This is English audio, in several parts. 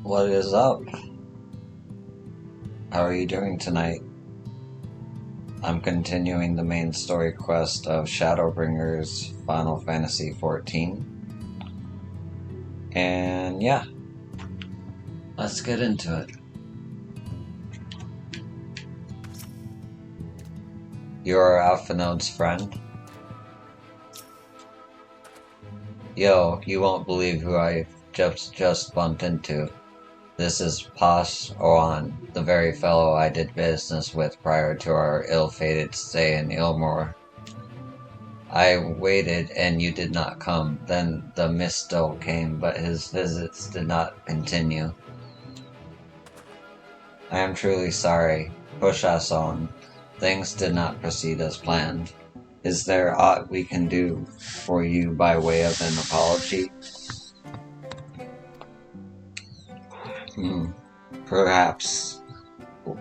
What is up? How are you doing tonight? I'm continuing the main story quest of Shadowbringers Final Fantasy XIV. And yeah, let's get into it. You're Alphinode's friend? Yo, you won't believe who I just bumped into. This is Pas Oan, the very fellow I did business with prior to our ill-fated stay in Ilmore. I waited and you did not come. Then the Misto came, but his visits did not continue. I am truly sorry. Push us on. Things did not proceed as planned. Is there aught we can do for you by way of an apology? Perhaps.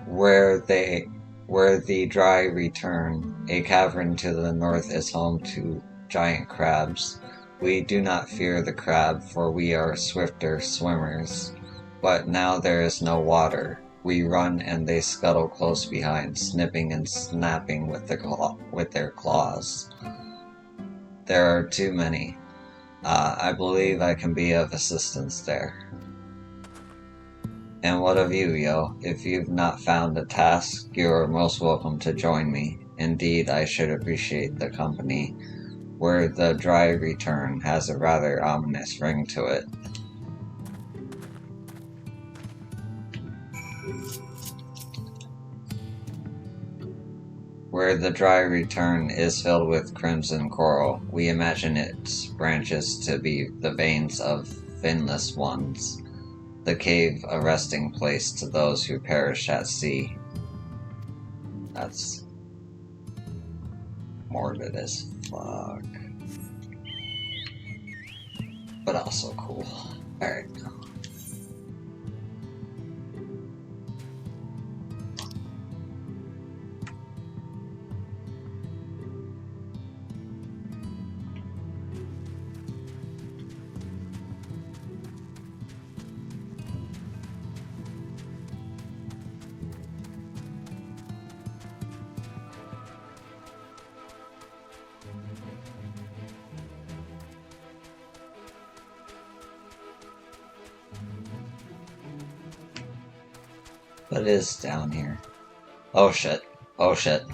Where the dry return, a cavern to the north is home to giant crabs. We do not fear the crab, for we are swifter swimmers. But now there is no water. We run and they scuttle close behind, snipping and snapping with their claws. There are too many. I believe I can be of assistance there. And what of you, yo? If you've not found a task, you're most welcome to join me. Indeed, I should appreciate the company. Where the dry return has a rather ominous ring to it. Where the dry return is filled with crimson coral, we imagine its branches to be the veins of finless ones. The cave a resting place to those who perish at sea. That's morbid as fuck. But also cool. Alright. What is down here? Oh shit. Oh shit.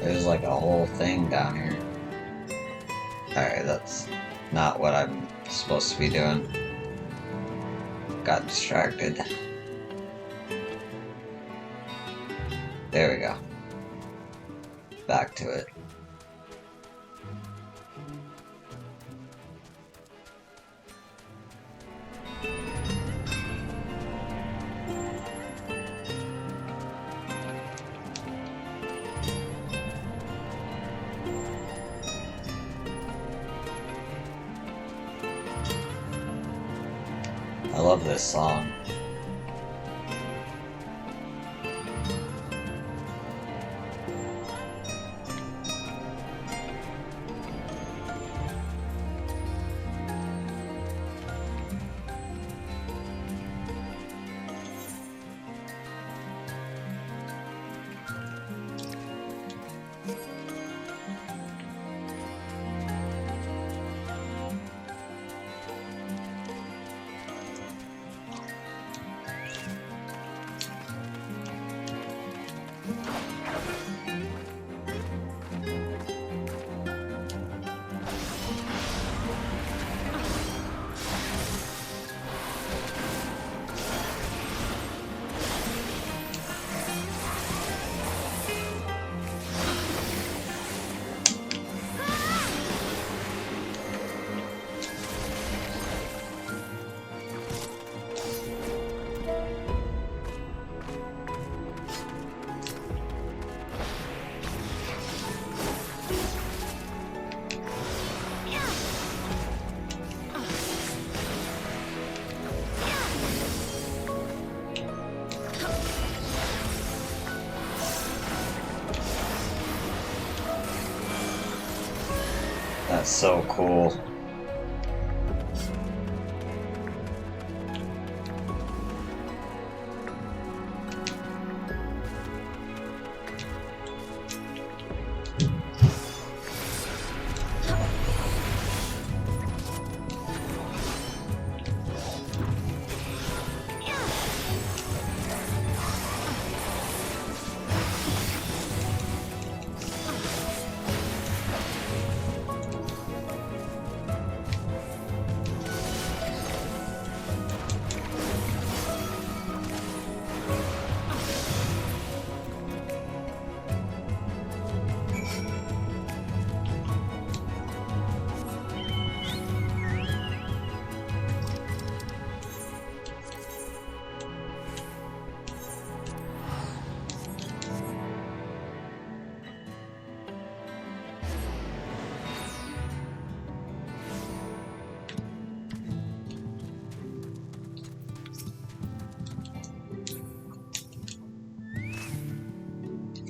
There's like a whole thing down here. Alright, that's not what I'm supposed to be doing. Got distracted. There we go. Back to it. I love this song. That's so cool.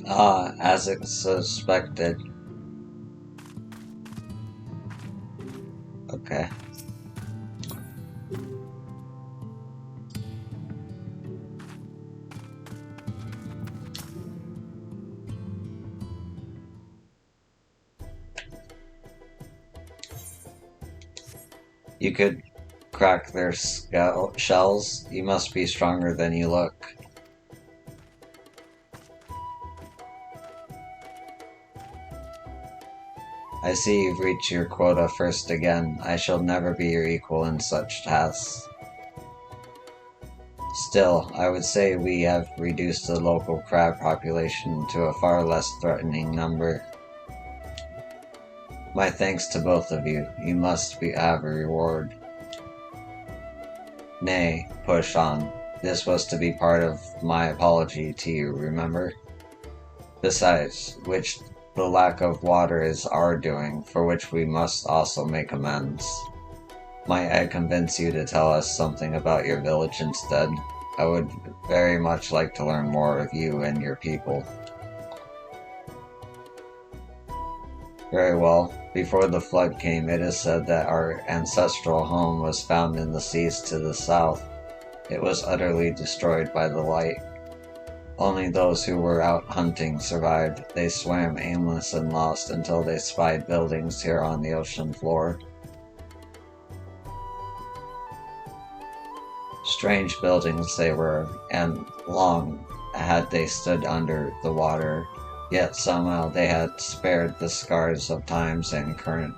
Ah, as suspected. Okay. You could crack their shells. You must be stronger than you look. I see you've reached your quota first again. I shall never be your equal in such tasks. Still, I would say we have reduced the local crab population to a far less threatening number. My thanks to both of you. You must have a reward. Nay, push on. This was to be part of my apology to you, remember? Besides which, the lack of water is our doing, for which we must also make amends. Might I convince you to tell us something about your village instead? I would very much like to learn more of you and your people. Very well. Before the flood came, it is said that our ancestral home was found in the seas to the south. It was utterly destroyed by the light. Only those who were out hunting survived. They swam aimless and lost until they spied buildings here on the ocean floor. Strange buildings they were, and long had they stood under the water, yet somehow they had spared the scars of times and current.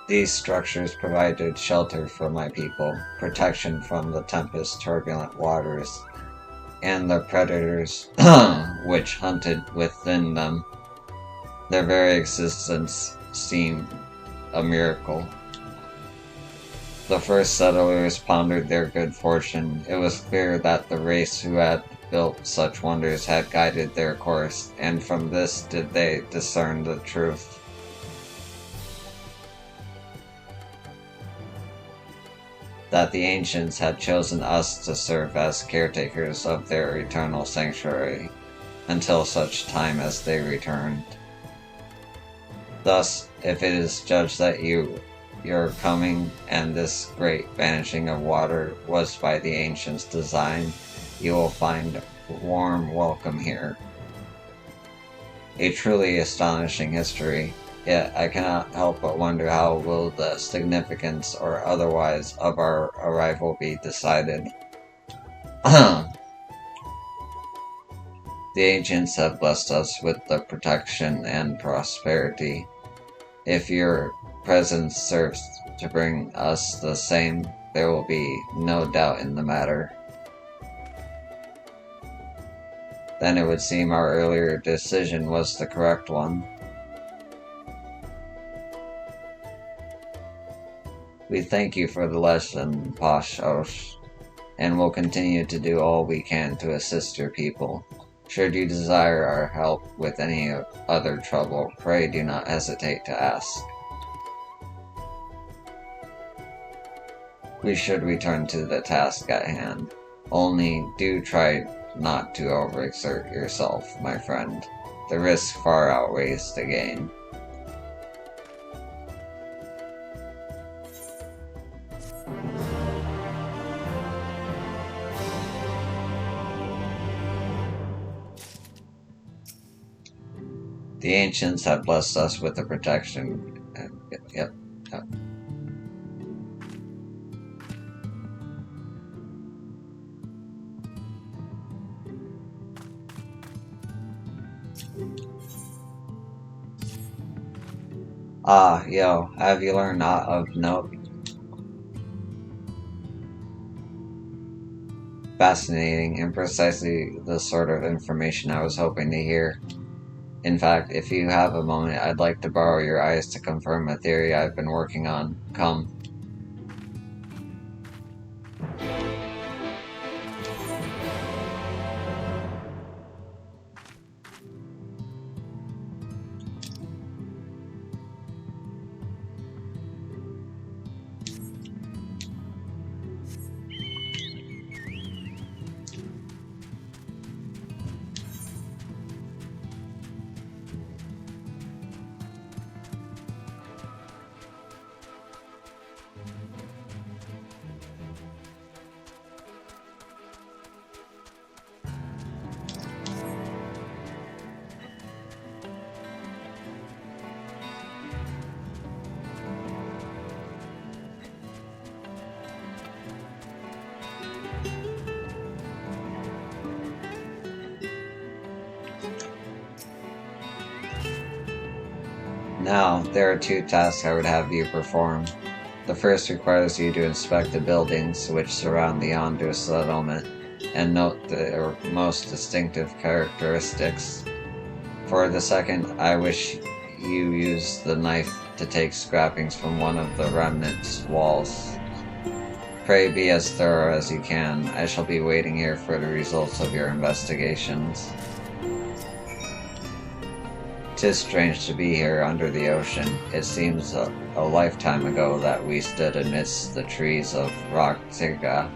These structures provided shelter for my people, protection from the tempest's turbulent waters, and the predators which hunted within them. Their very existence seemed a miracle. The first settlers pondered their good fortune. It was clear that the race who had built such wonders had guided their course, and from this did they discern the truth. That the ancients had chosen us to serve as caretakers of their eternal sanctuary, until such time as they returned. Thus, if it is judged that your coming and this great vanishing of water was by the ancients' design, you will find warm welcome here. A truly astonishing history, yet I cannot help but wonder how will the significance or otherwise of our arrival be decided. The ancients have blessed us with the protection and prosperity. If your presence serves to bring us the same, there will be no doubt in the matter. Then it would seem our earlier decision was the correct one. We thank you for the lesson, Pashosh, and will continue to do all we can to assist your people. Should you desire our help with any other trouble, pray do not hesitate to ask. We should return to the task at hand. Only do try not to overexert yourself, my friend. The risk far outweighs the gain. The ancients have blessed us with the protection. Yep. Yep. Ah, yo, have you learned aught of note? Fascinating, and precisely the sort of information I was hoping to hear. In fact, if you have a moment, I'd like to borrow your eyes to confirm a theory I've been working on. Come. Now, there are two tasks I would have you perform. The first requires you to inspect the buildings which surround the Yondu settlement and note their most distinctive characteristics. For the second, I wish you use the knife to take scrapings from one of the remnant's walls. Pray be as thorough as you can. I shall be waiting here for the results of your investigations. 'Tis strange to be here under the ocean. It seems a lifetime ago that we stood amidst the trees of Rock Tiga.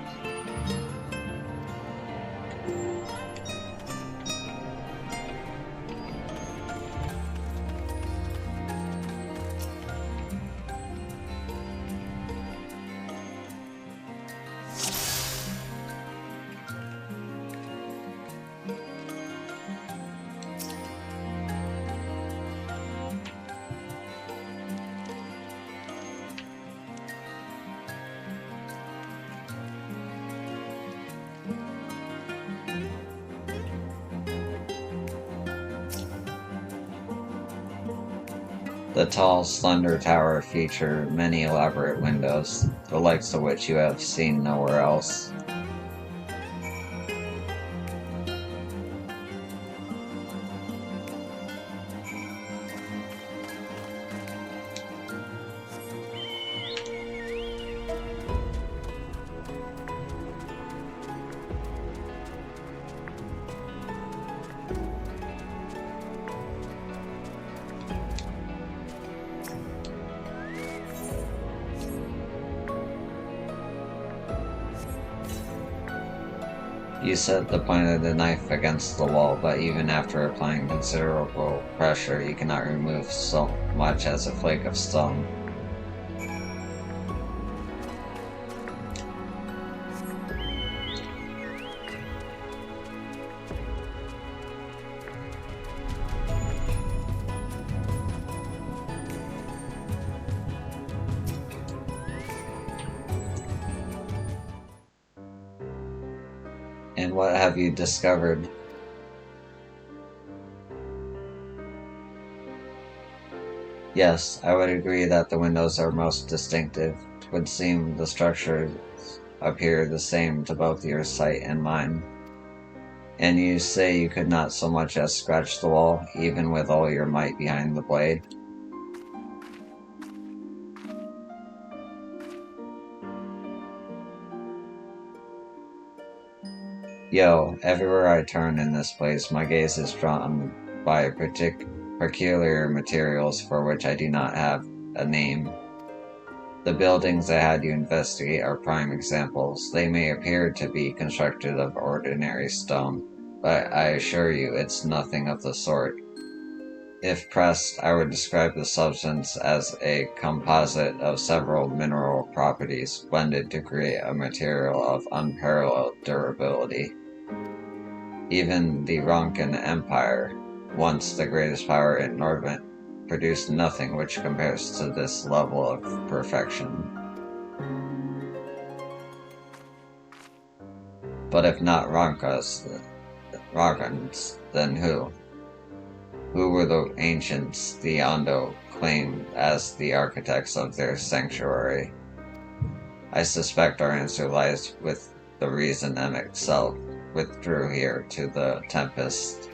The tall, slender tower featured many elaborate windows, the likes of which you have seen nowhere else. You set the point of the knife against the wall, but even after applying considerable pressure, you cannot remove so much as a flake of stone. And what have you discovered? Yes, I would agree that the windows are most distinctive. It would seem the structures appear the same to both your sight and mine. And you say you could not so much as scratch the wall, even with all your might behind the blade? Yo, everywhere I turn in this place, my gaze is drawn by peculiar materials for which I do not have a name. The buildings I had you investigate are prime examples. They may appear to be constructed of ordinary stone, but I assure you it's nothing of the sort. If pressed, I would describe the substance as a composite of several mineral properties blended to create a material of unparalleled durability. Even the Ronkan Empire, once the greatest power in Norvent, produced nothing which compares to this level of perfection. But if not Rankans, then who? Who were the ancients the Ondo claimed as the architects of their sanctuary? I suspect our answer lies with the reason Emic self withdrew here to the Tempest.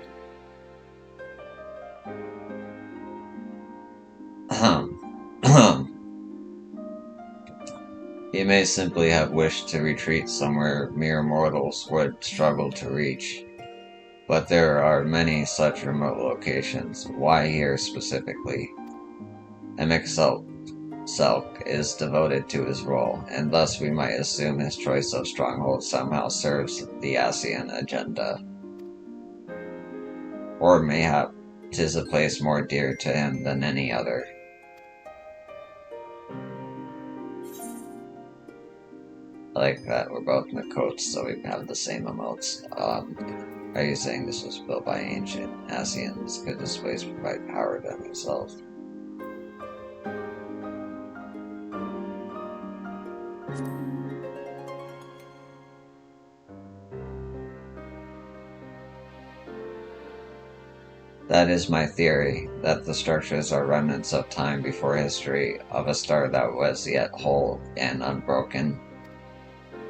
He may simply have wished to retreat somewhere mere mortals would struggle to reach. But there are many such remote locations. Why here specifically? Emic Selk is devoted to his role, and thus we might assume his choice of stronghold somehow serves the Asian agenda. Or mayhap 'tis a place more dear to him than any other. I like that we're both in the coats, so we have the same emotes. Are you saying this was built by ancient Asians? Could this place provide power to himself? That is my theory, that the structures are remnants of time before history, of a star that was yet whole and unbroken.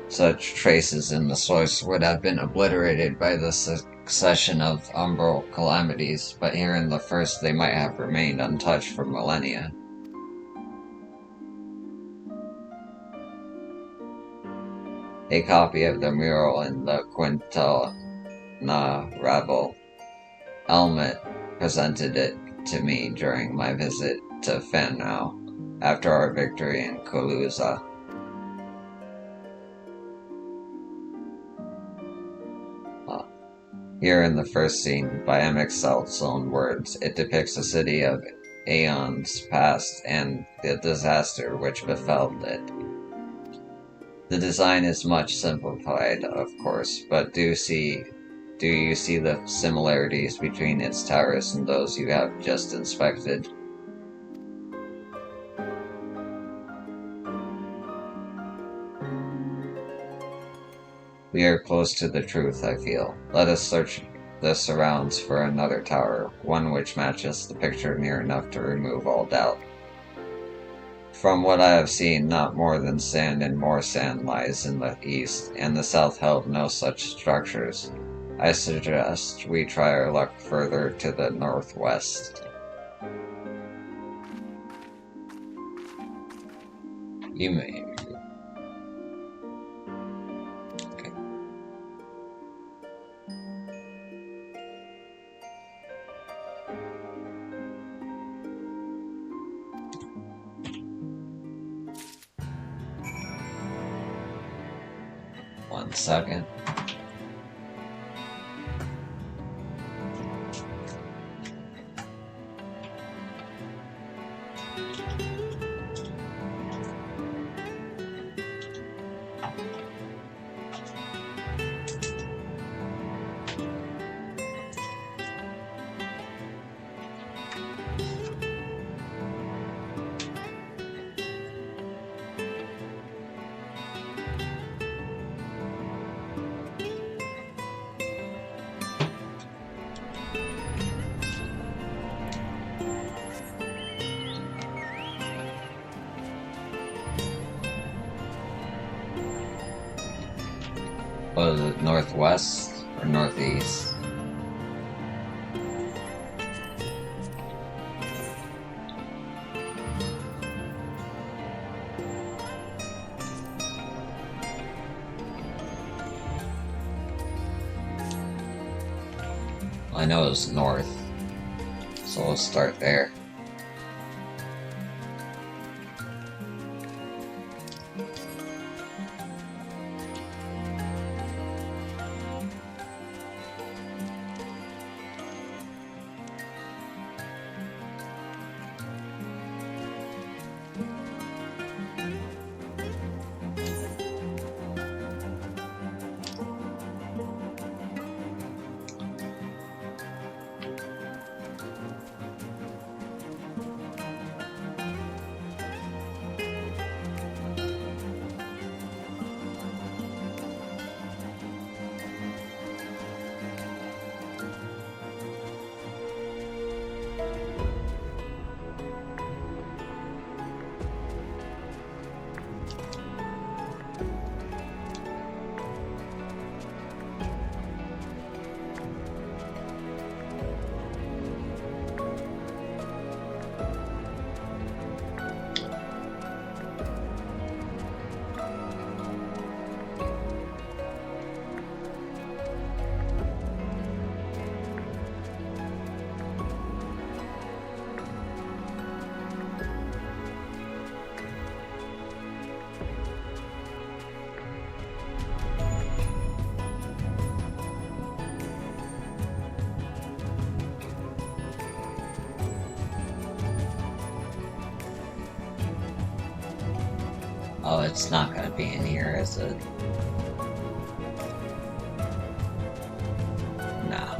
Such traces in the source would have been obliterated by the succession of umbral calamities, but here in the first they might have remained untouched for millennia. A copy of the mural in the Quinta na Rabel Elmet presented it to me during my visit to Fenau after our victory in Colusa. Here in the first scene, by Emic Selk's own words, it depicts a city of aeons past and the disaster which befell it. The design is much simplified, of course, but do you see the similarities between its towers and those you have just inspected? We are close to the truth, I feel. Let us search the surrounds for another tower, one which matches the picture near enough to remove all doubt. From what I have seen, not more than sand and more sand lies in the east, and the south held no such structures. I suggest we try our luck further to the northwest. You may. Okay. One second. Was it northwest or northeast? I know it's north, so we'll start there. Oh, it's not gonna be in here, is it? No.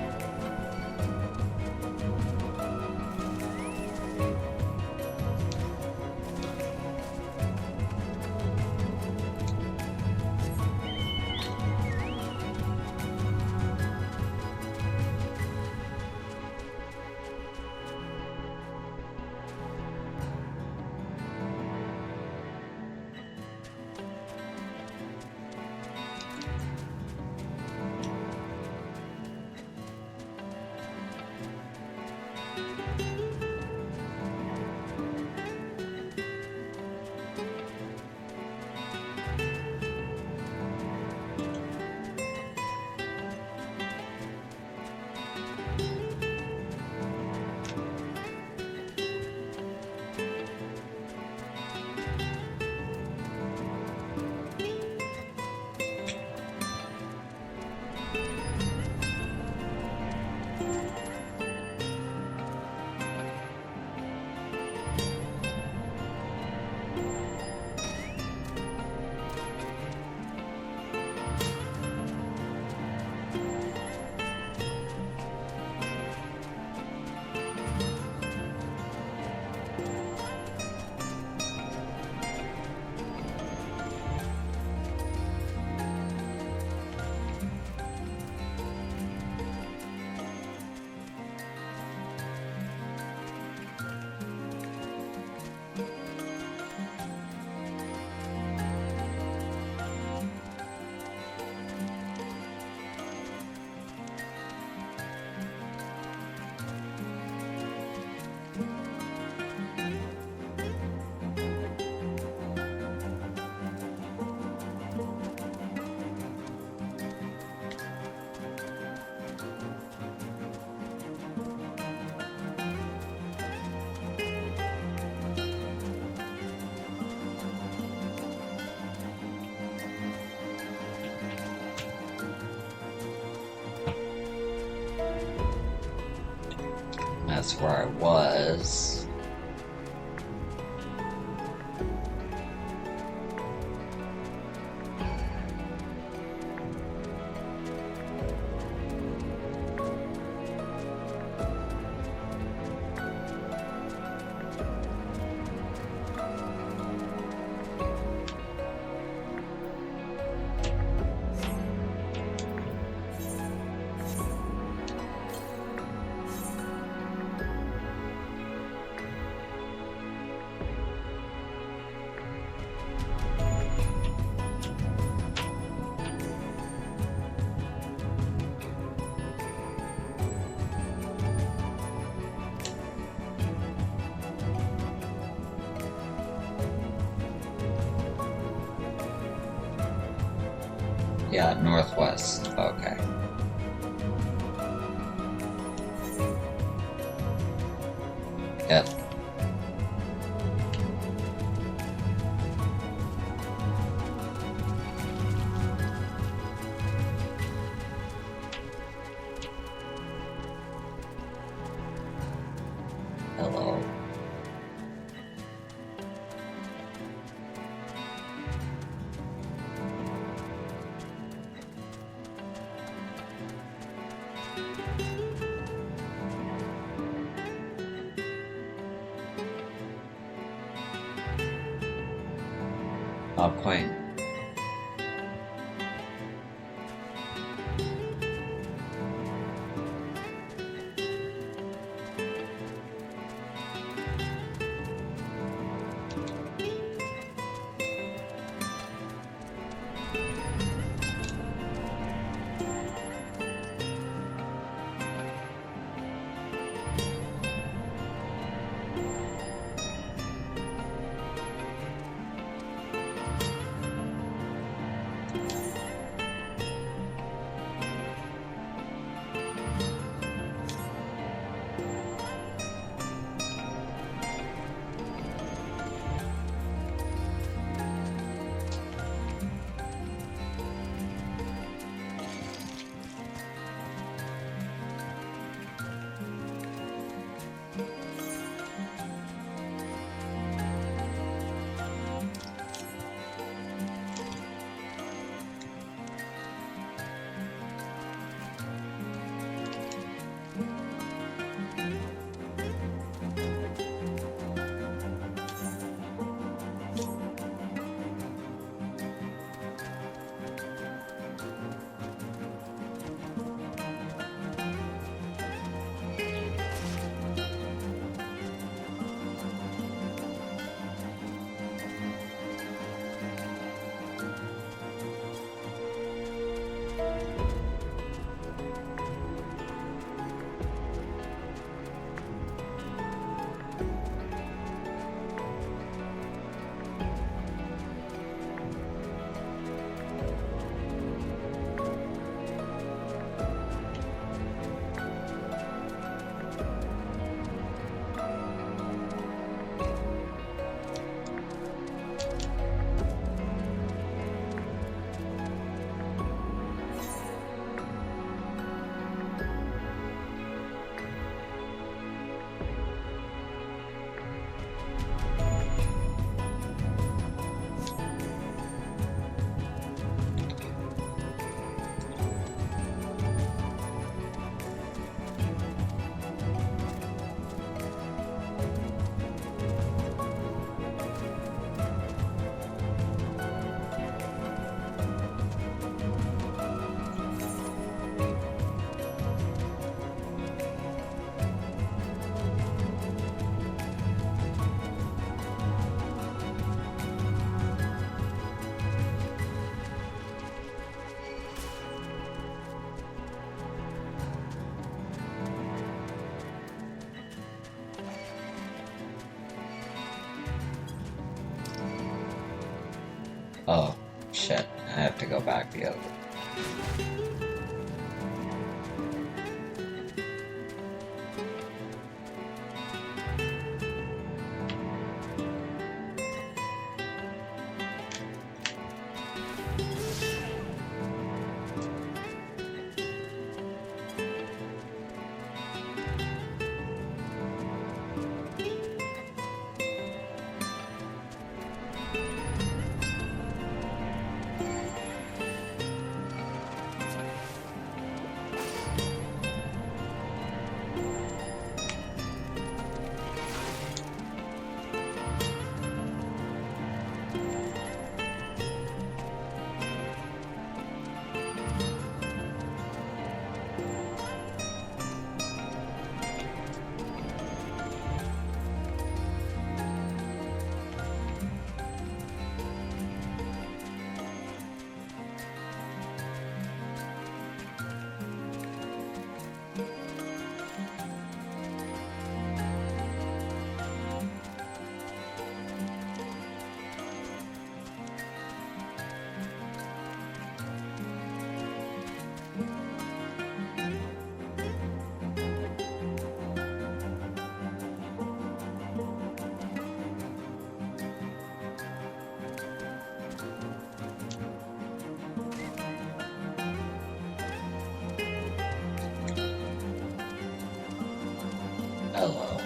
That's where I was. Yeah, northwest. Okay. Yep. Hello. I'll point. Oh, shit. I have to go back the other way. Hello.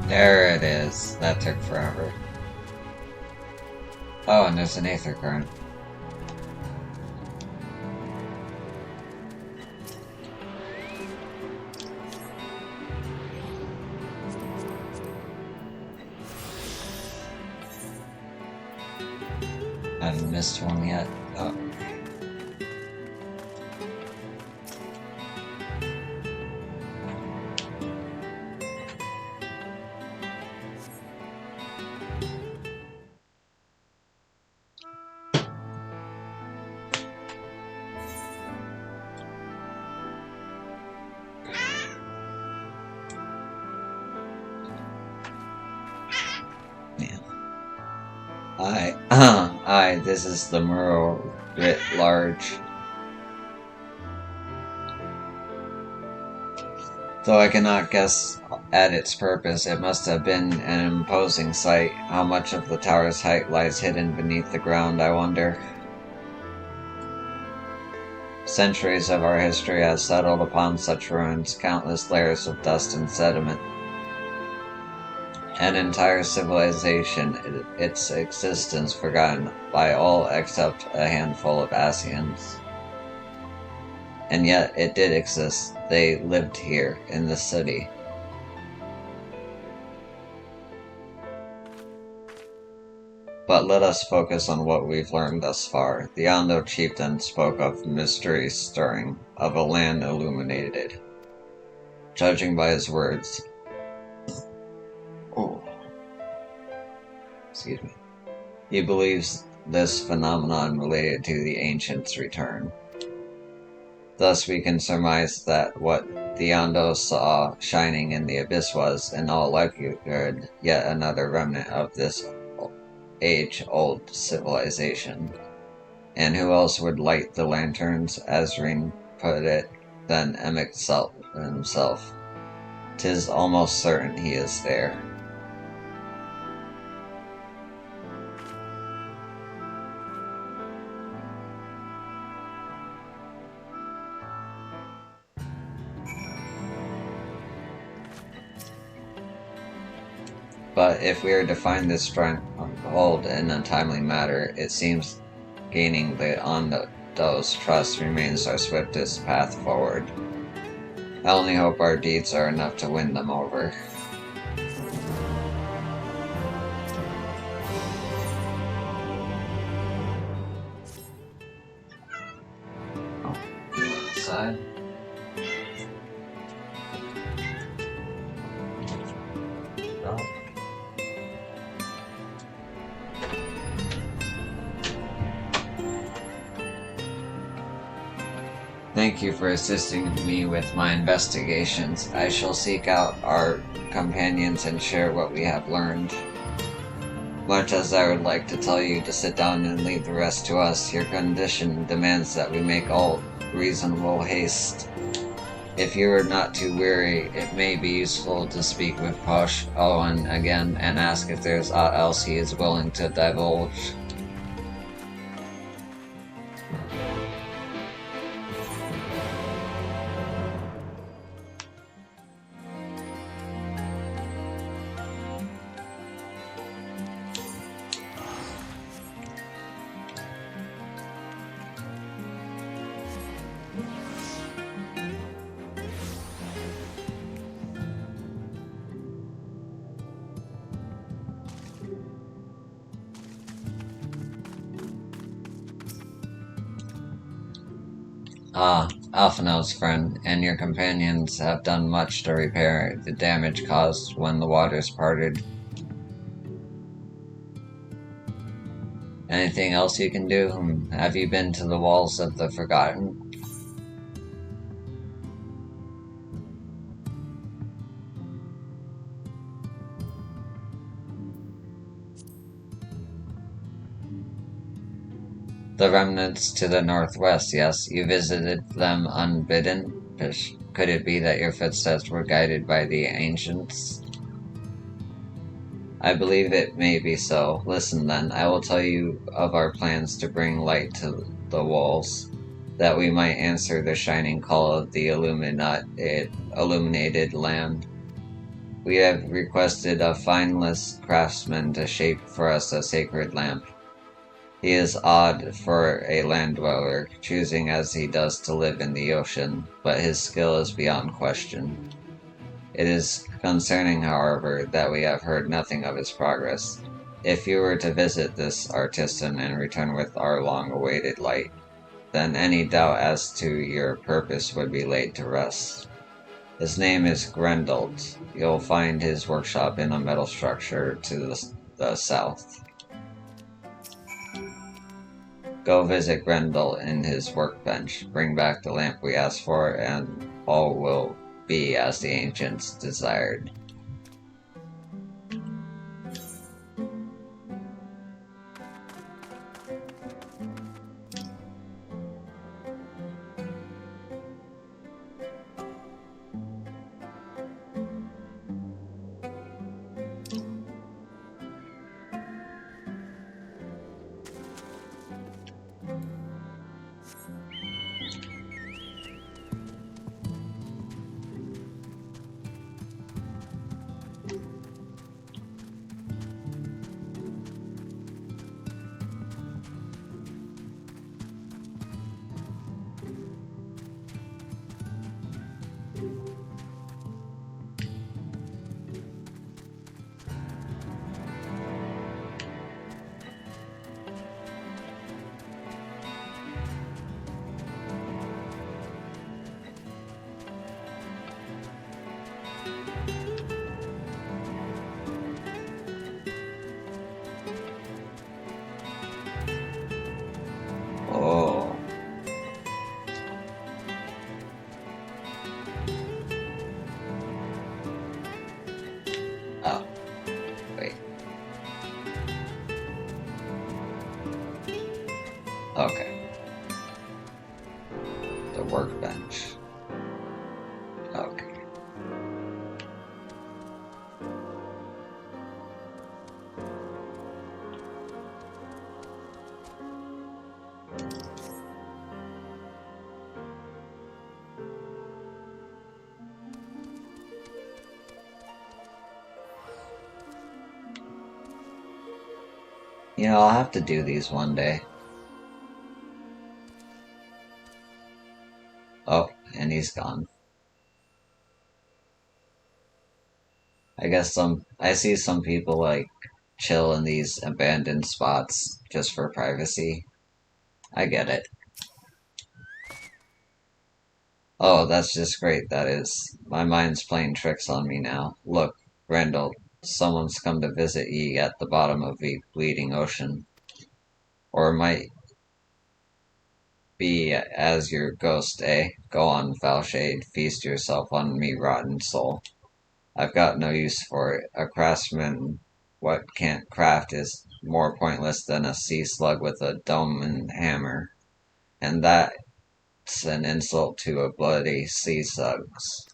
There it is. That took forever. Oh, and there's an aether current. I haven't missed one yet. Oh. This is the Muro writ large. Though I cannot guess at its purpose, it must have been an imposing sight. How much of the tower's height lies hidden beneath the ground, I wonder. Centuries of our history have settled upon such ruins, countless layers of dust and sediment. An entire civilization, its existence forgotten by all except a handful of Asians. And yet it did exist. They lived here, in the city. But let us focus on what we've learned thus far. The Ondo chieftain spoke of mystery stirring, of a land illuminated. Judging by his words, excuse me, he believes this phenomenon related to the ancients' return. Thus we can surmise that what the Ondo saw shining in the abyss was, in all likelihood, yet another remnant of this age-old civilization. And who else would light the lanterns, Azreen put it, than Emic himself? 'Tis almost certain he is there. But if we are to find this stronghold in a timely manner, it seems gaining the Ondo's trust remains our swiftest path forward. I only hope our deeds are enough to win them over. Side. Oh. Thank you for assisting me with my investigations. I shall seek out our companions and share what we have learned. Much as I would like to tell you to sit down and leave the rest to us, your condition demands that we make all reasonable haste. If you are not too weary, it may be useful to speak with Posh Owen again and ask if there's aught else he is willing to divulge. Ah, Alphinaud's friend, and your companions have done much to repair the damage caused when the waters parted. Anything else you can do? Have you been to the walls of the Forgotten? The remnants to the northwest, yes. You visited them unbidden? Could it be that your footsteps were guided by the ancients? I believe it may be so. Listen then, I will tell you of our plans to bring light to the walls, that we might answer the shining call of the illuminated land. We have requested a fineless craftsman to shape for us a sacred lamp. He is odd for a land dweller, choosing as he does to live in the ocean, but his skill is beyond question. It is concerning, however, that we have heard nothing of his progress. If you were to visit this artisan and return with our long-awaited light, then any doubt as to your purpose would be laid to rest. His name is Grendelt. You'll find his workshop in a metal structure to the south. Go visit Grendel in his workbench, bring back the lamp we asked for, and all will be as the ancients desired. Okay. The workbench. Okay. You know, I'll have to do these one day. Oh, and he's gone. I see some people like chill in these abandoned spots just for privacy. I get it. Oh, that's just great, that is. My mind's playing tricks on me now. Look, Randall, someone's come to visit ye at the bottom of the bleeding ocean. Or it might be as your ghost, eh? Go on, foul shade, feast yourself on me, rotten soul. I've got no use for it. A craftsman what can't craft is more pointless than a sea slug with a dome and hammer. And that's an insult to a bloody sea slugs.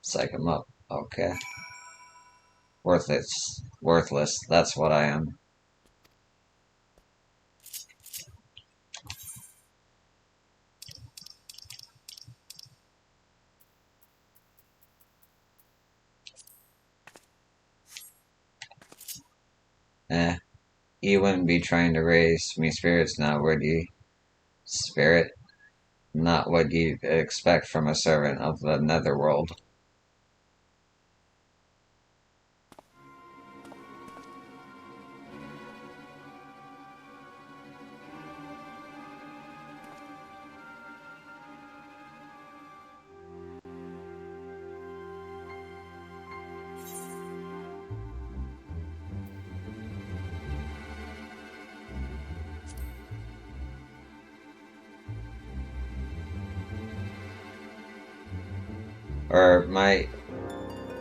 Psych 'em up. Okay. Worthless. Worthless. That's what I am. Eh. You wouldn't be trying to raise me spirits now, would ye? Spirit? Not what you'd expect from a servant of the netherworld. Or it might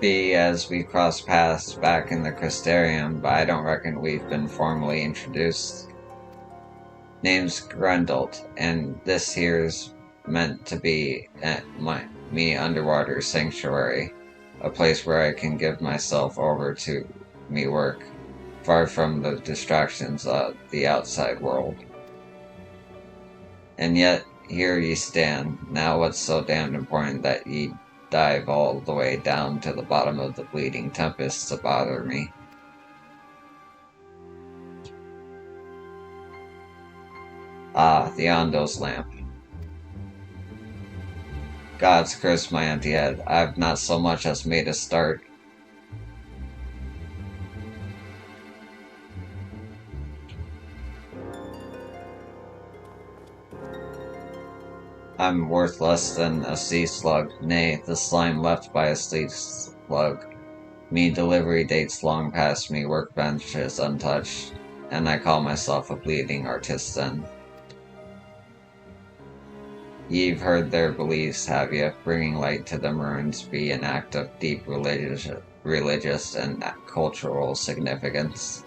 be as we cross paths back in the Crystarium, but I don't reckon we've been formally introduced. Name's Grundelt, and this here's meant to be at me underwater sanctuary, a place where I can give myself over to me work, far from the distractions of the outside world. And yet, here ye stand. Now what's so damned important that ye dive all the way down to the bottom of the bleeding tempest to bother me? Ah, the Ondo's lamp. God's curse my empty head. I've not so much as made a start. I'm worth less than a sea slug, nay, the slime left by a sea slug. Me delivery dates long past me, workbenches untouched, and I call myself a bleeding artisan. Ye've heard their beliefs, have ye? Bringing light to the Maroons be an act of deep religious and cultural significance.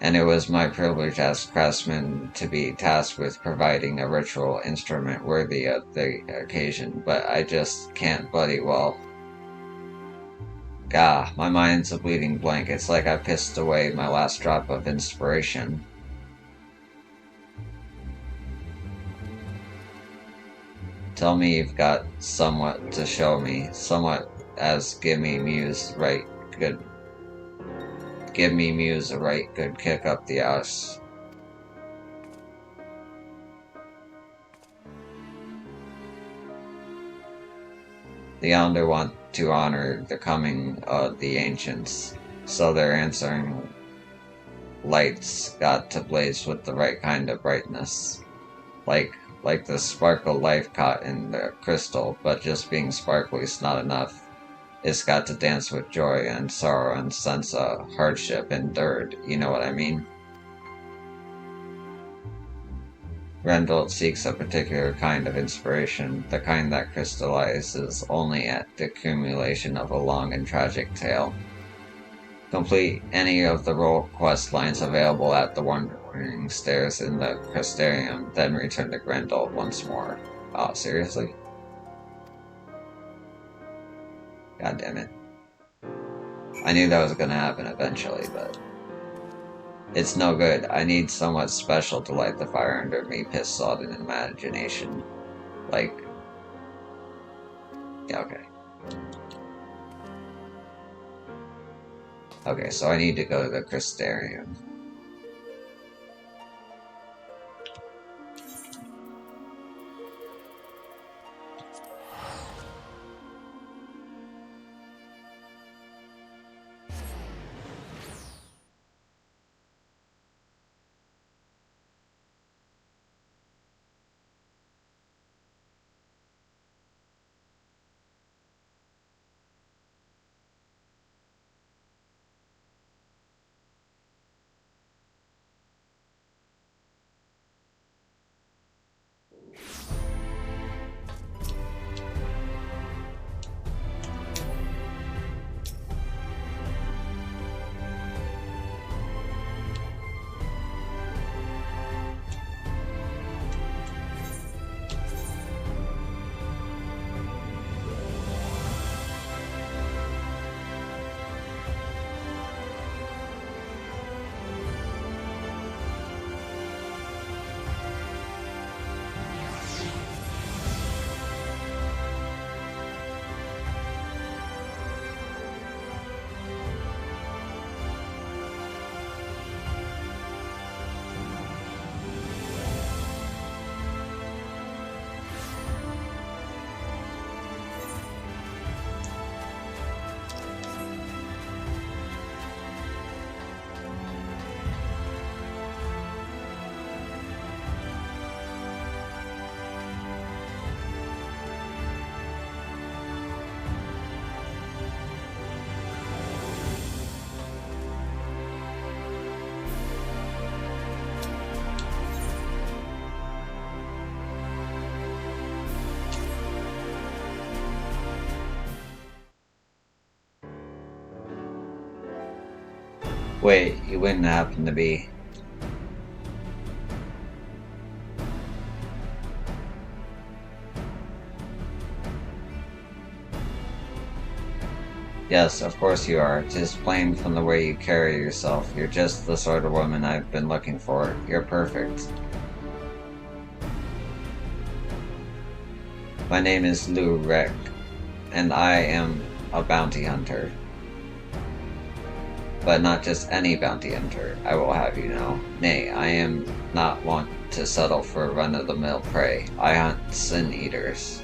And it was my privilege as craftsman to be tasked with providing a ritual instrument worthy of the occasion, but I just can't bloody well. Gah, my mind's a bleeding blank. It's like I pissed away my last drop of inspiration. Tell me you've got somewhat to show me, somewhat as give me muse a right good kick up the ass. The Yonder want to honor the coming of the ancients, so their answering lights got to blaze with the right kind of brightness. Like the sparkle life caught in the crystal, but just being sparkly's not enough. It's got to dance with joy and sorrow and sense of hardship endured, you know what I mean? Rendell seeks a particular kind of inspiration, the kind that crystallizes only at the accumulation of a long and tragic tale. Complete any of the role quest lines available at the Wandering Stairs in the Crystarium, then return to Grendel once more. Oh, seriously? God damn it. I knew that was gonna happen eventually, but it's no good. I need someone special to light the fire under me, piss-sodden imagination. Like, yeah, okay. Okay, so I need to go to the Crystarium. Wait, you wouldn't happen to be... Yes, of course you are. 'Tis plain from the way you carry yourself. You're just the sort of woman I've been looking for. You're perfect. My name is Lou Reck, and I am a bounty hunter. But not just any bounty hunter, I will have you know. Nay, I am not wont to settle for run-of-the-mill prey. I hunt sin-eaters.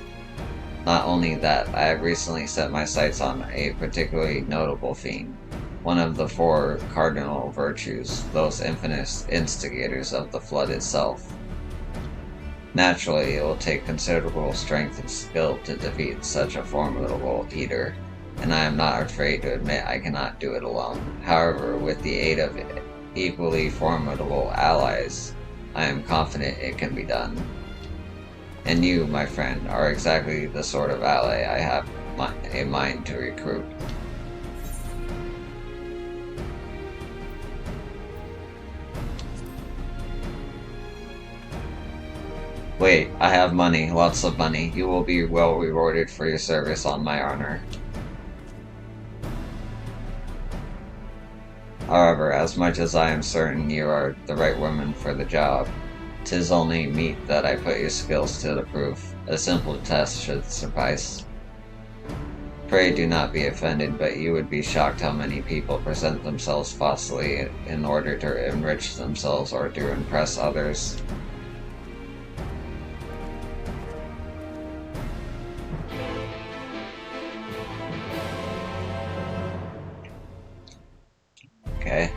Not only that, I have recently set my sights on a particularly notable fiend. One of the four cardinal virtues, those infamous instigators of the flood itself. Naturally, it will take considerable strength and skill to defeat such a formidable eater, and I am not afraid to admit I cannot do it alone. However, with the aid of equally formidable allies, I am confident it can be done. And you, my friend, are exactly the sort of ally I have a mind to recruit. Wait, I have money, lots of money. You will be well rewarded for your service on my honor. However, as much as I am certain you are the right woman for the job, 'tis only meet that I put your skills to the proof. A simple test should suffice. Pray do not be offended, but you would be shocked how many people present themselves falsely in order to enrich themselves or to impress others. Okay.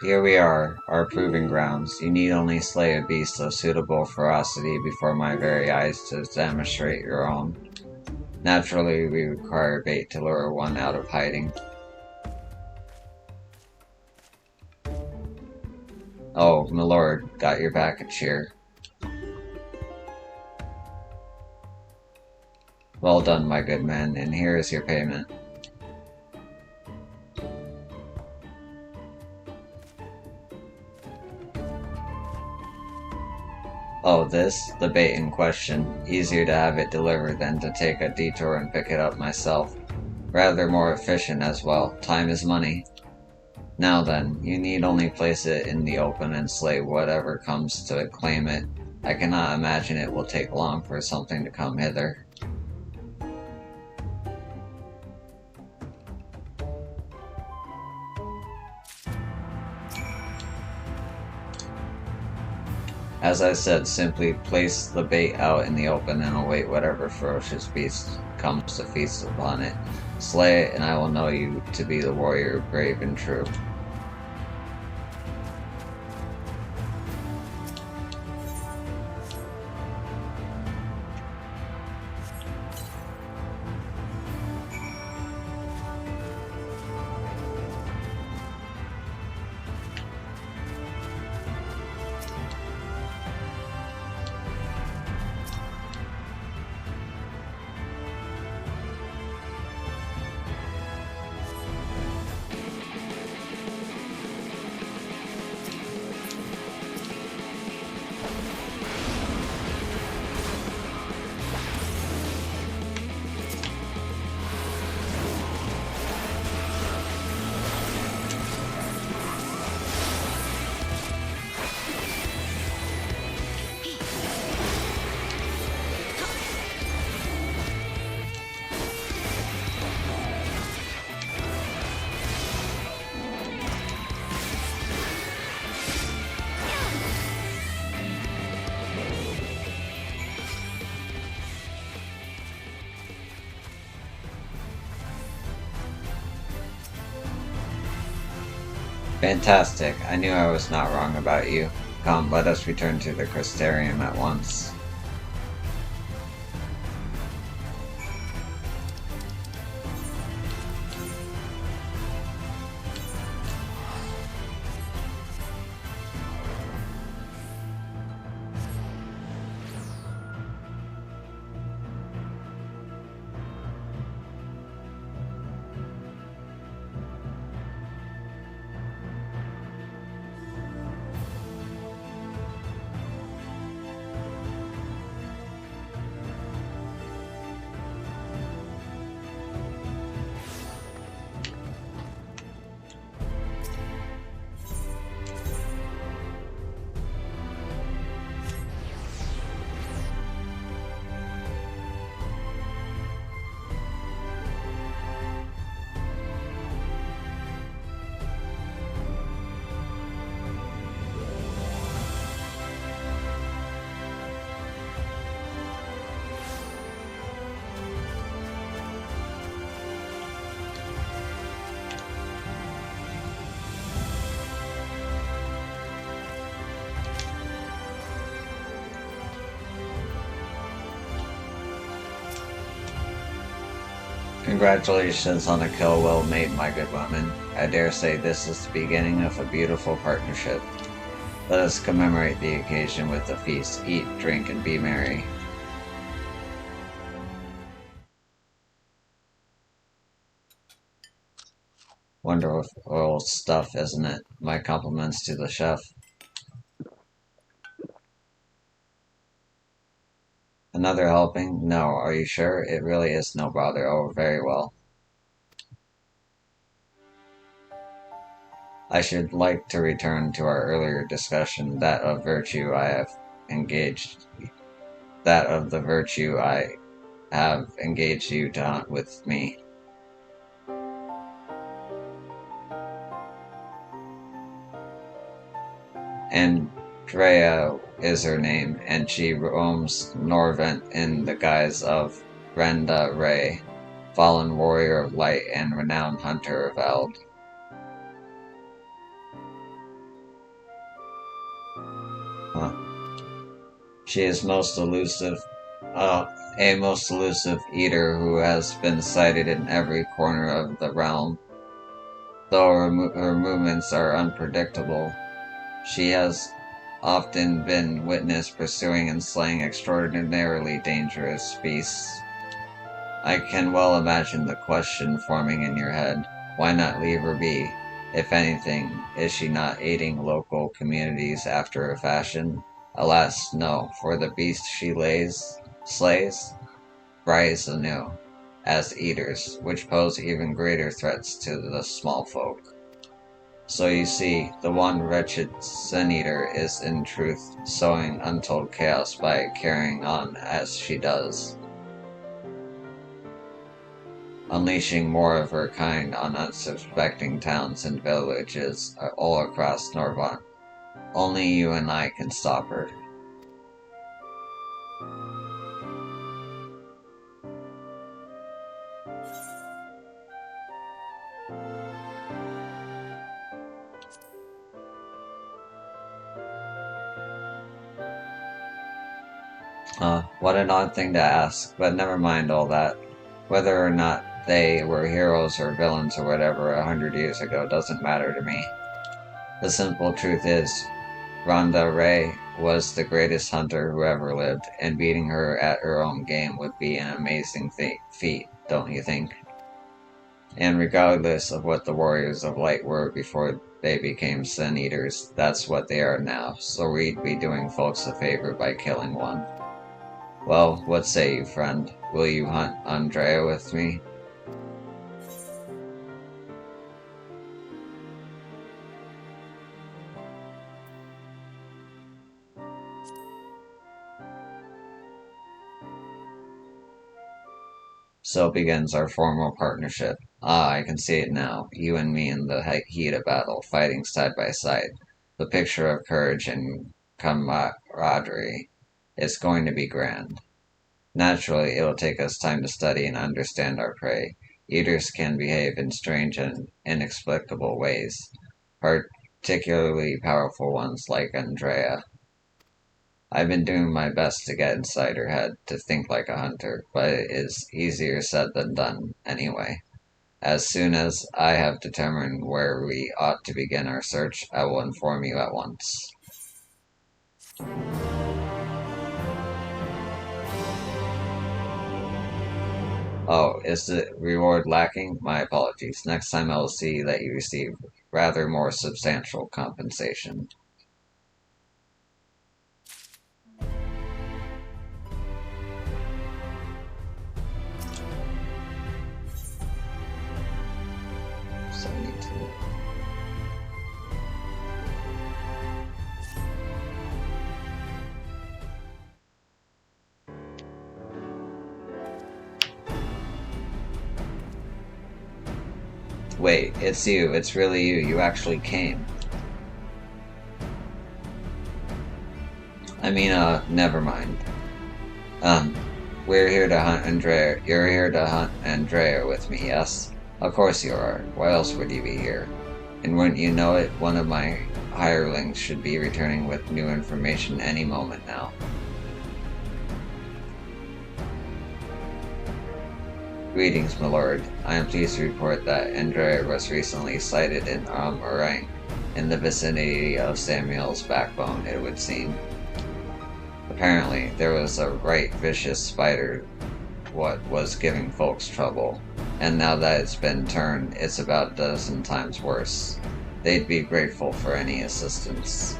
Here we are, our proving grounds. You need only slay a beast of suitable ferocity before my very eyes to demonstrate your own. Naturally, we require bait to lure one out of hiding. Oh, my lord, got your back a cheer. Well done, my good man, and here is your payment. Oh, this? The bait in question. Easier to have it delivered than to take a detour and pick it up myself. Rather more efficient as well. Time is money. Now then, you need only place it in the open and slay whatever comes to claim it. I cannot imagine it will take long for something to come hither. As I said, simply place the bait out in the open and await whatever ferocious beast comes to feast upon it. Slay it, and I will know you to be the warrior brave and true. Fantastic. I knew I was not wrong about you. Come, let us return to the Crystarium at once. Congratulations on a kill well made, my good woman. I dare say this is the beginning of a beautiful partnership. Let us commemorate the occasion with a feast. Eat, drink, and be merry. Wonderful stuff, isn't it? My compliments to the chef. Another helping? No, are you sure? It really is no bother. Oh, very well. I should like to return to our earlier discussion, that of the virtue I have engaged you to hunt with me. Andrea is her name, and she roams Norvent in the guise of Brenda Ray, fallen warrior of light and renowned hunter of Eld. She is uh, a most elusive eater who has been sighted in every corner of the realm. Though her movements are unpredictable, she has often been witnessed pursuing and slaying extraordinarily dangerous beasts. I can well imagine the question forming in your head, why not leave her be? If anything, is she not aiding local communities after a fashion? Alas, no, for the beast she slays, rise anew, as eaters, which pose even greater threats to the small folk. So you see, the one wretched sin-eater is in truth sowing untold chaos by carrying on as she does, unleashing more of her kind on unsuspecting towns and villages all across Norvant. Only you and I can stop her. What an odd thing to ask, but never mind all that. Whether or not they were heroes or villains or whatever 100 years ago doesn't matter to me. The simple truth is, Rhonda Ray was the greatest hunter who ever lived, and beating her at her own game would be an amazing feat, don't you think? And regardless of what the Warriors of Light were before they became Sin Eaters, that's what they are now, so we'd be doing folks a favor by killing one. Well, what say you, friend? Will you hunt Andrea with me? So begins our formal partnership. Ah, I can see it now. You and me in the heat of battle, fighting side by side. The picture of courage and camaraderie. It's going to be grand. Naturally, it'll take us time to study and understand our prey. Eaters can behave in strange and inexplicable ways, particularly powerful ones like Andrea. I've been doing my best to get inside her head to think like a hunter, but it is easier said than done, anyway. As soon as I have determined where we ought to begin our search, I will inform you at once. Oh, is the reward lacking? My apologies. Next time I will see that you receive rather more substantial compensation. So I need to. Wait, it's you. It's really you. You actually came. Never mind. Um, we're here to hunt Andrea. You're here to hunt Andrea with me, yes? Of course you are. Why else would you be here? And wouldn't you know it, one of my hirelings should be returning with new information any moment now. Greetings, my lord. I am pleased to report that Andrea was recently sighted in Orang, in the vicinity of Samuel's backbone, it would seem. Apparently, there was a right vicious spider what was giving folks trouble, and now that it's been turned, it's about a dozen times worse. They'd be grateful for any assistance.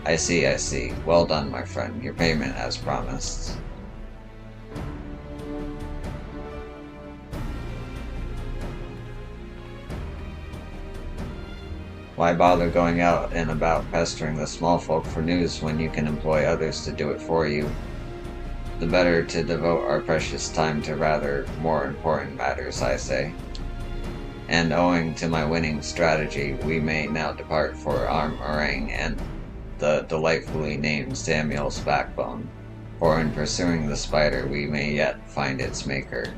I see. Well done, my friend. Your payment as promised. Why bother going out and about pestering the small folk for news when you can employ others to do it for you? The better to devote our precious time to rather more important matters, I say. And owing to my winning strategy, we may now depart for Orang and the delightfully named Samuel's backbone, for in pursuing the spider we may yet find its maker.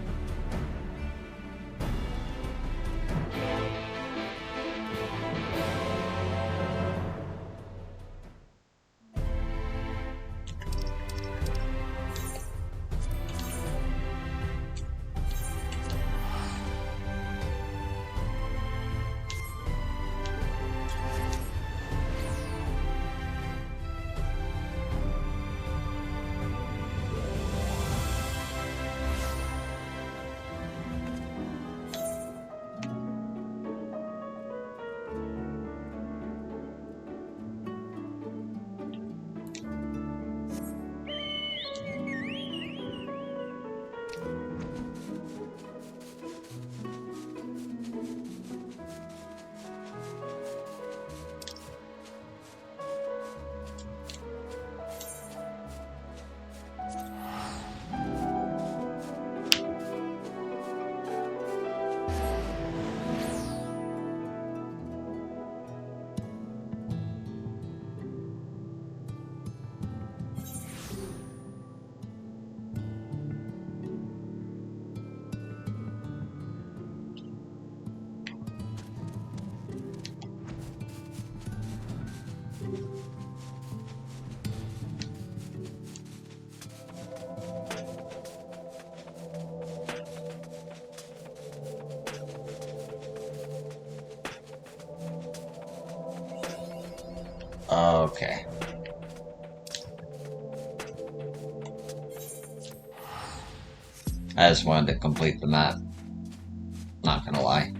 Okay. I just wanted to complete the map. Not gonna lie.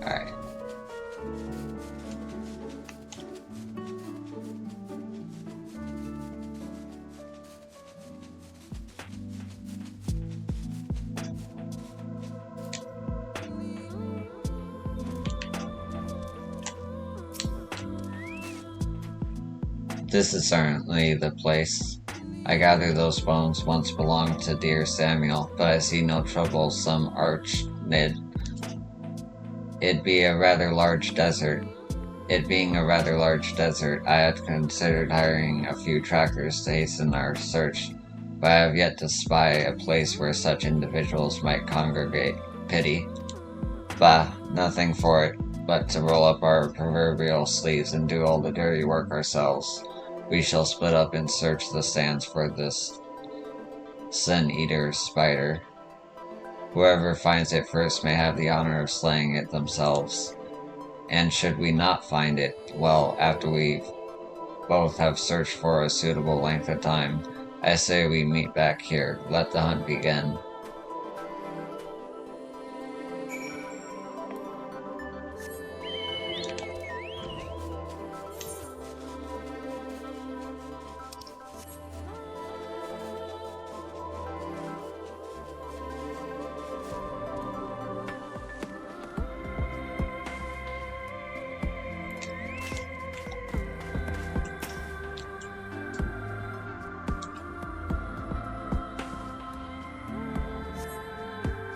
Alright. This is certainly the place. I gather those bones once belonged to dear Samuel, but I see no troublesome archnid. It'd be a rather large desert. It being a rather large desert, I had considered hiring a few trackers to hasten our search, but I have yet to spy a place where such individuals might congregate. Pity. Bah, nothing for it but to roll up our proverbial sleeves and do all the dirty work ourselves. We shall split up and search the sands for this sin-eater spider. Whoever finds it first may have the honor of slaying it themselves. And should we not find it, well, after we both have searched for a suitable length of time, I say we meet back here. Let the hunt begin.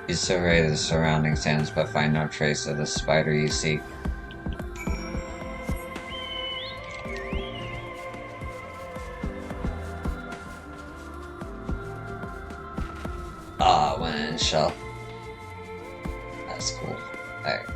You survey the surrounding sands but find no trace of the spider you seek. Ah, went in shell. That's cool. Alright.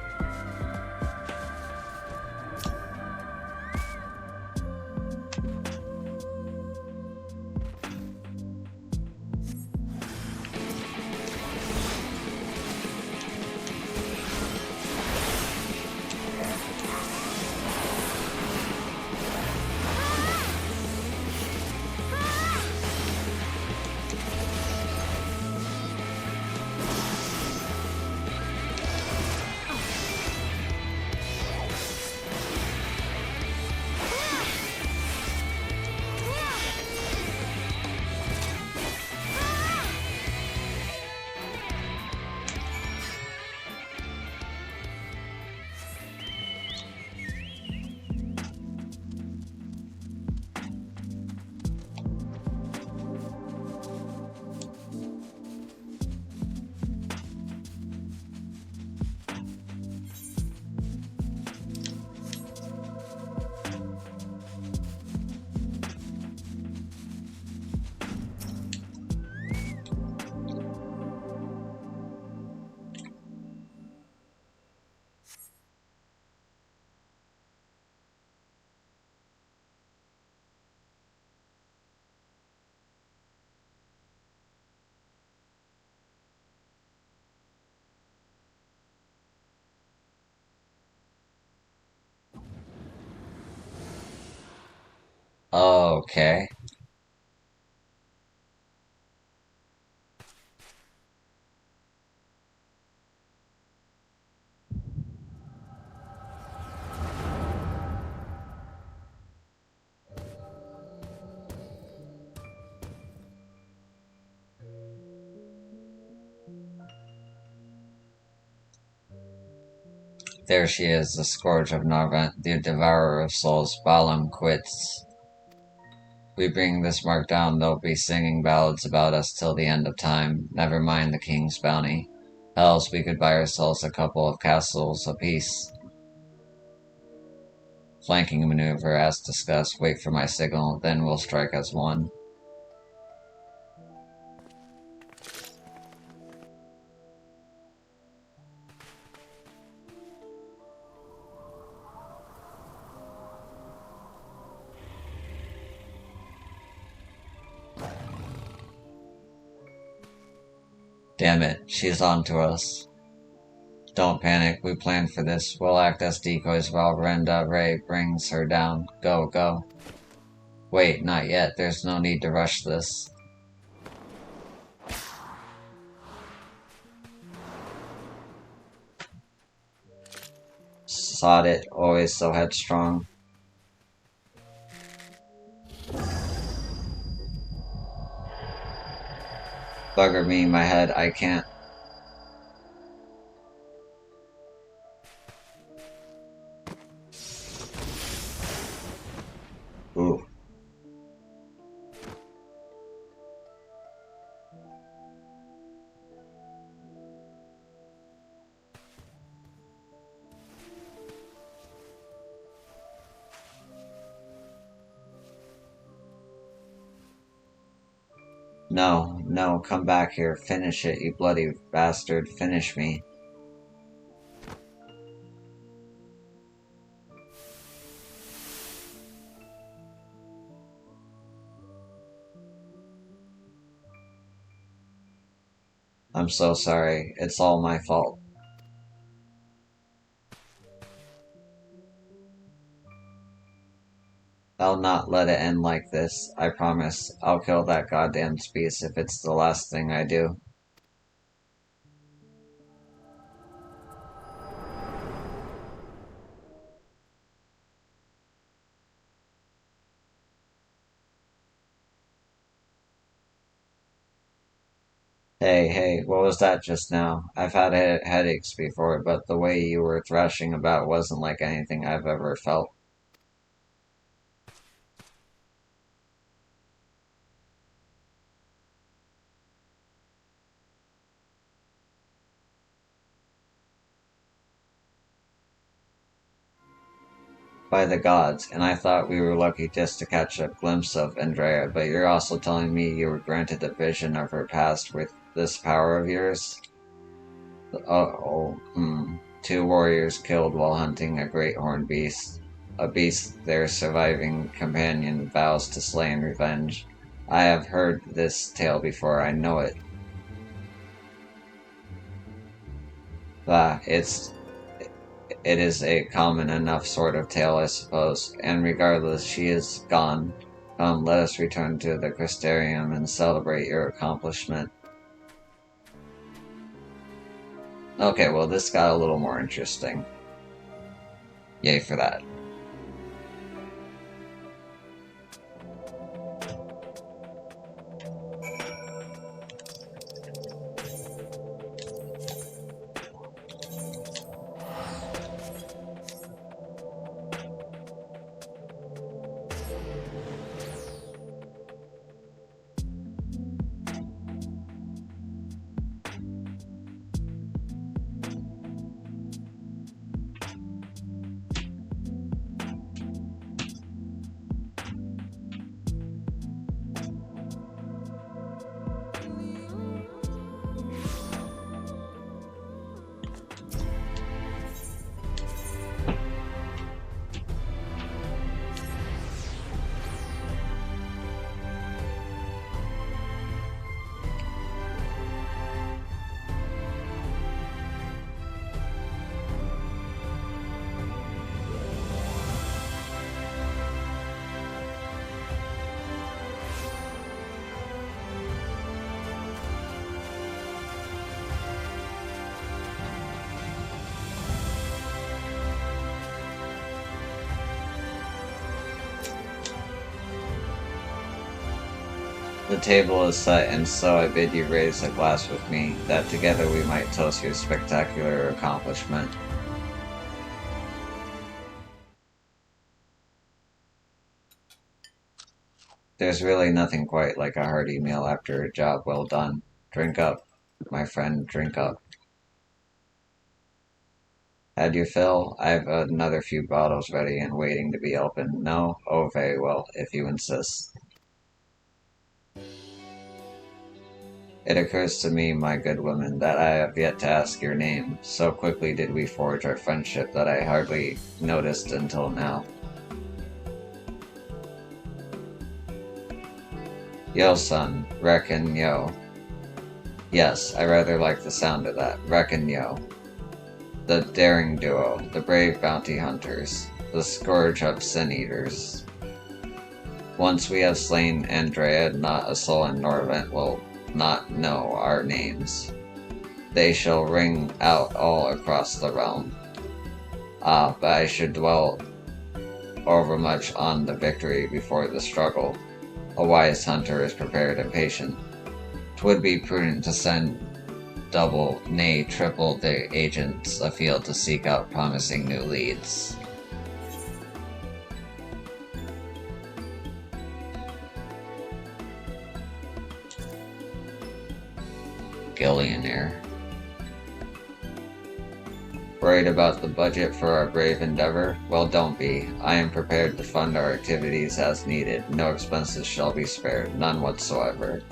Okay. There she is, the scourge of Narvant, the devourer of souls. Balam quits. We bring this mark down, they'll be singing ballads about us till the end of time. Never mind the king's bounty. Else we could buy ourselves a couple of castles apiece. Flanking maneuver as discussed. Wait for my signal, then we'll strike as one. Damn it, she's on to us. Don't panic, we planned for this. We'll act as decoys while Brenda Ray brings her down. Go, go. Wait, not yet. There's no need to rush this. Sod it, always so headstrong. Bugger me, my head, I can't. Ooh. No, no, come back here. Finish it, you bloody bastard. Finish me. I'm so sorry. It's all my fault. I'll not let it end like this. I promise. I'll kill that goddamn beast if it's the last thing I do. Hey, hey, what was that just now? I've had headaches before, but the way you were thrashing about wasn't like anything I've ever felt. By the gods, and I thought we were lucky just to catch a glimpse of Andrea, but you're also telling me you were granted a vision of her past with this power of yours? Two warriors killed while hunting a great horned beast. A beast their surviving companion vows to slay in revenge. I have heard this tale before, I know it. It is a common enough sort of tale, I suppose, and regardless, she is gone. Come, let us return to the Crystarium and celebrate your accomplishment. Okay, well, this got a little more interesting. Yay for that. The table is set, and so I bid you raise a glass with me, that together we might toast your spectacular accomplishment. There's really nothing quite like a hearty meal after a job well done. Drink up, my friend, drink up. Had you fill? I've another few bottles ready and waiting to be opened. No? Oh, very well, if you insist. It occurs to me, my good woman, that I have yet to ask your name. So quickly did we forge our friendship that I hardly noticed until now. Yo, son. Reckon yo. Yes, I rather like the sound of that. Reckon yo. The daring duo, the brave bounty hunters, the scourge of sin eaters. Once we have slain Andrea, not a soul in Norvent will not know our names. They shall ring out all across the realm. Ah, but I should dwell overmuch on the victory before the struggle. A wise hunter is prepared and patient. 'Twould be prudent to send double, nay triple the agents afield to seek out promising new leads. Gillionaire. Worried about the budget for our brave endeavor? Well, don't be. I am prepared to fund our activities as needed. No expenses shall be spared, none whatsoever.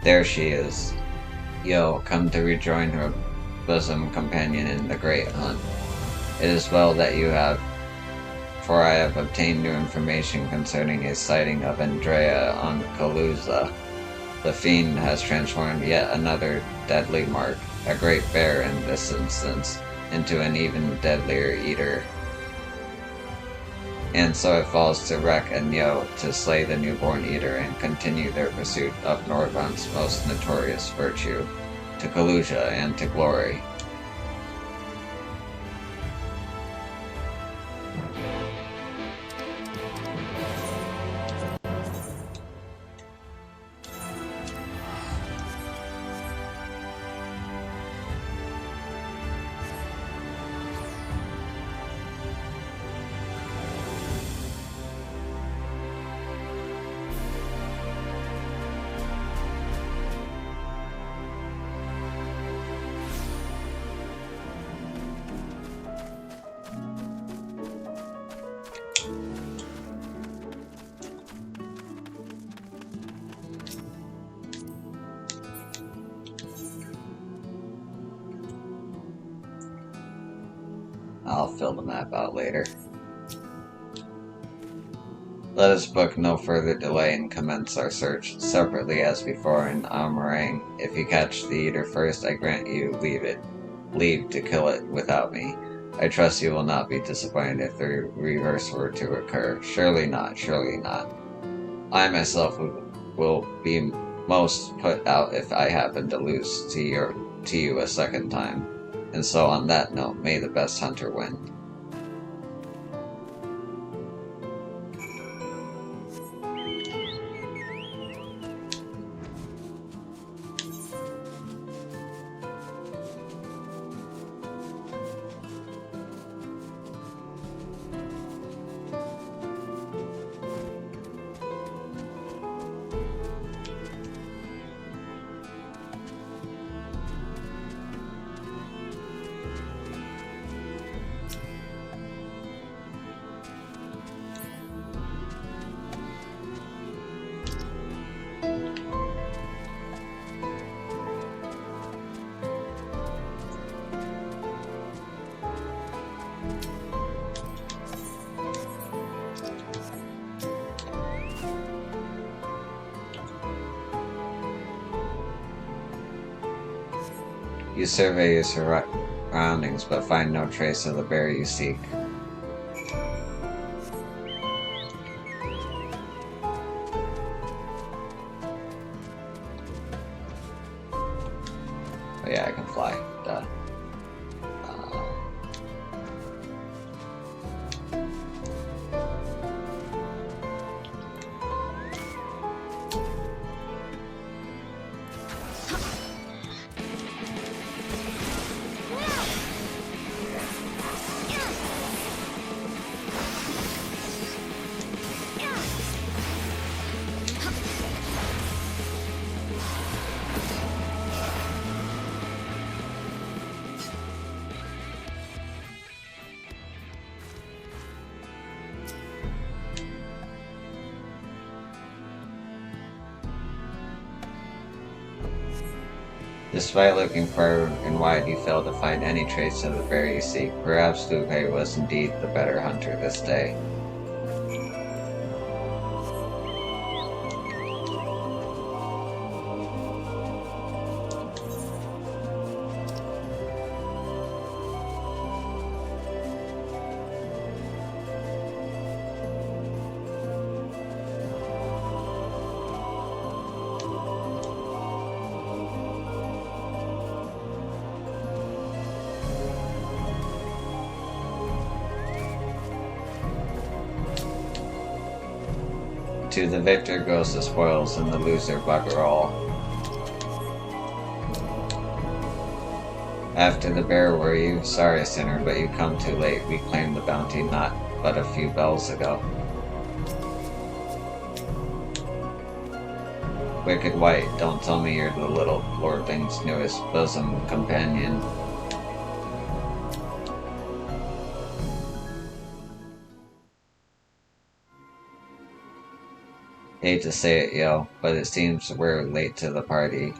There she is. Yo, come to rejoin her bosom companion in the great hunt. It is well that you have, for I have obtained new information concerning a sighting of Andrea on Kaluza. The fiend has transformed yet another deadly mark, a great bear in this instance, into an even deadlier eater. And so it falls to Rek and Yo to slay the newborn eater and continue their pursuit of Nordvant's most notorious virtue, to Kaluja and to glory. I'll fill the map out later. Let us book no further delay and commence our search, separately as before in Almarang. If you catch the eater first, I grant you leave to kill it without me. I trust you will not be disappointed if the reverse were to occur. Surely not, surely not. I myself will be most put out if I happen to lose to you a second time. And so on that note, may the best hunter win. You survey your surroundings, but find no trace of the bear you seek. Oh yeah, I can fly. Duh. Despite looking far and wide, you failed to find any trace of the bear you seek. Perhaps Lupe was indeed the better hunter this day. To the victor goes the spoils, and the loser bugger all. After the bear were you? Sorry, sinner, but you come too late. We claimed the bounty not but a few bells ago. Wicked White, don't tell me you're the little lordling's newest bosom companion. Hate to say it, yo, but it seems we're late to the party.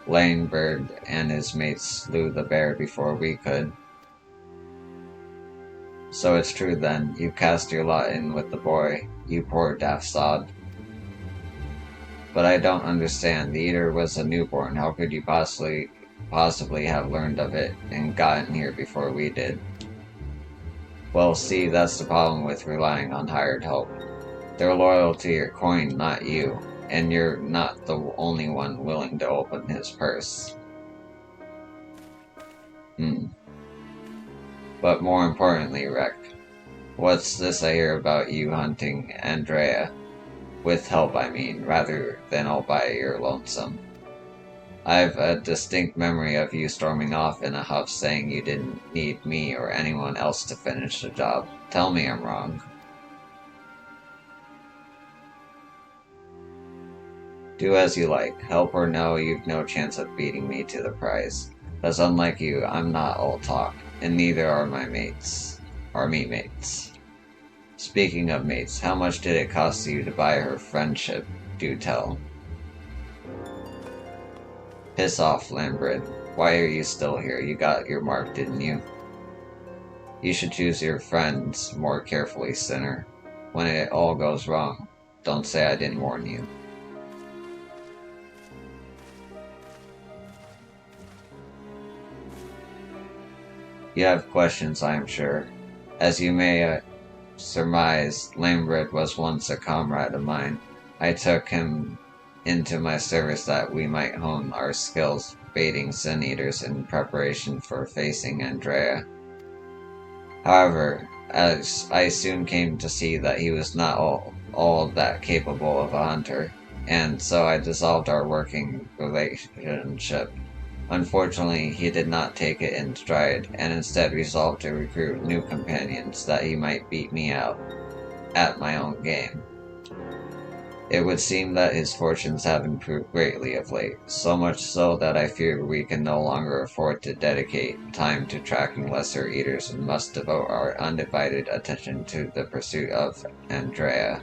Langbird and his mates slew the bear before we could. So it's true then, you cast your lot in with the boy, you poor daft sod. But I don't understand, the eater was a newborn, how could you possibly have learned of it and gotten here before we did? Well, see, that's the problem with relying on hired help. They're loyal to your coin, not you, and you're not the only one willing to open his purse. But more importantly, Rec, what's this I hear about you hunting Andrea? With help, I mean, rather than all by your lonesome. I've a distinct memory of you storming off in a huff saying you didn't need me or anyone else to finish the job. Tell me I'm wrong. Do as you like. Help or no, you've no chance of beating me to the prize. Because unlike you, I'm not all talk, and neither are my mates. Or me mates. Speaking of mates, how much did it cost you to buy her friendship? Do tell. Piss off, Lambrid. Why are you still here? You got your mark, didn't you? You should choose your friends more carefully, sinner. When it all goes wrong, don't say I didn't warn you. You have questions, I am sure. As you may surmise, Lambrid was once a comrade of mine. I took him into my service that we might hone our skills baiting sin eaters in preparation for facing Andrea. However, as I soon came to see that he was not all that capable of a hunter, and so I dissolved our working relationship. Unfortunately, he did not take it in stride, and instead resolved to recruit new companions that he might beat me out at my own game. It would seem that his fortunes have improved greatly of late, so much so that I fear we can no longer afford to dedicate time to tracking lesser eaters and must devote our undivided attention to the pursuit of Andrea.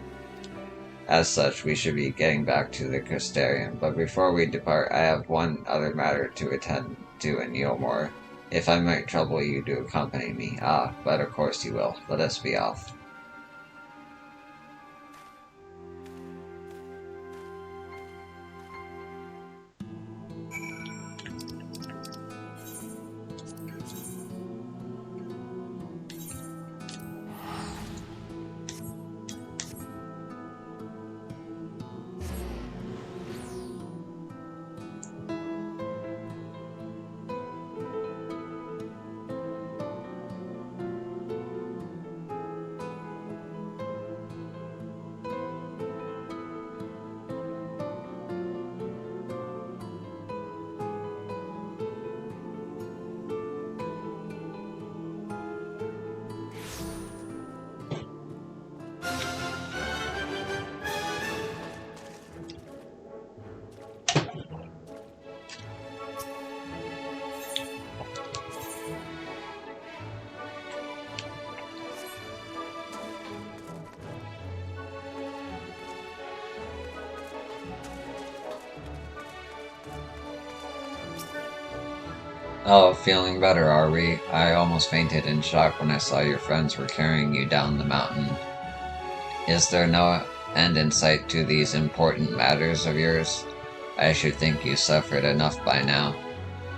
As such, we should be getting back to the Crystarium, but before we depart, I have one other matter to attend to in Yilmore. If I might trouble you to accompany me. Ah, but of course you will. Let us be off. Oh, feeling better, are we? I almost fainted in shock when I saw your friends were carrying you down the mountain. Is there no end in sight to these important matters of yours? I should think you suffered enough by now.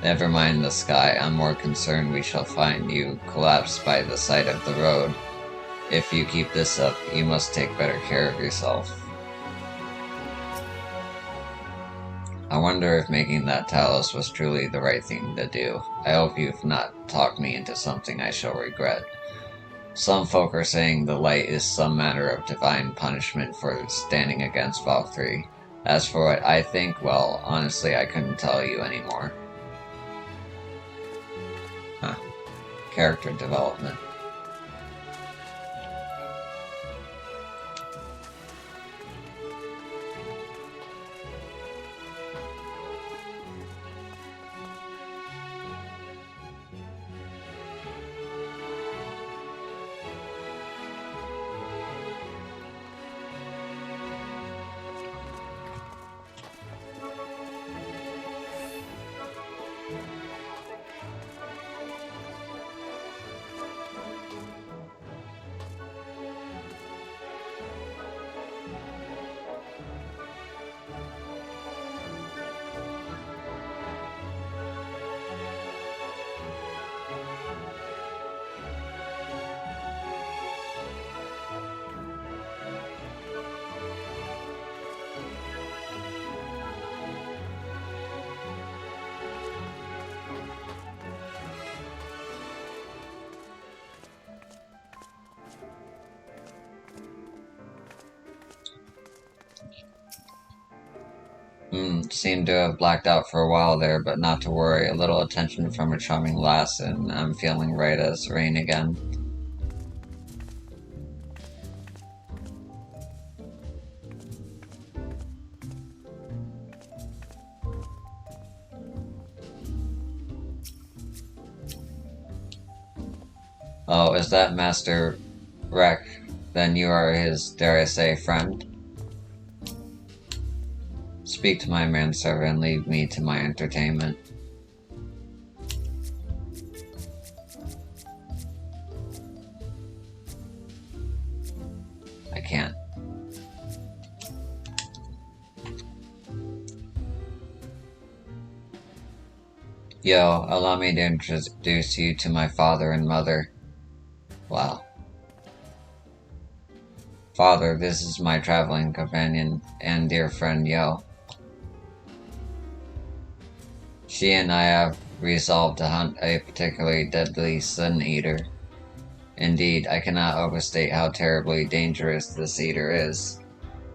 Never mind the sky, I'm more concerned we shall find you collapsed by the side of the road. If you keep this up, you must take better care of yourself. I wonder if making that talus was truly the right thing to do. I hope you've not talked me into something I shall regret. Some folk are saying the light is some manner of divine punishment for standing against Valkyrie. As for what I think, well, honestly, I couldn't tell you anymore. Huh. Character development. Seemed to have blacked out for a while there, but not to worry. A little attention from a charming lass, and I'm feeling right as rain again. Oh, is that Master Wreck? Then you are his, dare I say, friend? Speak to my manservant and leave me to my entertainment. I can't. Yo, allow me to introduce you to my father and mother. Wow. Father, this is my traveling companion and dear friend Yo. She and I have resolved to hunt a particularly deadly sun eater. Indeed, I cannot overstate how terribly dangerous this eater is.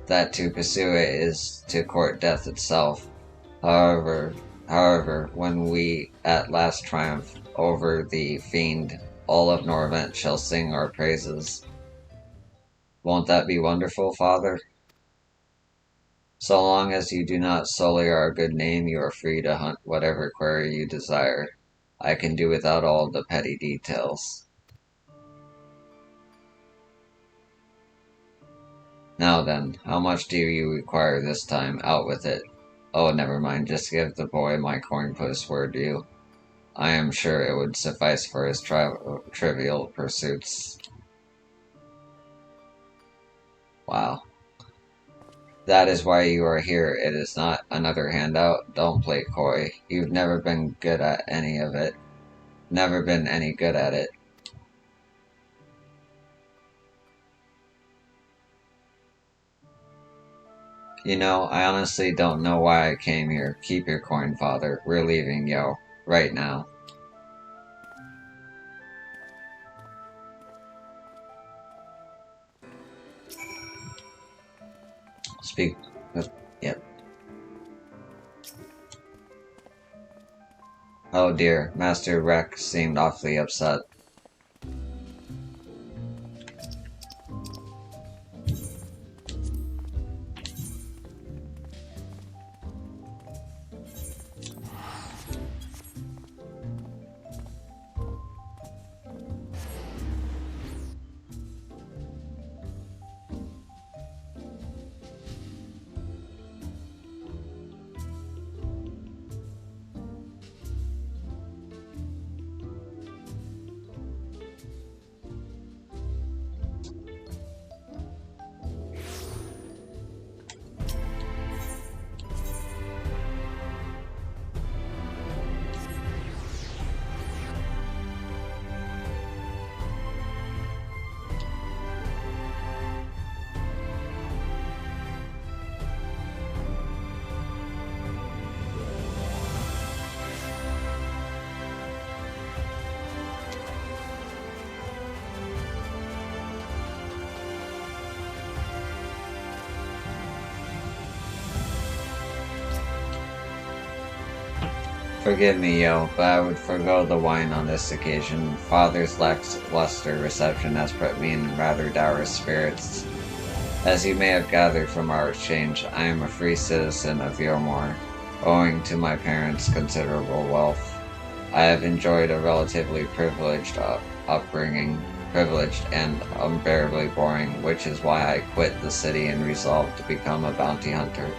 That to pursue it is to court death itself. However, when we at last triumph over the fiend, all of Norvent shall sing our praises. Won't that be wonderful, Father? So long as you do not sully our good name, you are free to hunt whatever quarry you desire. I can do without all the petty details. Now then, how much do you require this time? Out with it. Oh, never mind, just give the boy my coin post were due. I am sure it would suffice for his trivial pursuits. Wow. That is why you are here. It is not another handout. Don't play coy. You've never been good at any of it. Never been any good at it. You know, I honestly don't know why I came here. Keep your coin, Father. We're leaving, yo. Right now. Speak. Yep. Oh dear, Master Wreck seemed awfully upset. Forgive me, yo, but I would forgo the wine on this occasion. Father's lackluster reception has put me in rather dour spirits. As you may have gathered from our exchange, I am a free citizen of Yormore, owing to my parents' considerable wealth. I have enjoyed a relatively privileged upbringing, privileged and unbearably boring, which is why I quit the city and resolved to become a bounty hunter.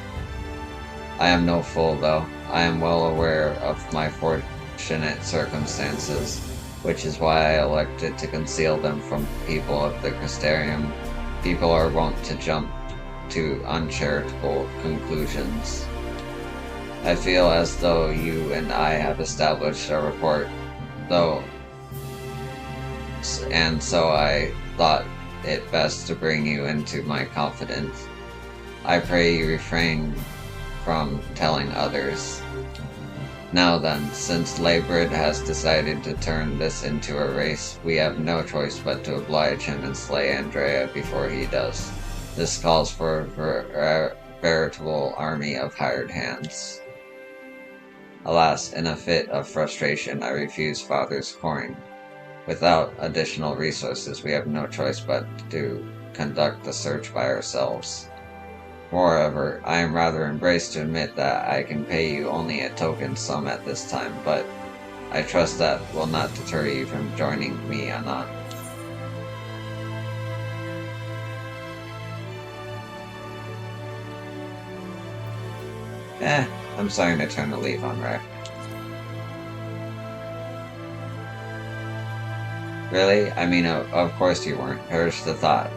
I am no fool, though. I am well aware of my fortunate circumstances, which is why I elected to conceal them from people of the Crystarium. People are wont to jump to uncharitable conclusions. I feel as though you and I have established a rapport, and so I thought it best to bring you into my confidence. I pray you refrain from telling others. Now then, since Laybrid has decided to turn this into a race, we have no choice but to oblige him and slay Andrea before he does. This calls for a veritable army of hired hands. Alas, in a fit of frustration, I refuse Father's coin. Without additional resources, we have no choice but to conduct the search by ourselves. Moreover, I am rather embarrassed to admit that I can pay you only a token sum at this time, but I trust that will not deter you from joining me anon. I'm starting to turn the leaf on Rare. Really? I mean, of course you weren't. Perish the thought.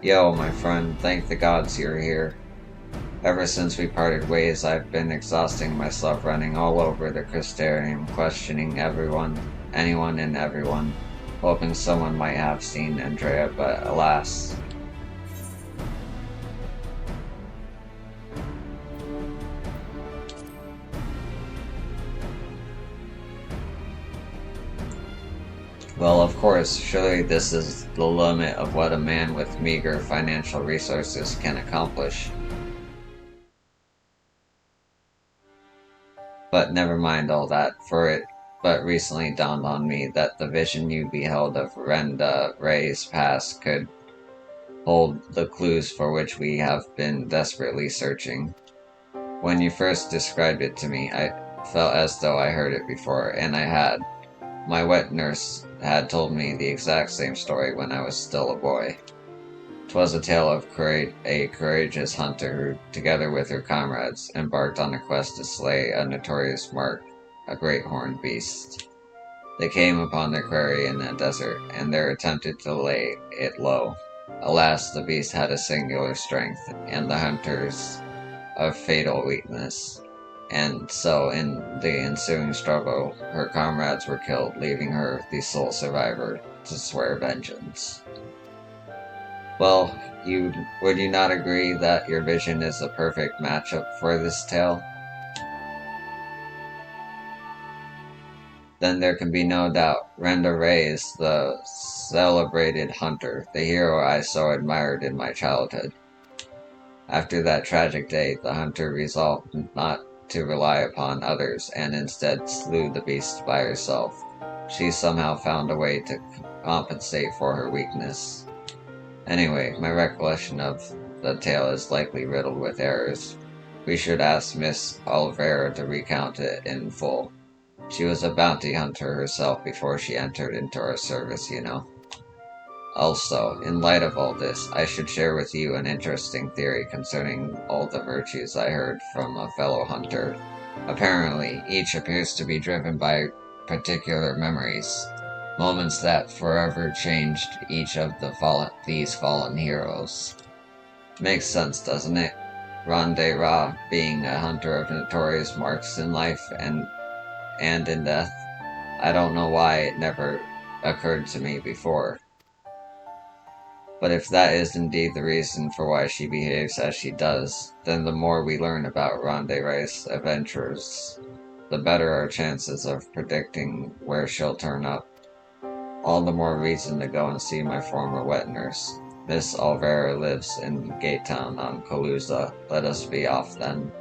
Yo, my friend, thank the gods you're here. Ever since we parted ways, I've been exhausting myself running all over the Crystarium, questioning anyone and everyone, hoping someone might have seen Andrea, but alas. Well, of course, surely this is the limit of what a man with meager financial resources can accomplish. But never mind all that, for it but recently dawned on me that the vision you beheld of Renda Ray's past could hold the clues for which we have been desperately searching. When you first described it to me, I felt as though I heard it before, and I had. My wet nurse had told me the exact same story when I was still a boy. 'Twas a tale of a courageous hunter who, together with her comrades, embarked on a quest to slay a notorious mark, a great horned beast. They came upon the quarry in the desert, and there attempted to lay it low. Alas, the beast had a singular strength, and the hunters a fatal weakness. And so, in the ensuing struggle, her comrades were killed, leaving her the sole survivor to swear vengeance. Well, would you not agree that your vision is a perfect matchup for this tale? Then there can be no doubt. Renda Ray is the celebrated hunter, the hero I so admired in my childhood. After that tragic day, the hunter resolved not to rely upon others and instead slew the beast by herself. She somehow found a way to compensate for her weakness. Anyway, my recollection of the tale is likely riddled with errors. We should ask Miss Olivera to recount it in full. She was a bounty hunter herself before she entered into our service, you know. Also, in light of all this, I should share with you an interesting theory concerning all the virtues I heard from a fellow hunter. Apparently, each appears to be driven by particular memories, moments that forever changed each of these fallen heroes. Makes sense, doesn't it? Ronde Ra being a hunter of notorious marks in life and in death. I don't know why it never occurred to me before. But if that is indeed the reason for why she behaves as she does, then the more we learn about Ronde Rice adventures, the better our chances of predicting where she'll turn up. All the more reason to go and see my former wet nurse. Miss Alvera lives in Gatetown on Calusa. Let us be off then.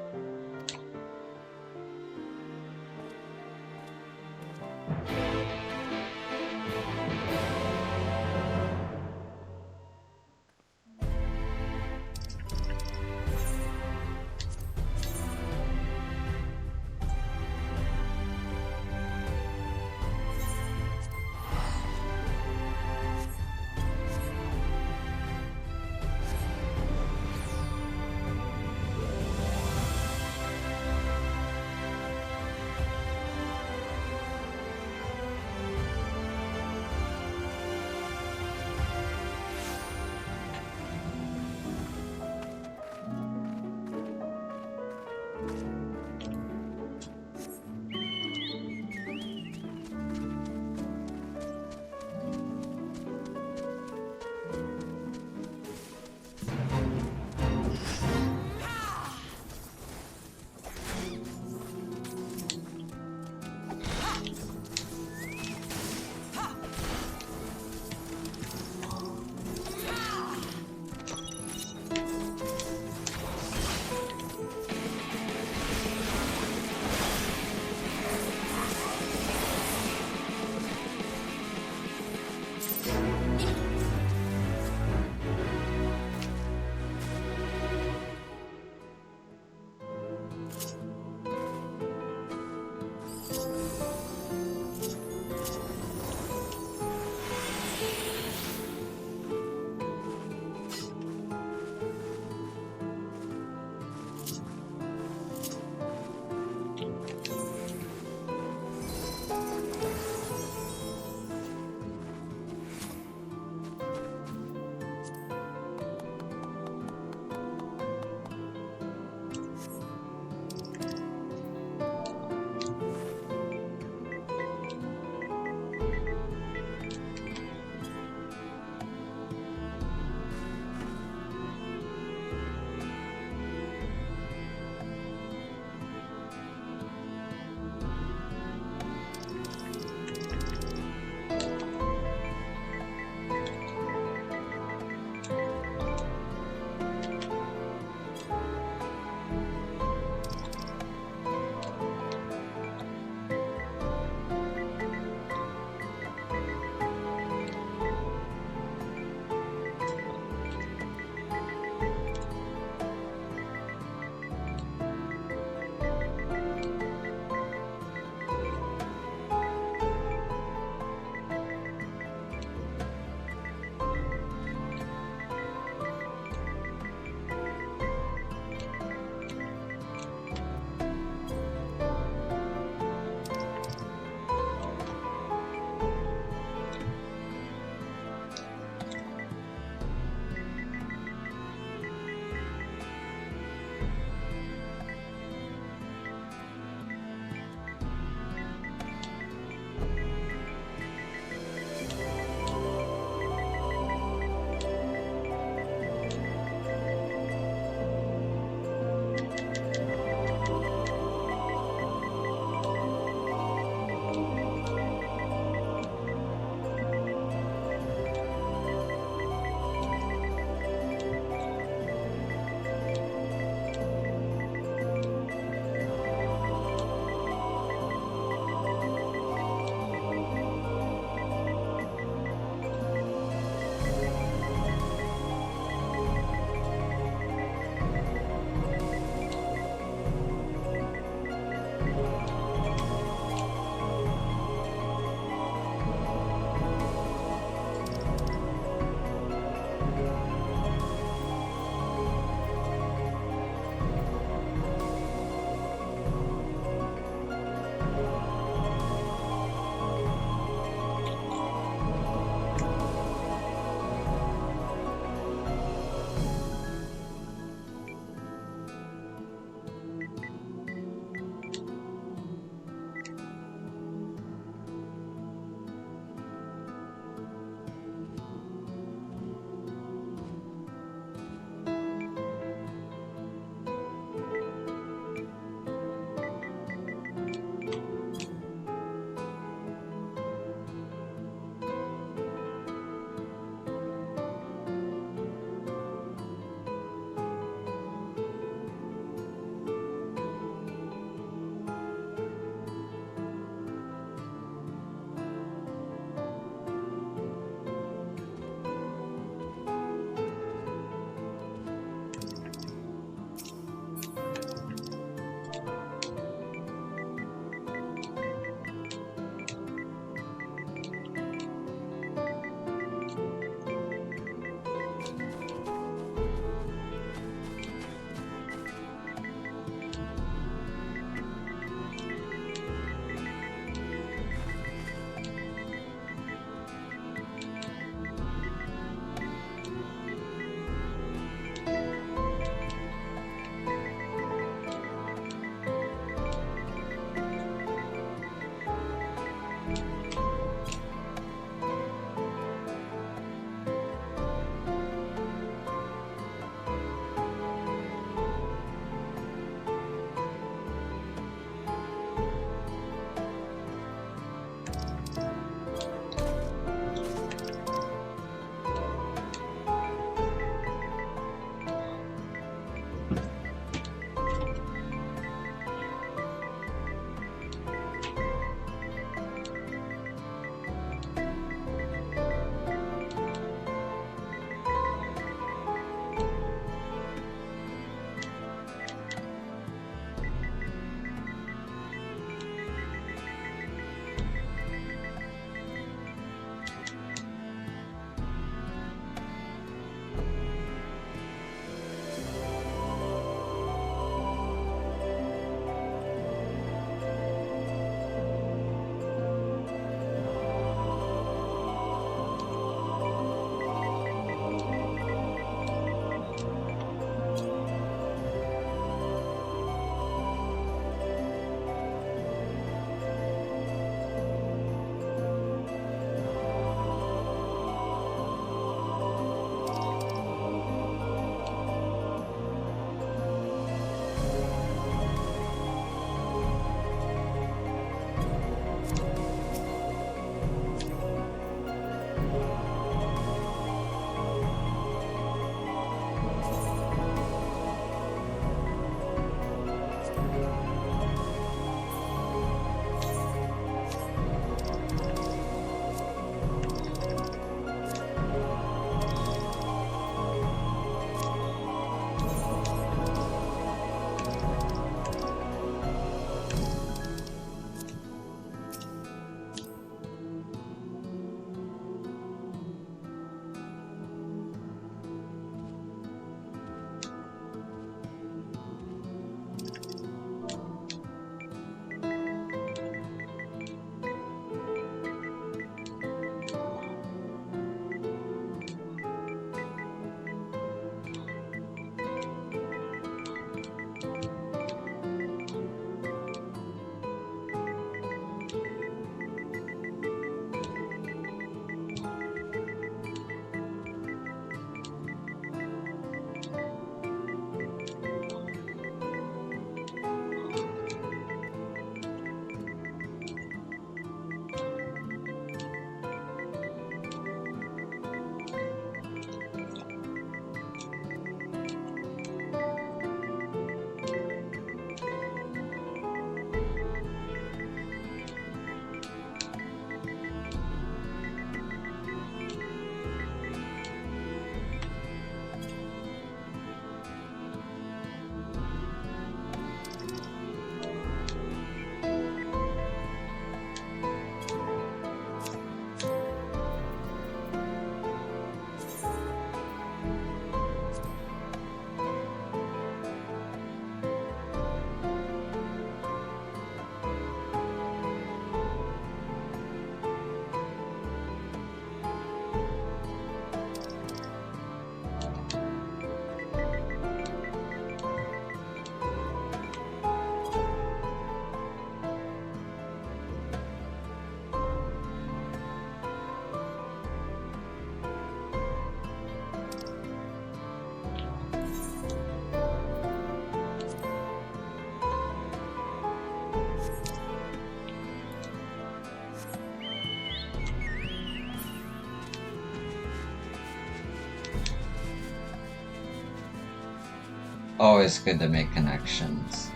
Always good to make connections.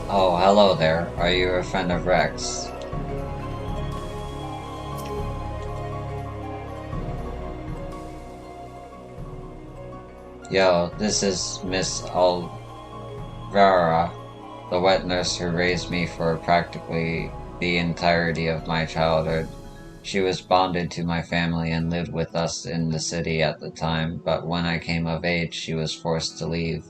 Oh, hello there. Are you a friend of Rex? Yo, this is Miss Alvara, the wet nurse who raised me for practically the entirety of my childhood. She was bonded to my family and lived with us in the city at the time, but when I came of age, she was forced to leave.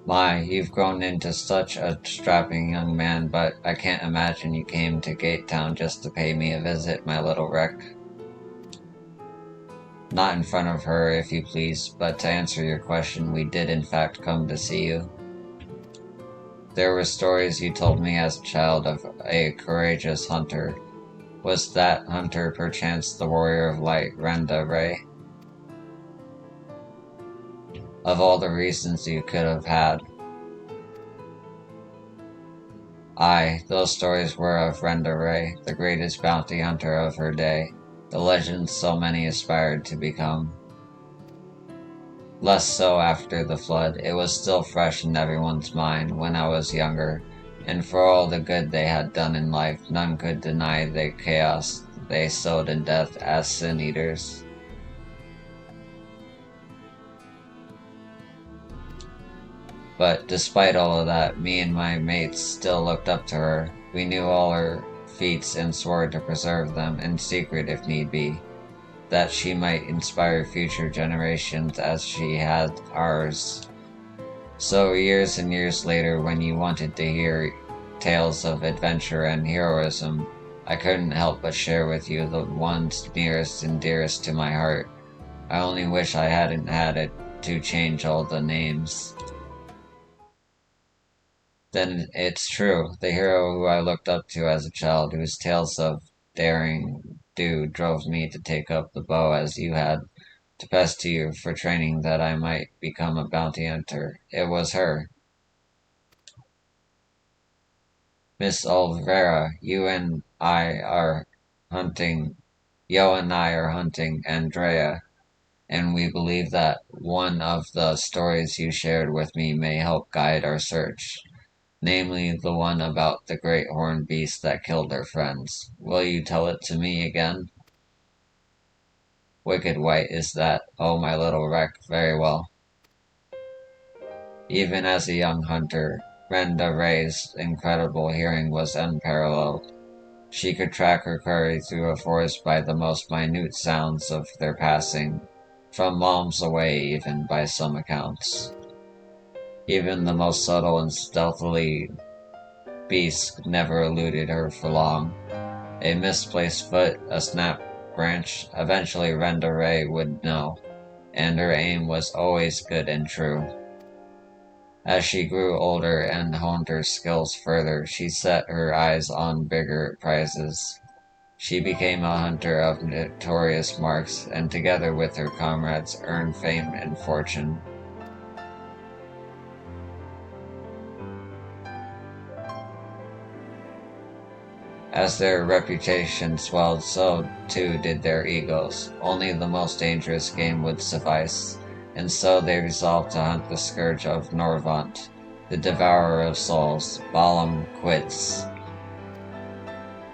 My, you've grown into such a strapping young man, but I can't imagine you came to Gate Town just to pay me a visit, my little wreck. Not in front of her, if you please, but to answer your question, we did in fact come to see you. There were stories you told me as a child of a courageous hunter. Was that hunter perchance the warrior of light, Renda Ray? Of all the reasons you could have had. Aye, those stories were of Renda Ray, the greatest bounty hunter of her day, the legend so many aspired to become. Less so after the flood. It was still fresh in everyone's mind when I was younger, and for all the good they had done in life, none could deny the chaos they sowed in death as sin-eaters. But despite all of that, me and my mates still looked up to her. We knew all her feats and swore to preserve them, in secret if need be, that she might inspire future generations as she had ours. So years and years later, when you wanted to hear tales of adventure and heroism, I couldn't help but share with you the ones nearest and dearest to my heart. I only wish I hadn't had it to change all the names. Then it's true, the hero who I looked up to as a child, whose tales of daring do drove me to take up the bow as you had, to pass to you for training that I might become a bounty hunter. It was her. Miss Olvera, Yo and I are hunting Andrea, and we believe that one of the stories you shared with me may help guide our search. Namely, the one about the great horned beast that killed our friends. Will you tell it to me again? Wicked white is that, oh my little wreck, very well. Even as a young hunter, Renda Ray's incredible hearing was unparalleled. She could track her quarry through a forest by the most minute sounds of their passing, from miles away even by some accounts. Even the most subtle and stealthily beasts never eluded her for long. A misplaced foot, a snapped branch, eventually Renda Ray would know, and her aim was always good and true. As she grew older and honed her skills further, she set her eyes on bigger prizes. She became a hunter of notorious marks, and together with her comrades earned fame and fortune. As their reputation swelled, so too did their egos. Only the most dangerous game would suffice, and so they resolved to hunt the scourge of Norvant, the devourer of souls, Balam Quits.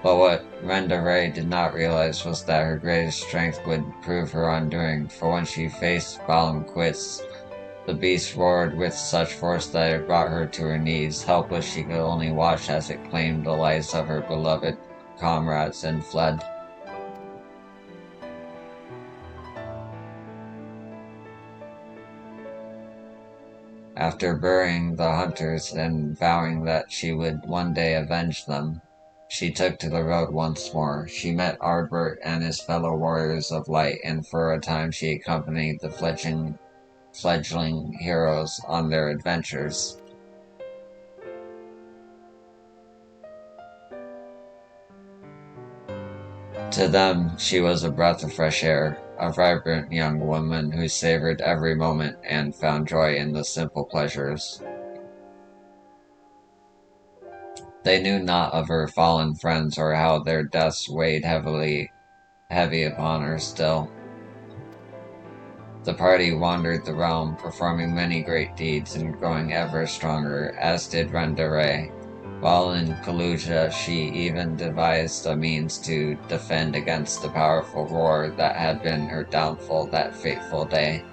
But what Renda Ray did not realize was that her greatest strength would prove her undoing, for when she faced Balam Quits, the beast roared with such force that it brought her to her knees. Helpless, she could only watch as it claimed the lives of her beloved comrades and fled. After burying the hunters and vowing that she would one day avenge them, she took to the road once more. She met Ardbert and his fellow warriors of light, and for a time she accompanied the fledgling heroes on their adventures. To them, she was a breath of fresh air, a vibrant young woman who savored every moment and found joy in the simple pleasures. They knew not of her fallen friends or how their deaths weighed heavy upon her still. The party wandered the realm, performing many great deeds and growing ever stronger, as did Rendere. While in Kaluja, she even devised a means to defend against the powerful roar that had been her downfall that fateful day.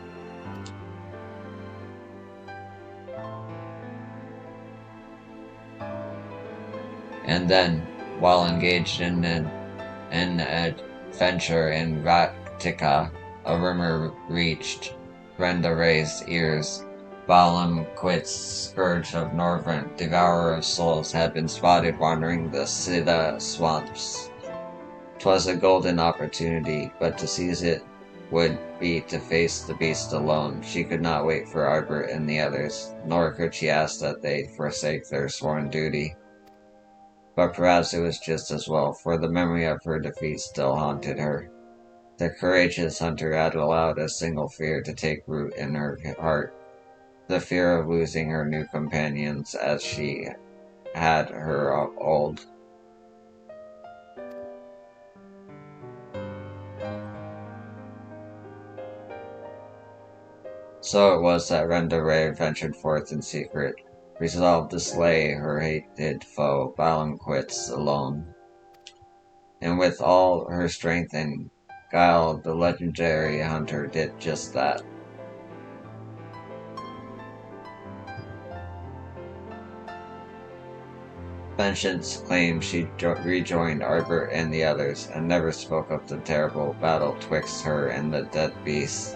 And then, while engaged in an adventure in Ratika, a rumor reached Rendere's ears. Balam Quit's scourge of Norvrent, devourer of souls, had been spotted wandering the Siddha swamps. 'Twas a golden opportunity, but to seize it would be to face the beast alone. She could not wait for Ardbert and the others, nor could she ask that they forsake their sworn duty. But perhaps it was just as well, for the memory of her defeat still haunted her. The courageous hunter had allowed a single fear to take root in her heart, the fear of losing her new companions as she had her old. So it was that Rendere ventured forth in secret, resolved to slay her hated foe, Balamquitz, alone. And with all her strength and guile, the legendary hunter did just that. Vengeance claimed she rejoined Ardbert and the others, and never spoke of the terrible battle twixt her and the dead beast.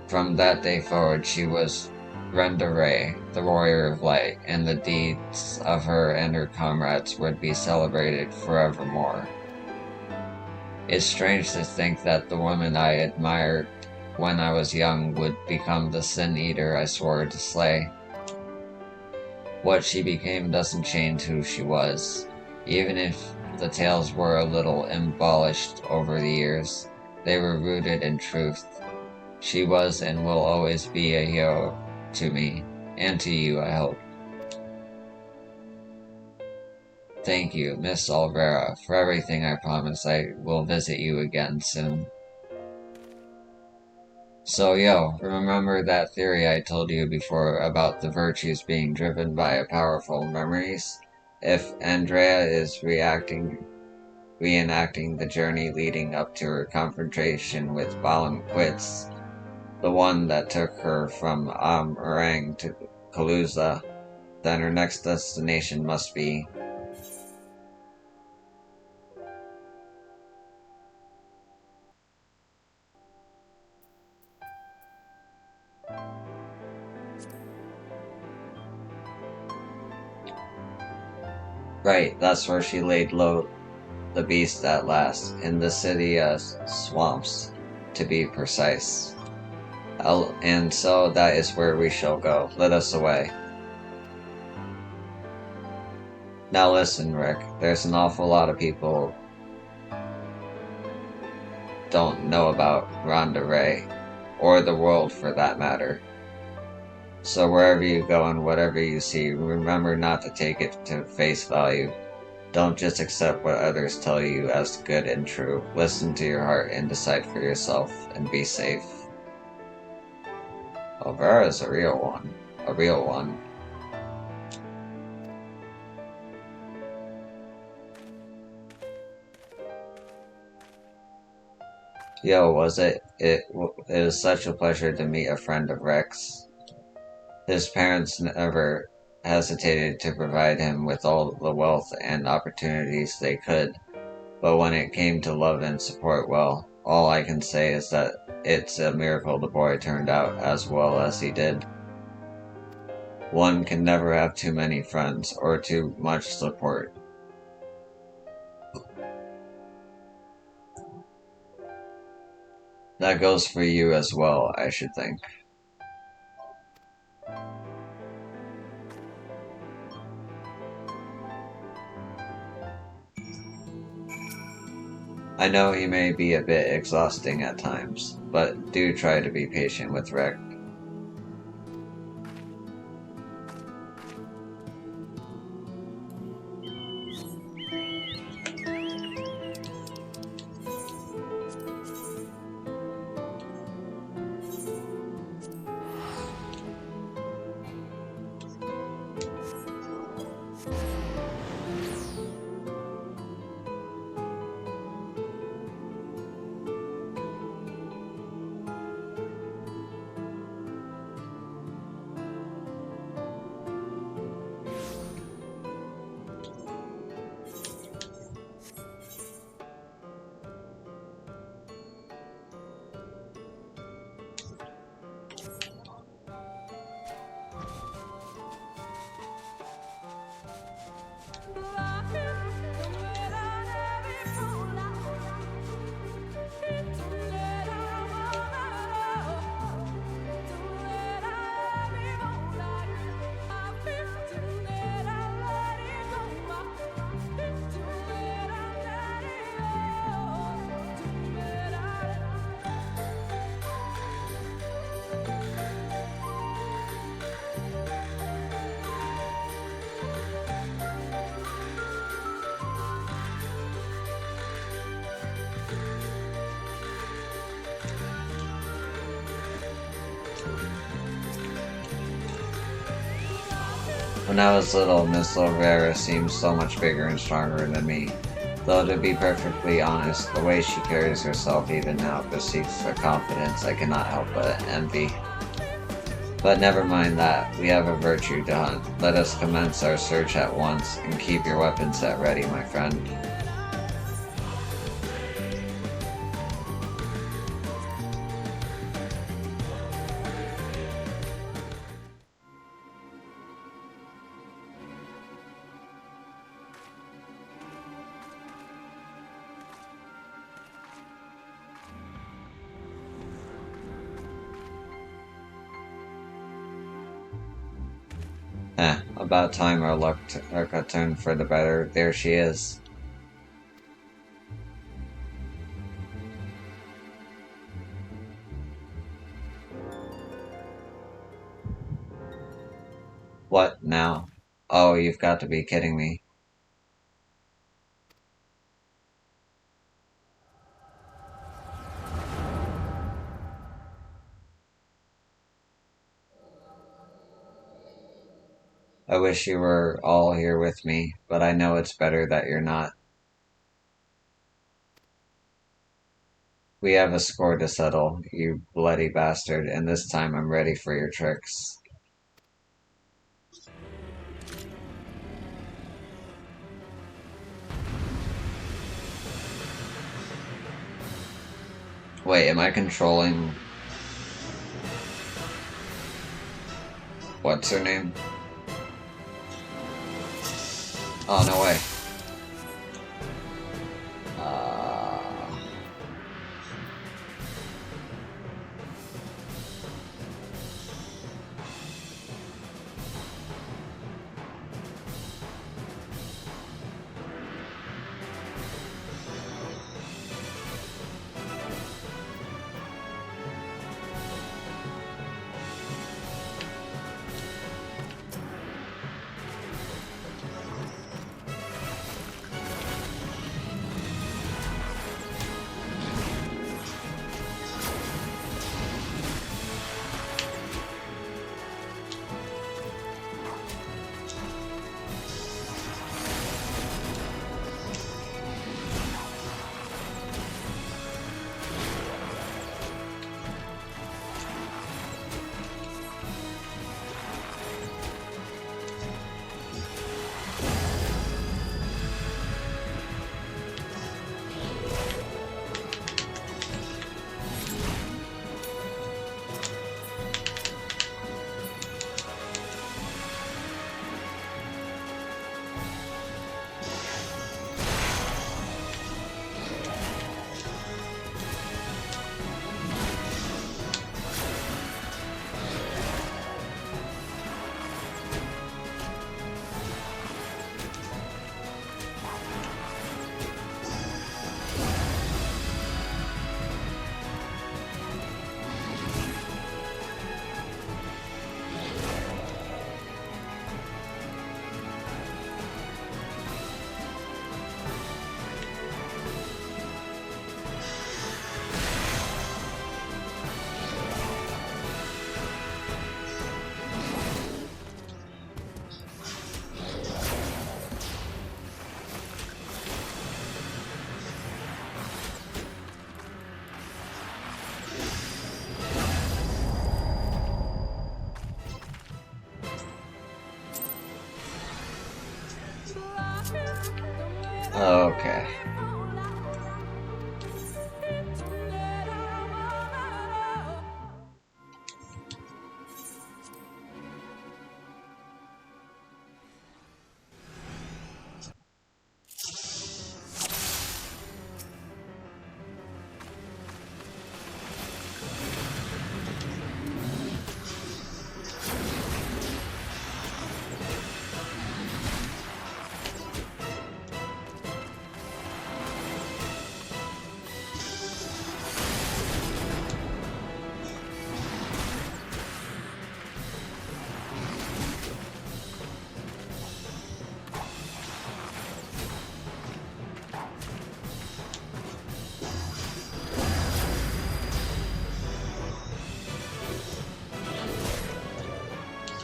From that day forward she was Rendere, the warrior of light, and the deeds of her and her comrades would be celebrated forevermore. It's strange to think that the woman I admired when I was young would become the sin eater I swore to slay. What she became doesn't change who she was. Even if the tales were a little embellished over the years, they were rooted in truth. She was and will always be a hero to me, and to you, I hope. Thank you, Miss Olvera, for everything. I promise I will visit you again soon. So remember that theory I told you before about the virtues being driven by powerful memories? If Andrea is reenacting the journey leading up to her confrontation with Balamquitz, the one that took her from Orang to Kaluza, then her next destination must be right. That's where she laid low the beast at last, in the city swamps, to be precise. And so that is where we shall go. Let us away. Now listen, Rick, there's an awful lot of people don't know about Rhonda Ray, or the world for that matter. So wherever you go and whatever you see, remember not to take it to face value. Don't just accept what others tell you as good and true. Listen to your heart and decide for yourself, and be safe. Olvera is a real one. A real one. Was it? It is such a pleasure to meet a friend of Rex. His parents never hesitated to provide him with all the wealth and opportunities they could, but when it came to love and support, well, all I can say is that it's a miracle the boy turned out as well as he did. One can never have too many friends or too much support. That goes for you as well, I should think. I know he may be a bit exhausting at times, but do try to be patient with Rick. When I was little, Miss Olvera seemed so much bigger and stronger than me. Though to be perfectly honest, the way she carries herself even now bespeaks a confidence I cannot help but envy. But never mind that, we have a virtue to hunt. Let us commence our search at once, and keep your weapon set ready, my friend. About time our luck got turned for the better. There she is. What now? Oh, you've got to be kidding me. I wish you were all here with me, but I know it's better that you're not. We have a score to settle, you bloody bastard, and this time I'm ready for your tricks. Wait, am I controlling... What's her name? Oh, no way. Okay.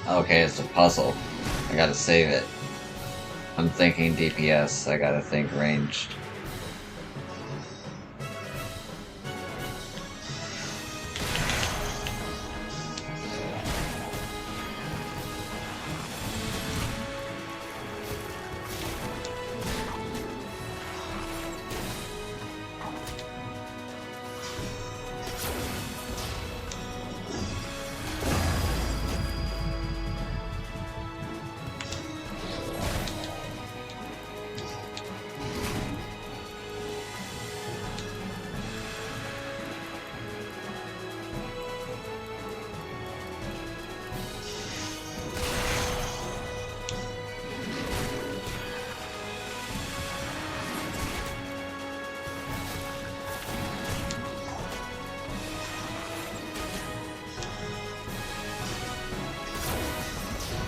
Okay, it's a puzzle. I gotta save it. I'm thinking DPS, I gotta think ranged.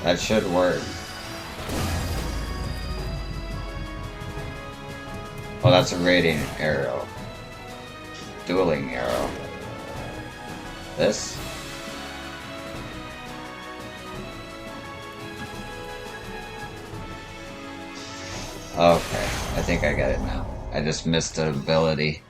That should work. Oh, that's a radiant arrow. Dueling arrow. This? Okay, I think I get it now. I just missed an ability.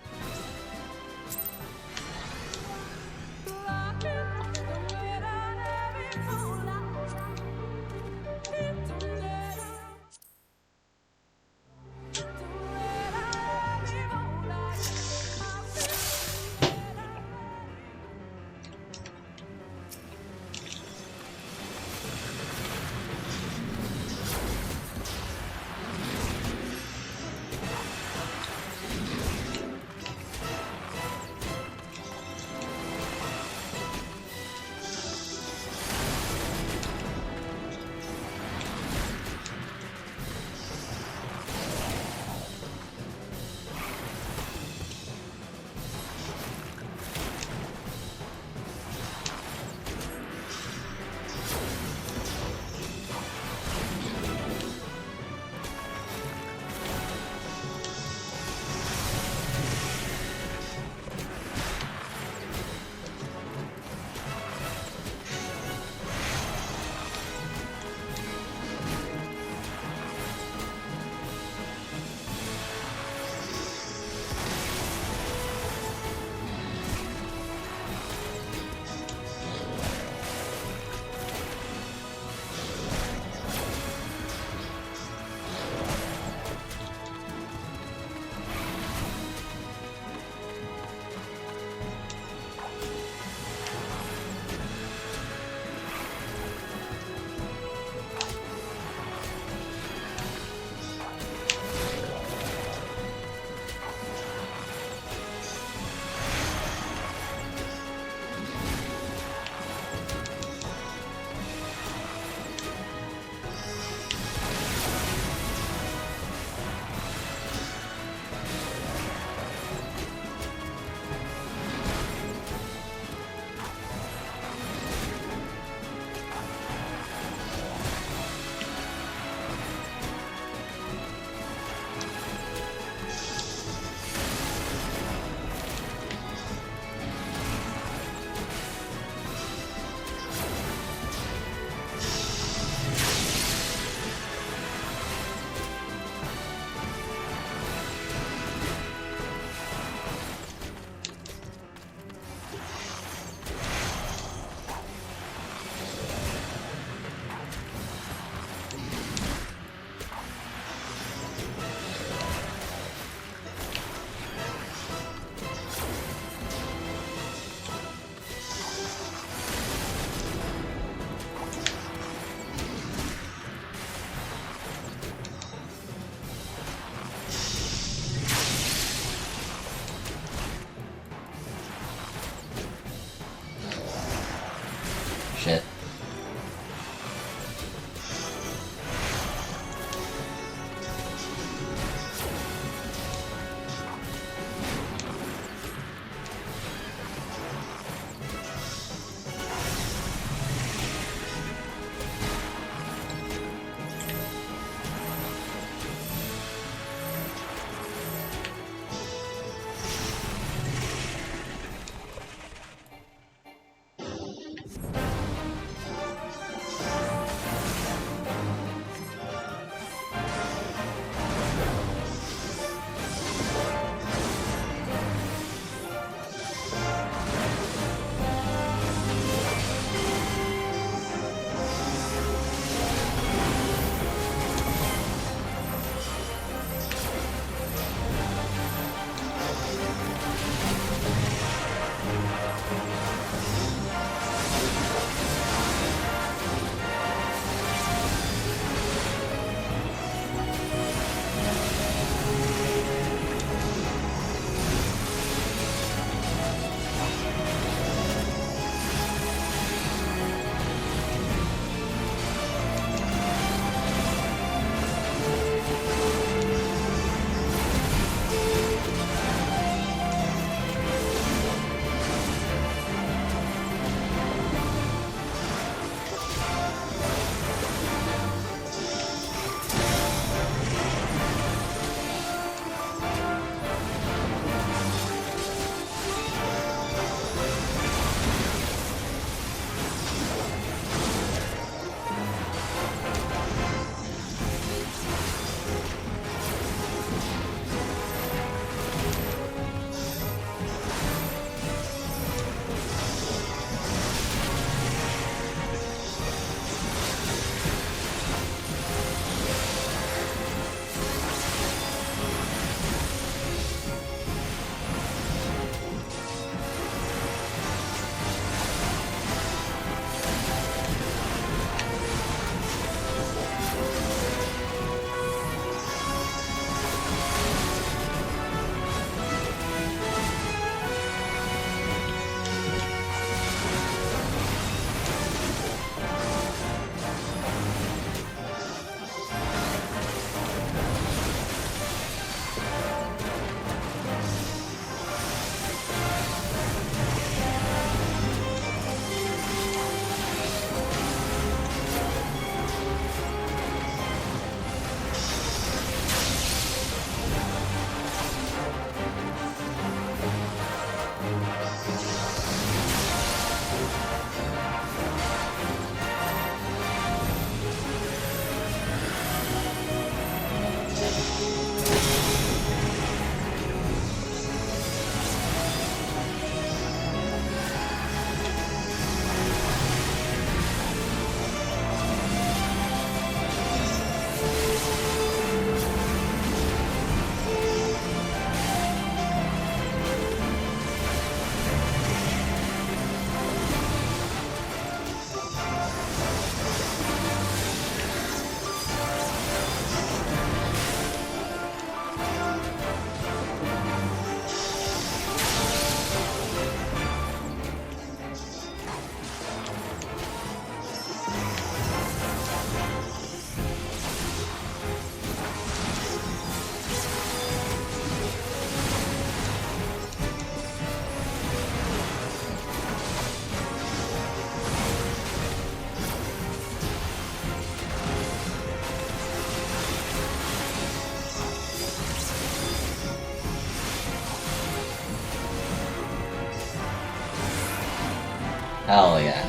Hell yeah.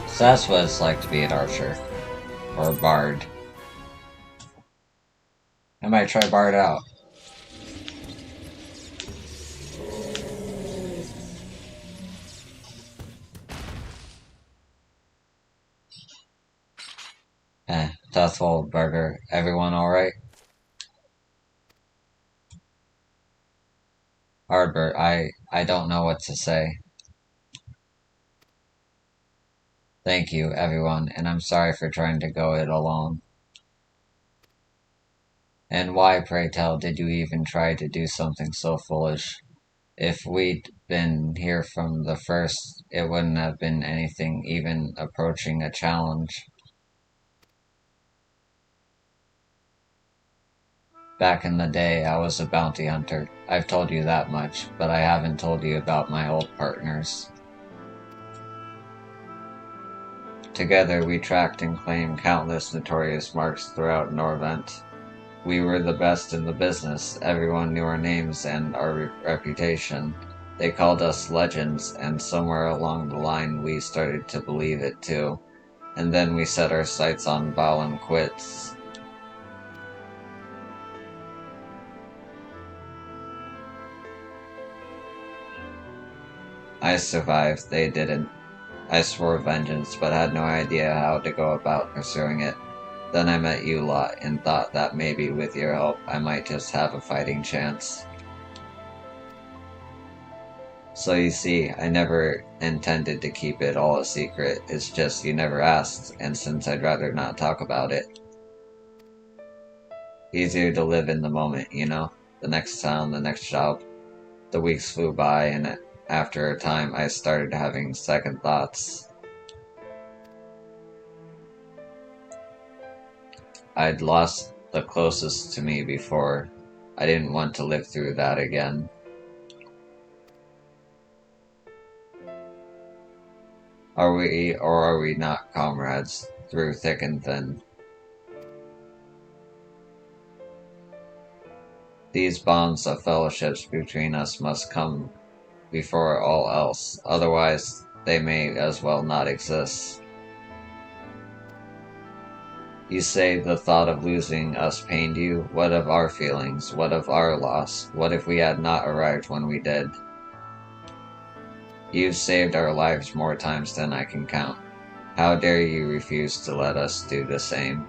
So that's what it's like to be an archer. Or a bard. I might try bard out. Deathful burger. Everyone alright? Hardbert, I don't know what to say. Thank you, everyone, and I'm sorry for trying to go it alone. And why, pray tell, did you even try to do something so foolish? If we'd been here from the first, it wouldn't have been anything even approaching a challenge. Back in the day, I was a bounty hunter. I've told you that much, but I haven't told you about my old partners. Together, we tracked and claimed countless notorious marks throughout Norvent. We were the best in the business. Everyone knew our names and our reputation. They called us legends, and somewhere along the line we started to believe it too. And then we set our sights on Baal quits. I survived, they didn't. I swore vengeance, but had no idea how to go about pursuing it. Then I met you lot and thought that maybe with your help I might just have a fighting chance. So you see, I never intended to keep it all a secret, it's just you never asked, and since I'd rather not talk about it. Easier to live in the moment, you know? The next town, the next job. The weeks flew by, and after a time I started having second thoughts. I'd lost the closest to me before. I didn't want to live through that again. Are we or are we not comrades, through thick and thin? These bonds of fellowships between us must come before all else, otherwise they may as well not exist. You say the thought of losing us pained you? What of our feelings? What of our loss? What if we had not arrived when we did? You've saved our lives more times than I can count. How dare you refuse to let us do the same?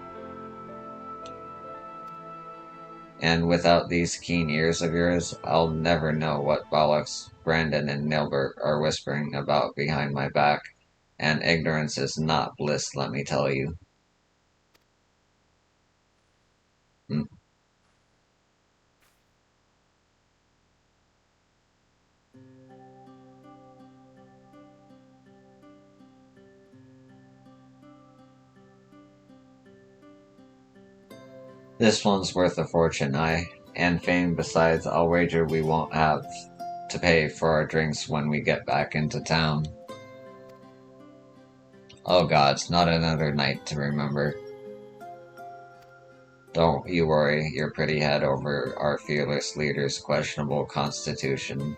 And without these keen ears of yours, I'll never know what Bollocks, Brandon, and Nilbert are whispering about behind my back, and ignorance is not bliss, let me tell you. Mm. This one's worth a fortune, and fame besides. I'll wager we won't have to pay for our drinks when we get back into town. Oh God, not another night to remember. Don't you worry your pretty head over our fearless leader's questionable constitution.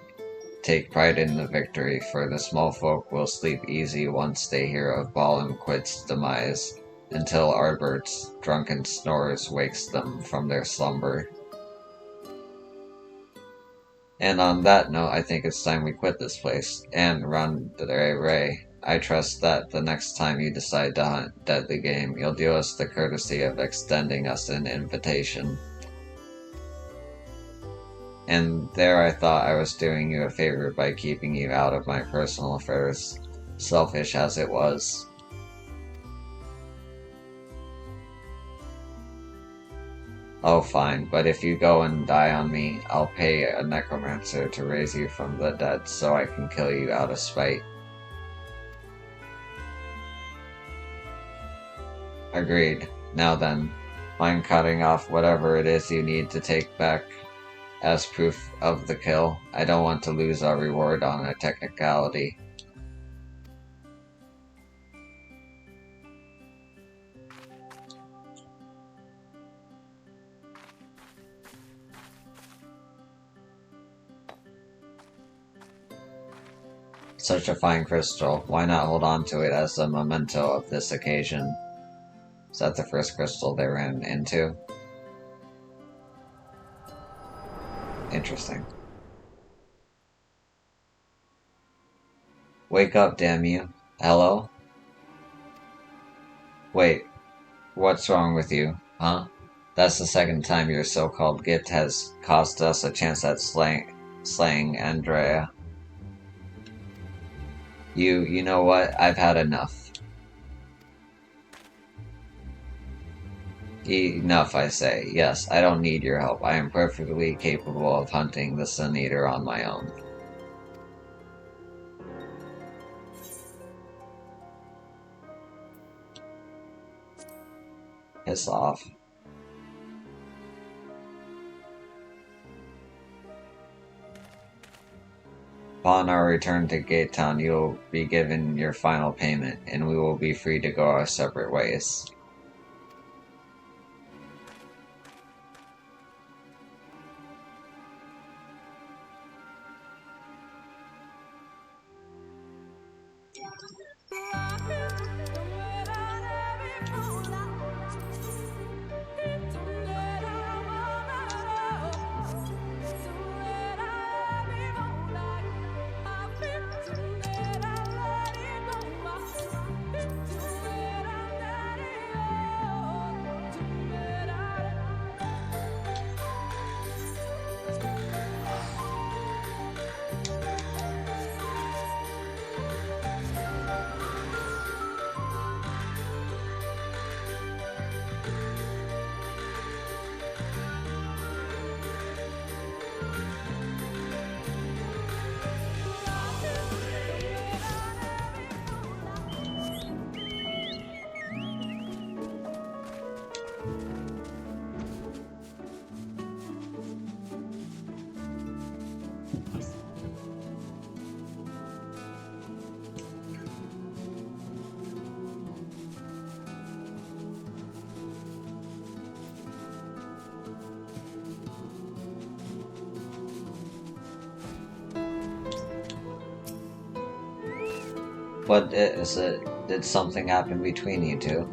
Take pride in the victory, for the small folk will sleep easy once they hear of Quit's demise, until Arbert's drunken snores wakes them from their slumber. And on that note, I think it's time we quit this place, and run the Ray. I trust that the next time you decide to hunt deadly game, you'll do us the courtesy of extending us an invitation. And there I thought I was doing you a favor by keeping you out of my personal affairs, selfish as it was. Oh fine, but if you go and die on me, I'll pay a necromancer to raise you from the dead so I can kill you out of spite. Agreed. Now then, mind cutting off whatever it is you need to take back as proof of the kill. I don't want to lose our reward on a technicality. Such a fine crystal. Why not hold on to it as a memento of this occasion? Is that the first crystal they ran into? Interesting. Wake up, damn you. Hello? Wait, what's wrong with you, huh? That's the second time your so-called gift has cost us a chance at slaying Andrea. You know what? I've had enough. Enough, I say. Yes, I don't need your help. I am perfectly capable of hunting the Sun Eater on my own. Piss off. Upon our return to Gate Town, you will be given your final payment, and we will be free to go our separate ways. What is it? Did something happen between you two?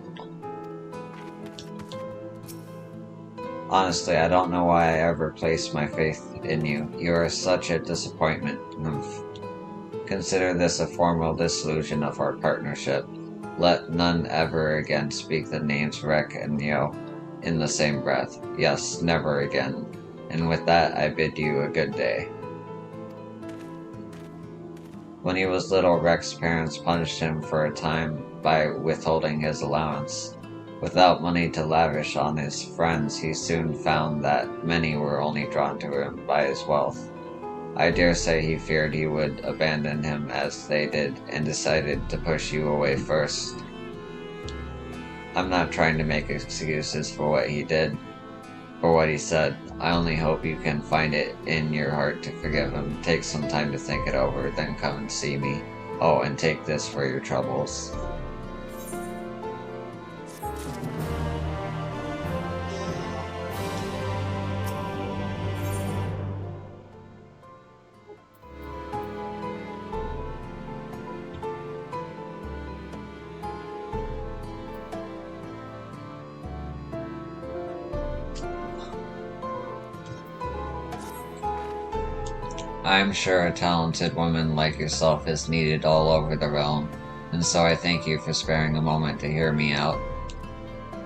Honestly, I don't know why I ever placed my faith in you. You are such a disappointment. Consider this a formal dissolution of our partnership. Let none ever again speak the names Rek and Neo in the same breath. Yes, never again. And with that, I bid you a good day. When he was little, Rek's parents punished him for a time by withholding his allowance. Without money to lavish on his friends, he soon found that many were only drawn to him by his wealth. I dare say he feared he would abandon him as they did, and decided to push you away first. I'm not trying to make excuses for what he did, for what he said. I only hope you can find it in your heart to forgive him. Take some time to think it over, then come and see me. Oh, and take this for your troubles. I'm sure a talented woman like yourself is needed all over the realm, and so I thank you for sparing a moment to hear me out.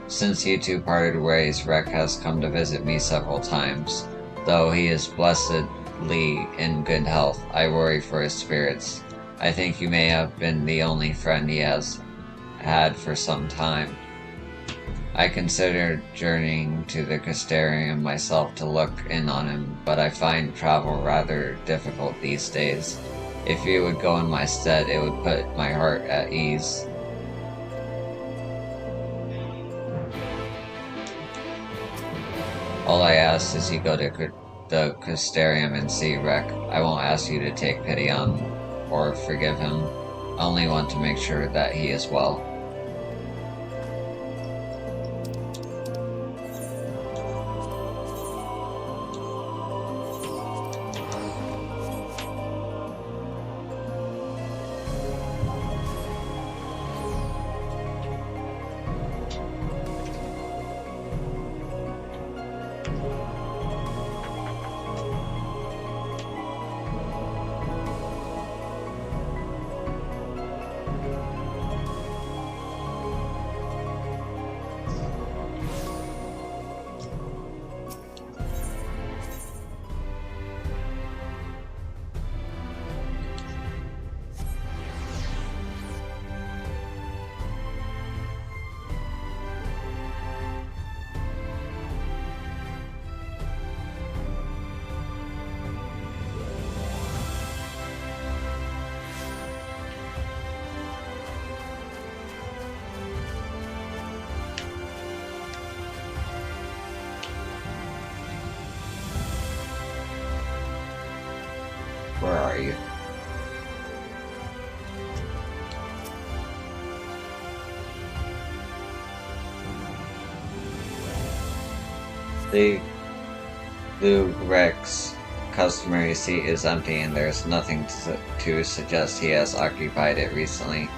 Since you two parted ways, Rek has come to visit me several times. Though he is blessedly in good health, I worry for his spirits. I think you may have been the only friend he has had for some time. I considered journeying to the Castarium myself to look in on him, but I find travel rather difficult these days. If you would go in my stead, it would put my heart at ease. All I ask is you go to the Castarium and see Rek. I won't ask you to take pity on or forgive him. I only want to make sure that he is well. Where are you? The Lou Rex customary seat is empty and there's nothing to suggest he has occupied it recently.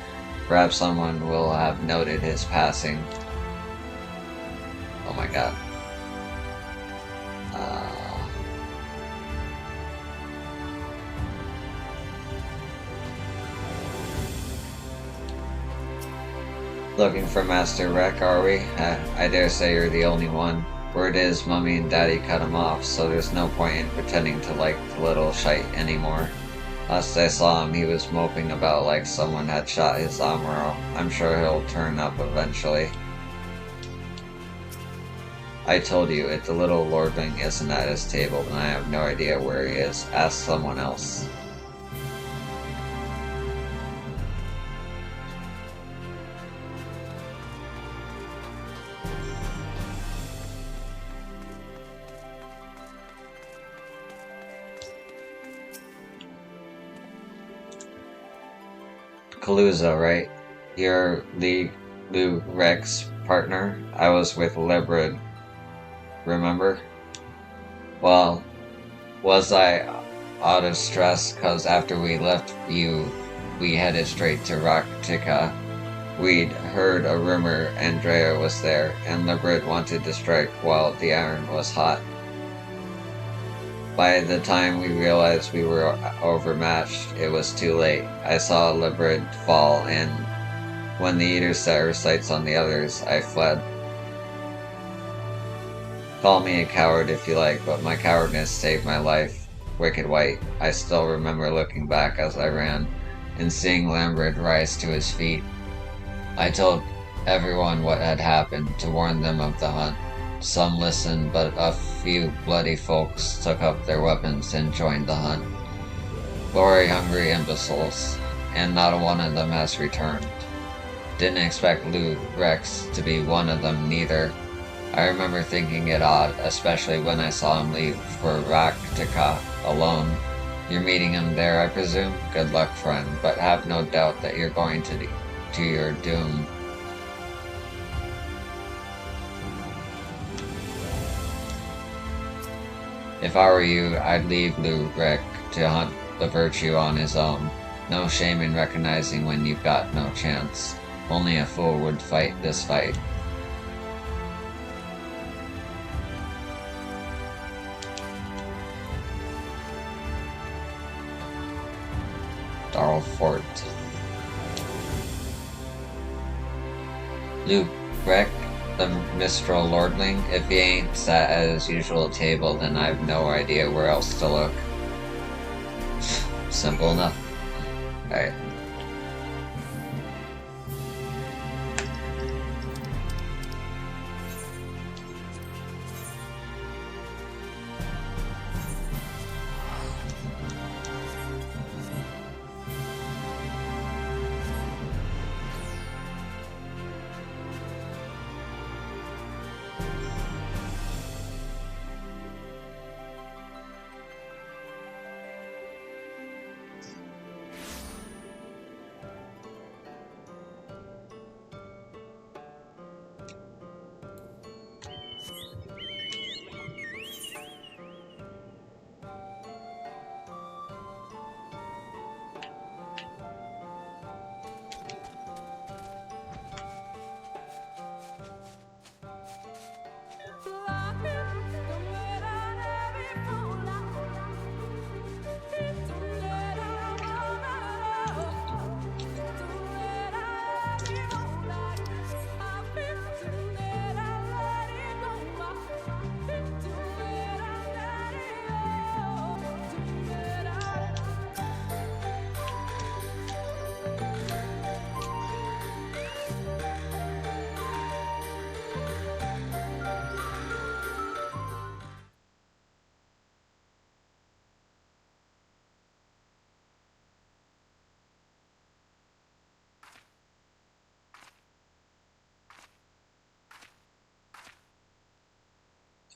Perhaps someone will have noted his passing. Oh my god. Uh, Looking for Master Rec, are we? I dare say you're the only one. Word is, Mummy and Daddy cut him off, so there's no point in pretending to like the little shite anymore. Last I saw him, he was moping about like someone had shot his Amuro. I'm sure he'll turn up eventually. I told you, if the little lordling isn't at his table, then I have no idea where he is. Ask someone else. Kaluza, right? You're Lou Rex partner? I was with Librid, remember? Well, was I out of stress? Cause after we left you, we headed straight to Raktika. We'd heard a rumor Andrea was there, and Librid wanted to strike while the iron was hot. By the time we realized we were overmatched, it was too late. I saw Librid fall, and when the Eater set her sights on the others, I fled. Call me a coward if you like, but my cowardness saved my life. Wicked White. I still remember looking back as I ran, and seeing Lambert rise to his feet. I told everyone what had happened to warn them of the hunt. Some listened, but a few bloody folks took up their weapons and joined the hunt. Glory-hungry imbeciles, and not one of them has returned. Didn't expect Lou Rex to be one of them neither. I remember thinking it odd, especially when I saw him leave for Raktika alone. You're meeting him there, I presume? Good luck, friend, but have no doubt that you're going to your doom. If I were you, I'd leave Lou Rec to hunt the virtue on his own. No shame in recognizing when you've got no chance. Only a fool would fight this fight. Darlfort. Lou Rec, the Mistral Lordling. If he ain't sat at his usual table, then I've no idea where else to look. Simple enough. Alright.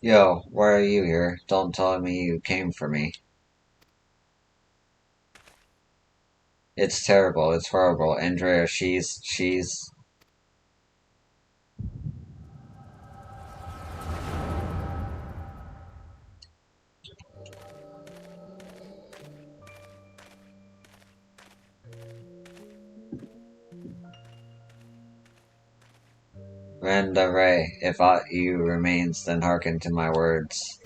Yo, why are you here? Don't tell me you came for me. It's terrible, it's horrible. Andrea, she's... Randa Ray, if aught you remains, then hearken to my words.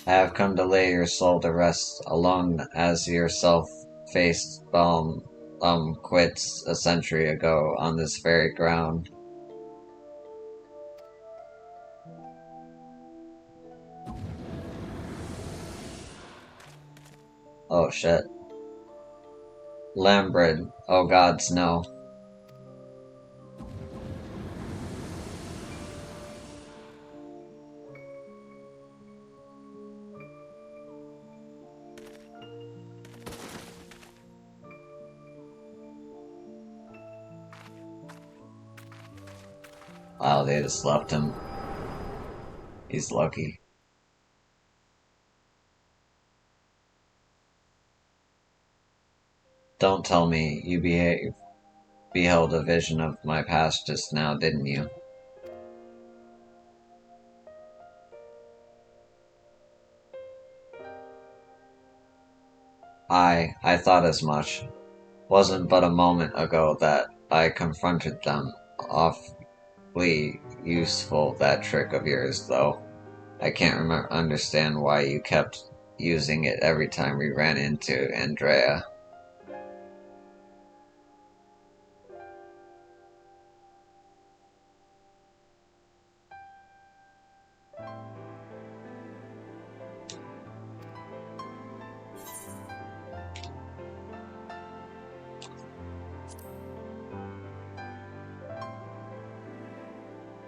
I have come to lay your soul to rest, alone as yourself faced quits a century ago on this very ground. Oh shit. Lambrid, oh gods no. Wow, they just left him. He's lucky. Don't tell me you beheld a vision of my past just now, didn't you? I thought as much. Wasn't but a moment ago that I confronted them. Awfully useful, that trick of yours, though. I can't understand why you kept using it every time we ran into Andrea.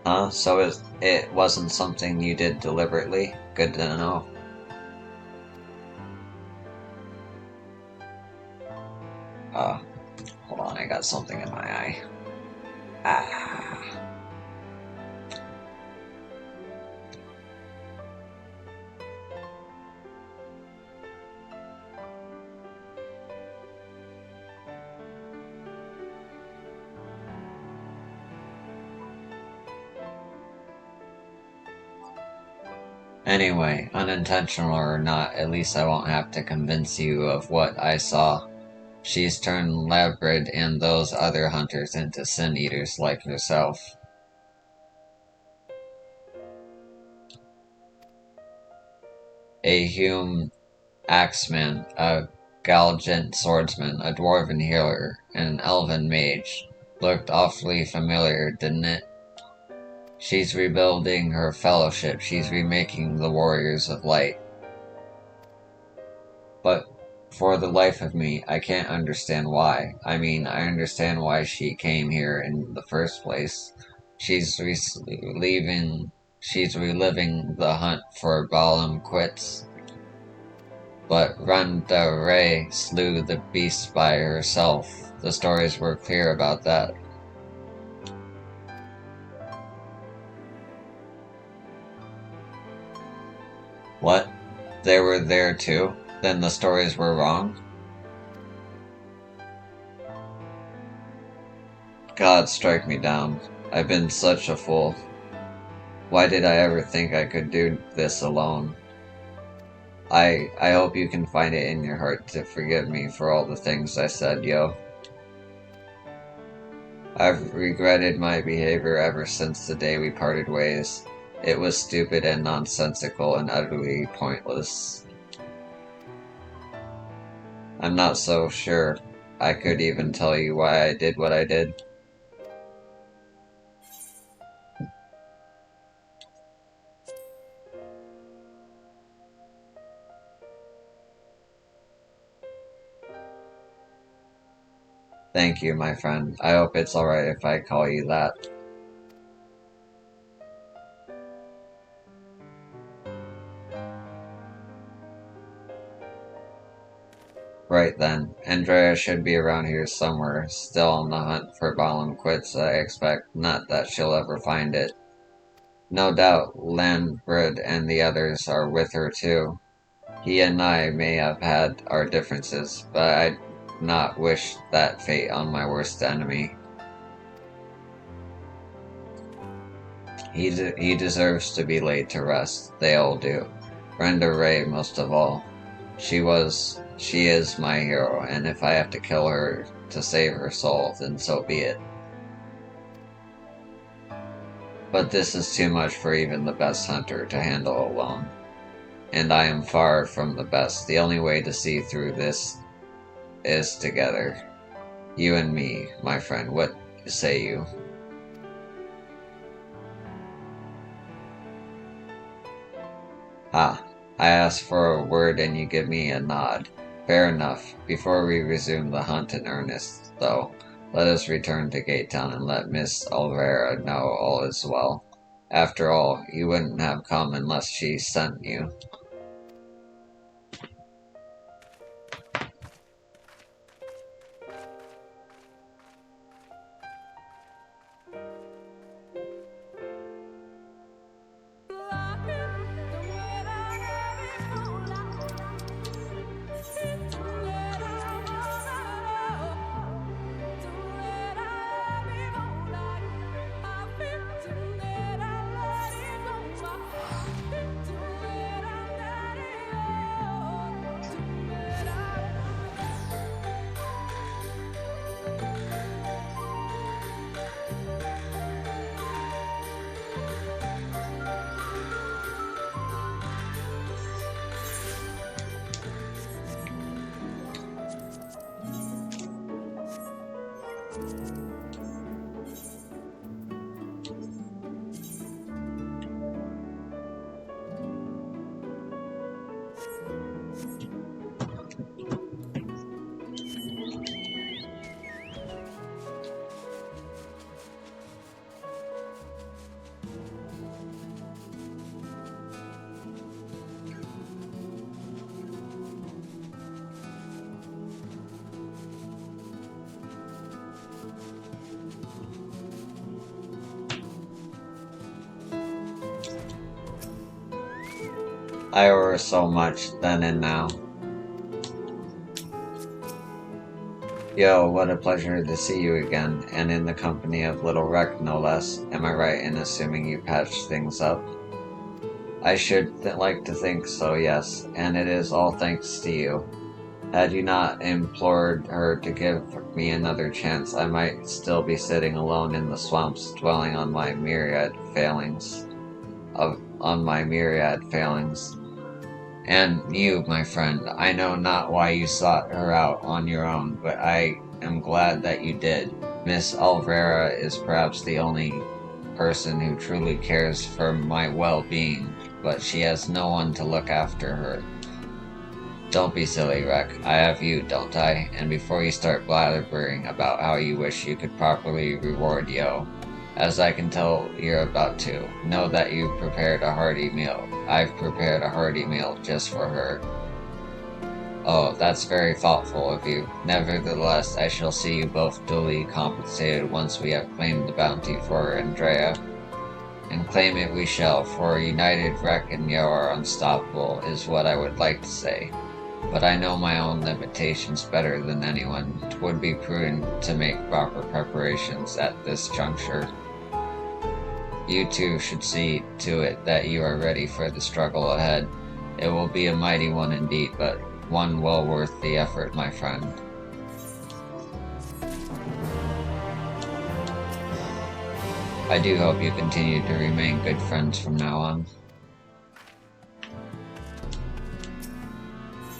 Huh? So it wasn't something you did deliberately? Good to know. Uh, Hold on, I got something in my eye. Ah. Anyway, unintentional or not, at least I won't have to convince you of what I saw. She's turned Labrid and those other hunters into sin-eaters like yourself. A Hume axeman, a Galgant swordsman, a dwarven healer, and an elven mage. Looked awfully familiar, didn't it? She's rebuilding her fellowship, she's remaking the Warriors of Light. But for the life of me, I can't understand why. I mean, I understand why she came here in the first place. She's she's reliving the hunt for Balam Quits. But Randa Ray slew the beast by herself. The stories were clear about that. What? They were there too? Then the stories were wrong? God strike me down. I've been such a fool. Why did I ever think I could do this alone? I hope you can find it in your heart to forgive me for all the things I said, yo. I've regretted my behavior ever since the day we parted ways. It was stupid and nonsensical and utterly pointless. I'm not so sure I could even tell you why I did what I did. Thank you, my friend. I hope it's alright if I call you that. Right then, Andrea should be around here somewhere, still on the hunt for Balam Quits, I expect. Not that she'll ever find it. No doubt Landbrid and the others are with her too. He and I may have had our differences, but I'd not wish that fate on my worst enemy. He deserves to be laid to rest. They all do. Brenda Ray most of all. She is my hero, and if I have to kill her to save her soul, then so be it. But this is too much for even the best hunter to handle alone. And I am far from the best. The only way to see through this is together. You and me, my friend. What say you? Ah, I ask for a word and you give me a nod. Fair enough. Before we resume the hunt in earnest, though, let us return to Gate Town and let Miss Olvera know all is well. After all, you wouldn't have come unless she sent you. I owe her so much, then and now. Yo, what a pleasure to see you again, and in the company of Little Wreck, no less. Am I right in assuming you patched things up? I should like to think so, yes, and it is all thanks to you. Had you not implored her to give me another chance, I might still be sitting alone in the swamps, dwelling on my myriad failings. And you, my friend, I know not why you sought her out on your own, but I am glad that you did. Miss Alvera is perhaps the only person who truly cares for my well-being, but she has no one to look after her. Don't be silly, Rec. I have you, don't I? And before you start blathering about how you wish you could properly reward Yo, as I can tell you're about to, know that you've prepared a hearty meal. I've prepared a hearty meal just for her. Oh, that's very thoughtful of you. Nevertheless, I shall see you both duly compensated once we have claimed the bounty for Andrea. And claim it we shall, for united Rec and Yo are unstoppable, is what I would like to say. But I know my own limitations better than anyone. 'Twould be prudent to make proper preparations at this juncture. You two should see to it that you are ready for the struggle ahead. It will be a mighty one indeed, but one well worth the effort, my friend. I do hope you continue to remain good friends from now on.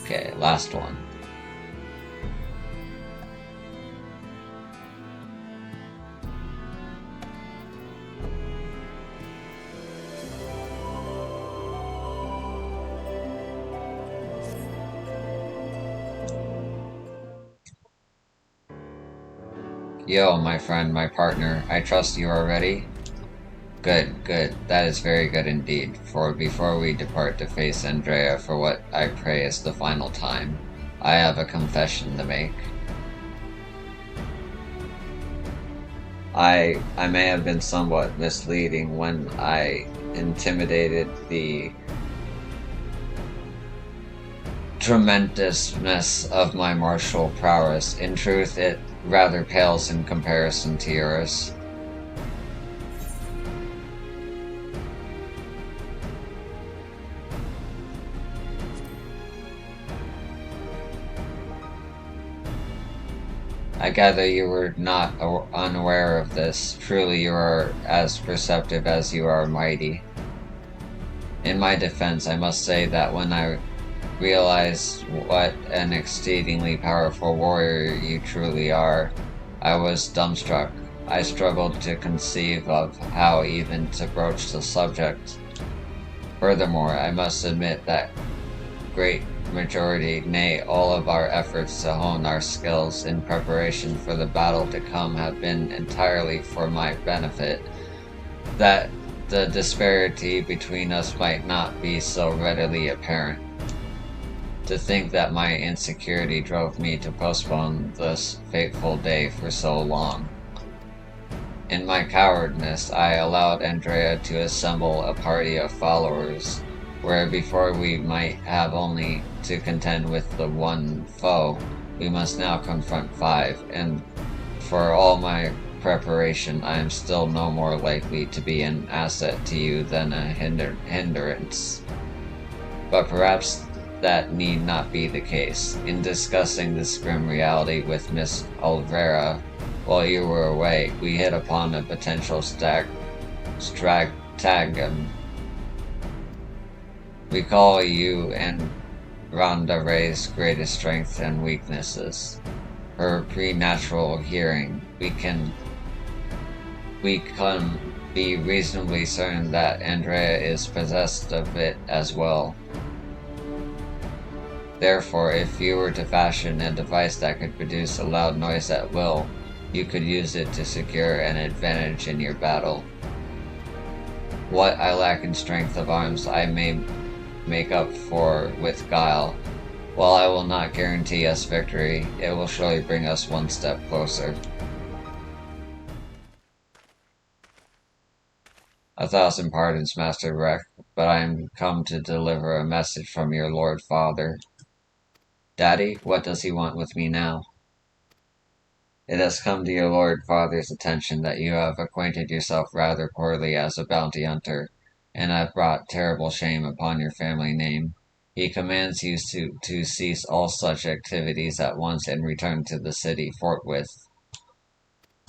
Okay, last one. Yo, my friend, my partner, I trust you are ready? Good, good. That is very good indeed. For before we depart to face Andrea for what I pray is the final time, I have a confession to make. I may have been somewhat misleading when I intimidated the tremendousness of my martial prowess. In truth, it rather pales in comparison to yours. I gather you were not unaware of this. Truly, you are as perceptive as you are mighty. In my defense, I must say that when I realized what an exceedingly powerful warrior you truly are, I was dumbstruck. I struggled to conceive of how even to broach the subject. Furthermore, I must admit that great majority, nay, all of our efforts to hone our skills in preparation for the battle to come have been entirely for my benefit, that the disparity between us might not be so readily apparent. To think that my insecurity drove me to postpone this fateful day for so long. In my cowardness, I allowed Andrea to assemble a party of followers, where before we might have only to contend with the one foe, we must now confront 5, and for all my preparation, I am still no more likely to be an asset to you than a hindrance. But perhaps that need not be the case. In discussing this grim reality with Miss Olvera while you were away, we hit upon a potential stratagem. We call you and Rhonda Ray's greatest strengths and weaknesses. Her preternatural hearing. We can be reasonably certain that Andrea is possessed of it as well. Therefore, if you were to fashion a device that could produce a loud noise at will, you could use it to secure an advantage in your battle. What I lack in strength of arms I may make up for with guile. While I will not guarantee us victory, it will surely bring us one step closer. 1,000 pardons, Master Rek, but I am come to deliver a message from your Lord Father. Daddy, what does he want with me now? It has come to your Lord Father's attention that you have acquainted yourself rather poorly as a bounty hunter, and have brought terrible shame upon your family name. He commands you to cease all such activities at once and return to the city forthwith.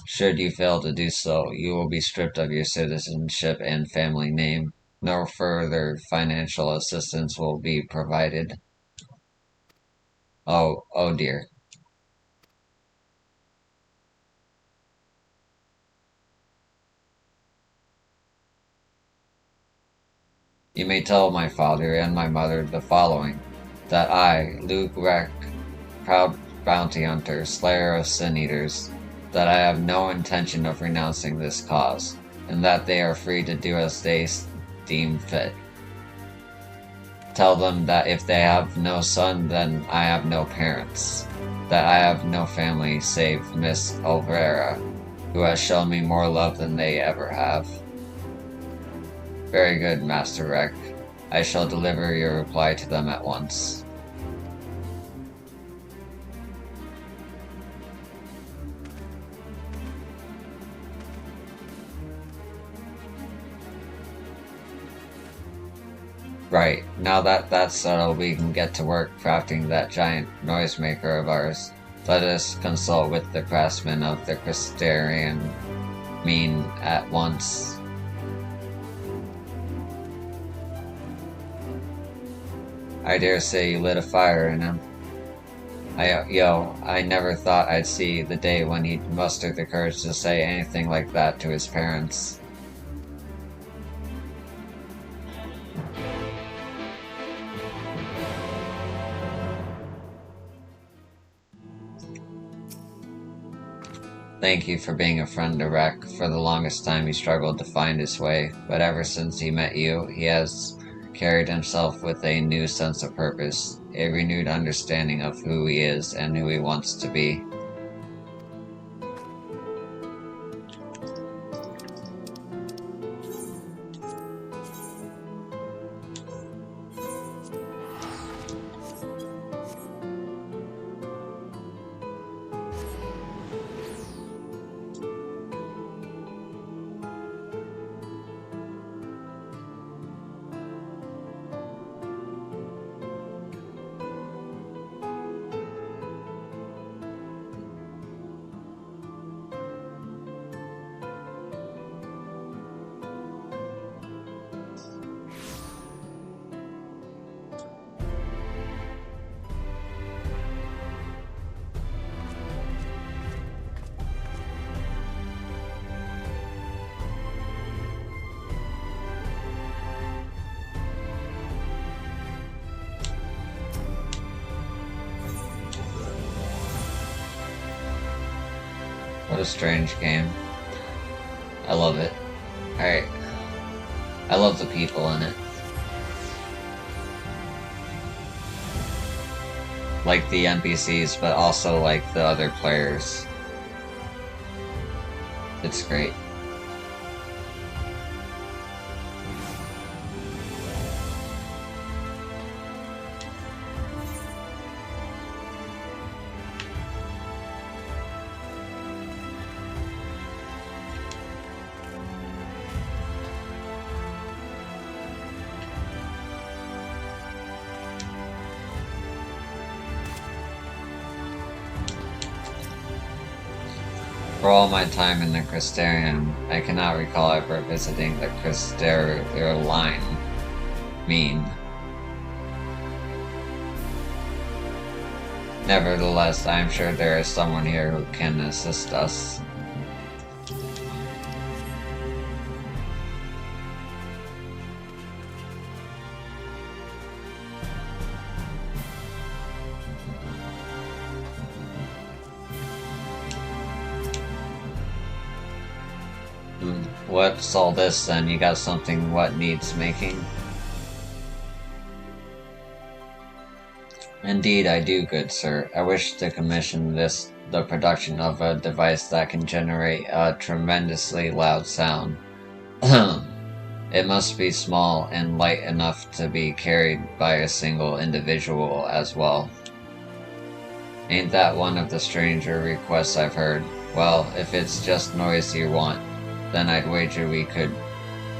Should you fail to do so, you will be stripped of your citizenship and family name. No further financial assistance will be provided. Oh dear. You may tell my father and my mother the following, that I, Luke Rek, proud bounty hunter, slayer of sin-eaters, that I have no intention of renouncing this cause, and that they are free to do as they deem fit. Tell them that if they have no son, then I have no parents, that I have no family save Miss Olvera, who has shown me more love than they ever have. Very good, Master Rek. I shall deliver your reply to them at once. Right, now that that's settled, we can get to work crafting that giant noisemaker of ours. Let us consult with the craftsmen of the Crystarian mean at once. I dare say you lit a fire in him. I never thought I'd see the day when he'd muster the courage to say anything like that to his parents. Thank you for being a friend to Rek. For the longest time he struggled to find his way, but ever since he met you, he has carried himself with a new sense of purpose, a renewed understanding of who he is and who he wants to be. What a strange game. I love it. Alright. I love the people in it. Like the NPCs, but also like the other players. It's great. For all my time in the Crystarium, I cannot recall ever visiting the Crystarium line. Nevertheless, I am sure there is someone here who can assist us. What's all this then? You got something what needs making? Indeed I do, good sir. I wish to commission the production of a device that can generate a tremendously loud sound. It must be small and light enough to be carried by a single individual as well. Ain't that one of the stranger requests I've heard? Well, if it's just noise you want, then I'd wager we could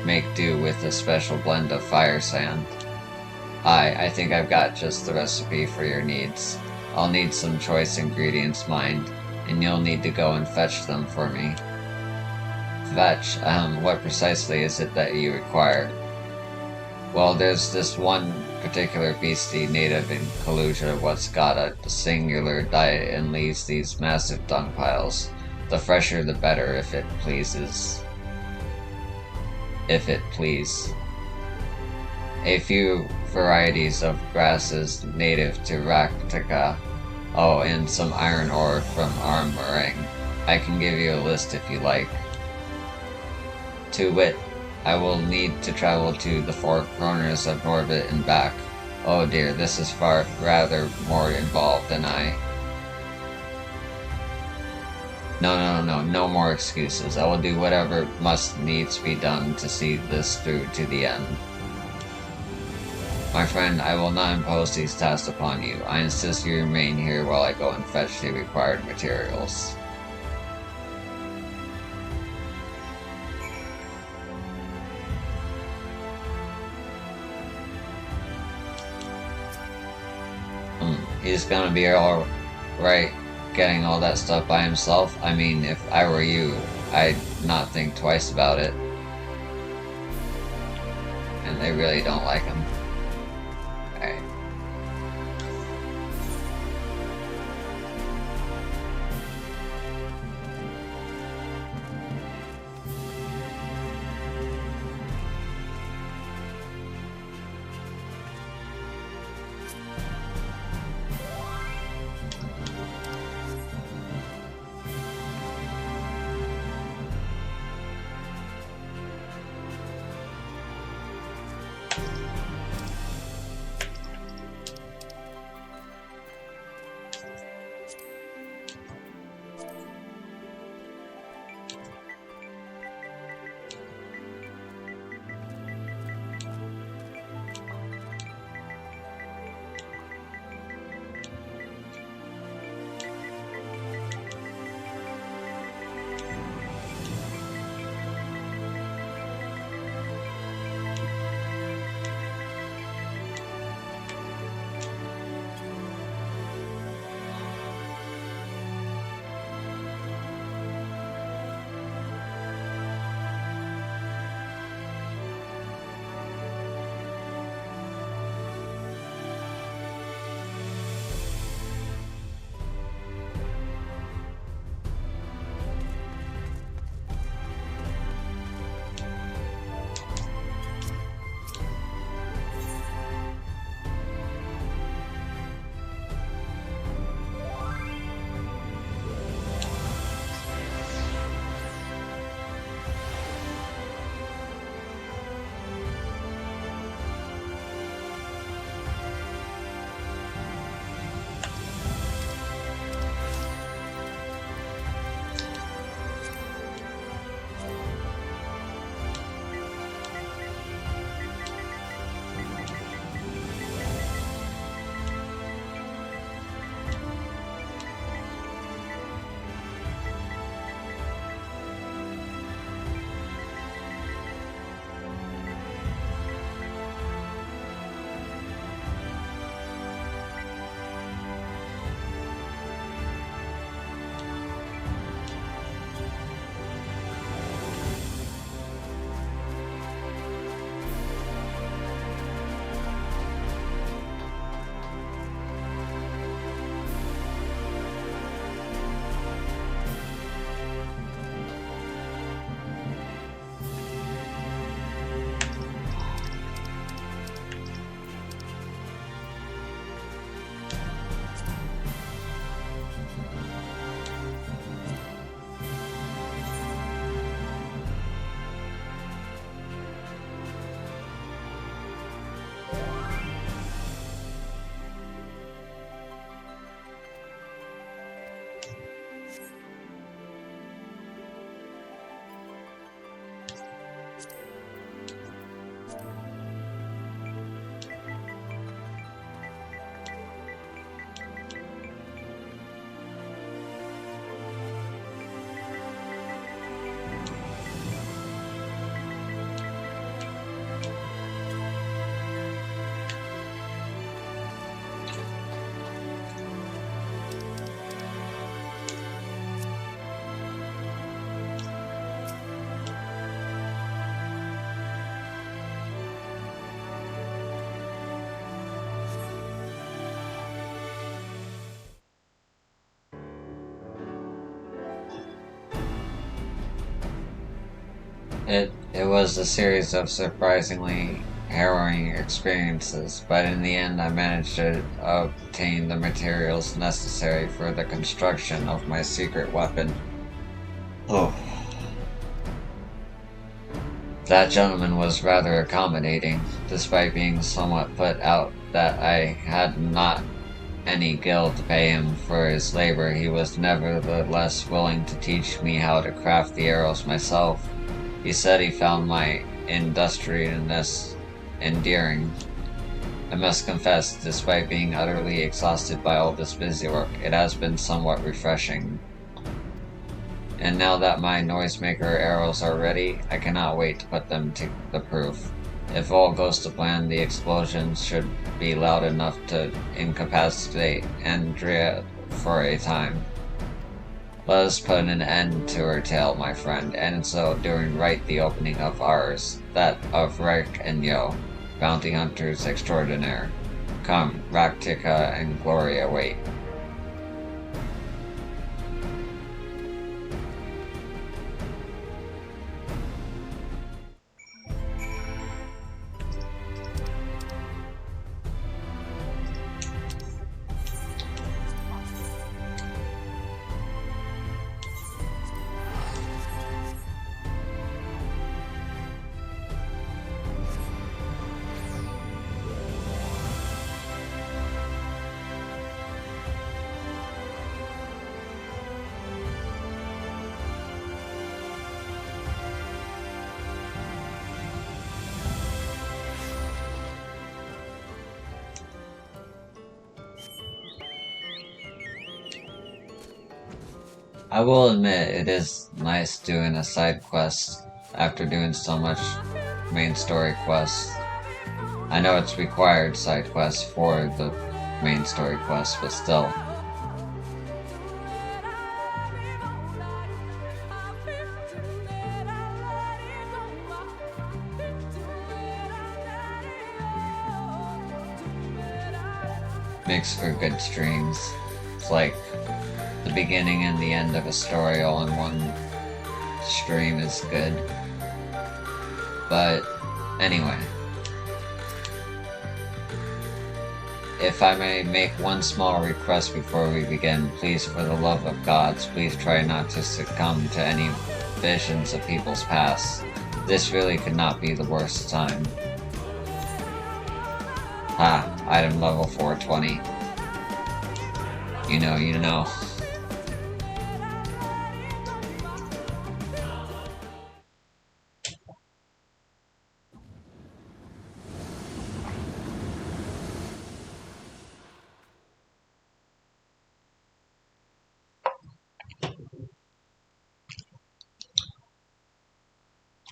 make do with a special blend of fire sand. I think I've got just the recipe for your needs. I'll need some choice ingredients mined, and you'll need to go and fetch them for me. Fetch? What precisely is it that you require? Well, there's this one particular beastie native in Kaluja what's got a singular diet and leaves these massive dung piles. The fresher the better, if it pleases. If it please. A few varieties of grasses native to Raktika. Oh, and some iron ore from Armorang. I can give you a list if you like. To wit, I will need to travel to the four corners of Norbit and back. Oh dear, this is rather more involved than I... No more excuses. I will do whatever must needs be done to see this through to the end. My friend, I will not impose these tasks upon you. I insist you remain here while I go and fetch the required materials. He's gonna be alright getting all that stuff by himself. I mean, if I were you, I'd not think twice about it. And they really don't like him. Alright. It was a series of surprisingly harrowing experiences, but in the end I managed to obtain the materials necessary for the construction of my secret weapon. Oh. That gentleman was rather accommodating, despite being somewhat put out that I had not any guild to pay him for his labor. He was nevertheless willing to teach me how to craft the arrows myself. He said he found my industriousness endearing. I must confess, despite being utterly exhausted by all this busy work, it has been somewhat refreshing. And now that my noisemaker arrows are ready, I cannot wait to put them to the proof. If all goes to plan, the explosions should be loud enough to incapacitate Andrea for a time. Let us put an end to her tale, my friend, and in so doing right the opening of ours, that of Rick and Yo, bounty hunters extraordinaire. Come, Raktika and Gloria wait. I will admit it is nice doing a side quest after doing so much main story quests. I know it's required side quests for the main story quests, but still. Makes for good streams. It's like the beginning and the end of a story all in one stream is good. But anyway, if I may make one small request before we begin, please, for the love of gods, please try not to succumb to any visions of people's past. This really could not be the worst time. Item level 420. You know.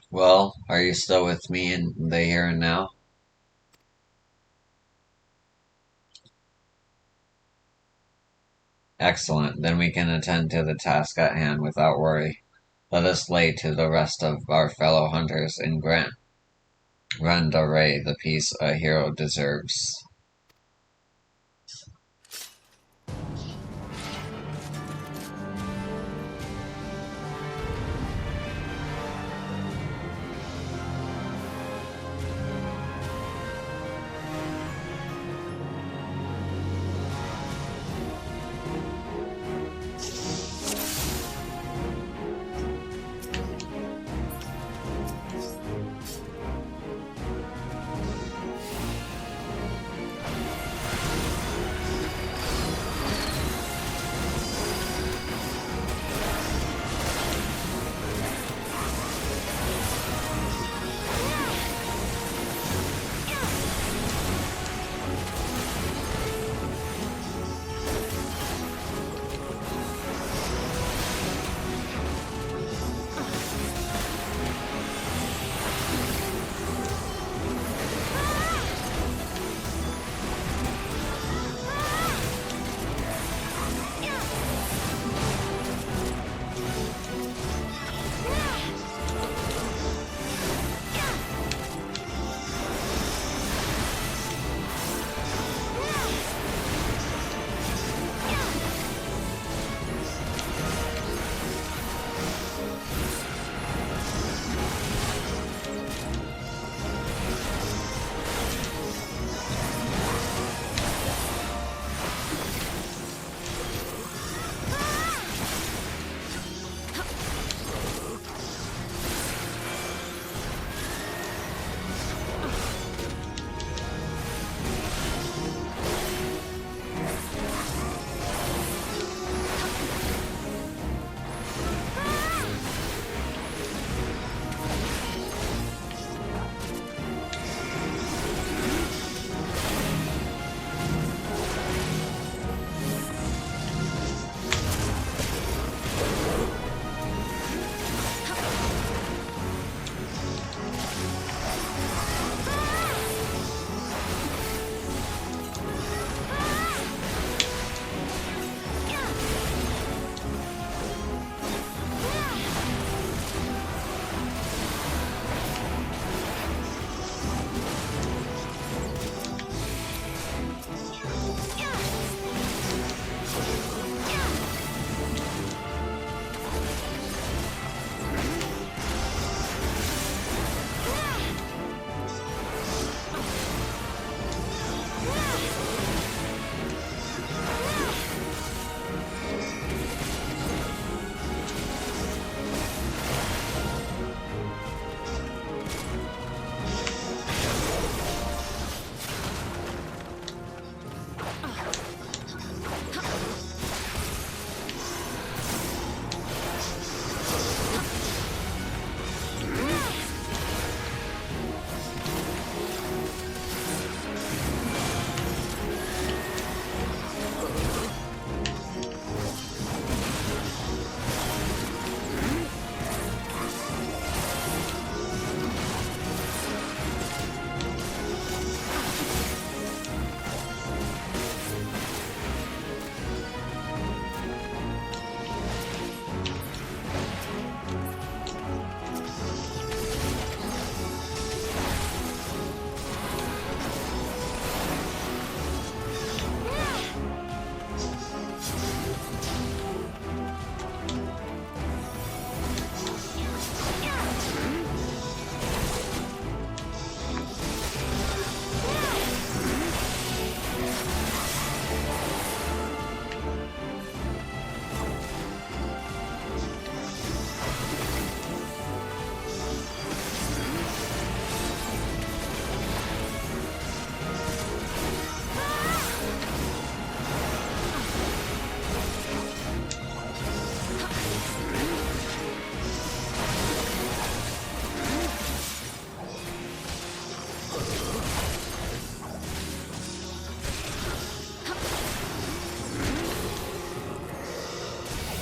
Well, are you still with me in the here and now? Excellent, then we can attend to the task at hand without worry. Let us lay to the rest of our fellow hunters and grant Randaray the peace a hero deserves.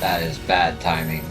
That is bad timing.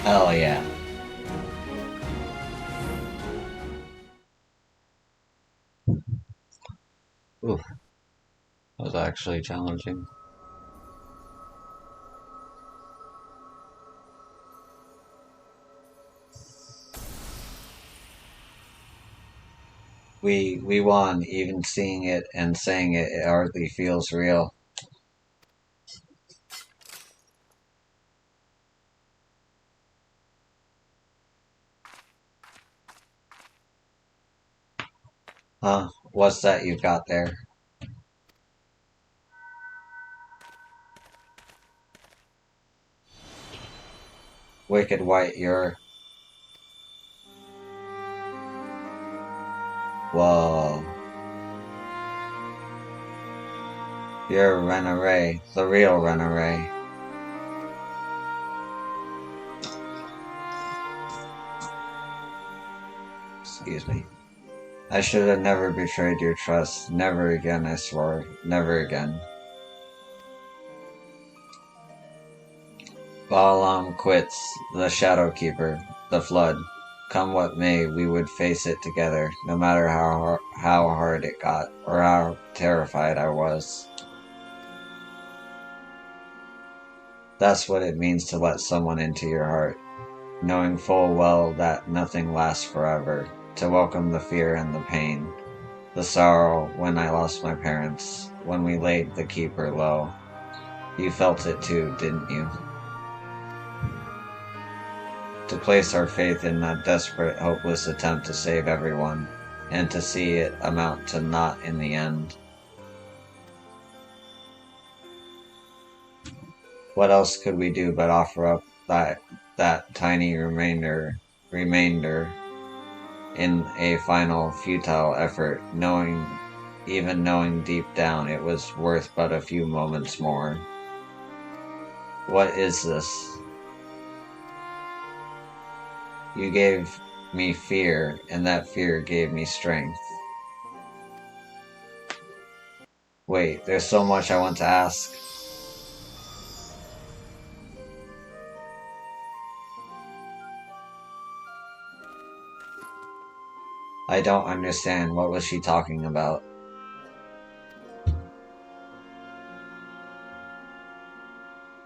Hell yeah. Oof, that was actually challenging. We won, even seeing it and saying it, it hardly feels real. Huh? What's that you've got there? Wicked White, you're... Whoa. You're Renaray, the real Renaray. Excuse me. I should have never betrayed your trust. Never again, I swore. Never again. Balaam quits, the Shadowkeeper, the Flood. Come what may, we would face it together, no matter how hard it got, or how terrified I was. That's what it means to let someone into your heart, knowing full well that nothing lasts forever, to welcome the fear and the pain, the sorrow when I lost my parents, when we laid the Keeper low. You felt it too, didn't you? To place our faith in a desperate, hopeless attempt to save everyone. and to see it amount to naught in the end. What else could we do but offer up that tiny remainder in a final futile effort, even knowing deep down it was worth but a few moments more? What is this? You gave me fear, and that fear gave me strength. Wait, there's so much I want to ask. I don't understand. What was she talking about?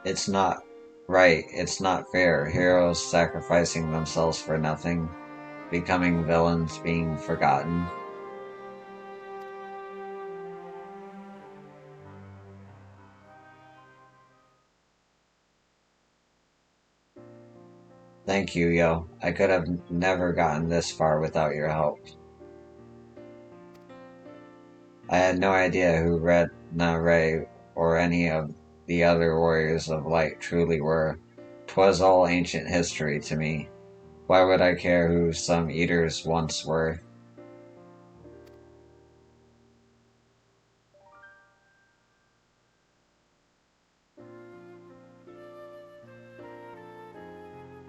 It's not right. It's not fair. Heroes sacrificing themselves for nothing, becoming villains, being forgotten. Thank you, yo. I could have never gotten this far without your help. I had no idea who Red Ray or any of the other warriors of light truly were. 'Twas all ancient history to me. Why would I care who some eaters once were?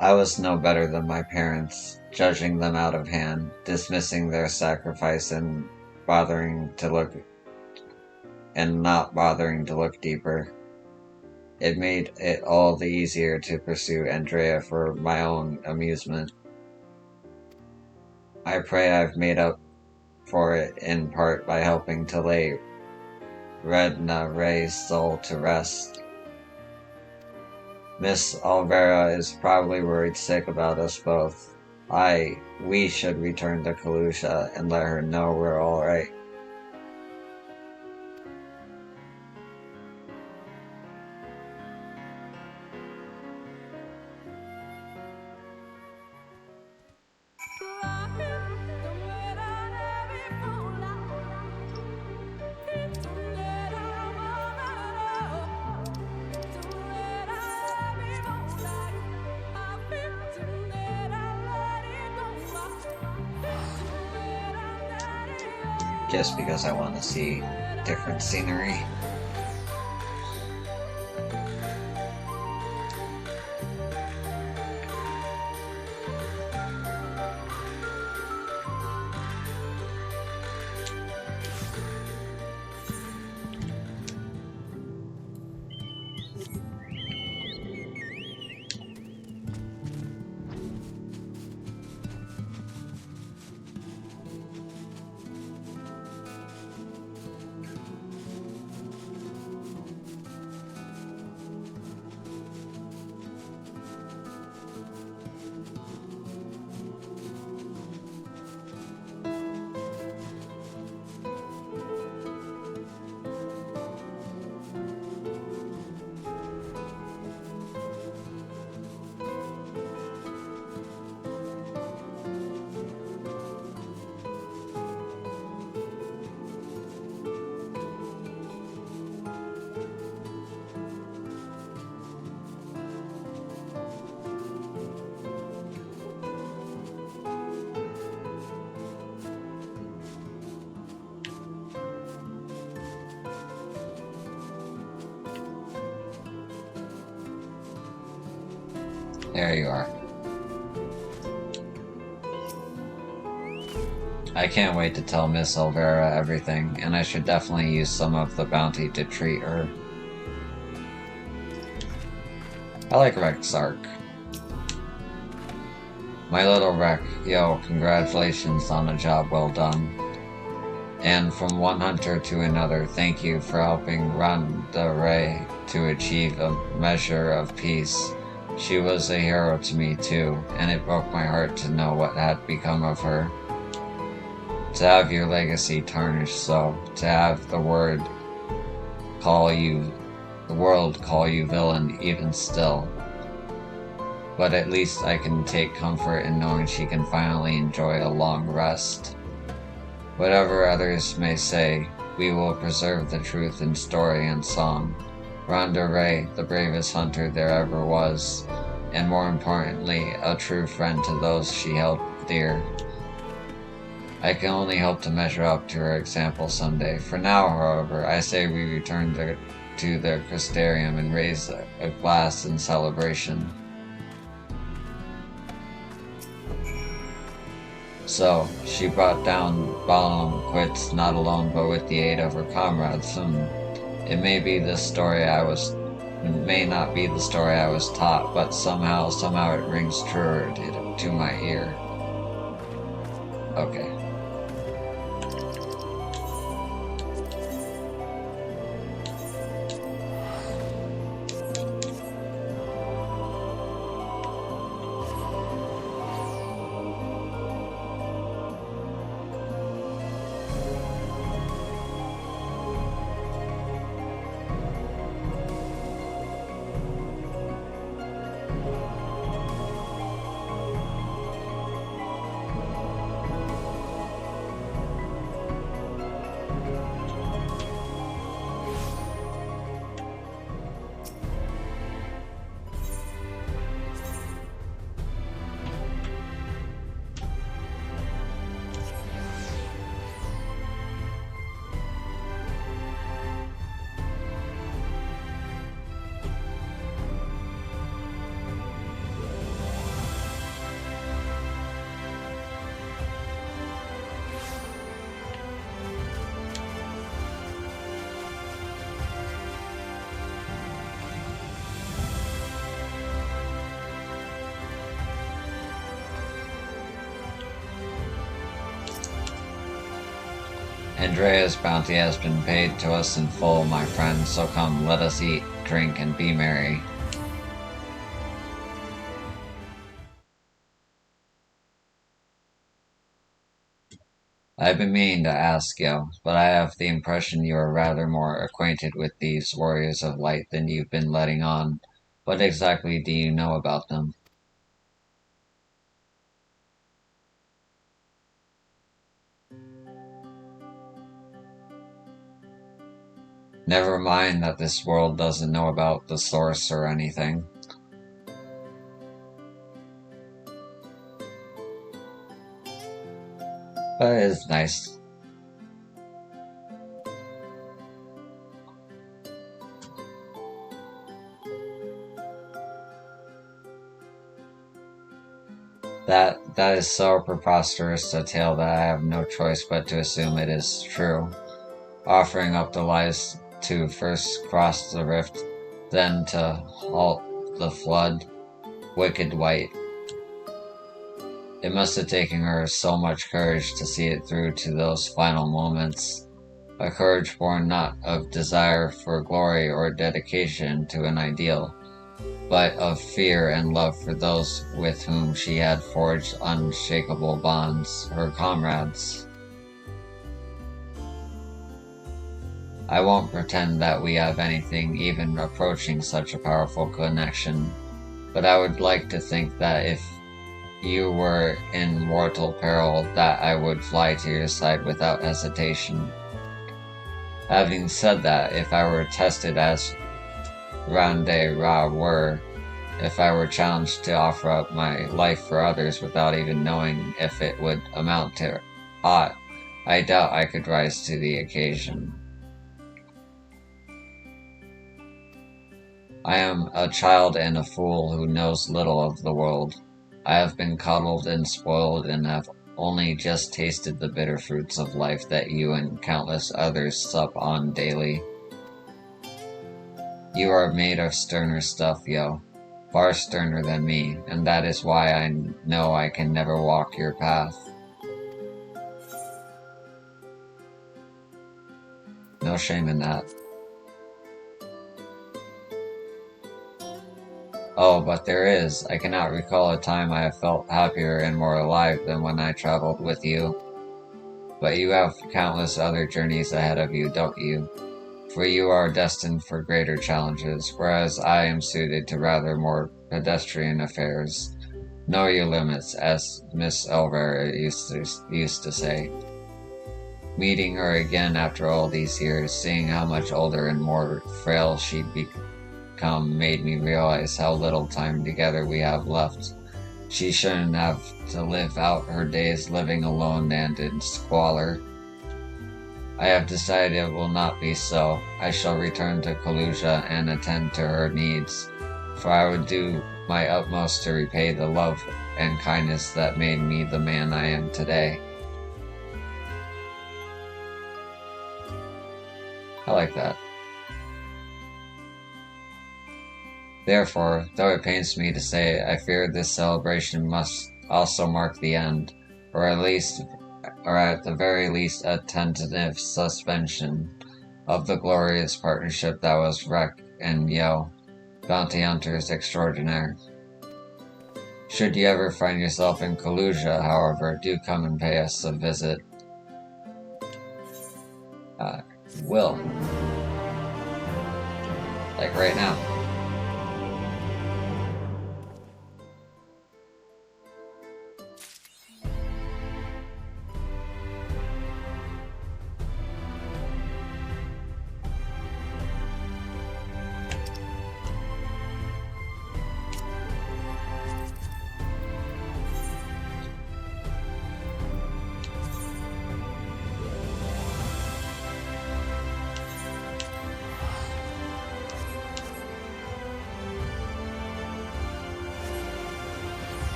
I was no better than my parents, judging them out of hand, dismissing their sacrifice not bothering to look deeper. It made it all the easier to pursue Andrea for my own amusement. I pray I've made up for it in part by helping to lay Redna Ray's soul to rest. Miss Olvera is probably worried sick about us both. We should return to Kalusha and let her know we're alright. Just because I want to see different scenery. There you are. I can't wait to tell Miss Olvera everything, and I should definitely use some of the bounty to treat her. I like Rex arc. My little Rec, yo, congratulations on a job well done. And from one hunter to another, thank you for helping Rhonda Ray to achieve a measure of peace. She was a hero to me too, and it broke my heart to know what had become of her. To have your legacy tarnished so, to have the world call you villain even still. But at least I can take comfort in knowing she can finally enjoy a long rest. Whatever others may say, we will preserve the truth in story and song. Rhonda Ray, the bravest hunter there ever was, and more importantly, a true friend to those she held dear. I can only hope to measure up to her example someday. For now, however, I say we return to the Crystarium and raise a glass in celebration. So, she brought down Balaam quits not alone but with the aid of her comrades. It may be the story it may not be the story I was taught, but somehow it rings truer to my ear. Okay. Andrea's bounty has been paid to us in full, my friend, so come, let us eat, drink, and be merry. I've been meaning to ask you, but I have the impression you are rather more acquainted with these warriors of light than you've been letting on. What exactly do you know about them? Never mind that this world doesn't know about the source or anything. But it is nice. That is so preposterous a tale that I have no choice but to assume it is true. Offering up the lies to first cross the rift, then to halt the flood. Wicked White. It must have taken her so much courage to see it through to those final moments. A courage born not of desire for glory or dedication to an ideal, but of fear and love for those with whom she had forged unshakable bonds, her comrades. I won't pretend that we have anything even approaching such a powerful connection, but I would like to think that if you were in mortal peril, that I would fly to your side without hesitation. Having said that, if I were tested as Rande Ra were, if I were challenged to offer up my life for others without even knowing if it would amount to aught, I doubt I could rise to the occasion. I am a child and a fool who knows little of the world. I have been coddled and spoiled and have only just tasted the bitter fruits of life that you and countless others sup on daily. You are made of sterner stuff, yo, far sterner than me, and that is why I know I can never walk your path. No shame in that. Oh, but there is. I cannot recall a time I have felt happier and more alive than when I traveled with you. But you have countless other journeys ahead of you, don't you? For you are destined for greater challenges, whereas I am suited to rather more pedestrian affairs. Know your limits, as Miss Elvera used to say. Meeting her again after all these years, seeing how much older and more frail she'd become, made me realize how little time together we have left. She shouldn't have to live out her days living alone and in squalor. I have decided it will not be so. I shall return to Kalusia and attend to her needs, for I would do my utmost to repay the love and kindness that made me the man I am today. I like that. Therefore, though it pains me to say it, I fear this celebration must also mark the end, or at the very least a tentative suspension of the glorious partnership that was Rek and Yo, bounty hunters extraordinaire. Should you ever find yourself in Kalusia, however, do come and pay us a visit. Will. Like right now.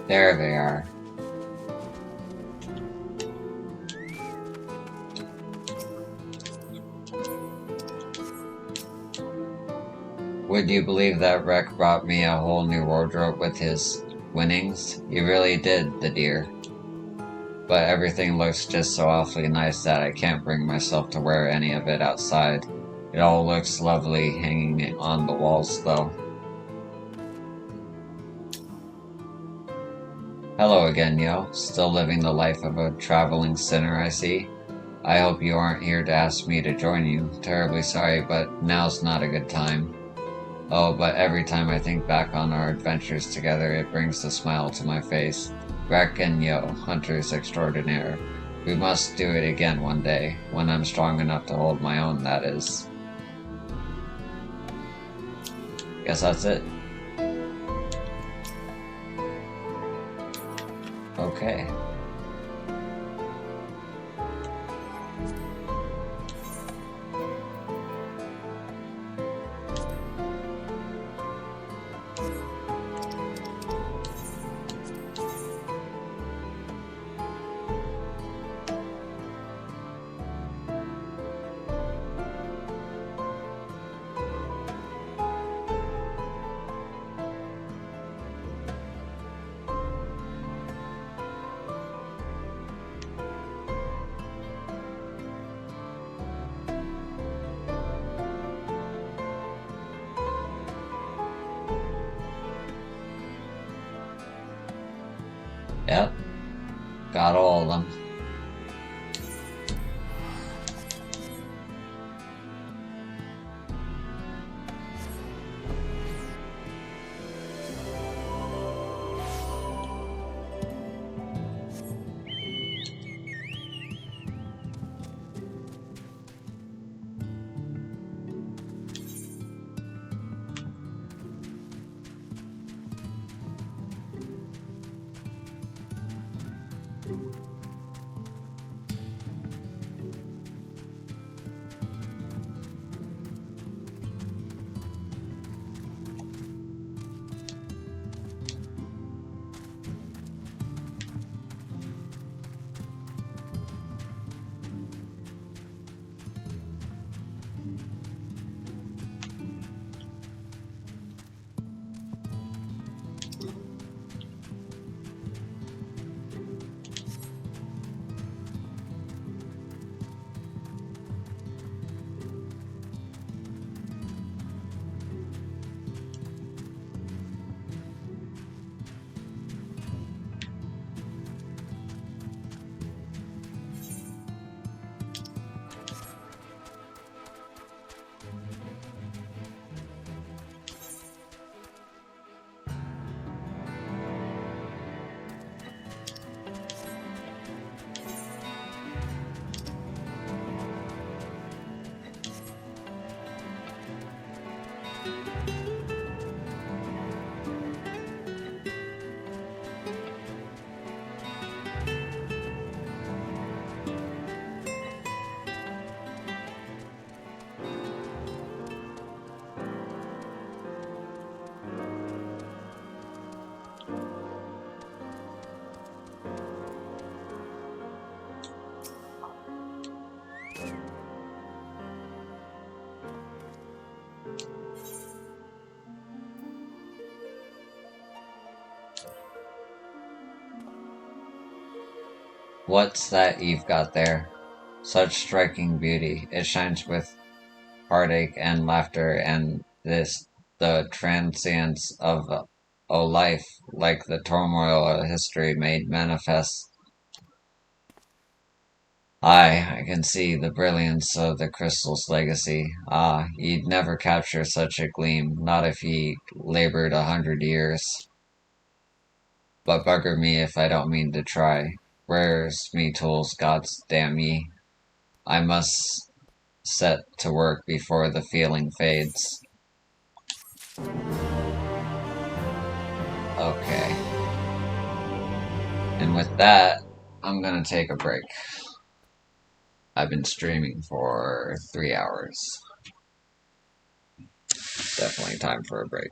There they are. Would you believe that Rek brought me a whole new wardrobe with his winnings? He really did, the dear. But everything looks just so awfully nice that I can't bring myself to wear any of it outside. It all looks lovely hanging on the walls, though. Hello again, Yo. Still living the life of a traveling sinner, I see. I hope you aren't here to ask me to join you. Terribly sorry, but now's not a good time. Oh, but every time I think back on our adventures together, it brings a smile to my face. Rek and Yo, hunters extraordinaire. We must do it again one day, when I'm strong enough to hold my own, that is. Guess that's it. Okay. Yep. Got all of them. What's that you've got there? Such striking beauty. It shines with heartache and laughter and the transience of a life, like the turmoil of history made manifest. I can see the brilliance of the crystal's legacy. Ah, you'd never capture such a gleam, not if ye labored 100 years. But bugger me if I don't mean to try. Where's me tools, gods damn ye? I must set to work before the feeling fades. Okay. And with that, I'm gonna take a break. I've been streaming for 3 hours. Definitely time for a break.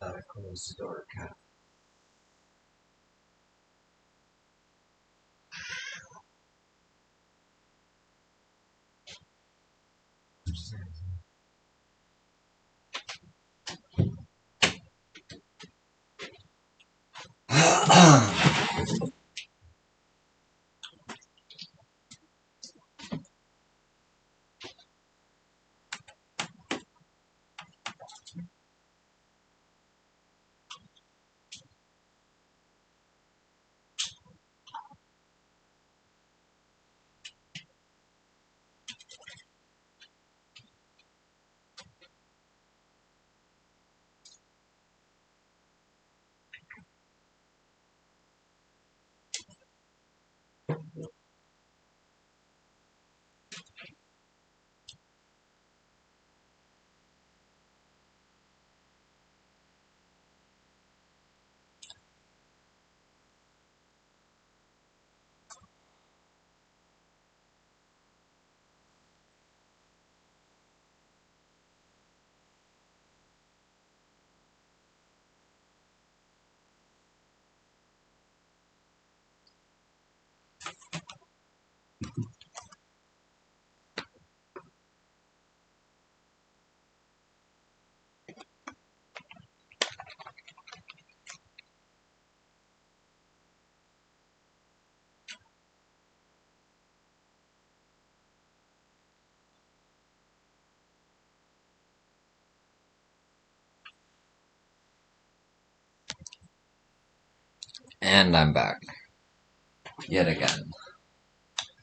Gotta close the door, cat. And I'm back. Yet again.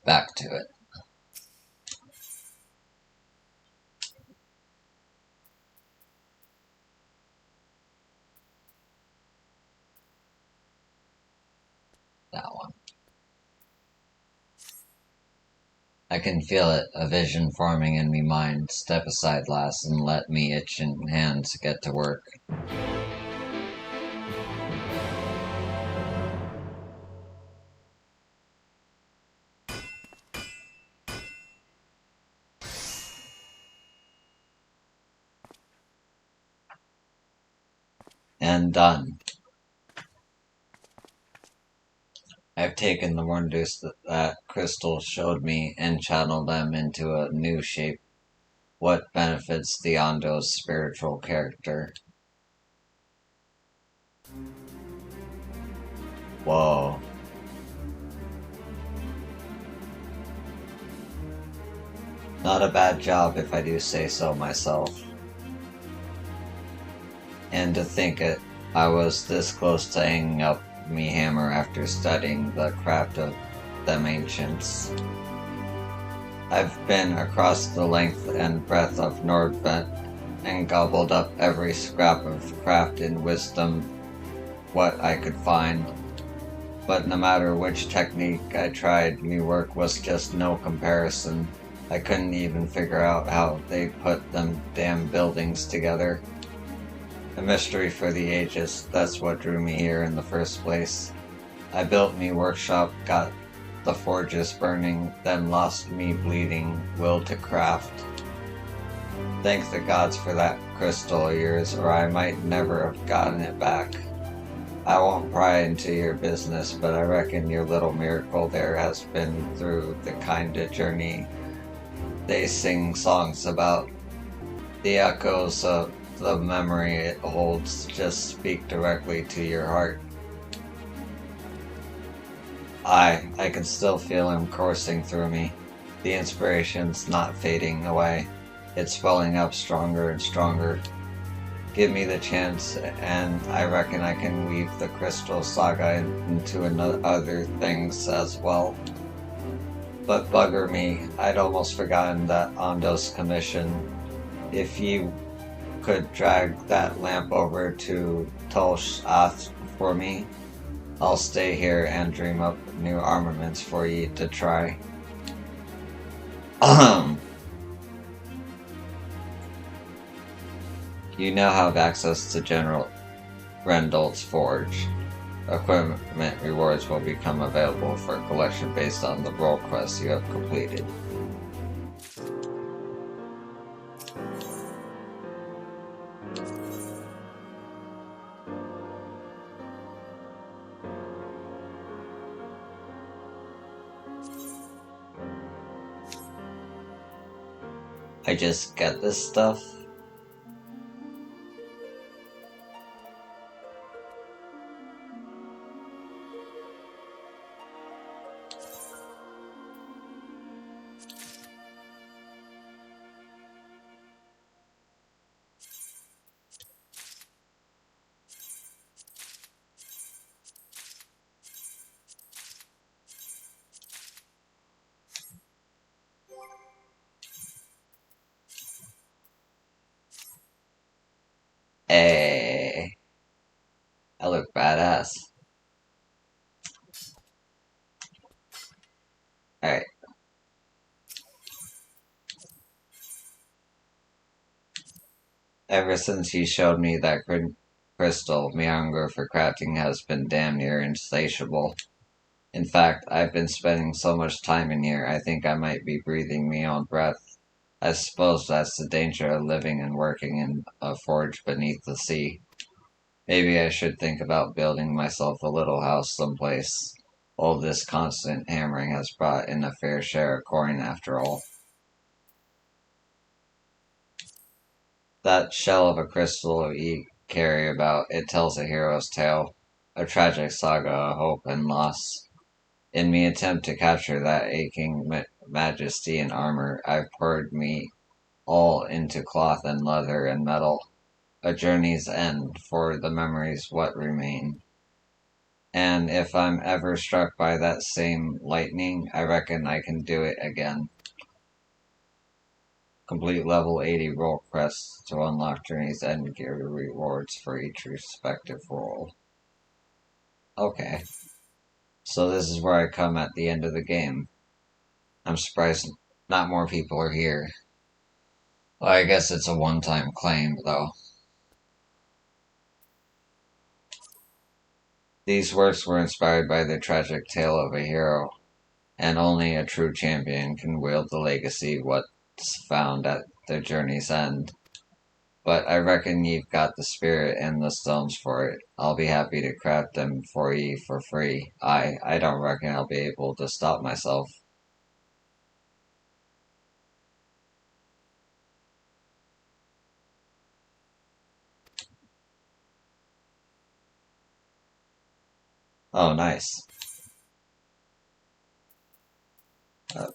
Back to it. That one. I can feel it, a vision forming in me mind. Step aside, lass, and let me itching hands get to work. And done. I've taken the wonders that crystal showed me and channeled them into a new shape. What benefits the Ondo's spiritual character? Whoa. Not a bad job if I do say so myself. And to think it, I was this close to hanging up me hammer after studying the craft of them ancients. I've been across the length and breadth of Nordvent and gobbled up every scrap of craft and wisdom what I could find. But no matter which technique I tried, me work was just no comparison. I couldn't even figure out how they put them damn buildings together. A mystery for the ages, that's what drew me here in the first place. I built me workshop, got the forges burning, then lost me bleeding will to craft. Thank the gods for that crystal of yours, or I might never have gotten it back. I won't pry into your business, but I reckon your little miracle there has been through the kind of journey they sing songs about. The echoes of the memory it holds just speak directly to your heart. I can still feel him coursing through me. The inspiration's not fading away. It's welling up stronger and stronger. Give me the chance, and I reckon I can weave the Crystal Saga into other things as well. But bugger me, I'd almost forgotten that Ondo's commission. If you could drag that lamp over to Tolsh Ath for me, I'll stay here and dream up new armaments for ye to try. You now have access to General Rendell's forge. Equipment rewards will become available for collection based on the role quests you have completed. I just get this stuff? Hey, I look badass. Alright, ever since you showed me that crystal, my hunger for crafting has been damn near insatiable. In fact, I've been spending so much time in here, I think I might be breathing my own breath. I suppose that's the danger of living and working in a forge beneath the sea. Maybe I should think about building myself a little house someplace. All this constant hammering has brought in a fair share of coin after all. That shell of a crystal you carry about, it tells a hero's tale, a tragic saga of hope and loss. In me attempt to capture that aching majesty and armor, I've poured me all into cloth and leather and metal. A journey's end, for the memories what remain. And if I'm ever struck by that same lightning, I reckon I can do it again. Complete level 80 roll quests to unlock journey's end gear rewards for each respective roll. Okay. So this is where I come at the end of the game. I'm surprised not more people are here. Well, I guess it's a one-time claim, though. These works were inspired by the tragic tale of a hero, and only a true champion can wield the legacy what's found at the journey's end. But I reckon you've got the spirit and the stones for it. I'll be happy to craft them for ye for free. I don't reckon I'll be able to stop myself. Oh, nice. Okay.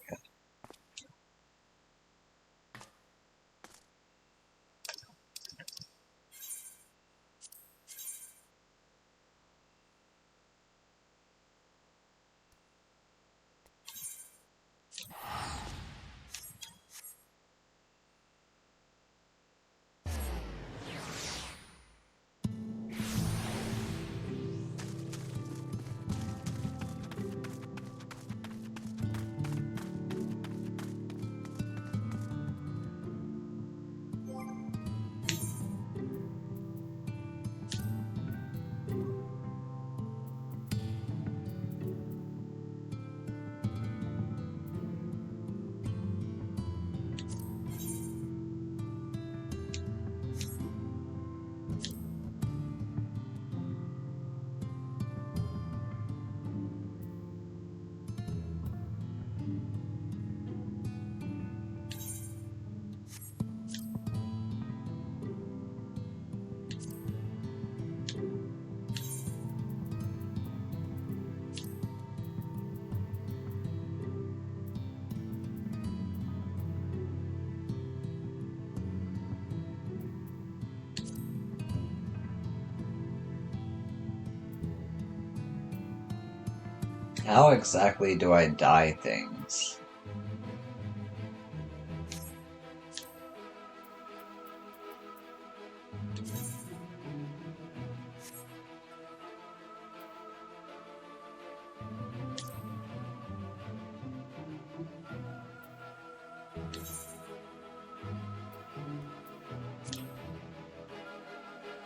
How exactly do I dye things?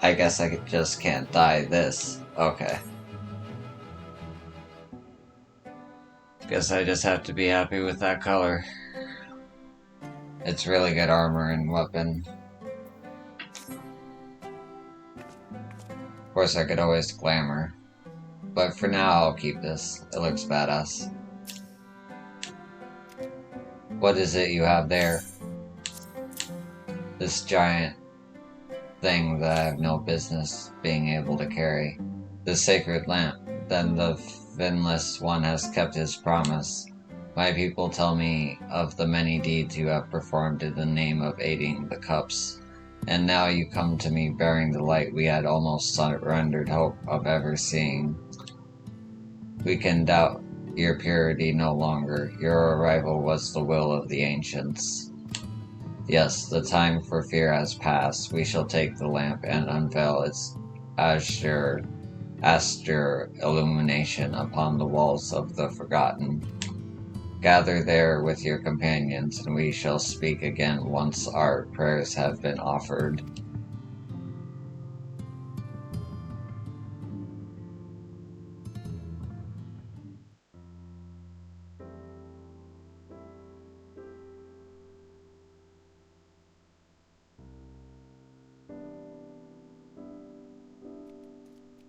I guess I just can't dye this. Okay. Guess I just have to be happy with that color. It's really good armor and weapon. Of course, I could always glamour. But for now, I'll keep this. It looks badass. What is it you have there? This giant thing that I have no business being able to carry. The sacred lamp. Then the Finless One has kept his promise. My people tell me of the many deeds you have performed in the name of aiding the cups. And now you come to me bearing the light we had almost surrendered hope of ever seeing. We can doubt your purity no longer. Your arrival was the will of the ancients. Yes, the time for fear has passed. We shall take the lamp and unveil its azure illumination upon the walls of the forgotten. Gather there with your companions, and we shall speak again once our prayers have been offered.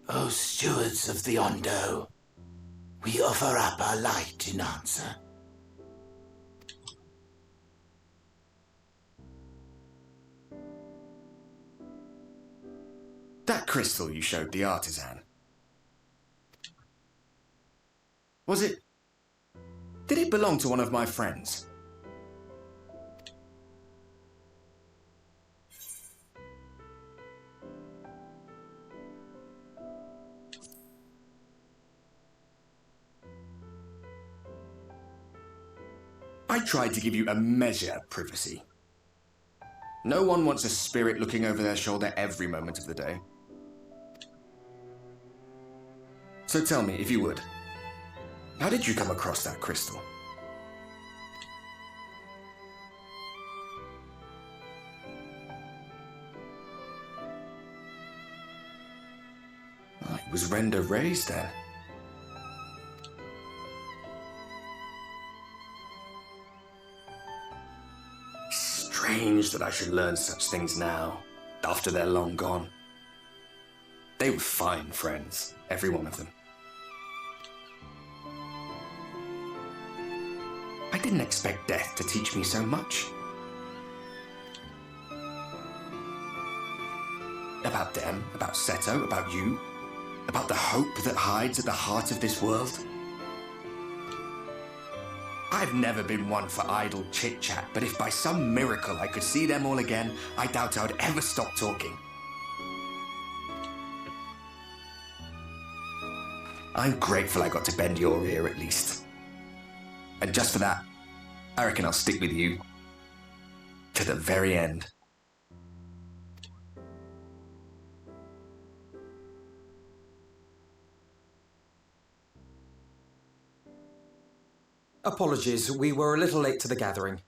O stewards of the Ondo, we offer up our light in answer. That crystal you showed the artisan. Was it... Did it belong to one of my friends? I tried to give you a measure of privacy. No one wants a spirit looking over their shoulder every moment of the day. So tell me, if you would, how did you come across that crystal? Oh, it was render raised then. Strange that I should learn such things now, after they're long gone. They were fine friends, every one of them. I didn't expect death to teach me so much. About them, about Seto, about you, about the hope that hides at the heart of this world. I've never been one for idle chit-chat, but if by some miracle I could see them all again, I doubt I would ever stop talking. I'm grateful I got to bend your ear at least. And just for that, I reckon I'll stick with you to the very end. Apologies, we were a little late to the gathering.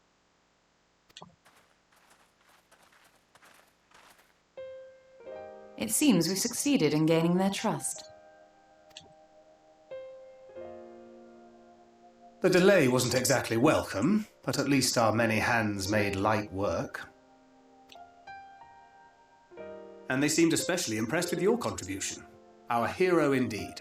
It seems we've succeeded in gaining their trust. The delay wasn't exactly welcome, but at least our many hands made light work. And they seemed especially impressed with your contribution. Our hero indeed.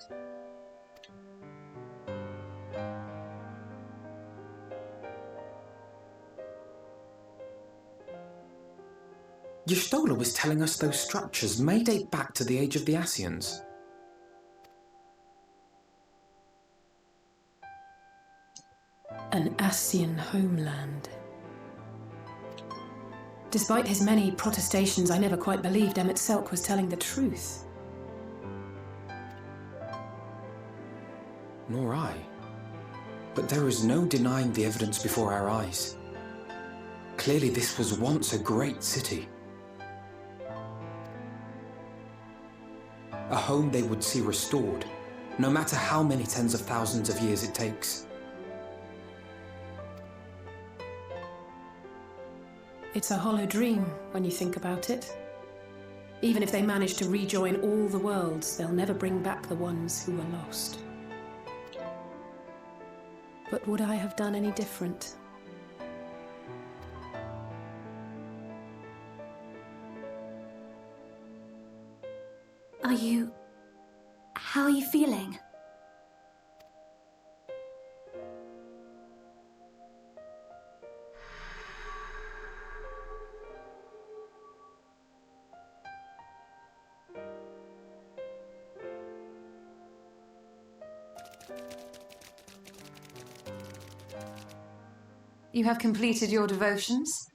Y'shtola was telling us those structures may date back to the age of the Ascians. An Ascian homeland. Despite his many protestations, I never quite believed Emmett Selk was telling the truth. Nor I. But there is no denying the evidence before our eyes. Clearly this was once a great city. A home they would see restored, no matter how many tens of thousands of years it takes. It's a hollow dream when you think about it. Even if they manage to rejoin all the worlds, they'll never bring back the ones who were lost. But would I have done any different? How are you feeling? You have completed your devotions?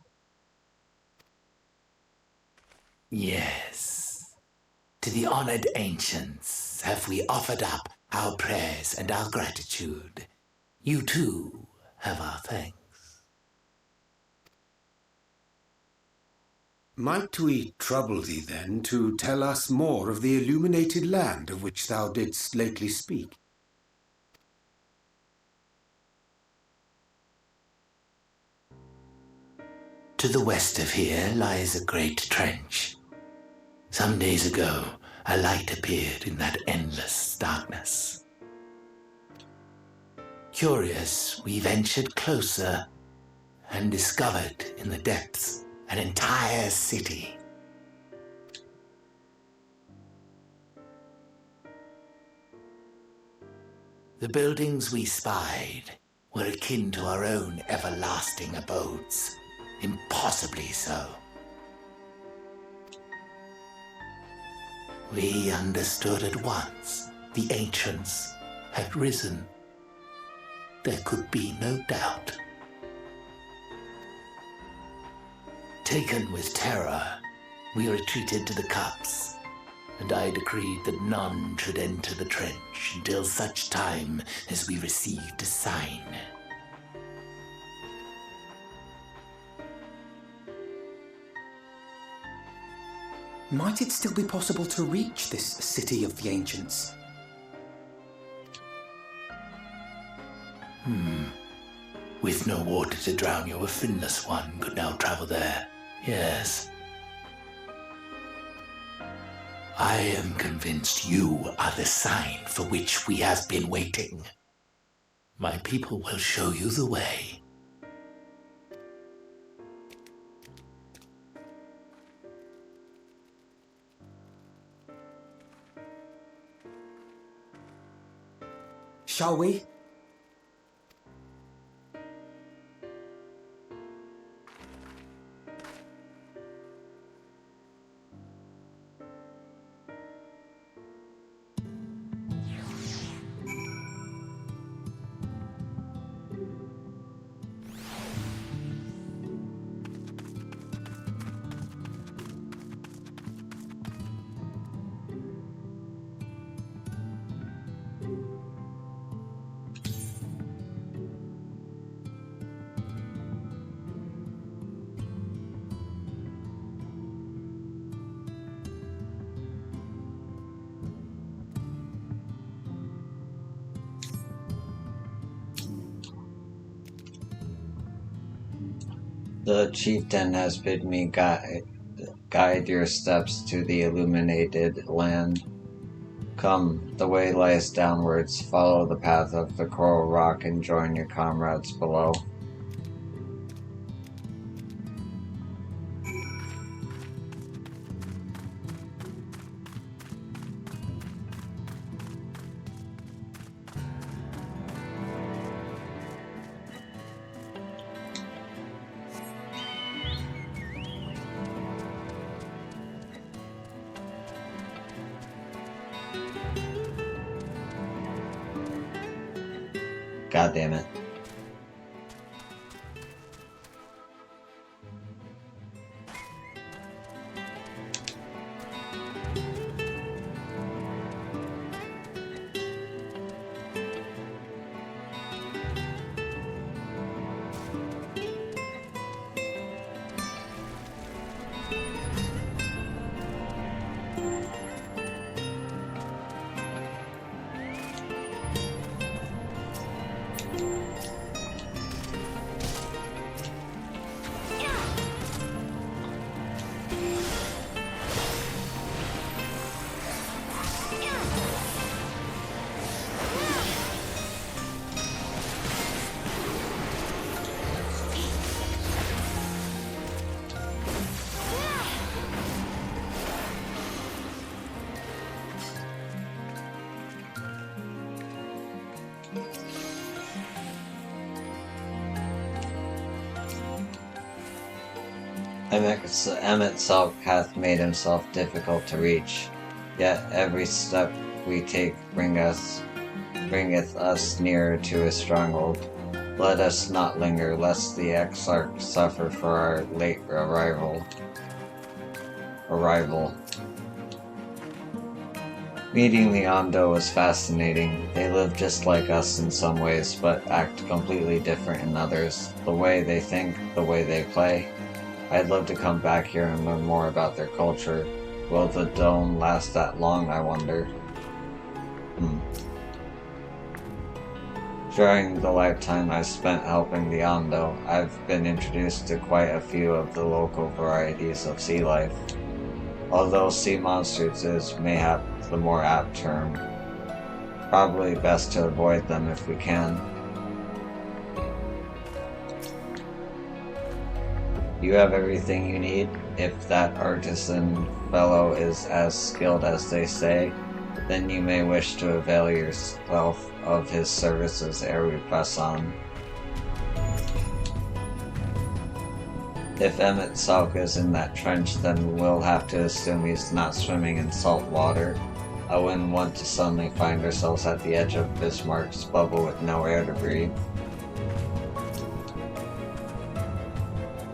Yes. To the honored ancients have we offered up our prayers and our gratitude. You too have our thanks. Might we trouble thee then to tell us more of the illuminated land of which thou didst lately speak? To the west of here lies a great trench. Some days ago, a light appeared in that endless darkness. Curious, we ventured closer and discovered in the depths an entire city. The buildings we spied were akin to our own everlasting abodes, impossibly so. We understood at once the ancients had risen. There could be no doubt. Taken with terror, we retreated to the cups, and I decreed that none should enter the trench until such time as we received a sign. Might it still be possible to reach this city of the ancients? With no water to drown you, a finless one could now travel there. Yes. I am convinced you are the sign for which we have been waiting. My people will show you the way. Shall we? The chieftain has bid me guide your steps to the illuminated land. Come, the way lies downwards, follow the path of the coral rock and join your comrades below. God damn it. M itself hath made himself difficult to reach, yet every step we take bringeth us nearer to his stronghold. Let us not linger, lest the Exarch suffer for our late arrival. Meeting the Ondo was fascinating. They live just like us in some ways, but act completely different in others. The way they think, the way they play. I'd love to come back here and learn more about their culture. Will the dome last that long, I wonder? During the lifetime I've spent helping the Ondo, I've been introduced to quite a few of the local varieties of sea life. Although sea monsters is mayhap the more apt term, probably best to avoid them if we can. You have everything you need. If that artisan fellow is as skilled as they say, then you may wish to avail yourself of his services ere we press on. If Emmett Salk is in that trench, then we'll have to assume he's not swimming in salt water. I wouldn't want to suddenly find ourselves at the edge of Bismarck's bubble with no air to breathe.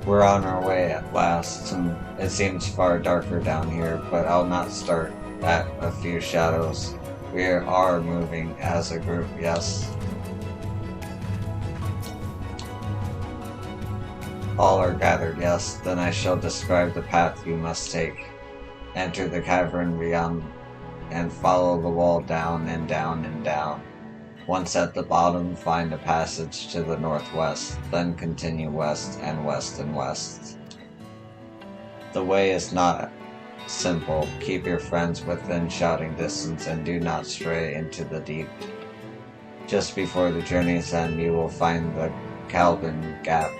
We're on our way at last, and it seems far darker down here, but I'll not start at a few shadows. We are moving as a group, yes. All are gathered, yes. Then I shall describe the path you must take. Enter the cavern beyond and follow the wall down and down and down. Once at the bottom, find a passage to the northwest, then continue west and west and west. The way is not simple. Keep your friends within shouting distance and do not stray into the deep. Just before the journey's end, you will find the Calvin Gap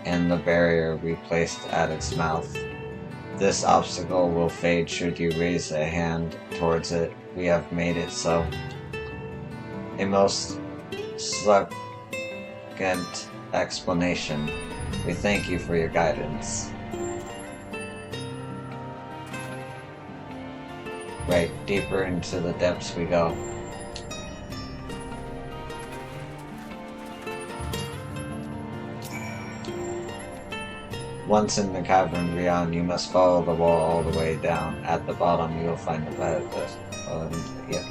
and the barrier replaced at its mouth. This obstacle will fade should you raise a hand towards it. We have made it so. A most succinct explanation. We thank you for your guidance. Right, deeper into the depths we go. Once in the cavern beyond, you must follow the wall all the way down. At the bottom, you will find the bed. Yeah.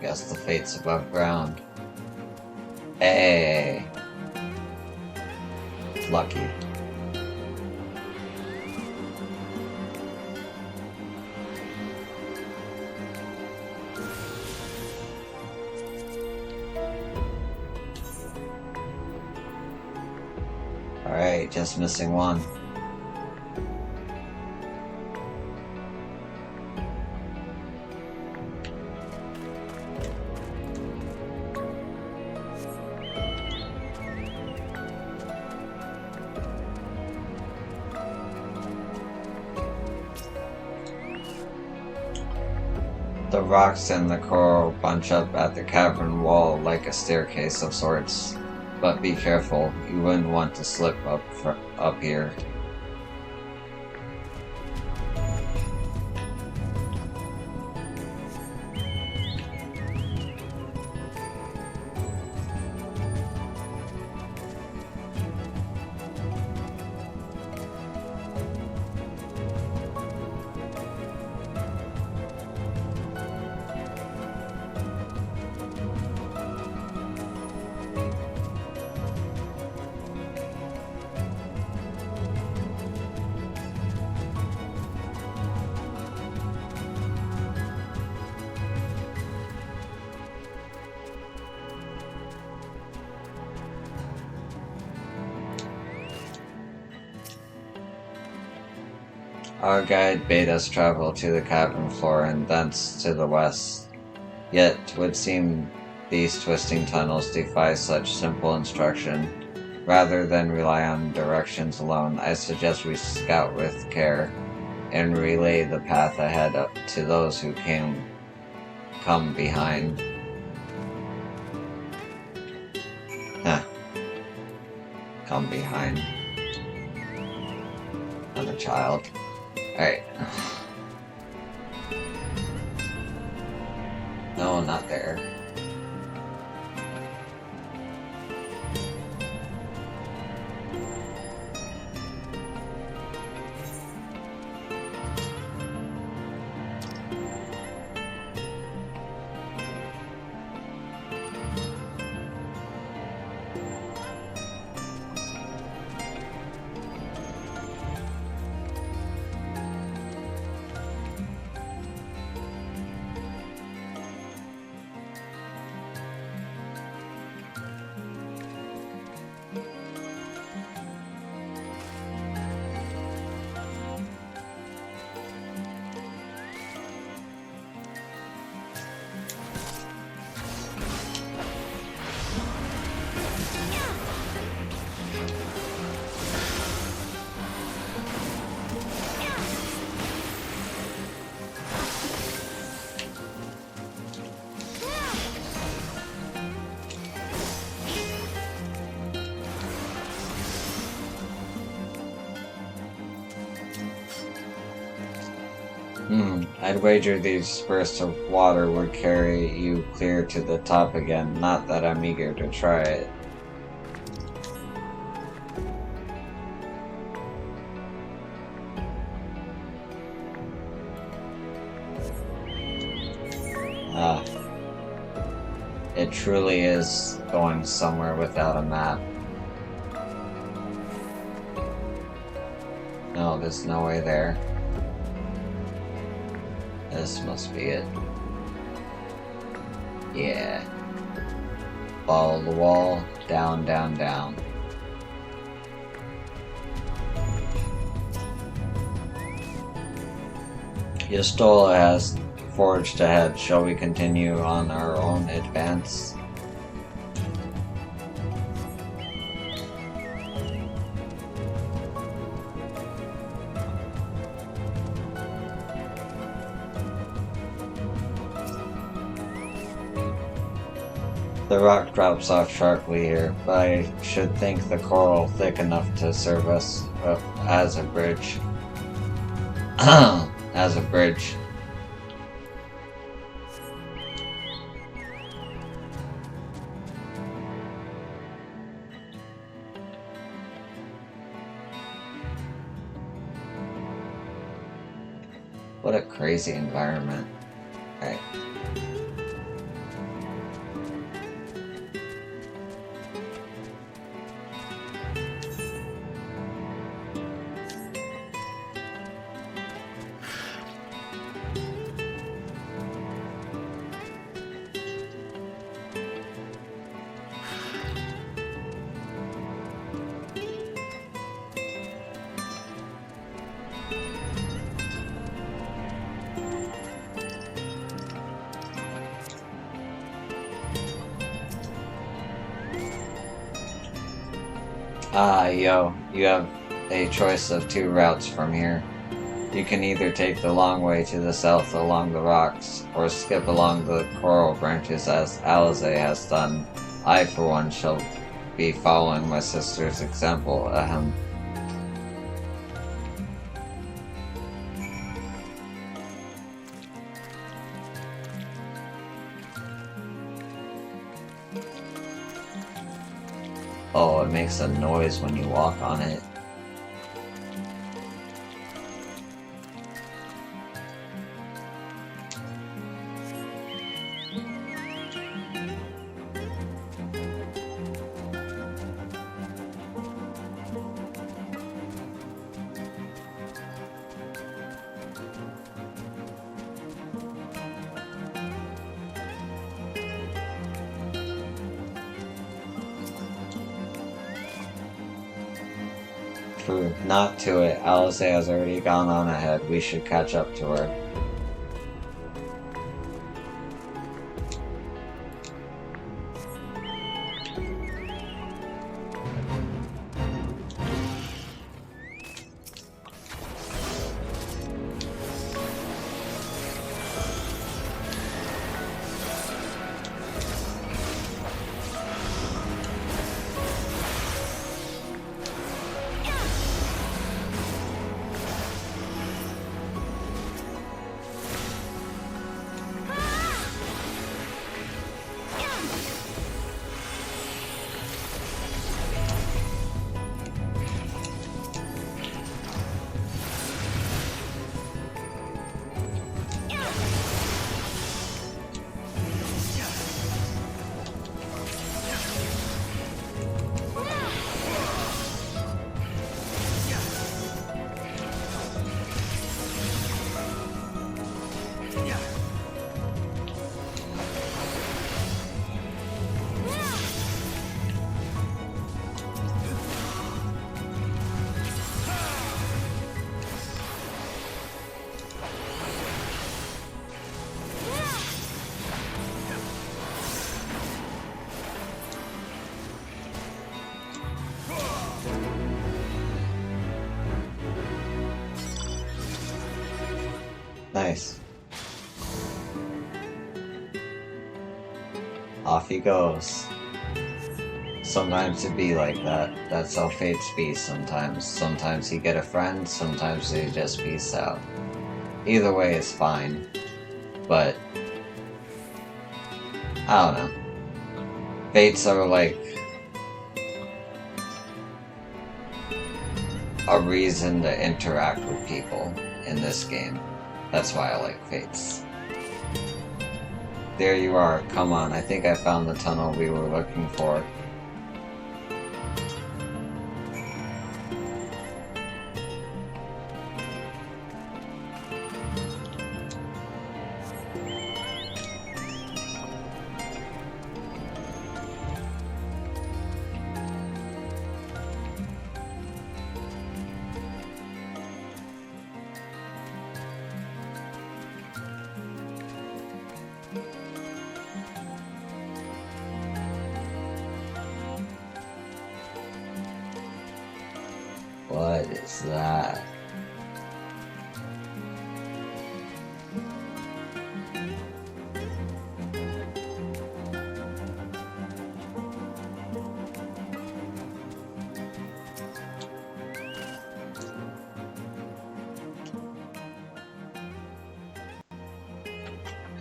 Guess the fate's above ground. Hey! Lucky. Alright, just missing one. The rocks and the coral bunch up at the cavern wall like a staircase of sorts. But be careful, you wouldn't want to slip up here. Our guide bade us travel to the cavern floor and thence to the west. Yet, would seem these twisting tunnels defy such simple instruction. Rather than rely on directions alone, I suggest we scout with care and relay the path ahead up to those who come behind. Huh. Come behind. I'm a child. Alright. No, not there. I'd wager these bursts of water would carry you clear to the top again, not that I'm eager to try it. Ah. It truly is going somewhere without a map. No, there's no way there. This must be it. Yeah. Follow the wall, down, down, down. Yastola has forged ahead. Shall we continue on our own advance? The rock drops off sharply here, but I should think the coral thick enough to serve us as a bridge. As a bridge. What a crazy environment. Right. Yo, you have a choice of two routes from here. You can either take the long way to the south along the rocks, or skip along the coral branches as Alize has done. I, for one, shall be following my sister's example. Ahem. Oh, it makes a noise when you walk on it. Not to it. Alice has already gone on ahead. We should catch up to her. Nice. Off he goes. Sometimes it be like that. That's how fates be sometimes. Sometimes you get a friend, sometimes they just peace out. Either way is fine. But I don't know. Fates are like a reason to interact with people in this game. That's why I like Fates. There you are. Come on, I think I found the tunnel we were looking for. What is that?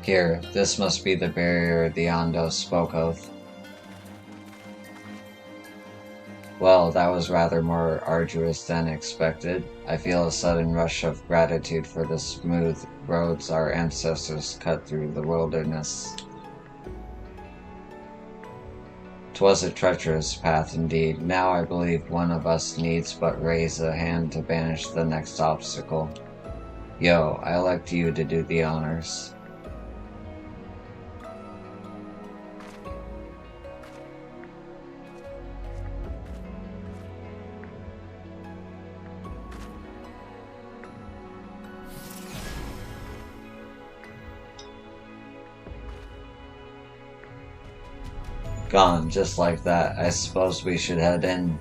Here, this must be the barrier the Ondo spoke of. Well, that was rather more arduous than expected. I feel a sudden rush of gratitude for the smooth roads our ancestors cut through the wilderness. 'Twas a treacherous path indeed. Now I believe one of us needs but raise a hand to banish the next obstacle. Yo, I elect you to do the honors. Gone, just like that. I suppose we should head in.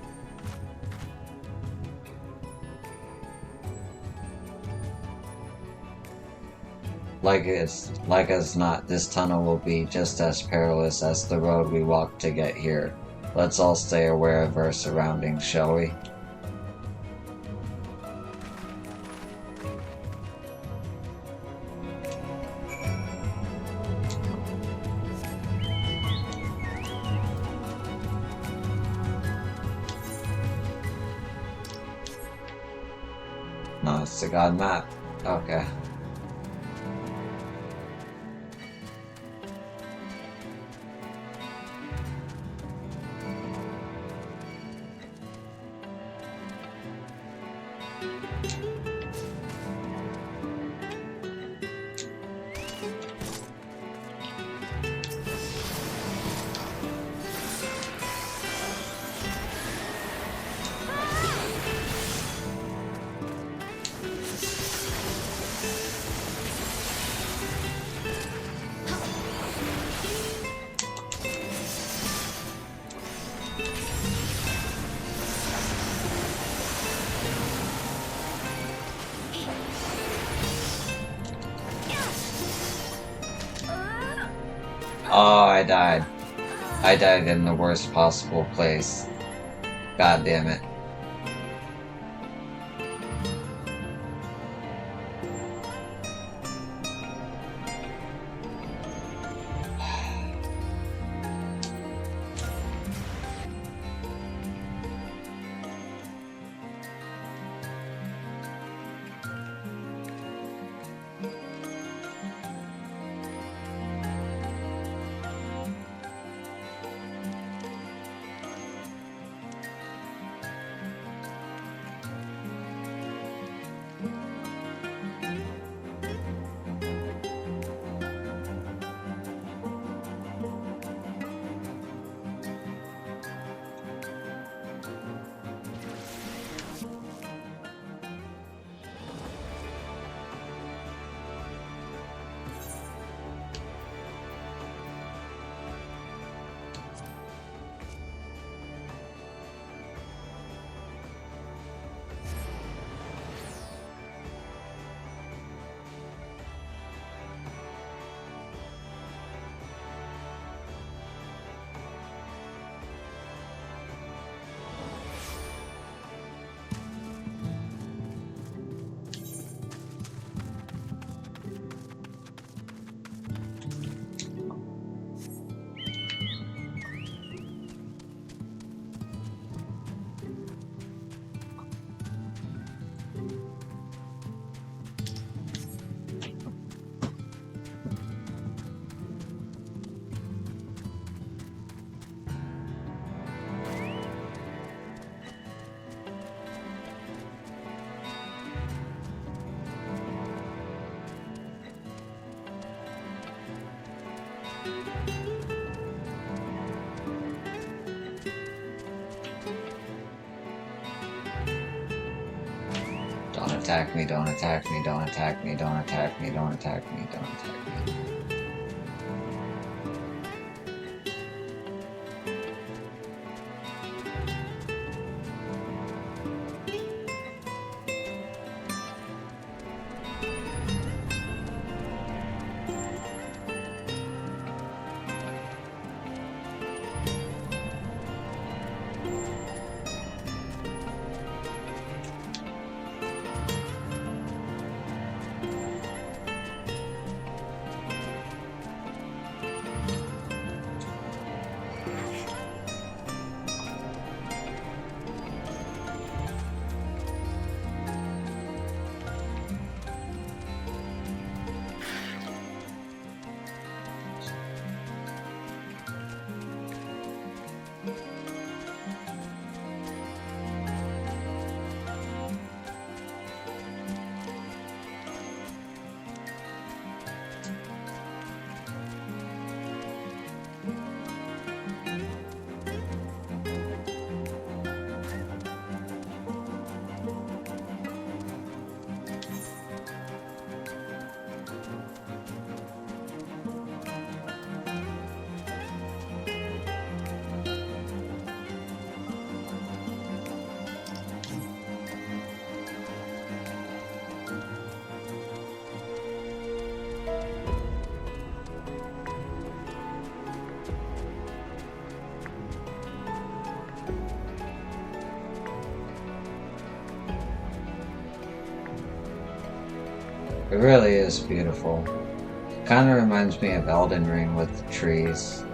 Like as not, this tunnel will be just as perilous as the road we walked to get here. Let's all stay aware of our surroundings, shall we? No, it's the god map. Okay. I died. I died in the worst possible place. God damn it. Don't attack me, don't attack me, don't attack me, don't attack me, don't attack me, don't attack me. It really is beautiful. Kind of reminds me of Elden Ring with the trees.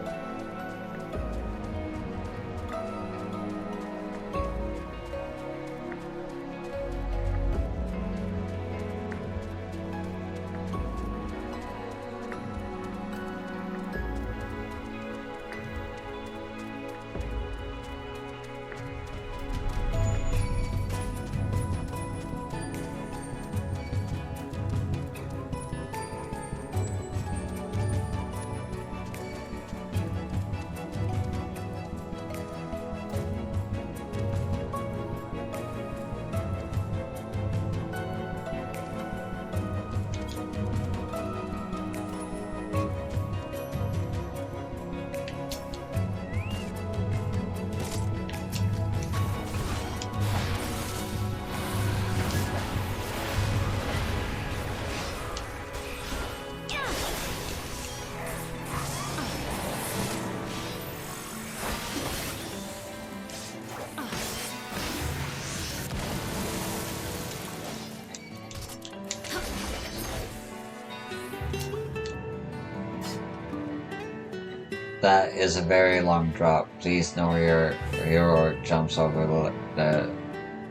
That is a very long drop. Please know where your hero jumps over the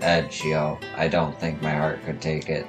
edge, yo. I don't think my heart could take it.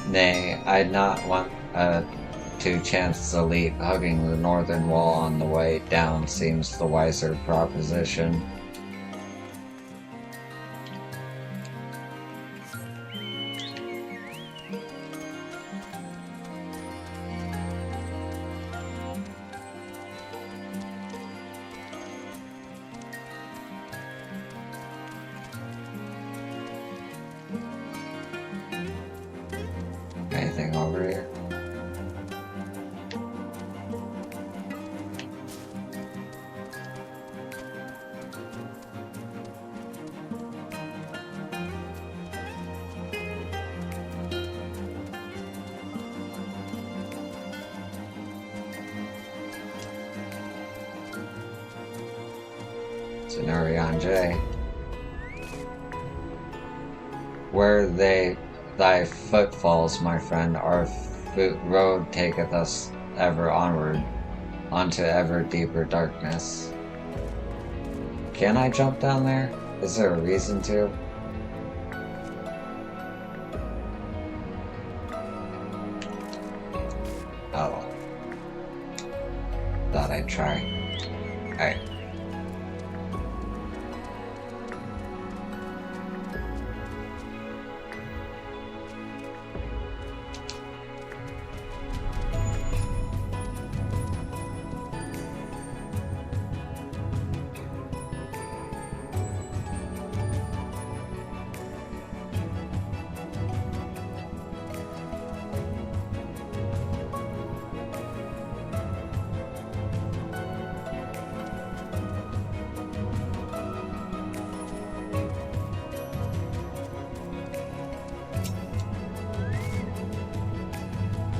Nay, I'd not want to chance the leap. Hugging the northern wall on the way down seems the wiser proposition. Anything over here? Cenurion J. Where thy footfalls, my friend, our road taketh us ever onward, onto ever deeper darkness. Can I jump down there? Is there a reason to? Oh. Thought I'd try. Alright.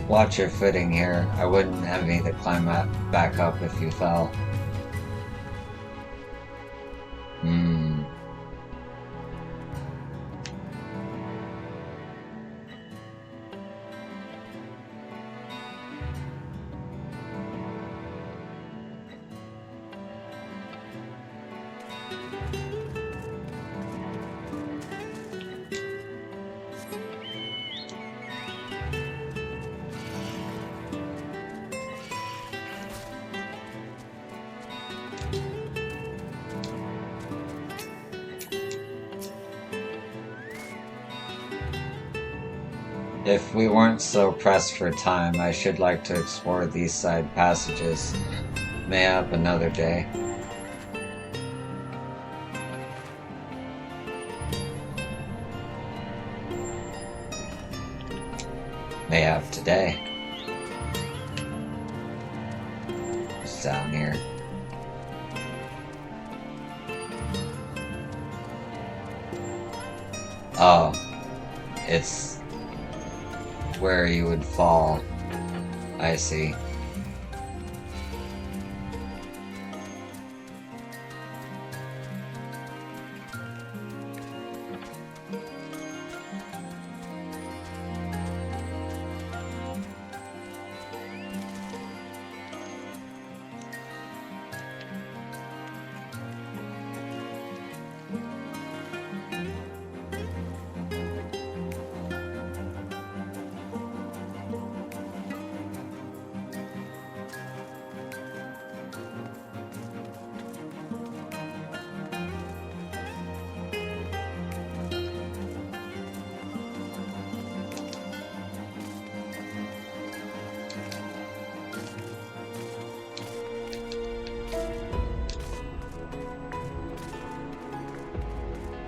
Watch your footing here. I wouldn't envy to climb back up if you fell. If we weren't so pressed for time, I should like to explore these side passages. Mayhap another day. Mayhap today. It's down here. Oh, it's where you would fall. I see.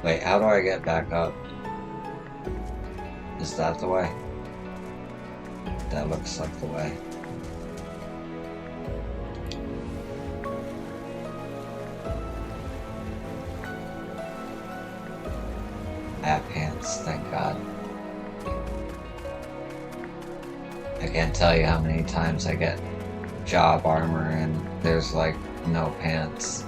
Wait, how do I get back up? Is that the way? That looks like the way. I have pants, thank God. I can't tell you how many times I get job armor and there's like no pants.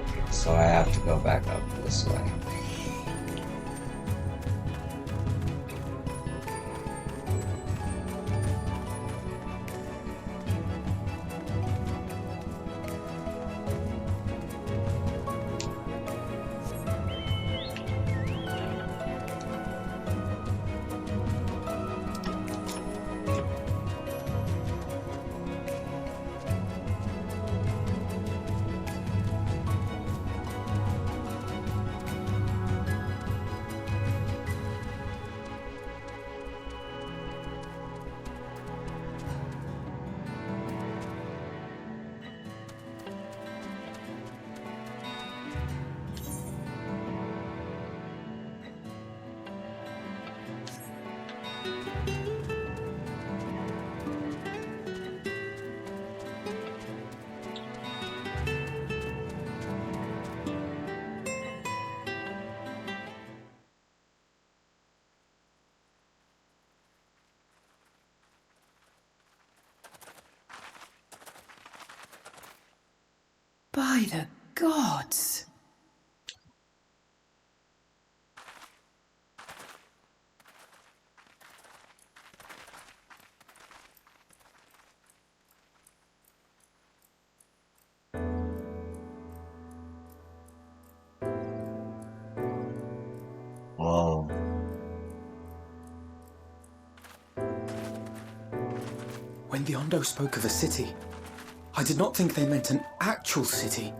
Okay, so I have to go back up this way. By the gods! Whoa. When the Ondo spoke of a city, I did not think they meant an actual city.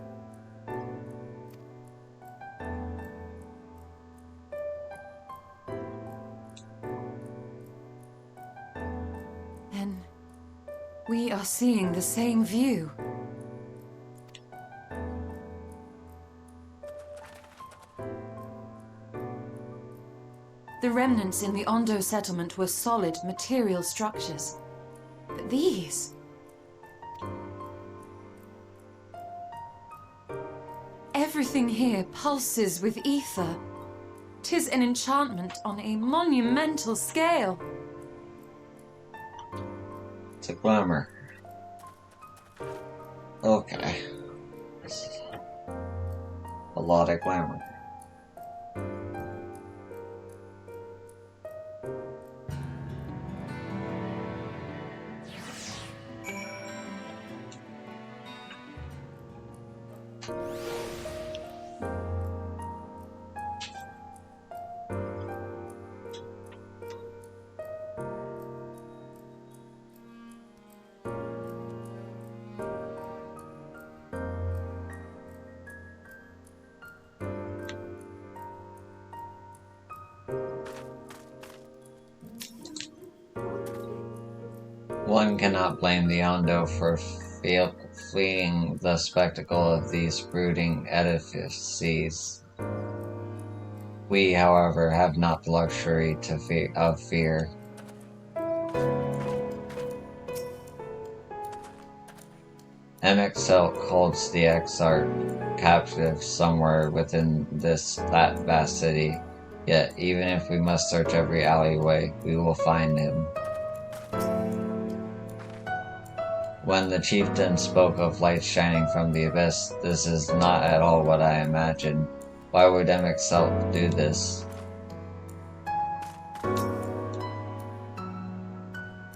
Then we are seeing the same view. The remnants in the Ondo settlement were solid material structures. But these... everything here pulses with ether. 'Tis an enchantment on a monumental scale. It's a glamour. Okay. A lot of glamour. One cannot blame the Ondo for fleeing the spectacle of these brooding edifices. We, however, have not the luxury of fear. Emexelt holds the Exarch captive somewhere within that vast city. Yet, even if we must search every alleyway, we will find him. When the chieftain spoke of light shining from the abyss, this is not at all what I imagined. Why would Emexelt do this?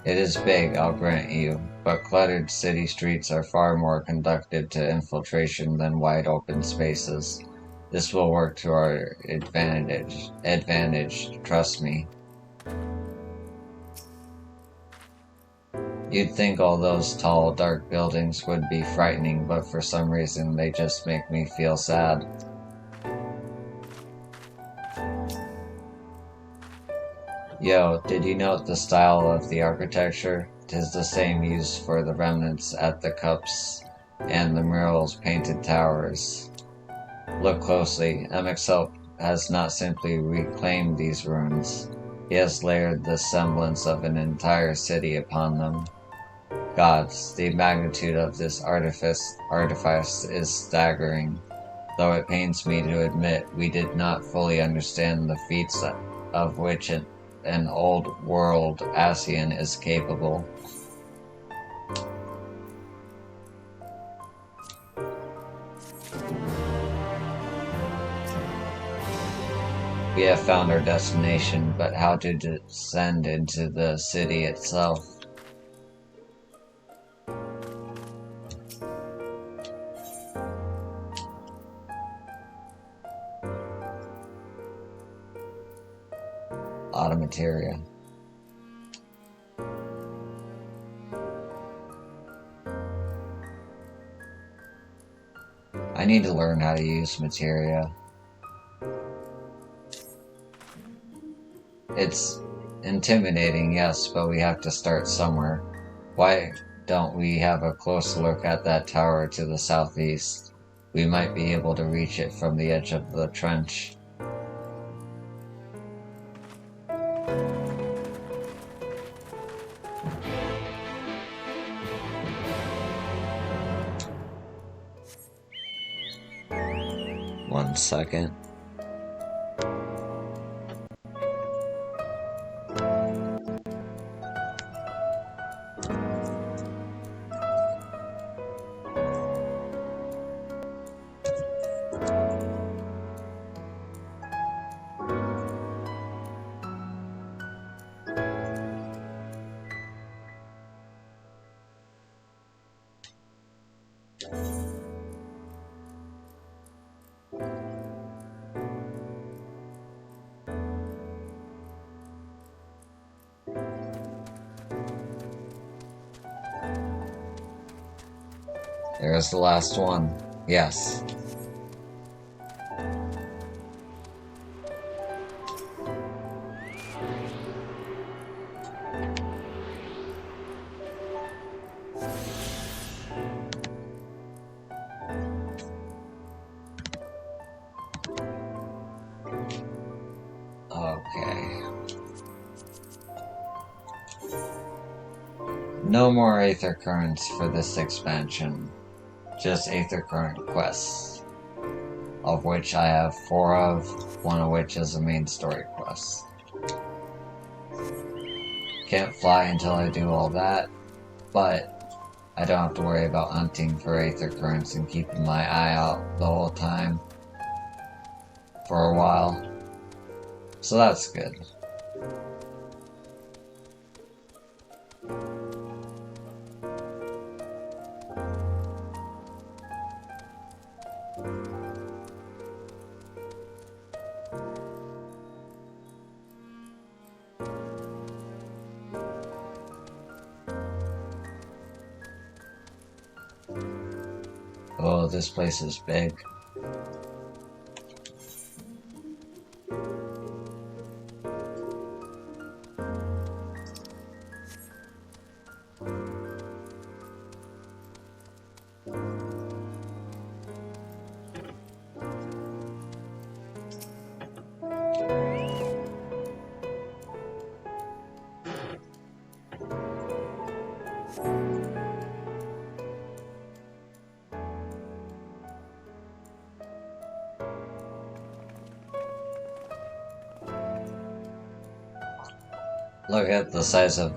It is big, I'll grant you, but cluttered city streets are far more conducive to infiltration than wide open spaces. This will work to our advantage, trust me. You'd think all those tall, dark buildings would be frightening, but for some reason they just make me feel sad. Yo, did you note the style of the architecture? 'Tis the same used for the remnants at the cups and the murals painted towers. Look closely. Emexelt has not simply reclaimed these ruins. He has layered the semblance of an entire city upon them. Gods, the magnitude of this artifice is staggering. Though it pains me to admit we did not fully understand the feats of which an old-world Asian is capable. We have found our destination, but how to descend into the city itself? Automateria. I need to learn how to use materia. It's intimidating, yes, but we have to start somewhere. Why don't we have a close look at that tower to the southeast? We might be able to reach it from the edge of the trench. One second. There's the last one. Yes. Okay. No more Aether Currents for this expansion. Just Aether Current quests, of which I have 4 of, one of which is a main story quest. Can't fly until I do all that, but I don't have to worry about hunting for Aether Currents and keeping my eye out the whole time for a while. So that's good. Oh, this place is big. Look at the size of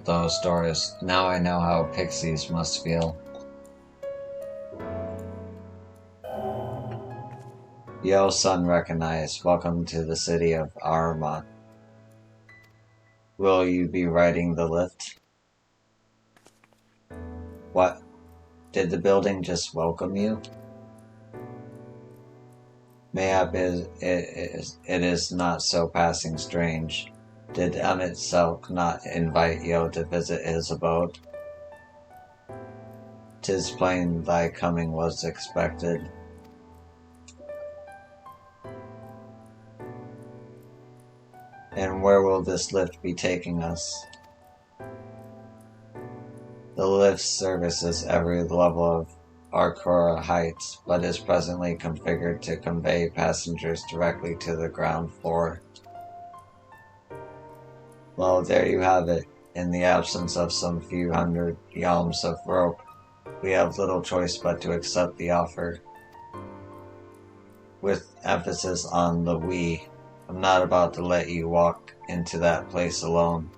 those doors. Now I know how pixies must feel. Yo, son recognized. Welcome to the city of Arma. Will you be riding the lift? What? Did the building just welcome you? Mayhap it is not so passing strange. Did Selk not invite Yo to visit his abode? 'Tis plain thy coming was expected. And where will this lift be taking us? The lift services every level Arcora Heights, but is presently configured to convey passengers directly to the ground floor. Well, there you have it. In the absence of some few hundred yalms of rope, we have little choice but to accept the offer. With emphasis on the we, I'm not about to let you walk into that place alone.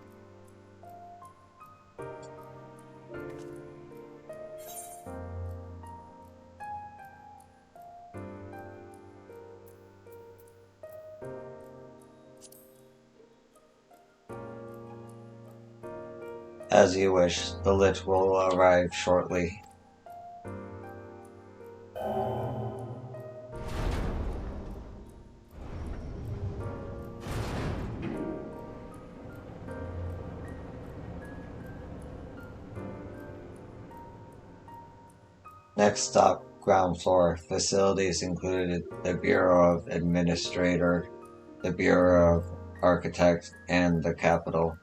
As you wish, the lift will arrive shortly. Next stop, ground floor. Facilities included the Bureau of Administrator, the Bureau of Architect, and the Capitol.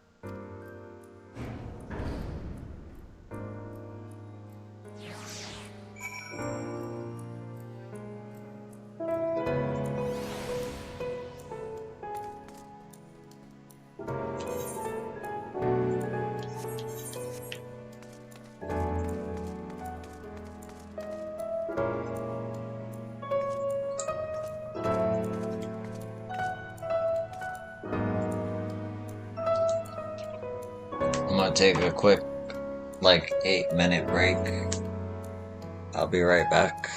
I'm gonna take a quick, 8-minute break. I'll be right back.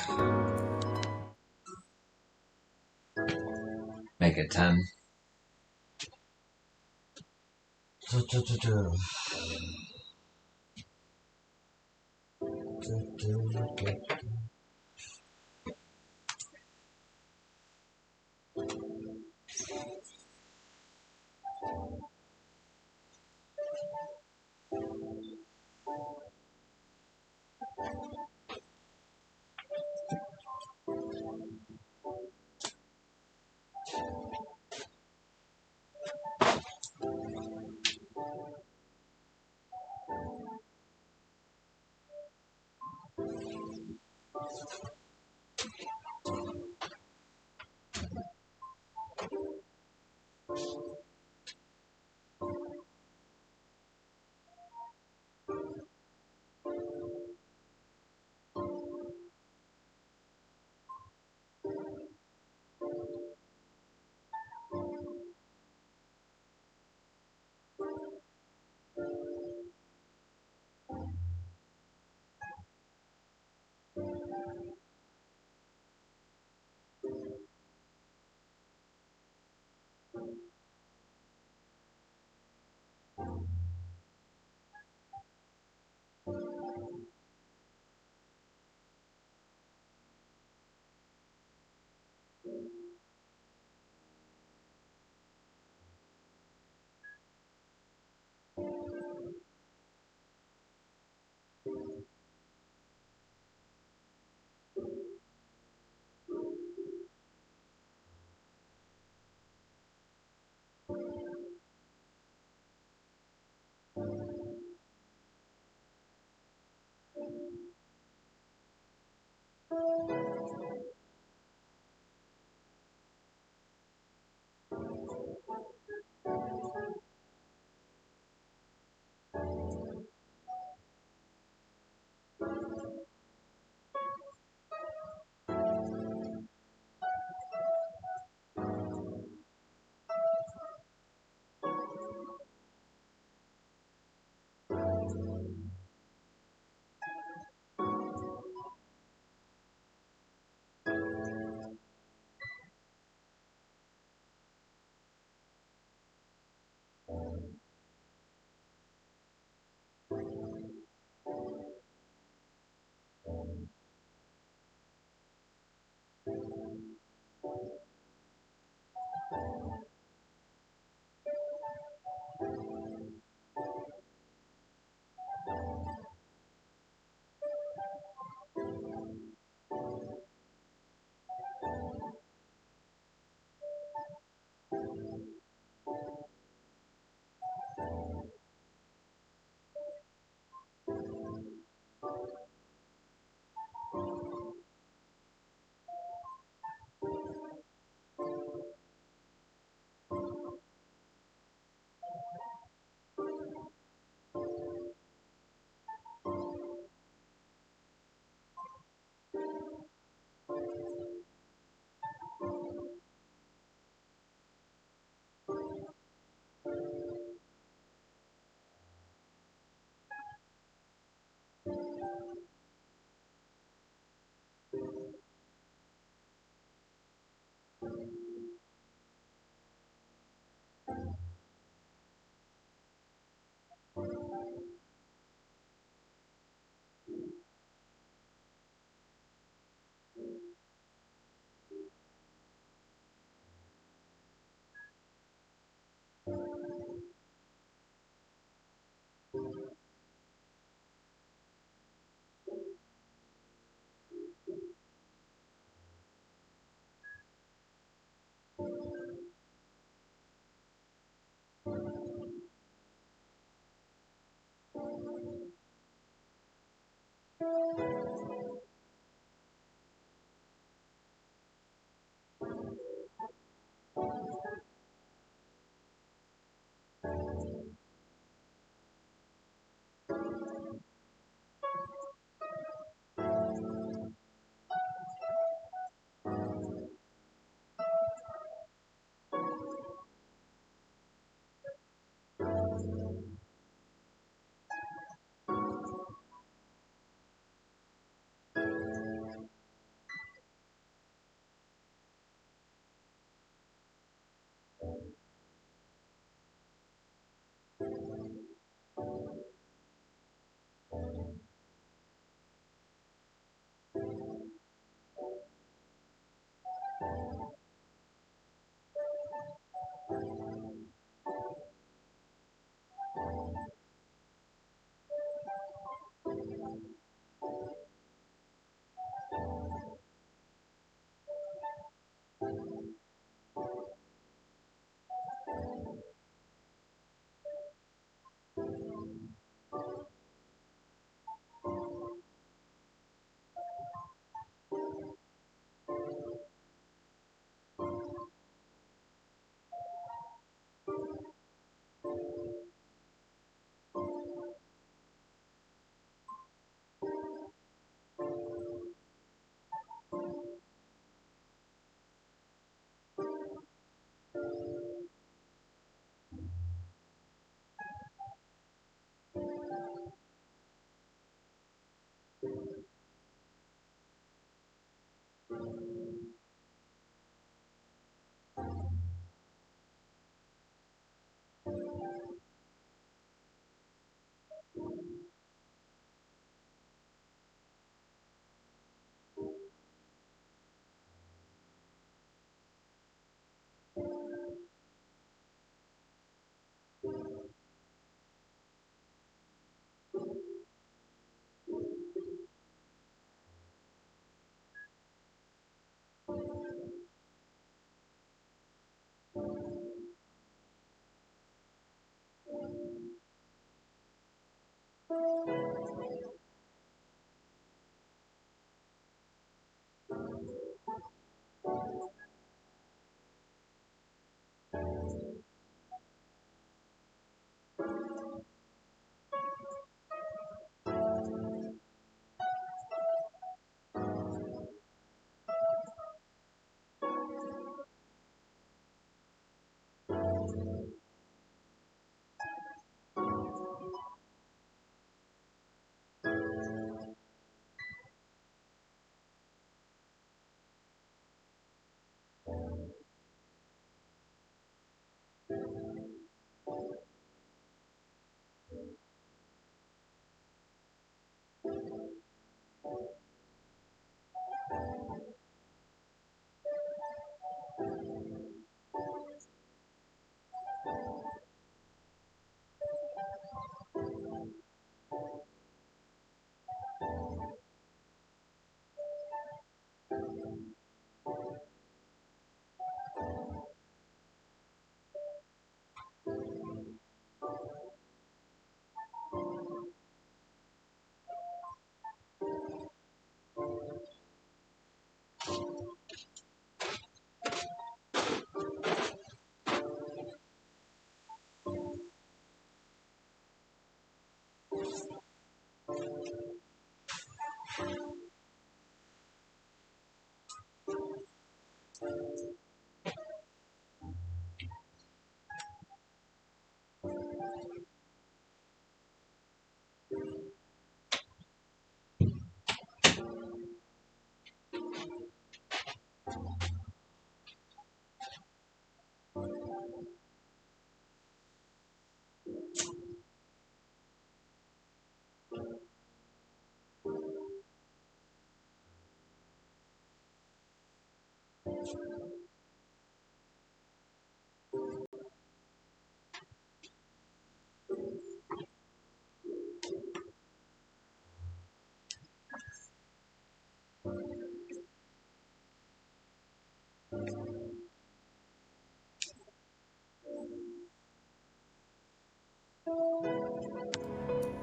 Make it 10.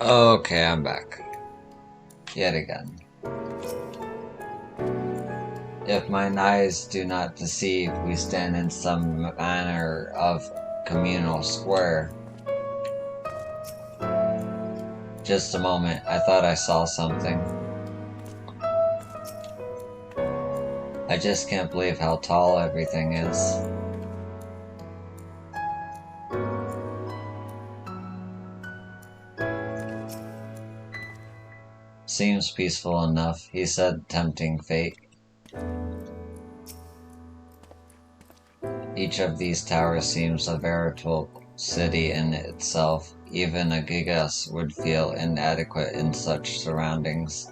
Okay, I'm back. Yet again. If mine eyes do not deceive, we stand in some manner of communal square. Just a moment, I thought I saw something. I just can't believe how tall everything is. Seems peaceful enough, he said, tempting fate. Each of these towers seems a veritable city in itself. Even a gigas would feel inadequate in such surroundings.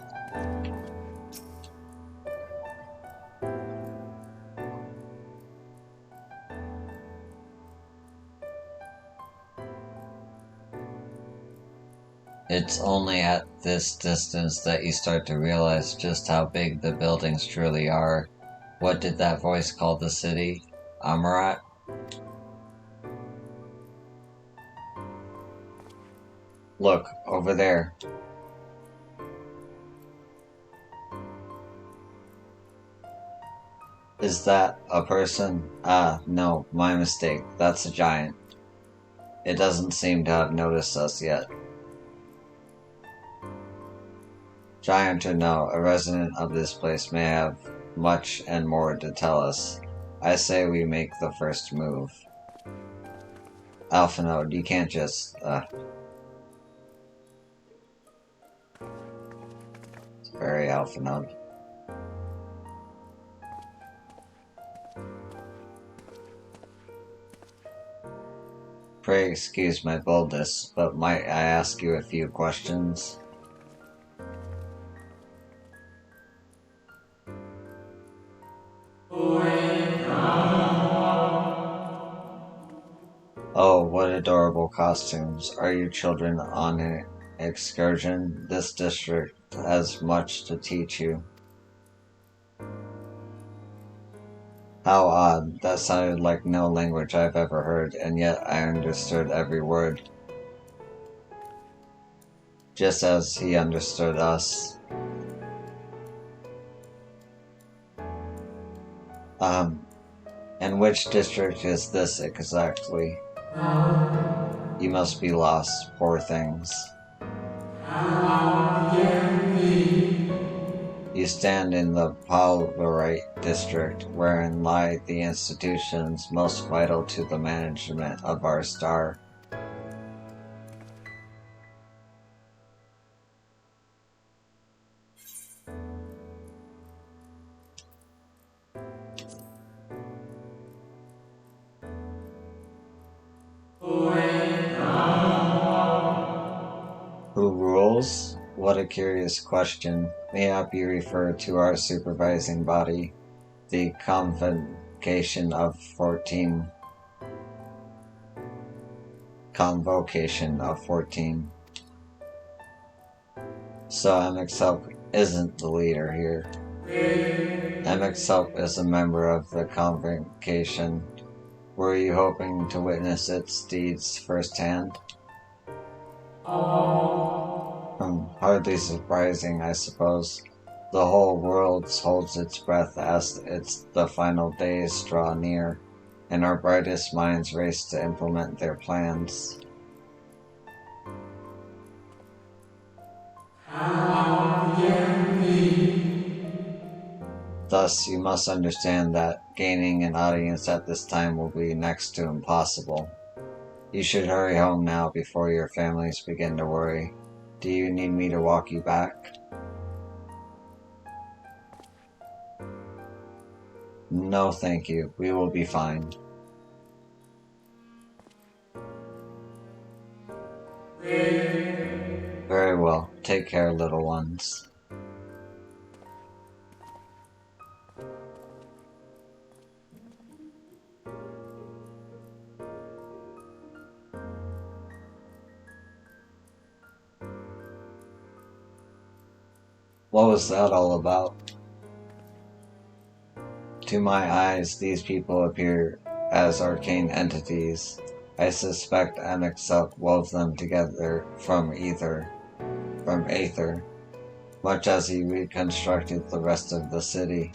It's only at this distance that you start to realize just how big the buildings truly are. What did that voice call the city? Amarat? Look, over there. Is that a person? Ah, no, my mistake. That's a giant. It doesn't seem to have noticed us yet. Giant or no, a resident of this place may have much and more to tell us. I say we make the first move. Alpha Node, you can't just, It's very Alpha Node. Pray excuse my boldness, but might I ask you a few questions? Oh, what adorable costumes. Are you children on an excursion? This district has much to teach you. How odd. That sounded like no language I've ever heard, and yet I understood every word. Just as he understood us. And which district is this exactly? You must be lost, poor things. You stand in the Pulverite district, wherein lie the institutions most vital to the management of our star. Who rules? What a curious question. Mayhap you refer to our supervising body, the Convocation of 14. Convocation of 14. So MXhelp isn't the leader here. MXhelp is a member of the Convocation. Were you hoping to witness its deeds firsthand? Hardly surprising, I suppose. The whole world holds its breath as the final days draw near, and our brightest minds race to implement their plans. Thus, you must understand that gaining an audience at this time will be next to impossible. You should hurry home now before your families begin to worry. Do you need me to walk you back? No, thank you. We will be fine. Very well. Take care, little ones. What was that all about? To my eyes, these people appear as arcane entities. I suspect MXhelp wove them together from aether, much as he reconstructed the rest of the city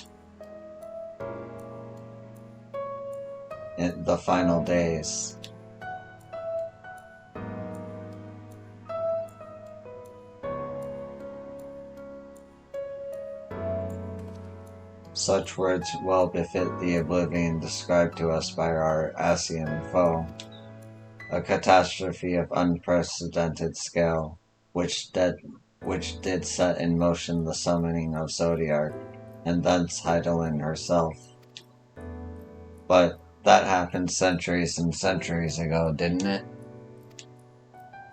in the final days. Such words well befit the oblivion described to us by our Asian foe, a catastrophe of unprecedented scale, which did set in motion the summoning of Zodiac, and thence Heidelin herself. But that happened centuries and centuries ago, didn't it?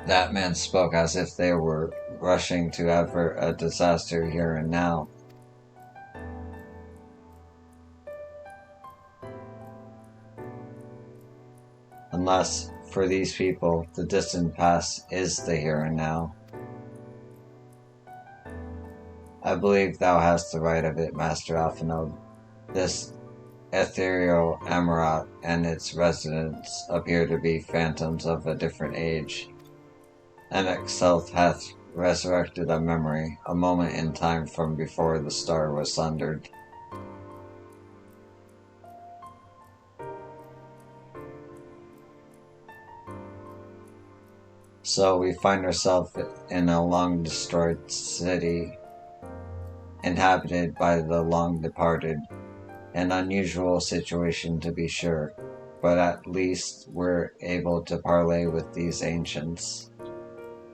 That man spoke as if they were rushing to avert a disaster here and now. Unless, for these people, the distant past is the here and now. I believe thou hast the right of it, Master Alphanode. This ethereal Amarat and its residents appear to be phantoms of a different age. MXhelp hath resurrected a memory, a moment in time from before the star was sundered. So we find ourselves in a long-destroyed city, inhabited by the long-departed. An unusual situation to be sure, but at least we're able to parley with these ancients.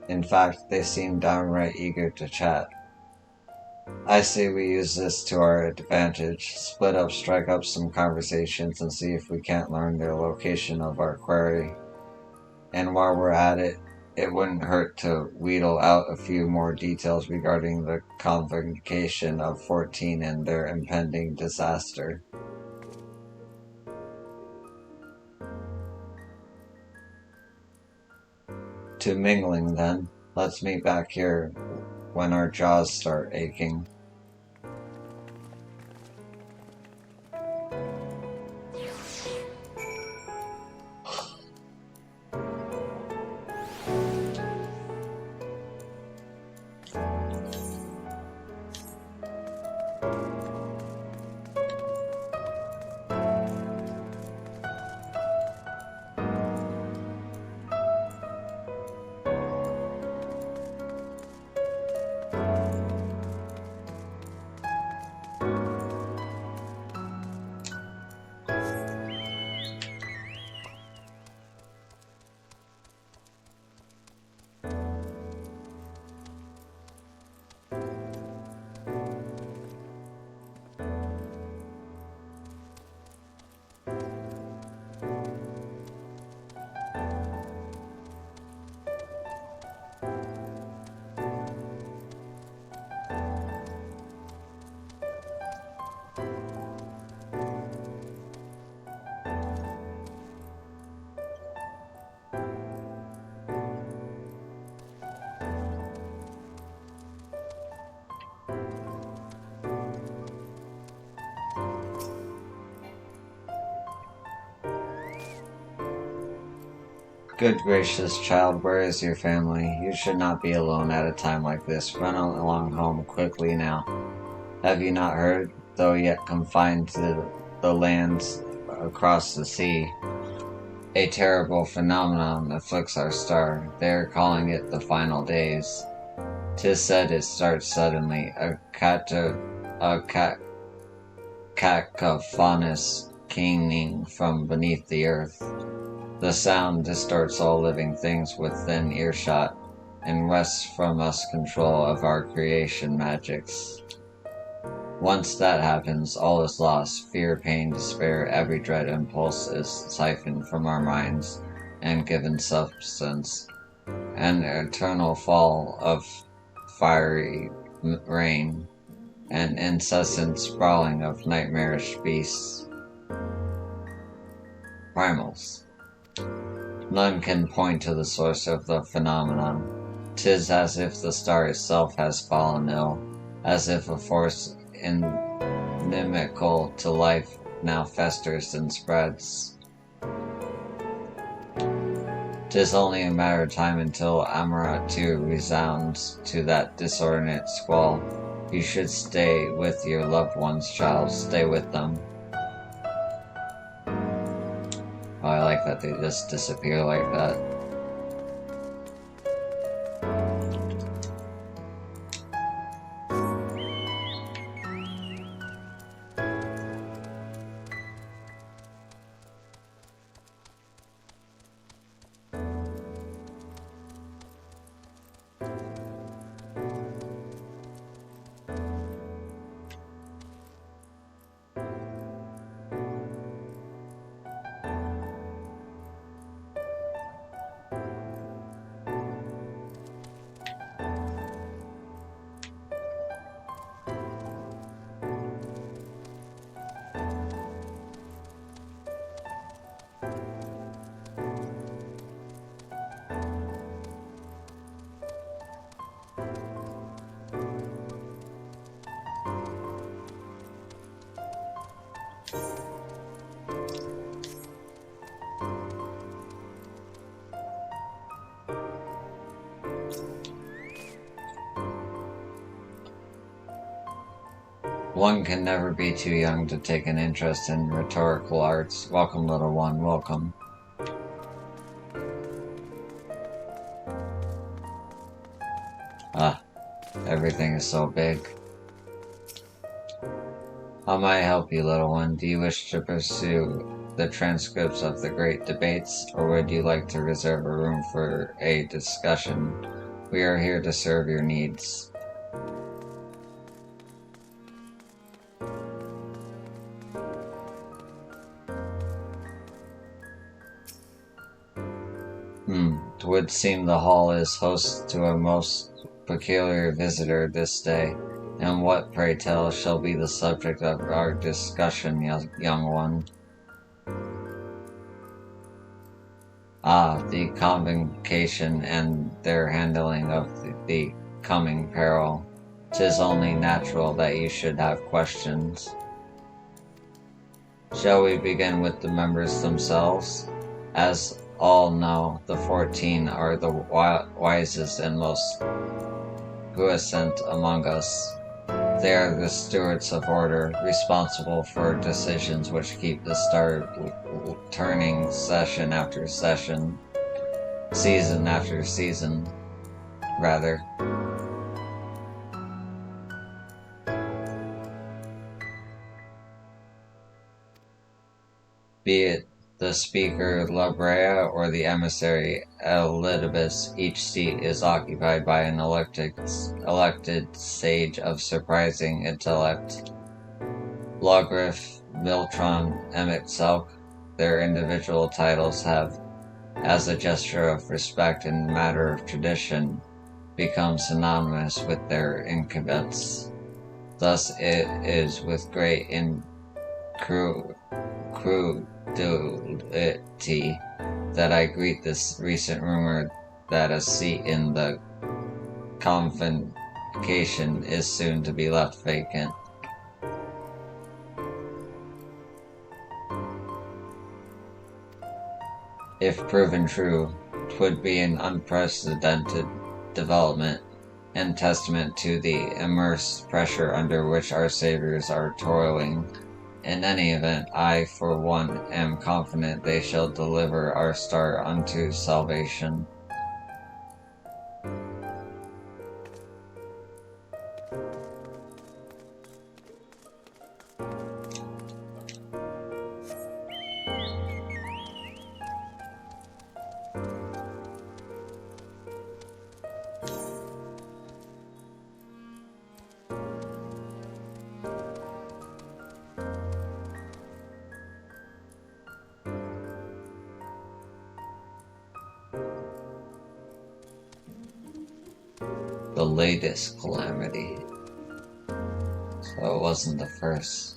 In fact, they seem downright eager to chat. I say we use this to our advantage, split up, strike up some conversations, and see if we can't learn their location of our quarry. And while we're at it, it wouldn't hurt to wheedle out a few more details regarding the Convocation of 14 and their impending disaster. To mingling, then. Let's meet back here when our jaws start aching. Good gracious, child, where is your family? You should not be alone at a time like this. Run along home quickly now. Have you not heard, though yet confined to the lands across the sea, a terrible phenomenon afflicts our star. They are calling it the final days. 'Tis said it starts suddenly, a cacophonous keening from beneath the earth. The sound distorts all living things within earshot, and wrests from us control of our creation magics. Once that happens, all is lost. Fear, pain, despair, every dread impulse is siphoned from our minds and given substance. An eternal fall of fiery rain, an incessant sprawling of nightmarish beasts. Primals. None can point to the source of the phenomenon. 'Tis as if the star itself has fallen ill, as if a force inimical to life now festers and spreads. 'Tis only a matter of time until Amarat too resounds to that disordinate squall. You should stay with your loved ones, child. Stay with them. Oh, I like that they just disappear like that. One can never be too young to take an interest in rhetorical arts. Welcome, little one, welcome. Ah, everything is so big. How may I help you, little one? Do you wish to pursue the transcripts of the great debates, or would you like to reserve a room for a discussion? We are here to serve your needs. Would seem the hall is host to a most peculiar visitor this day. And what, pray tell, shall be the subject of our discussion, young one? Ah, the convocation and their handling of the coming peril. 'Tis only natural that you should have questions. Shall we begin with the members themselves? As all know, the 14 are the wisest and most puissant among us. They are the stewards of order, responsible for decisions which keep the star turning session after session, season after season, rather. Be it the speaker La Brea or the emissary Elidibus, each seat is occupied by an elected sage of surprising intellect. Logriff, Miltron, Emitselk, their individual titles have, as a gesture of respect in the matter of tradition, become synonymous with their incumbents. Thus it is with great incredulity that I greet this recent rumor that a seat in the convocation is soon to be left vacant. If proven true, 'twould be an unprecedented development and testament to the immense pressure under which our saviors are toiling. In any event, I, for one, am confident they shall deliver our star unto salvation. The latest calamity. So it wasn't the first.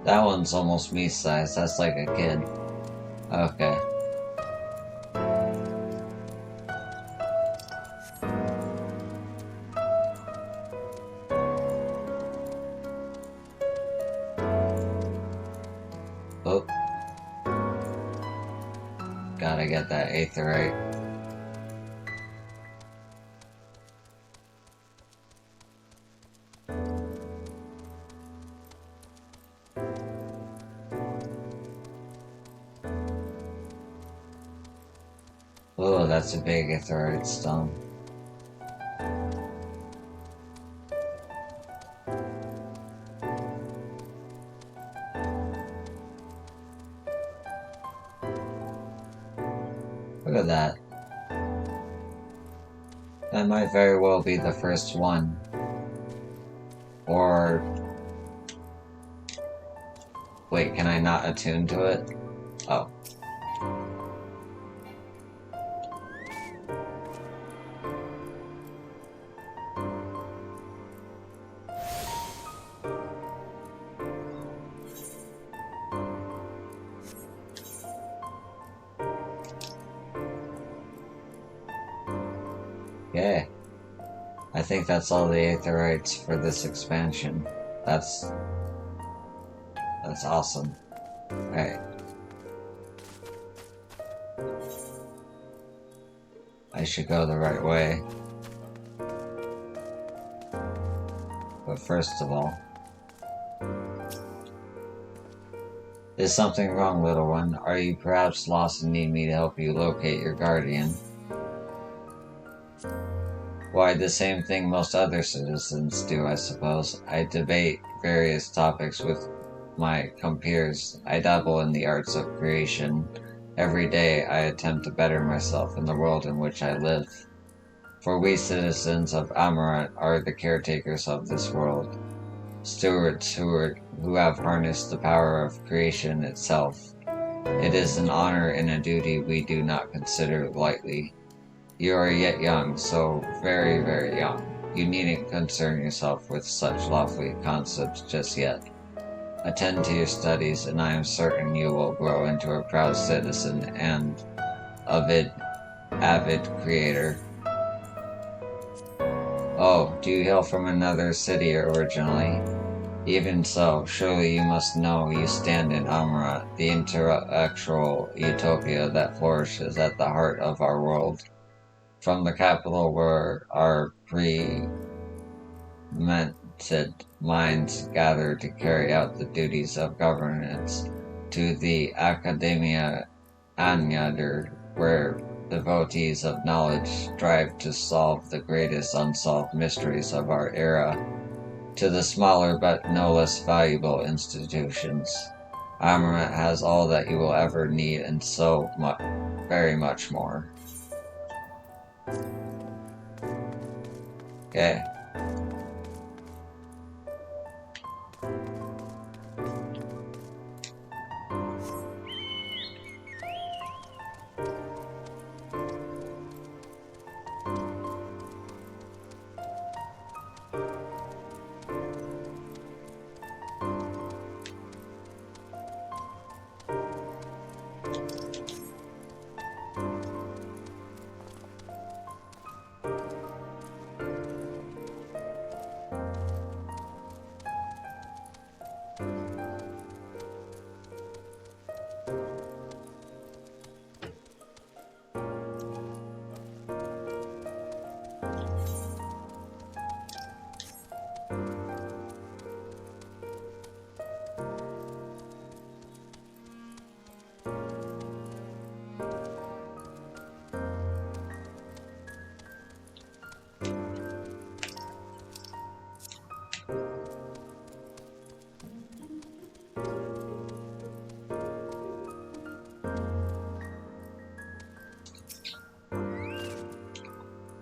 That one's almost me size. That's like a kid. Okay. Oh. Gotta get that aetherite. Oh, that's a big aetherite stone. Look at that. That might very well be the first one. Or... Wait, can I not attune to it? Oh. Okay. I think that's all the aetherites for this expansion. That's awesome. Alright. I should go the right way. But first of all... Is something wrong, little one? Are you perhaps lost and need me to help you locate your guardian? Why, the same thing most other citizens do, I suppose. I debate various topics with my compeers. I dabble in the arts of creation. Every day I attempt to better myself in the world in which I live. For we citizens of Amaranth are the caretakers of this world. Stewards who have harnessed the power of creation itself. It is an honor and a duty we do not consider lightly. You are yet young, so very, very young. You needn't concern yourself with such lofty concepts just yet. Attend to your studies, and I am certain you will grow into a proud citizen and avid creator. Oh, do you hail from another city originally? Even so, surely you must know you stand in Amra, the intellectual utopia that flourishes at the heart of our world. From the capital where our pre-mented minds gather to carry out the duties of governance, to the Academia Anyader, where devotees of knowledge strive to solve the greatest unsolved mysteries of our era, to the smaller but no less valuable institutions. Amaranth has all that you will ever need and so very much more. Okay.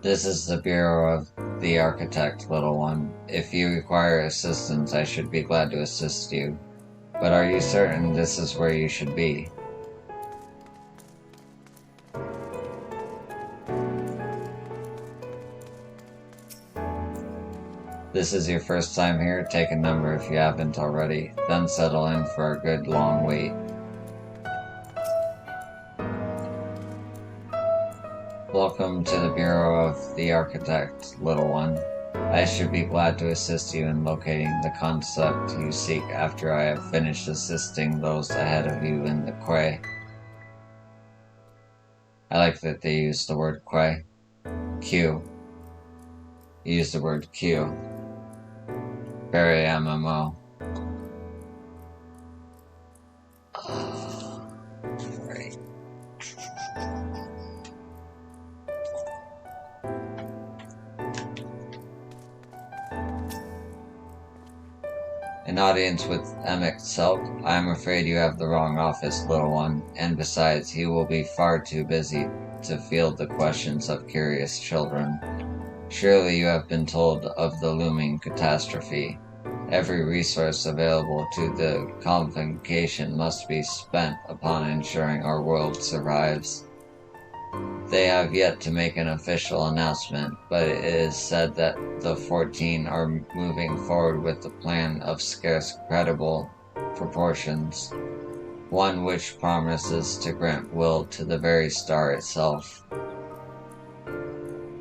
This is the Bureau of the Architect, little one. If you require assistance, I should be glad to assist you. But are you certain this is where you should be? This is your first time here? Take a number if you haven't already, then settle in for a good long wait. Welcome to the Bureau of the Architect, little one. I should be glad to assist you in locating the concept you seek after I have finished assisting those ahead of you in the quay. I like that they use the word quay. Q. Use the word Q. Very MMO. Right. An audience with Emic Selk? I am afraid you have the wrong office, little one, and besides, he will be far too busy to field the questions of curious children. Surely you have been told of the looming catastrophe. Every resource available to the convocation must be spent upon ensuring our world survives. They have yet to make an official announcement, but it is said that the 14 are moving forward with a plan of scarce credible proportions, one which promises to grant will to the very star itself.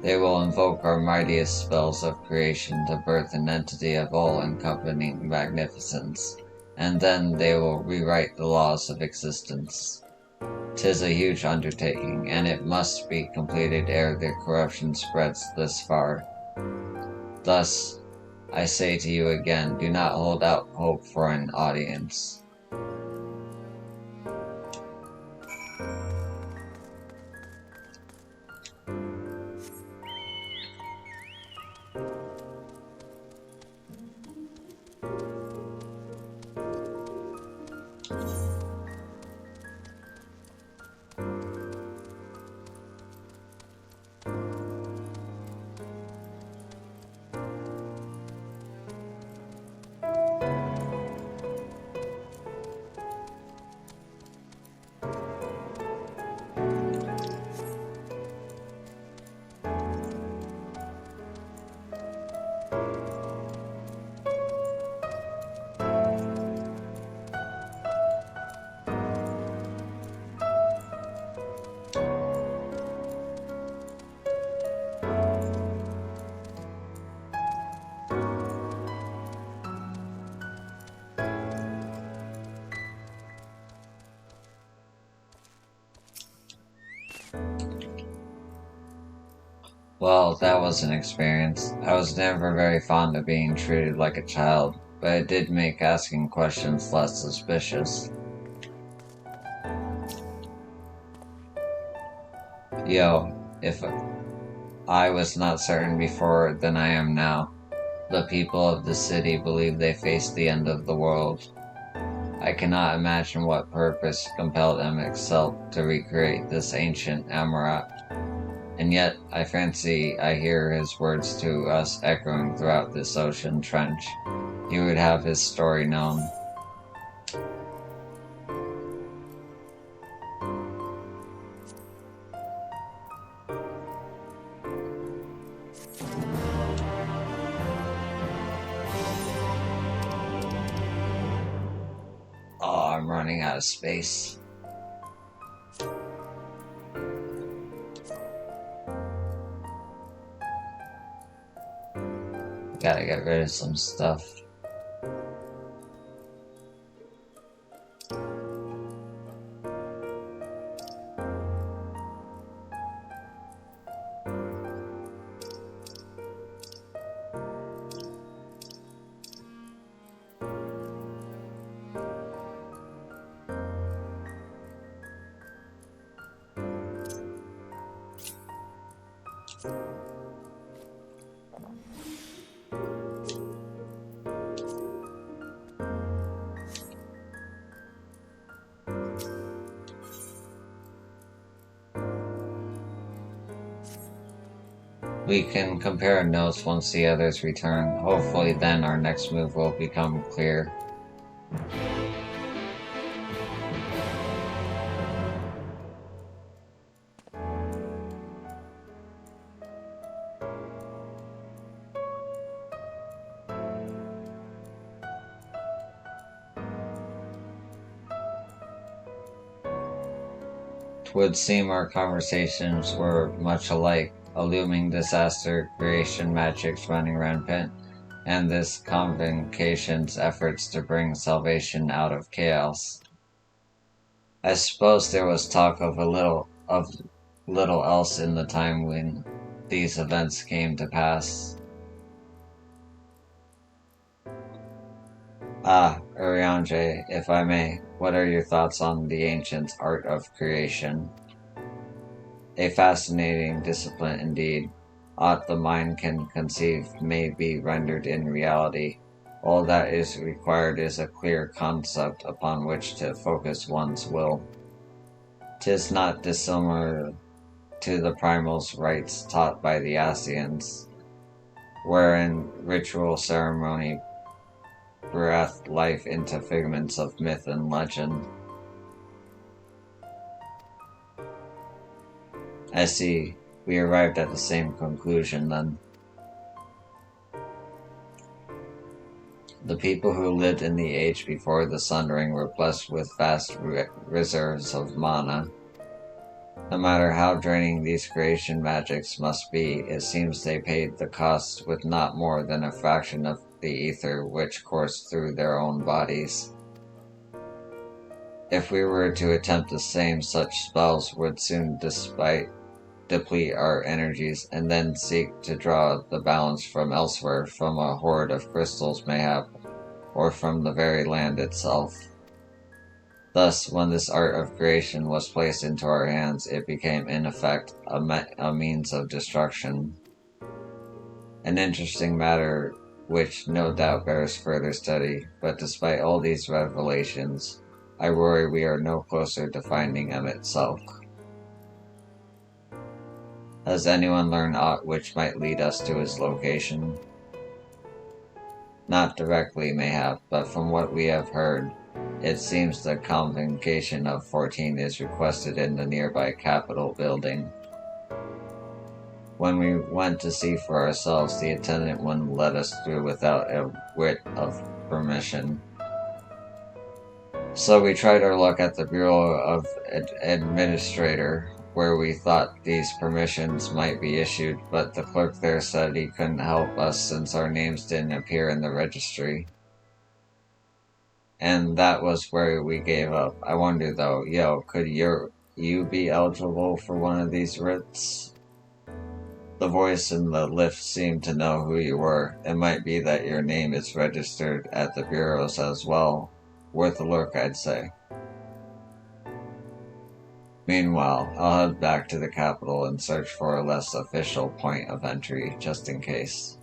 They will invoke our mightiest spells of creation to birth an entity of all-encompassing magnificence, and then they will rewrite the laws of existence. 'Tis a huge undertaking, and it must be completed ere the corruption spreads this far. Thus, I say to you again, do not hold out hope for an audience. Well, that was an experience. I was never very fond of being treated like a child, but it did make asking questions less suspicious. Yo, if I was not certain before than I am now. The people of the city believe they face the end of the world. I cannot imagine what purpose compelled Emic Selk to recreate this ancient Amarat. And yet, I fancy I hear his words to us echoing throughout this ocean trench. He would have his story known. Oh, I'm running out of space. Gotta get rid of some stuff. We can compare notes once the others return. Hopefully then our next move will become clear. Would seem our conversations were much alike, a looming disaster, creation magics running rampant, and this convocation's efforts to bring salvation out of chaos. I suppose there was talk of little else in the time when these events came to pass. Urianger, if I may, what are your thoughts on the ancient art of creation? A fascinating discipline indeed. Aught the mind can conceive may be rendered in reality. All that is required is a clear concept upon which to focus one's will. 'Tis not dissimilar to the primal rites taught by the Asians, wherein ritual ceremony breathed life into figments of myth and legend. I see. We arrived at the same conclusion then. The people who lived in the age before the Sundering were blessed with vast reserves of mana. No matter how draining these creation magics must be, it seems they paid the cost with not more than a fraction of the ether which coursed through their own bodies. If we were to attempt the same, such spells would soon deplete our energies, and then seek to draw the balance from elsewhere, from a hoard of crystals mayhap, or from the very land itself. Thus, when this art of creation was placed into our hands, it became in effect a means of destruction. An interesting matter which no doubt bears further study, but despite all these revelations, I worry we are no closer to finding M itself. Has anyone learned aught which might lead us to its location? Not directly, mayhap, but from what we have heard, it seems the convocation of 14 is requested in the nearby Capitol building. When we went to see for ourselves, the attendant wouldn't let us through without a writ of permission. So we tried our luck at the Bureau of Administrator, where we thought these permissions might be issued, but the clerk there said he couldn't help us since our names didn't appear in the registry. And that was where we gave up. I wonder though, could you be eligible for one of these writs? The voice in the lift seemed to know who you were. It might be that your name is registered at the bureaus as well. Worth a look, I'd say. Meanwhile, I'll head back to the capital and search for a less official point of entry, just in case.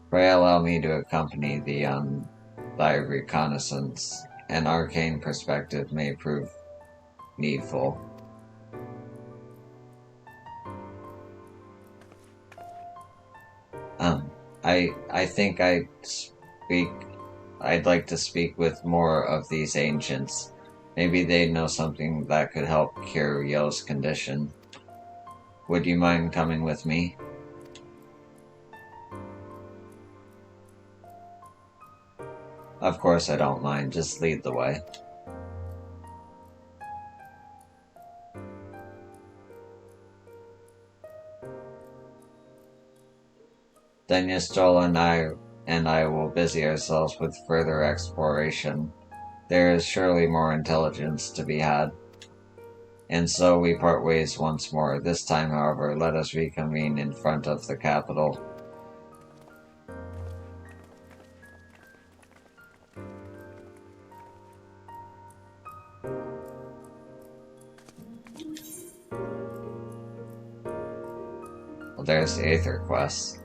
Pray allow me to accompany thee on thy reconnaissance. An arcane perspective may prove needful. I think I'd like to speak with more of these ancients. Maybe they know something that could help cure Yo's condition. Would you mind coming with me? Of course I don't mind, just lead the way. Then Yastrola and I will busy ourselves with further exploration. There is surely more intelligence to be had. And so we part ways once more. This time, however, let us reconvene in front of the Capitol. Well, there's the Aether quest.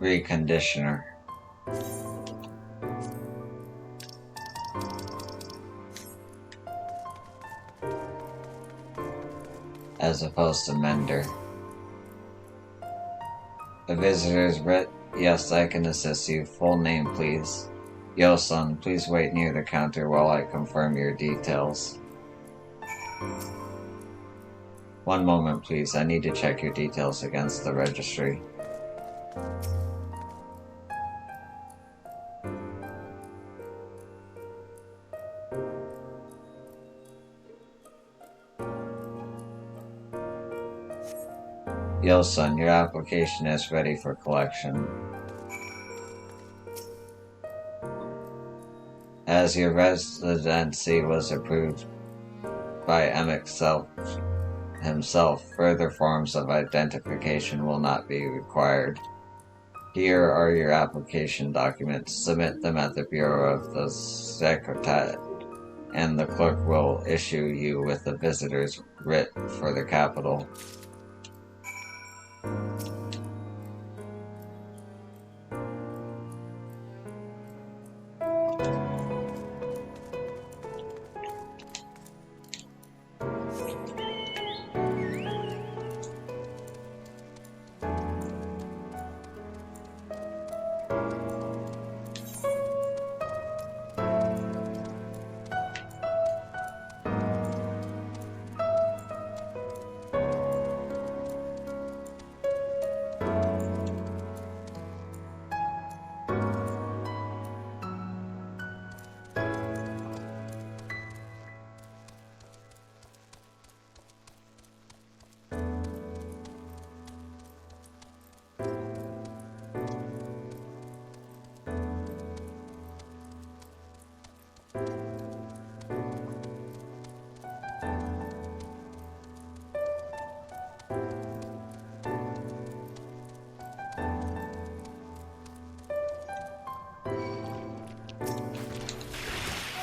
reconditioner. As opposed to mender. A visitor's writ? Yes, I can assist you. Full name, please. Yo, son, please wait near the counter while I confirm your details. One moment, please. I need to check your details against the registry. Yo, son, your application is ready for collection. As your residency was approved by Emmett himself, further forms of identification will not be required. Here are your application documents. Submit them at the Bureau of the Secretariat, and the clerk will issue you with a visitor's writ for the capital.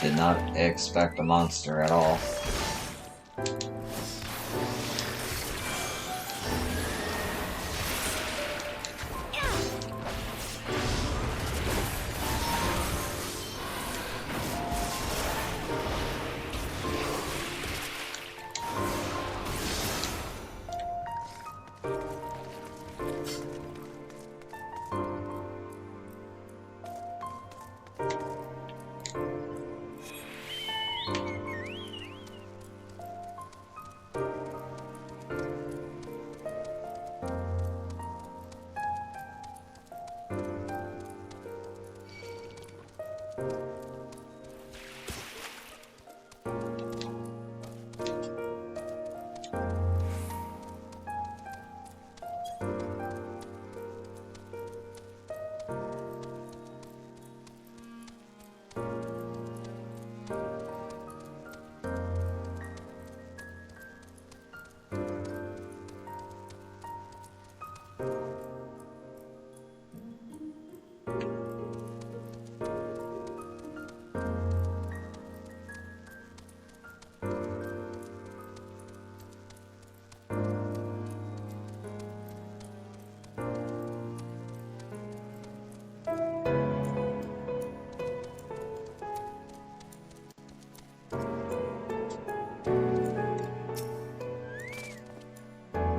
Did not expect a monster at all.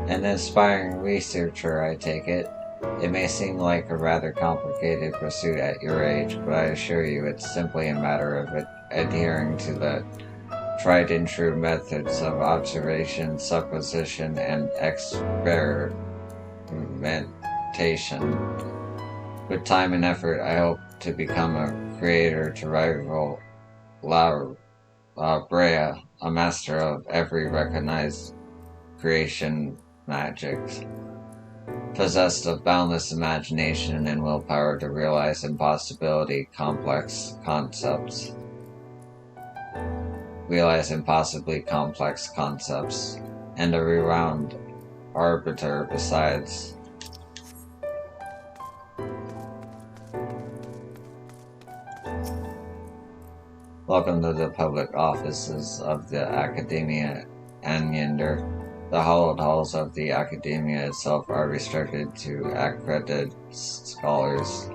An aspiring researcher, I take it. It may seem like a rather complicated pursuit at your age, but I assure you it's simply a matter of adhering to the tried and true methods of observation, supposition, and experimentation. With time and effort, I hope to become a creator to rival Brea, a master of every recognized creation magics, possessed of boundless imagination and willpower to realize impossibly complex concepts, and a renowned arbiter besides. Welcome to the public offices of the Academia Anyander. The hallowed halls of the academia itself are restricted to accredited scholars.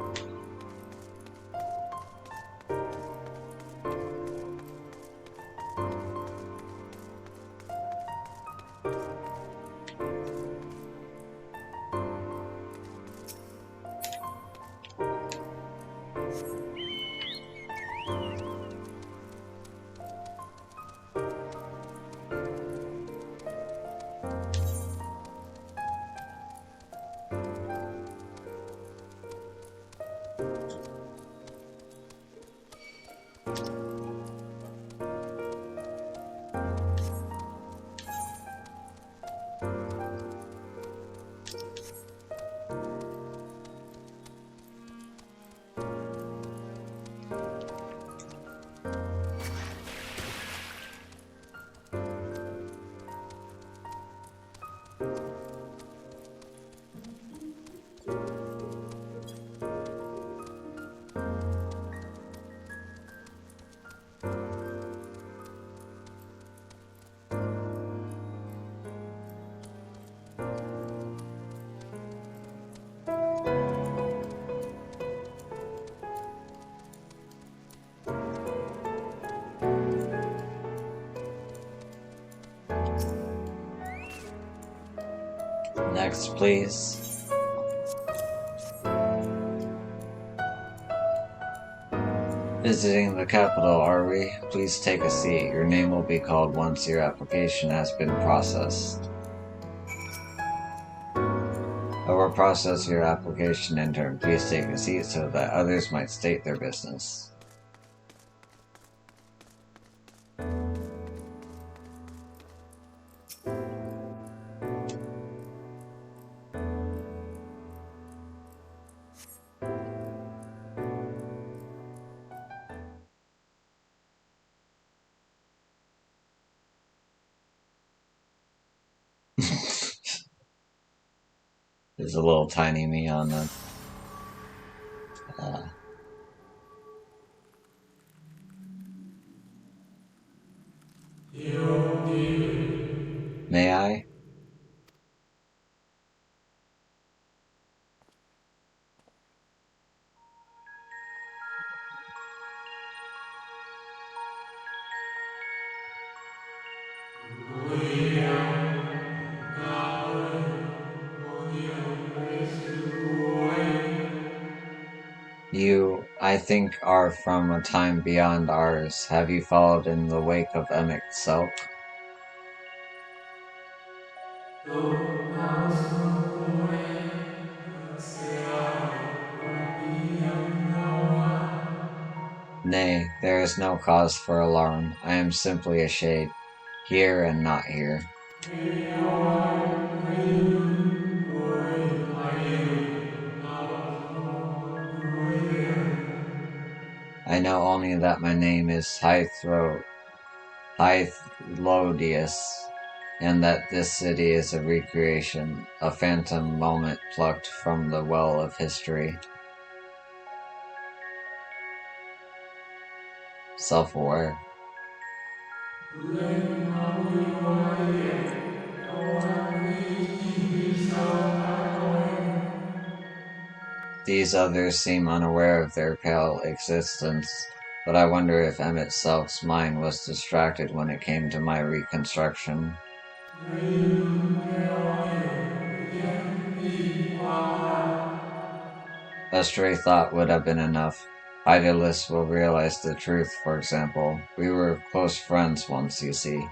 Next, please. Visiting the capital, are we? Please take a seat. Your name will be called once your application has been processed. I will process your application in turn. Please take a seat so that others might state their business. There's a little tiny me on the may I? You, I think, are from a time beyond ours. Have you followed in the wake of Emmett Selk? Nay, there is no cause for alarm. I am simply a shade, here and not here. I know only that my name is Hythlodius, and that this city is a recreation, a phantom moment plucked from the well of history. Self-aware. These others seem unaware of their pale existence, but I wonder if Emmett Selk's mind was distracted when it came to my reconstruction. A stray thought would have been enough. Idealists will realize the truth, for example. We were close friends once, you see.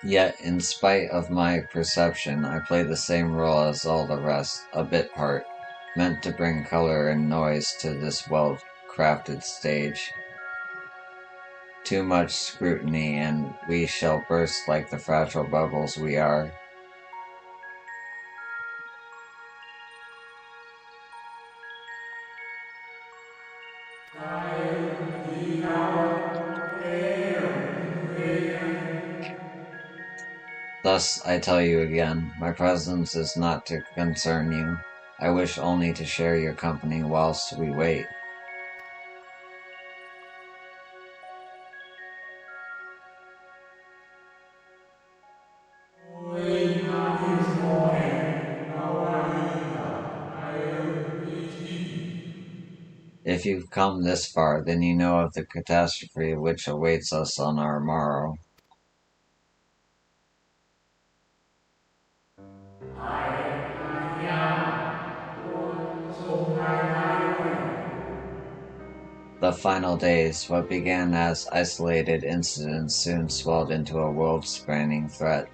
Yet, in spite of my perception, I play the same role as all the rest, a bit part, meant to bring color and noise to this well-crafted stage. Too much scrutiny, and we shall burst like the fragile bubbles we are. Thus, I tell you again, my presence is not to concern you. I wish only to share your company whilst we wait. If you've come this far, then you know of the catastrophe which awaits us on our morrow. The final days, what began as isolated incidents, soon swelled into a world-spanning threat.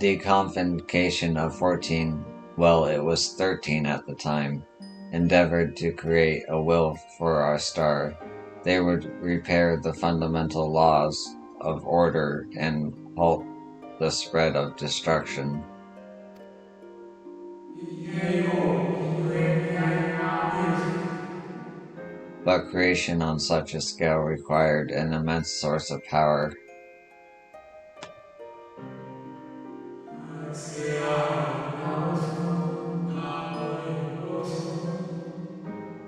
The convocation of 14, well, it was 13 at the time, endeavored to create a will for our star. They would repair the fundamental laws of order and halt the spread of destruction. But creation on such a scale required an immense source of power.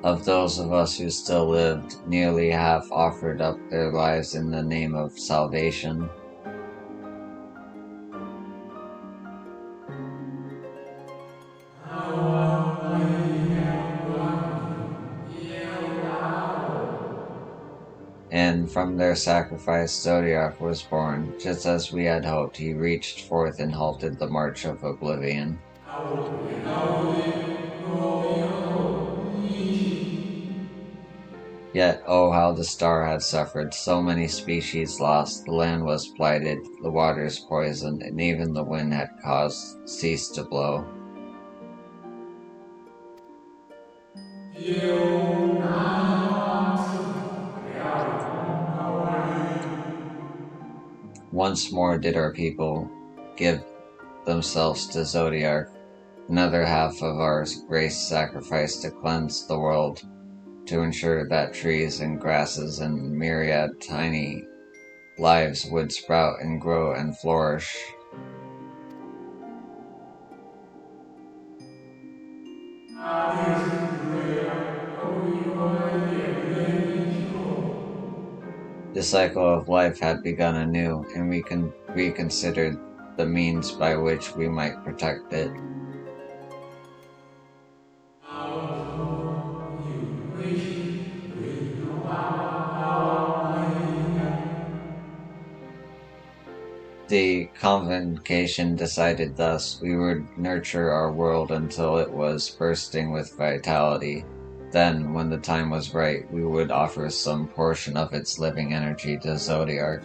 Of those of us who still lived, nearly half offered up their lives in the name of salvation. And from their sacrifice Zodiac was born. Just as we had hoped, he reached forth and halted the march of oblivion. Yet, oh how the star had suffered, so many species lost, the land was blighted, the waters poisoned, and even the wind had ceased to blow. Once more did our people give themselves to Zodiac. Another half of our race sacrificed to cleanse the world, to ensure that trees and grasses and myriad tiny lives would sprout and grow and flourish. The cycle of life had begun anew, and we reconsidered the means by which we might protect it. The convocation decided thus: we would nurture our world until it was bursting with vitality. Then, when the time was right, we would offer some portion of its living energy to Zodiac.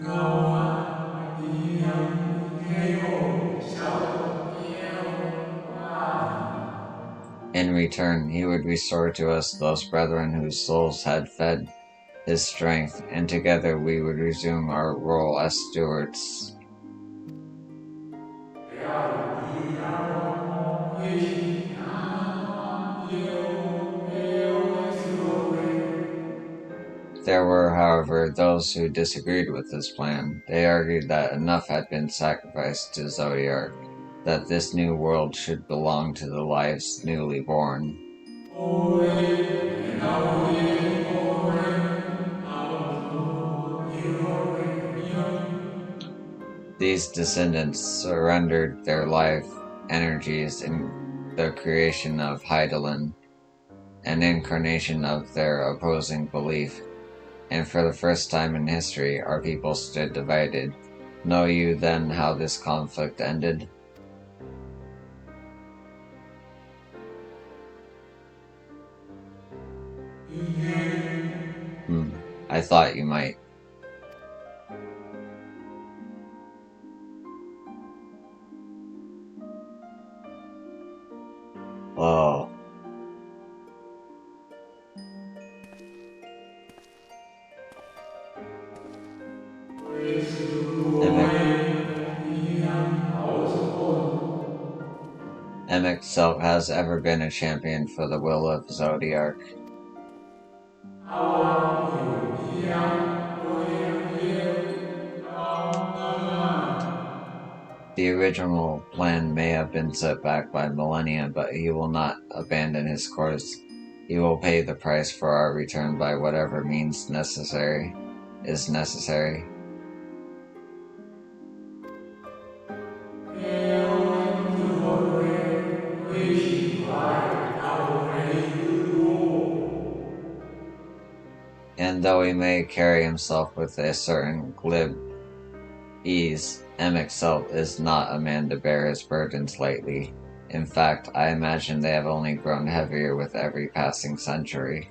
In return, he would restore to us those brethren whose souls had fed his strength, and together we would resume our role as stewards. There were, however, those who disagreed with this plan. They argued that enough had been sacrificed to Zodiac, that this new world should belong to the lives newly born. These descendants surrendered their life energies in the creation of Heidelin, an incarnation of their opposing belief. And for the first time in history, our people stood divided. Know you then how this conflict ended? I thought you might. Oh. Emexelt has ever been a champion for the will of Zodiark. The original plan may have been set back by millennia, but he will not abandon his course. He will pay the price for our return by whatever means is necessary. And though he may carry himself with a certain glib ease, Emexelt is not a man to bear his burdens lightly. In fact, I imagine they have only grown heavier with every passing century.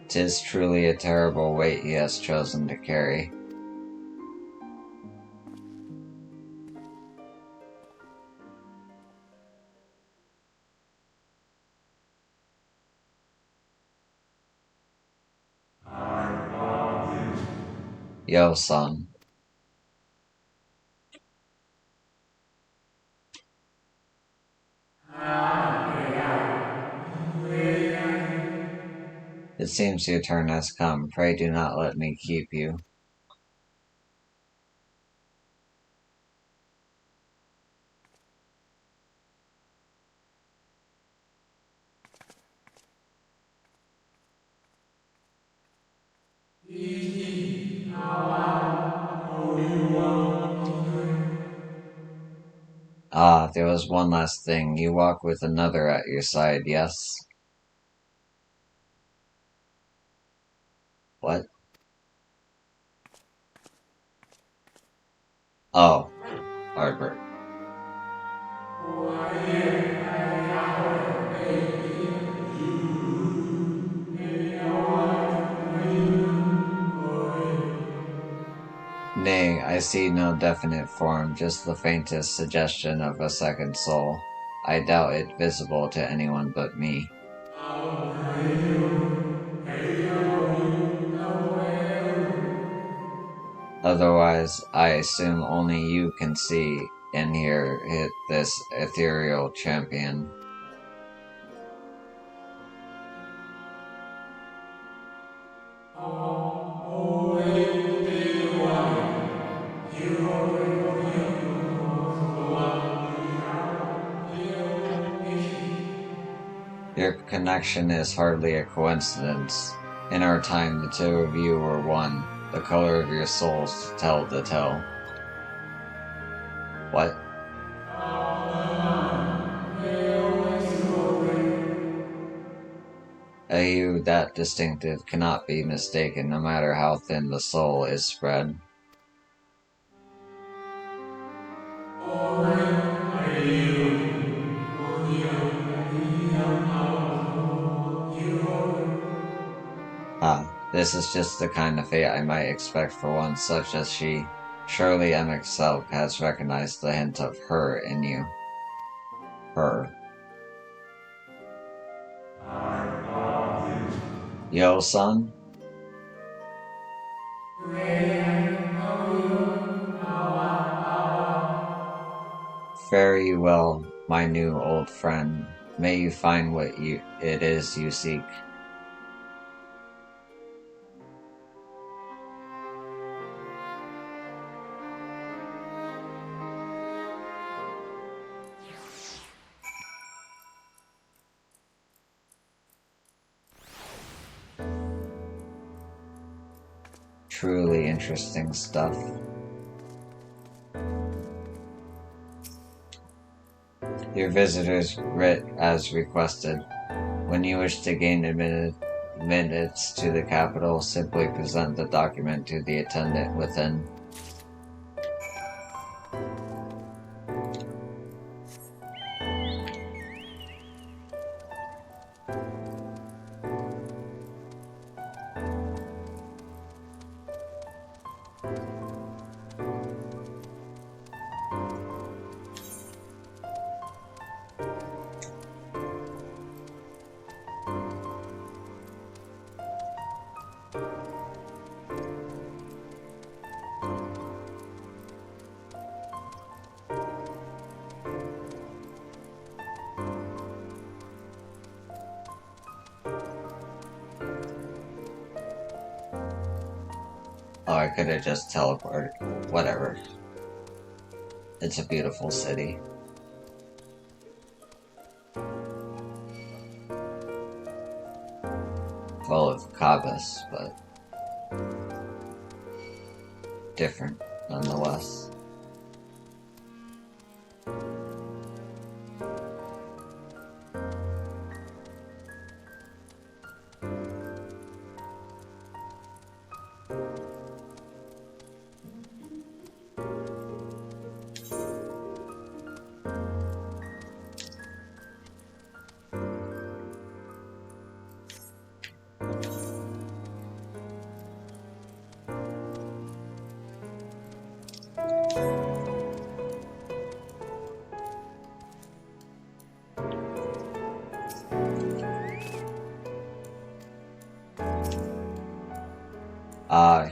"'Tis truly a terrible weight he has chosen to carry." Yo, son. It seems your turn has come. Pray do not let me keep you. Ah, there was one last thing. You walk with another at your side, yes? What? Oh, Arbor. Nay, I see no definite form, just the faintest suggestion of a second soul. I doubt it visible to anyone but me. Otherwise, I assume only you can see and hear this ethereal champion. Your connection is hardly a coincidence. In our time, the two of you were one. The color of your souls tell the tale. What? A hue that distinctive cannot be mistaken, no matter how thin the soul is spread. Ah, this is just the kind of fate I might expect for one such as she. Surely MXL has recognized the hint of her in you. Her. Yo, son? Fare you well, my new old friend. May you find what it is you seek. Truly interesting stuff. Your visitors writ as requested. When you wish to gain admittance to the capital, simply present the document to the attendant within. Oh, I could have just teleported. Whatever. It's a beautiful city. Full of Kabbas, but different nonetheless.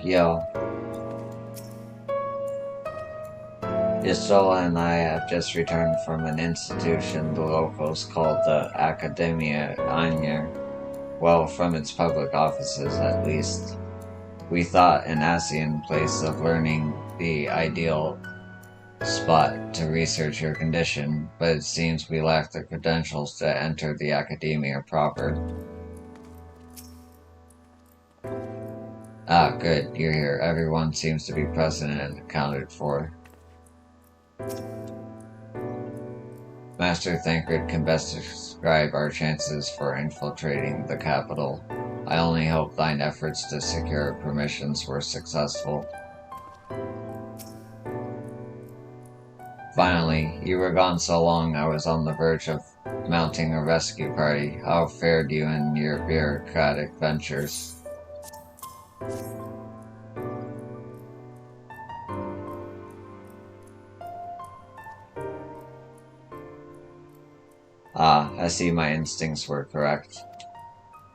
Yo. Isola and I have just returned from an institution the locals call the Academia Anya. Well, from its public offices at least. We thought an ASEAN place of learning the ideal spot to research your condition, but it seems we lack the credentials to enter the academia proper. Ah, good, you're here. Everyone seems to be present and accounted for. Master Thancred can best describe our chances for infiltrating the capital. I only hope thine efforts to secure permissions were successful. Finally, you were gone so long I was on the verge of mounting a rescue party. How fared you in your bureaucratic ventures? Ah, I see my instincts were correct.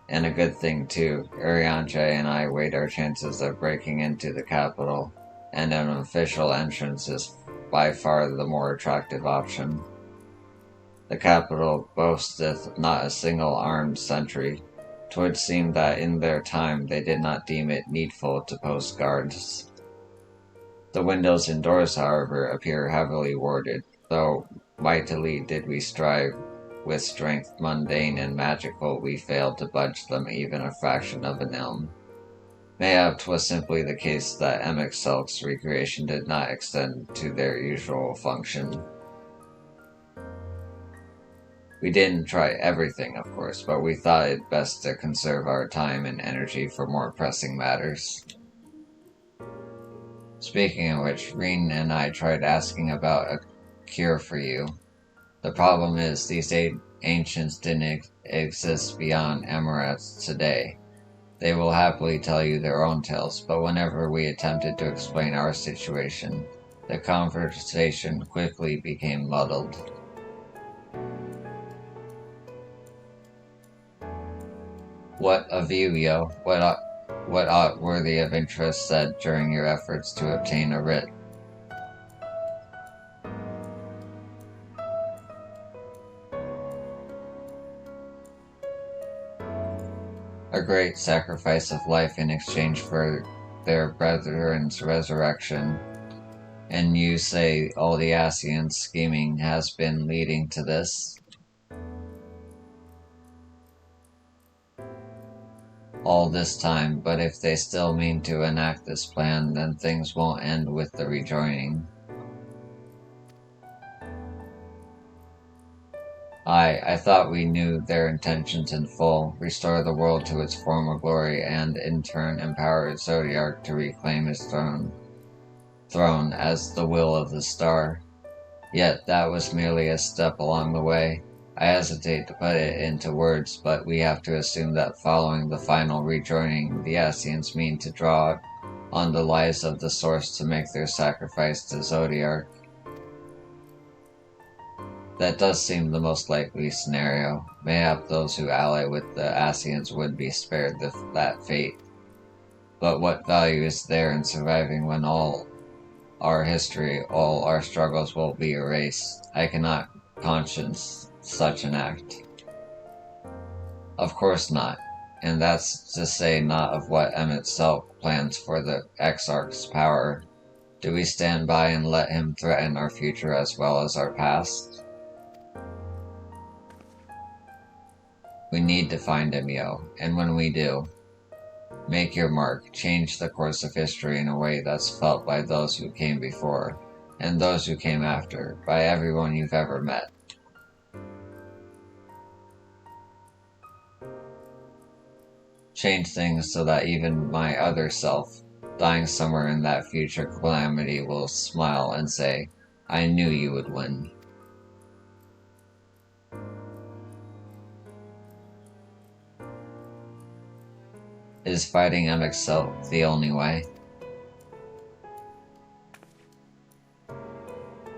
And a good thing too. Urianche and I weighed our chances of breaking into the capital, and an official entrance is by far the more attractive option. The capital boasteth not a single armed sentry. 'Twould seem that in their time they did not deem it needful to post guards. The windows and doors, however, appear heavily warded, though mightily did we strive with strength mundane and magical, we failed to budge them even a fraction of an elm. Mayhap 'twas simply the case that Emexelk's recreation did not extend to their usual function. We didn't try everything, of course, but we thought it best to conserve our time and energy for more pressing matters. Speaking of which, Reen and I tried asking about a cure for you. The problem is, these ancients didn't exist beyond Emirates today. They will happily tell you their own tales, but whenever we attempted to explain our situation, the conversation quickly became muddled. What of you, yo? What ought worthy of interest said during your efforts to obtain a writ? A great sacrifice of life in exchange for their brethren's resurrection. And you say all the ASEAN scheming has been leading to this? All this time, but if they still mean to enact this plan, then things won't end with the rejoining. I thought we knew their intentions in full, restore the world to its former glory, and in turn empower Zodiark to reclaim his throne as the will of the star. Yet that was merely a step along the way. I hesitate to put it into words, but we have to assume that following the final rejoining, the ASEANs mean to draw on the lives of the Source to make their sacrifice to Zodiark. That does seem the most likely scenario. Mayhap those who ally with the ASEANs would be spared that fate. But what value is there in surviving when all our history, all our struggles will be erased? I cannot conscience such an act. Of course not. and that's to say not of what M itself plans for the Exarch's power. Do we stand by and let him threaten our future as well as our past? We need to find him, Yo, and when we do, make your mark, change the course of history in a way that's felt by those who came before, and those who came after, by everyone you've ever met. Change things so that even my other self, dying somewhere in that future calamity, will smile and say, I knew you would win. Is fighting MXL the only way?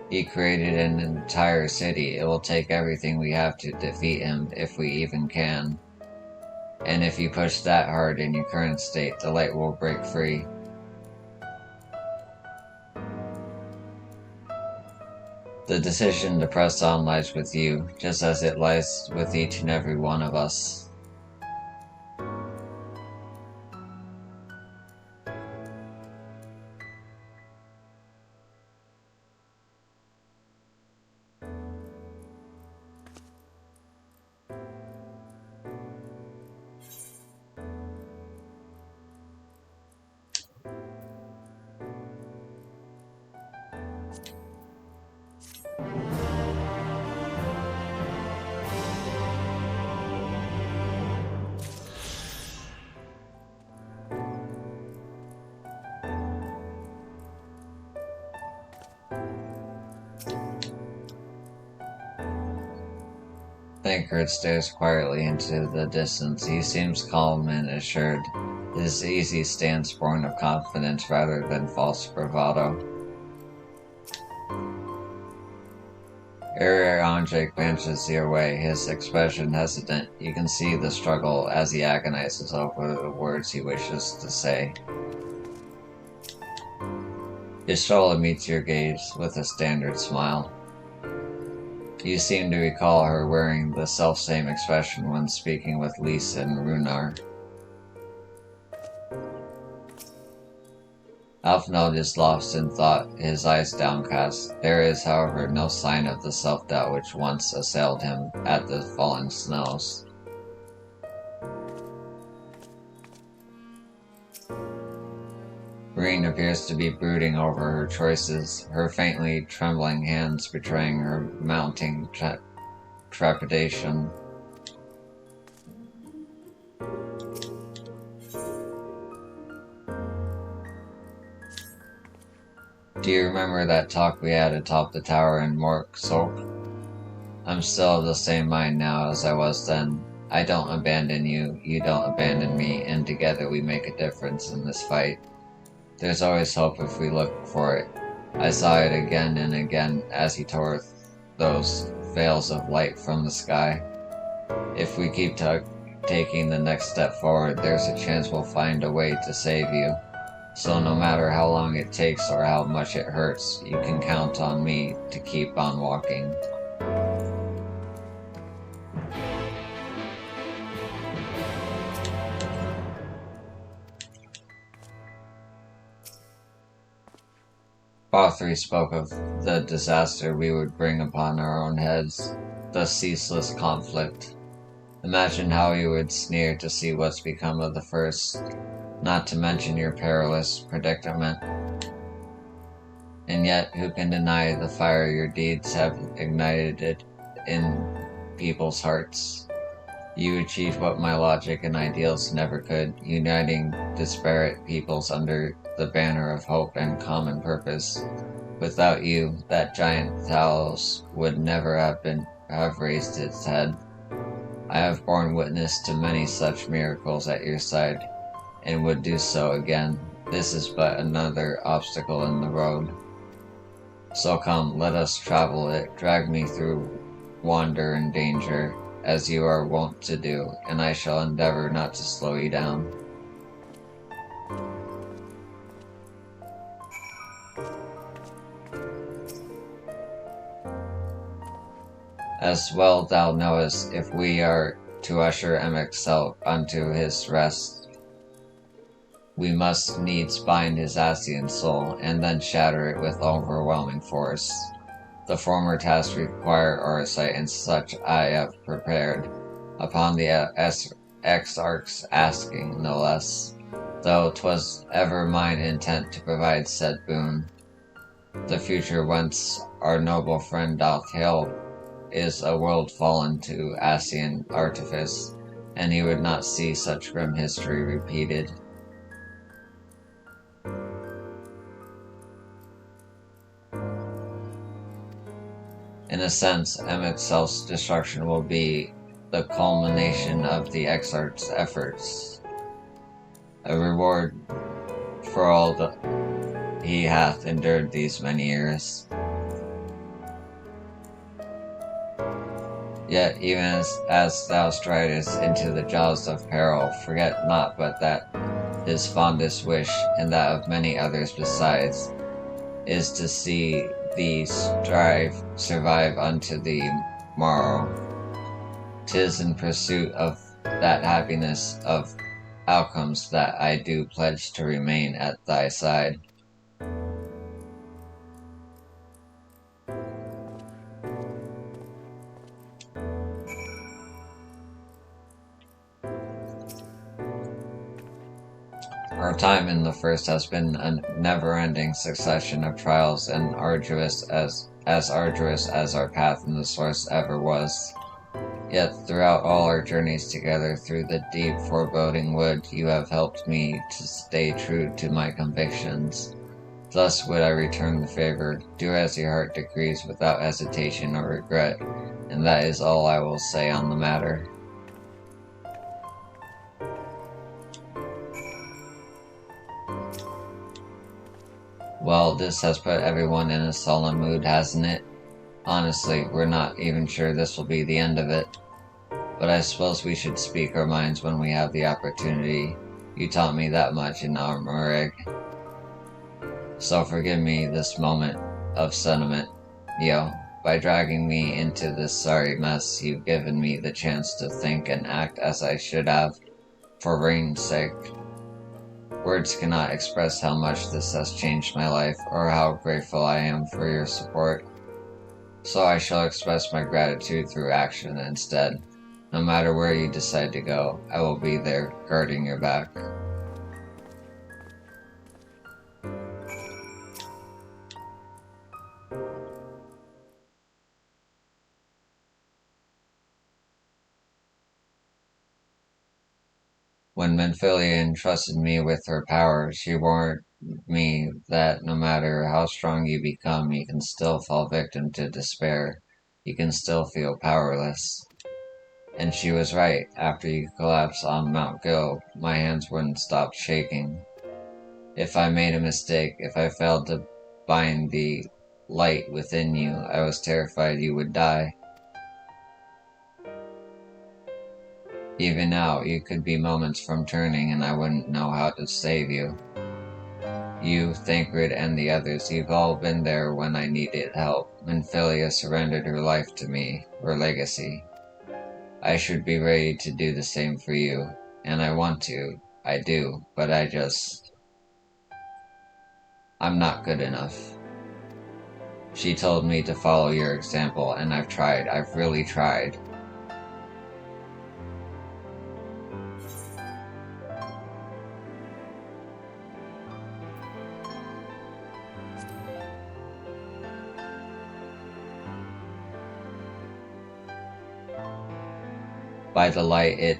He created an entire city. It will take everything we have to defeat him, if we even can. And if you push that hard in your current state, the light will break free. The decision to press on lies with you, just as it lies with each and every one of us. Thancred stares quietly into the distance. He seems calm and assured, his easy stance born of confidence rather than false bravado. Andre glances your way, his expression hesitant. You can see the struggle as he agonizes over the words he wishes to say. His shoulder meets your gaze with a standard smile. You seem to recall her wearing the selfsame expression when speaking with Lise and Runar. Alfnod is lost in thought, his eyes downcast. There is, however, no sign of the self-doubt which once assailed him at the falling snows. Green appears to be brooding over her choices, her faintly trembling hands betraying her mounting trepidation. Do you remember that talk we had atop the tower in Morksolk? I'm still of the same mind now as I was then. I don't abandon you, you don't abandon me, and together we make a difference in this fight. There's always hope if we look for it. I saw it again and again as he tore those veils of light from the sky. If we keep taking the next step forward, there's a chance we'll find a way to save you. So no matter how long it takes or how much it hurts, you can count on me to keep on walking. Bothri spoke of the disaster we would bring upon our own heads, the ceaseless conflict. Imagine how you would sneer to see what's become of the first, not to mention your perilous predicament. And yet, who can deny the fire your deeds have ignited in people's hearts? You achieved what my logic and ideals never could, uniting disparate peoples under the banner of hope and common purpose. Without you, that giant Talos would never have raised its head. I have borne witness to many such miracles at your side, and would do so again. This is but another obstacle in the road. So come, let us travel it. Drag me through wander and danger, as you are wont to do, and I shall endeavor not to slow you down. As well thou knowest, if we are to usher Emexcel unto his rest, we must needs bind his Asian soul, and then shatter it with overwhelming force. The former tasks require oversight, and such I have prepared, upon the exarch's asking, no less, though 'twas ever mine intent to provide said boon. The future whence our noble friend doth hail is a world fallen to Asian artifice, and he would not see such grim history repeated. In a sense, Emexcel's destruction will be the culmination of the exarch's efforts, a reward for all that he hath endured these many years. Yet even as thou stridest into the jaws of peril, forget not but that his fondest wish, and that of many others besides, is to see thee survive unto the morrow. 'Tis in pursuit of that happiness of outcomes that I do pledge to remain at thy side. Our time in the first has been a never-ending succession of trials, and arduous as arduous as our path in the source ever was. Yet throughout all our journeys together through the deep foreboding wood, you have helped me to stay true to my convictions. Thus would I return the favor, do as your heart decrees without hesitation or regret, and that is all I will say on the matter. Well, this has put everyone in a sullen mood, hasn't it? Honestly, we're not even sure this will be the end of it. But I suppose we should speak our minds when we have the opportunity. You taught me that much in Armorig. So forgive me this moment of sentiment, yo. By dragging me into this sorry mess, you've given me the chance to think and act as I should have, for Rain's sake. Words cannot express how much this has changed my life, or how grateful I am for your support. So I shall express my gratitude through action instead. No matter where you decide to go, I will be there, guarding your back. When Menphillia entrusted me with her power, she warned me that no matter how strong you become, you can still fall victim to despair. You can still feel powerless. And she was right. After you collapsed on Mount Gil, my hands wouldn't stop shaking. If I made a mistake, if I failed to bind the light within you, I was terrified you would die. Even now, you could be moments from turning and I wouldn't know how to save you. You, Thancred, and the others, you've all been there when I needed help. Menphillia surrendered her life to me, her legacy. I should be ready to do the same for you, and I want to, I do, but I'm not good enough. She told me to follow your example, and I've tried, I've really tried. By the light,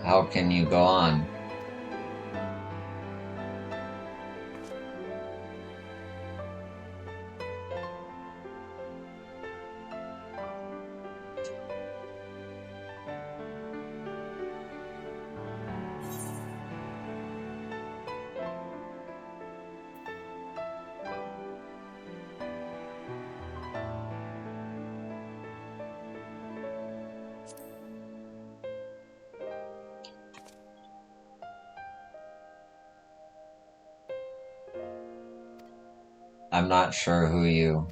how can you go on? I'm not sure who you...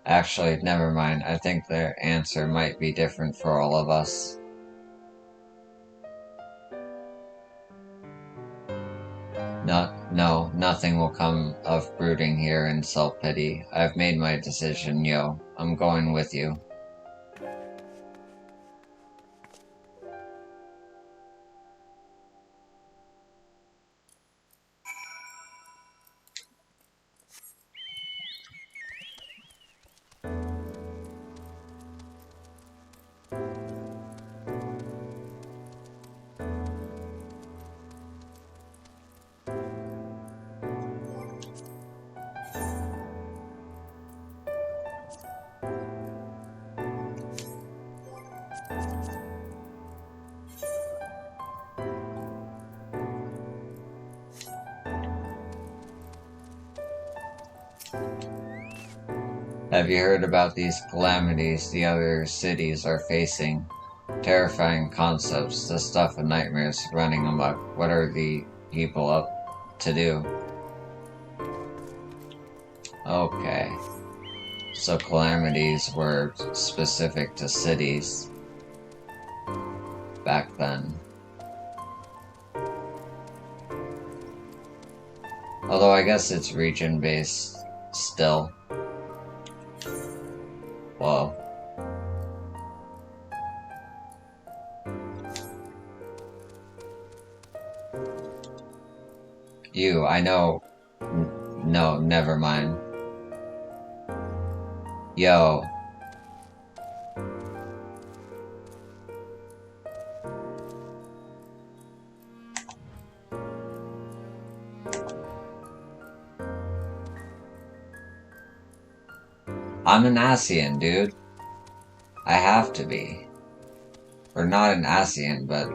Actually, never mind. I think their answer might be different for all of us. No, nothing will come of brooding here in self-pity. I've made my decision, yo. I'm going with you. Have you heard about these calamities the other cities are facing? Terrifying concepts, the stuff of nightmares running amok. What are the people up to do? Okay. So calamities were specific to cities back then. Although I guess it's region-based still. Whoa. I know. No, never mind. Yo. I'm an Asian, dude. I have to be. Or not an Asian, but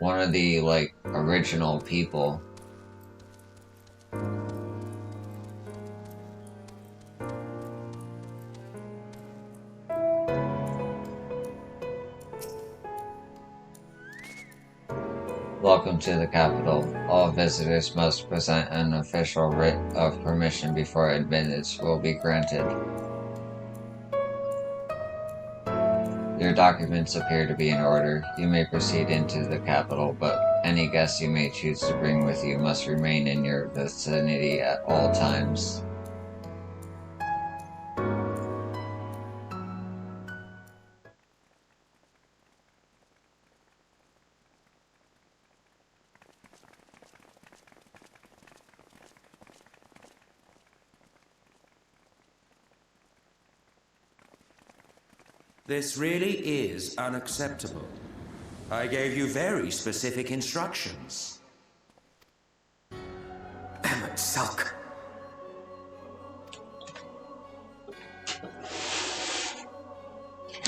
one of the, original people. Welcome to the capital. All visitors must present an official writ of permission before admittance will be granted. Your documents appear to be in order. You may proceed into the capital, but any guests you may choose to bring with you must remain in your vicinity at all times. This really is unacceptable. I gave you very specific instructions. Emmett Sulk.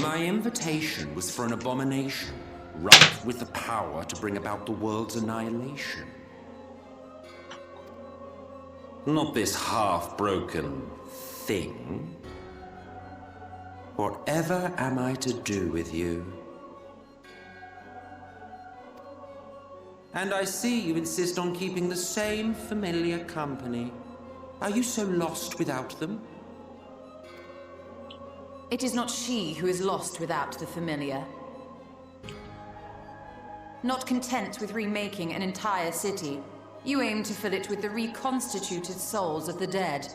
My invitation was for an abomination, ripe with the power to bring about the world's annihilation. Not this half-broken thing. Whatever am I to do with you? And I see you insist on keeping the same familiar company. Are you so lost without them? It is not she who is lost without the familiar. Not content with remaking an entire city, you aim to fill it with the reconstituted souls of the dead.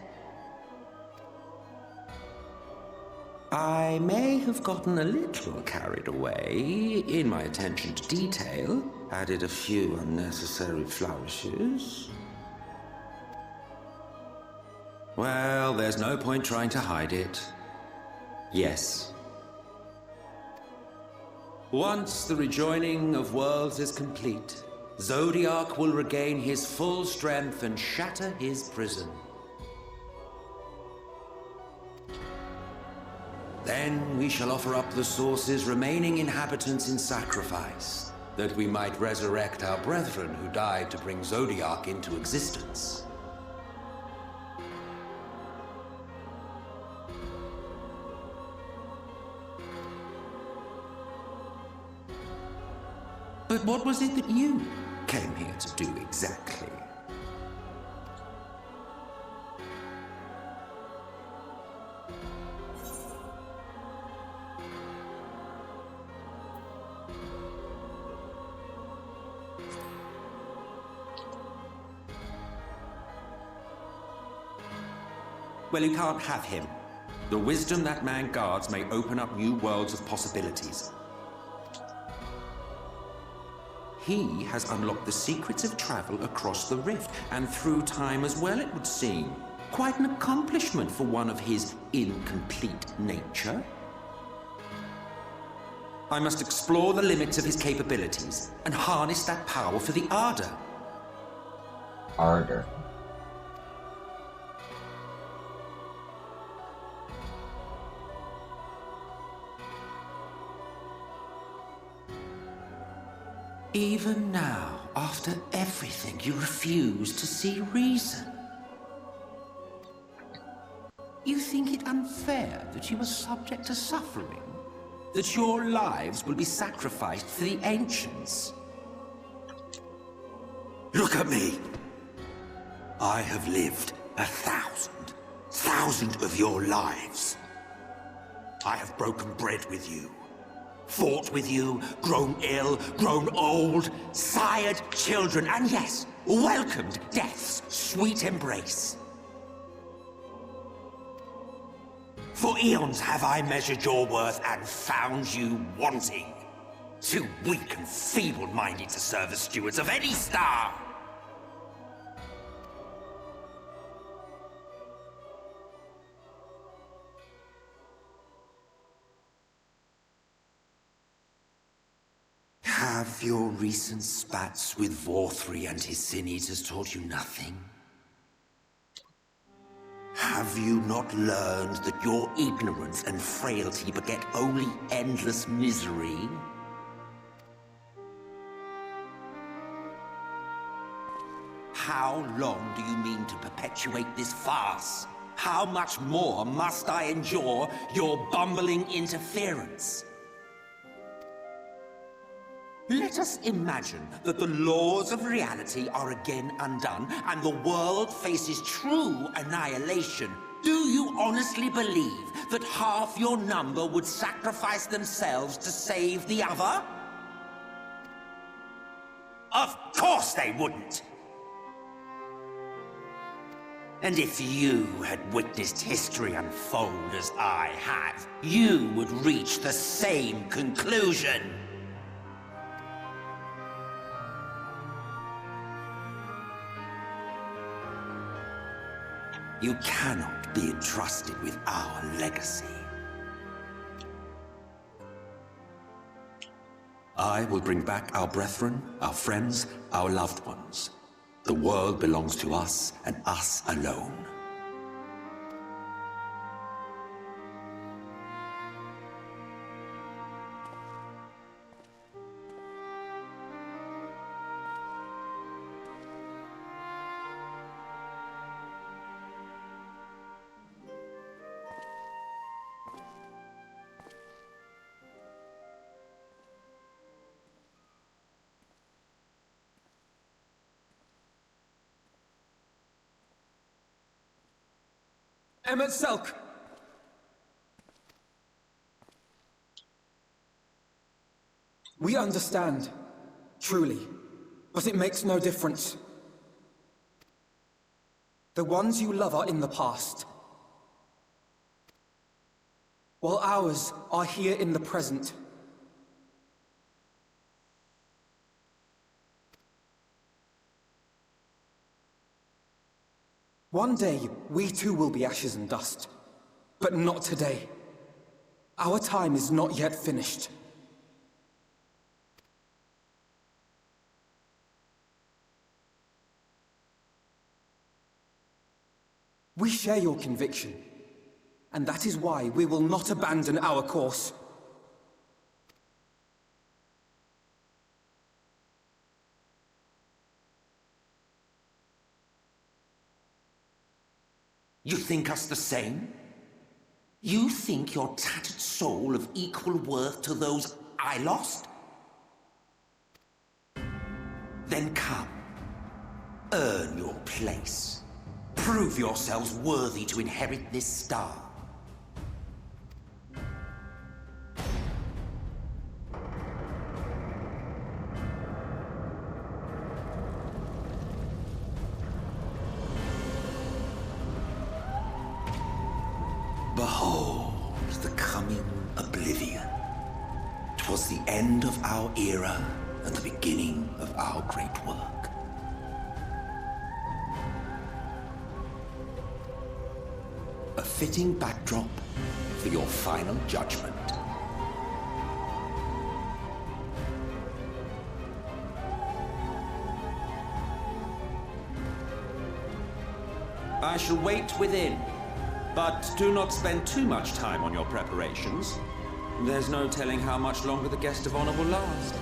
I may have gotten a little carried away in my attention to detail, added a few unnecessary flourishes. Well, there's no point trying to hide it. Yes. Once the rejoining of worlds is complete, Zodiac will regain his full strength and shatter his prison. Then we shall offer up the Source's remaining inhabitants in sacrifice, that we might resurrect our brethren who died to bring Zodiac into existence. But what was it that you came here to do exactly? Well, you can't have him. The wisdom that man guards may open up new worlds of possibilities. He has unlocked the secrets of travel across the rift, and through time as well, it would seem. Quite an accomplishment for one of his incomplete nature. I must explore the limits of his capabilities and harness that power for the Ardor. Ardor. Even now, after everything, you refuse to see reason. You think it unfair that you are subject to suffering? That your lives will be sacrificed for the Ancients? Look at me! I have lived 1,000 of your lives. I have broken bread with you. Fought with you, grown ill, grown old, sired children, and yes, welcomed death's sweet embrace. For eons have I measured your worth and found you wanting. Too weak and feeble-minded to serve as stewards of any star. Have your recent spats with Vorthri and his Sin-Eaters taught you nothing? Have you not learned that your ignorance and frailty beget only endless misery? How long do you mean to perpetuate this farce? How much more must I endure your bumbling interference? Let us imagine that the laws of reality are again undone and the world faces true annihilation. Do you honestly believe that half your number would sacrifice themselves to save the other? Of course they wouldn't! And if you had witnessed history unfold as I have, you would reach the same conclusion. You cannot be entrusted with our legacy. I will bring back our brethren, our friends, our loved ones. The world belongs to us and us alone. Emmett Selk! We understand, truly, but it makes no difference. The ones you love are in the past, while ours are here in the present. One day, we too will be ashes and dust. But not today. Our time is not yet finished. We share your conviction, and that is why we will not abandon our course. You think us the same? You think your tattered soul of equal worth to those I lost? Then come. Earn your place. Prove yourselves worthy to inherit this star. It was the end of our era and the beginning of our great work. A fitting backdrop for your final judgment. I shall wait within, but do not spend too much time on your preparations. There's no telling how much longer the guest of honor will last.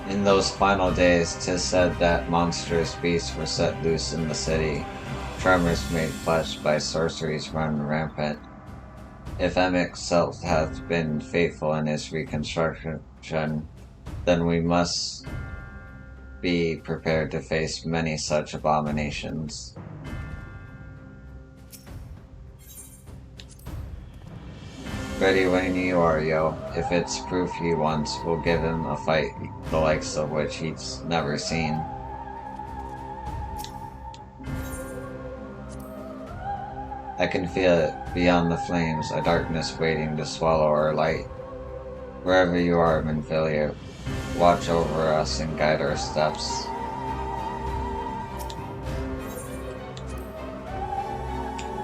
In those final days, 'tis said that monstrous beasts were set loose in the city. Tremors made flesh by sorceries run rampant. If Emic self hath been faithful in his reconstruction, then we must be prepared to face many such abominations. Ready when you are, yo. If it's proof he wants, we'll give him a fight the likes of which he's never seen. I can feel it, beyond the flames, a darkness waiting to swallow our light. Wherever you are, Minfilia, watch over us and guide our steps.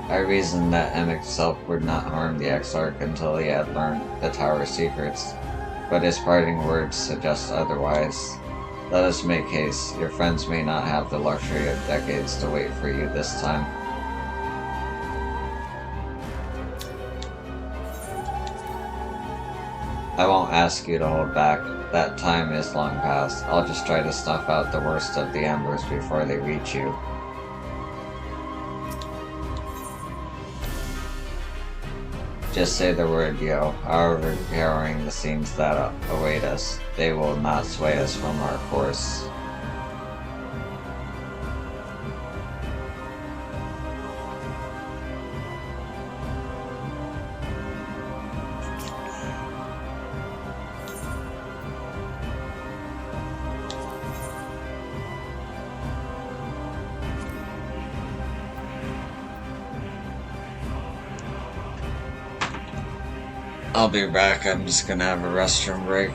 I reasoned that Emic self would not harm the Exarch until he had learned the tower's secrets, but his parting words suggest otherwise. Let us make haste. Your friends may not have the luxury of decades to wait for you this time. I won't ask you to hold back. That time is long past. I'll just try to snuff out the worst of the embers before they reach you. Just say the word, yo. However harrowing the scenes that await us, they will not sway us from our course. I'll be back. I'm just gonna have a restroom break.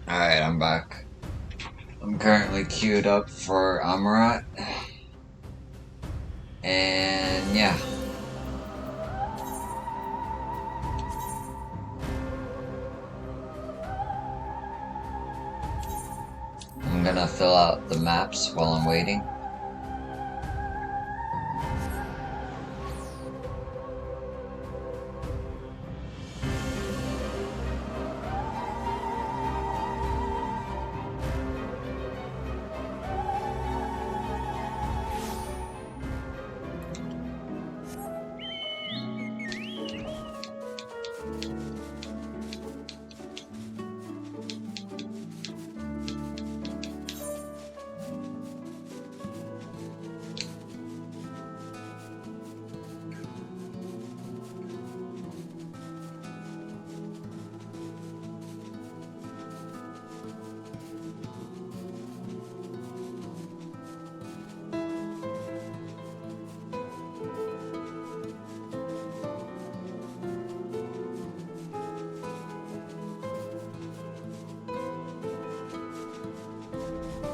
Alright, I'm back. I'm currently queued up for Amarat. And yeah. I'm gonna fill out the maps while I'm waiting.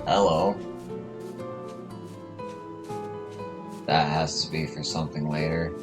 Hello. That has to be for something later.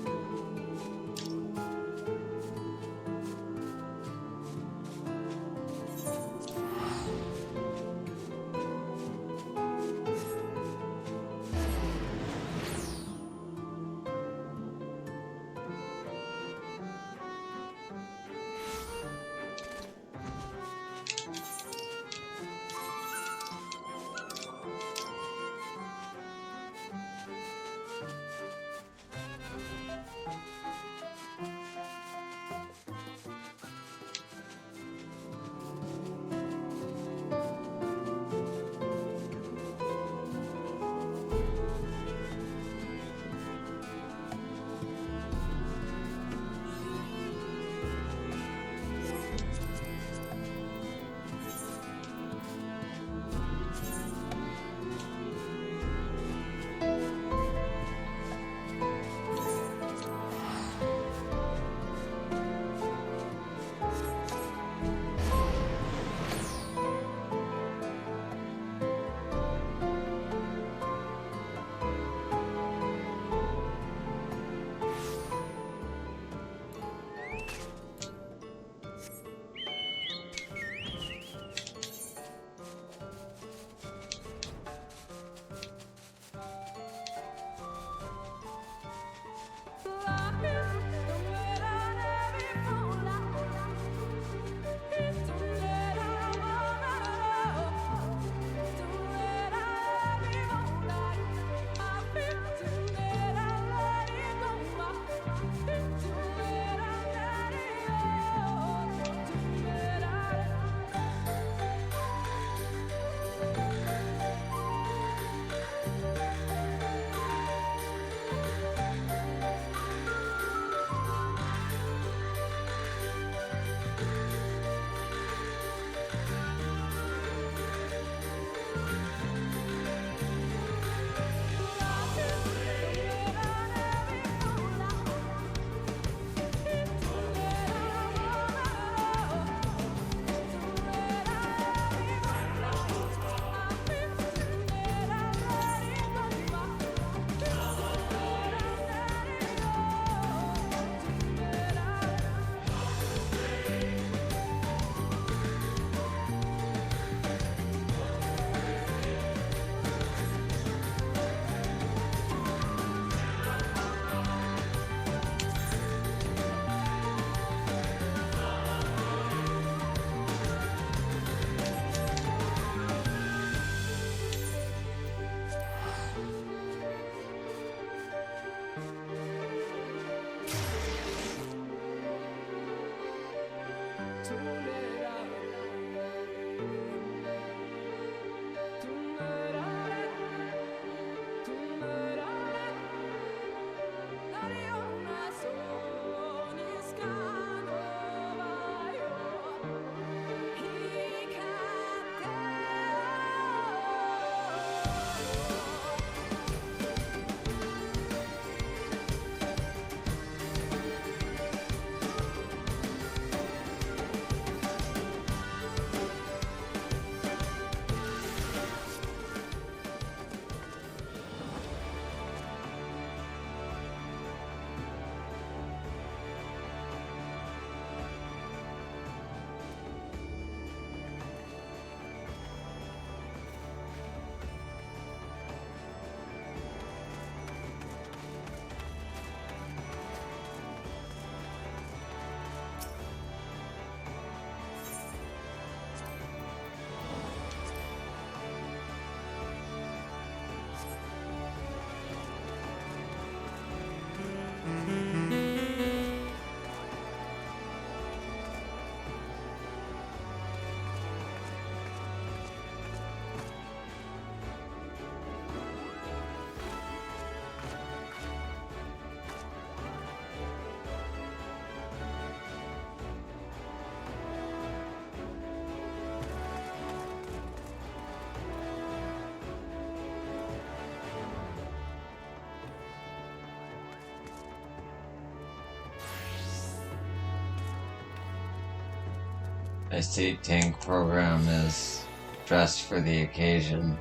I see tank program is dressed for the occasion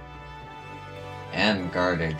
and guarded.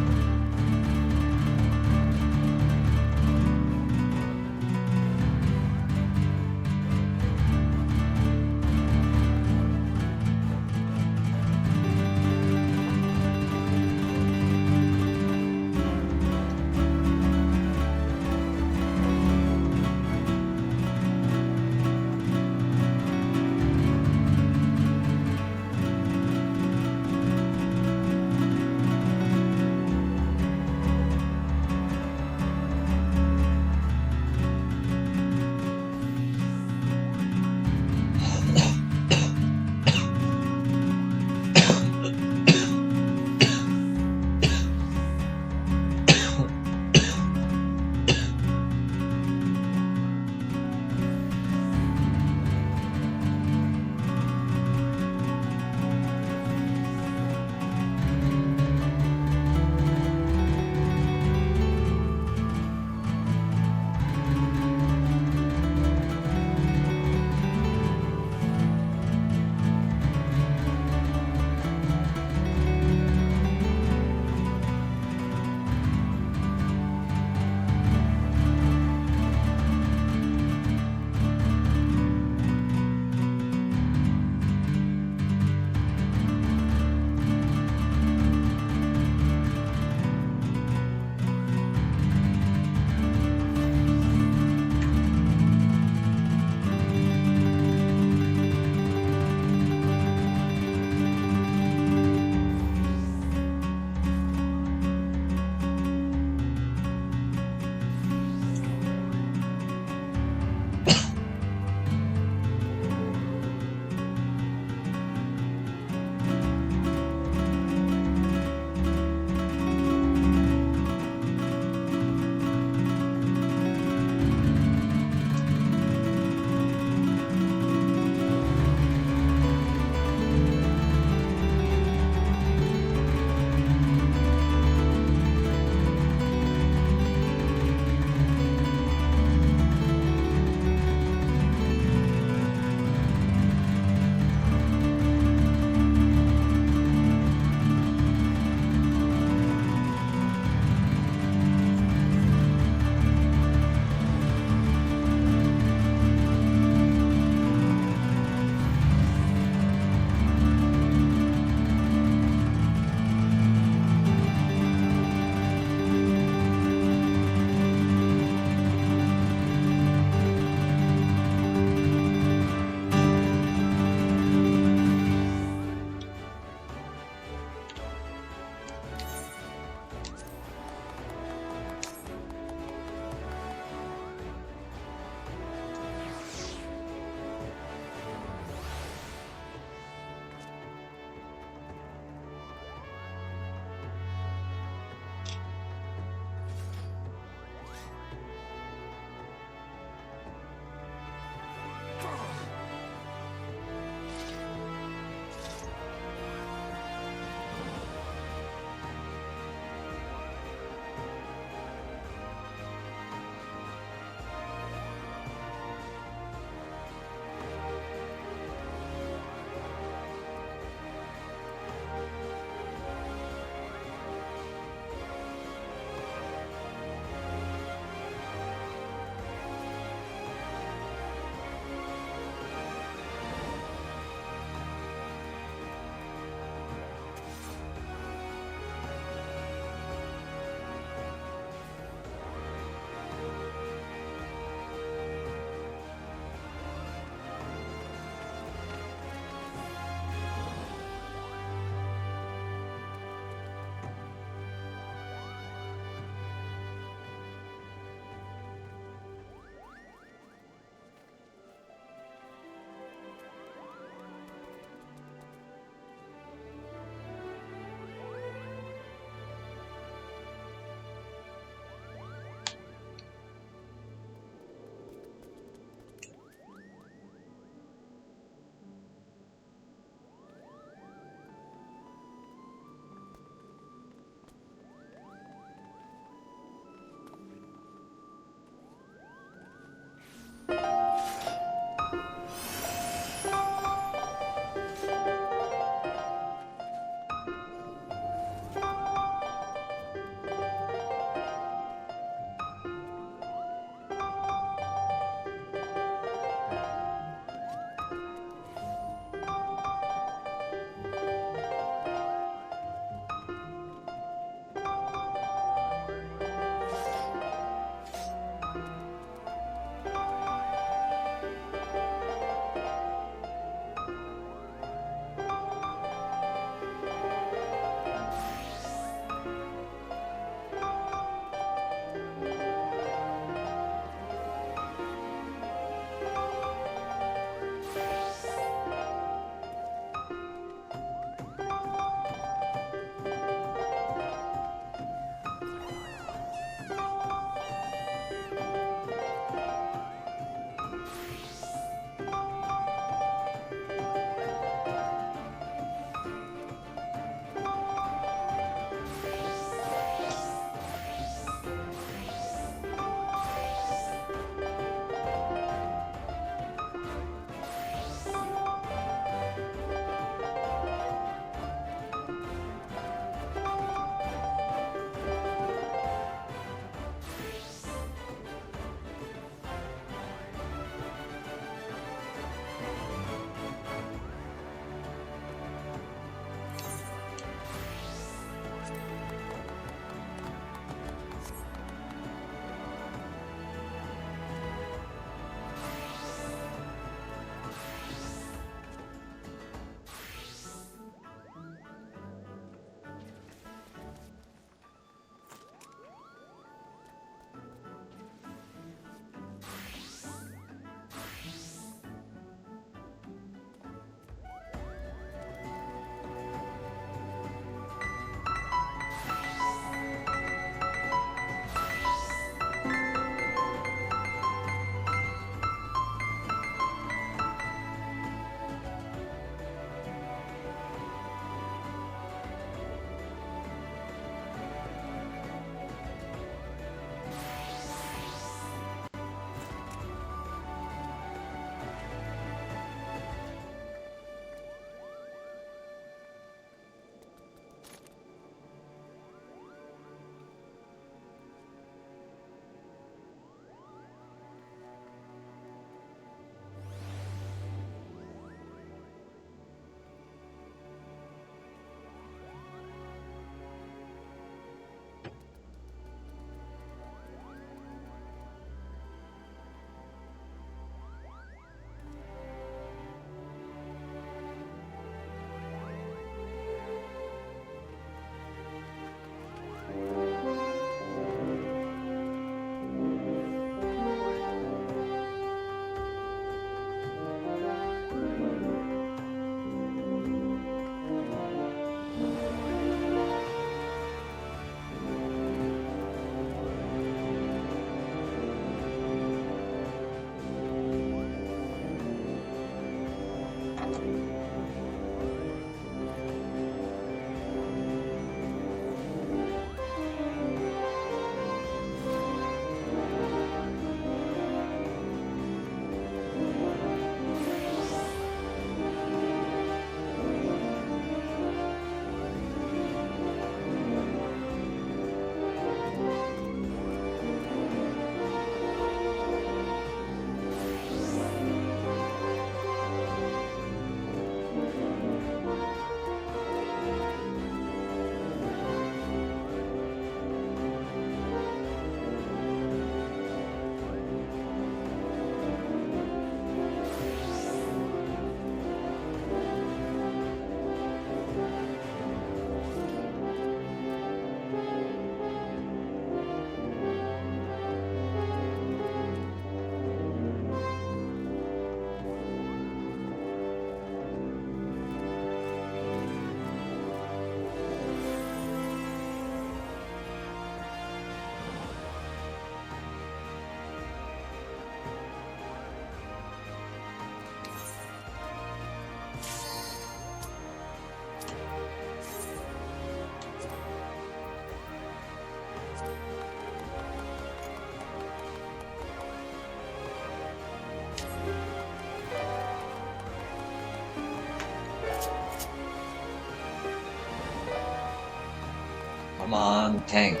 Come on, tank.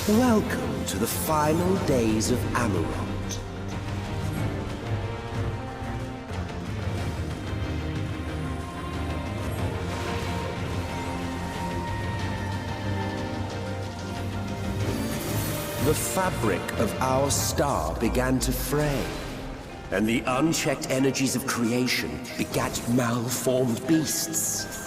Welcome to the final days of Amarant. The fabric of our star began to fray, and the unchecked energies of creation begat malformed beasts.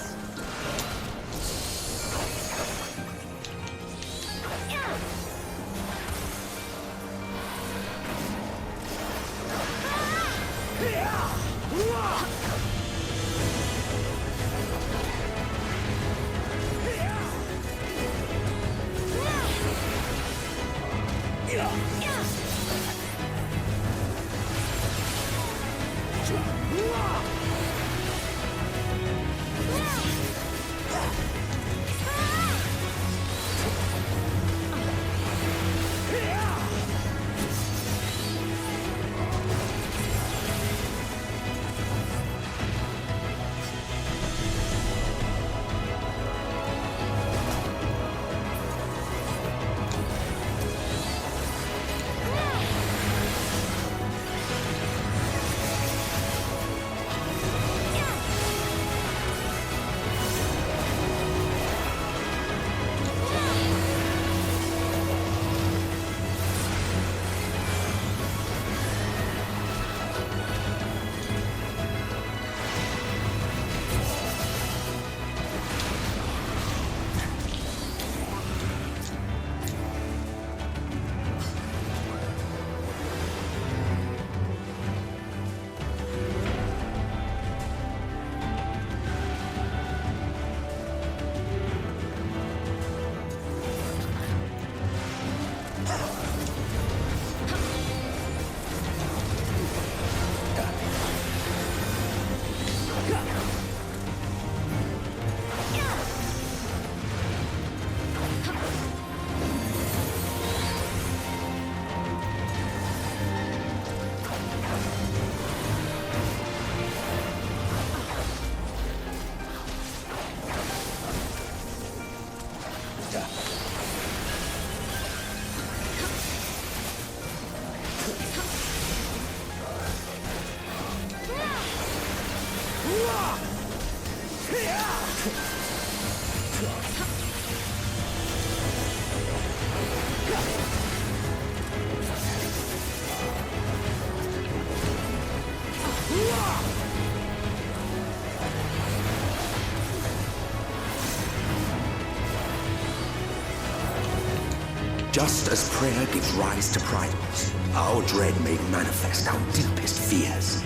Just as prayer gives rise to primates, our dread made manifest our deepest fears.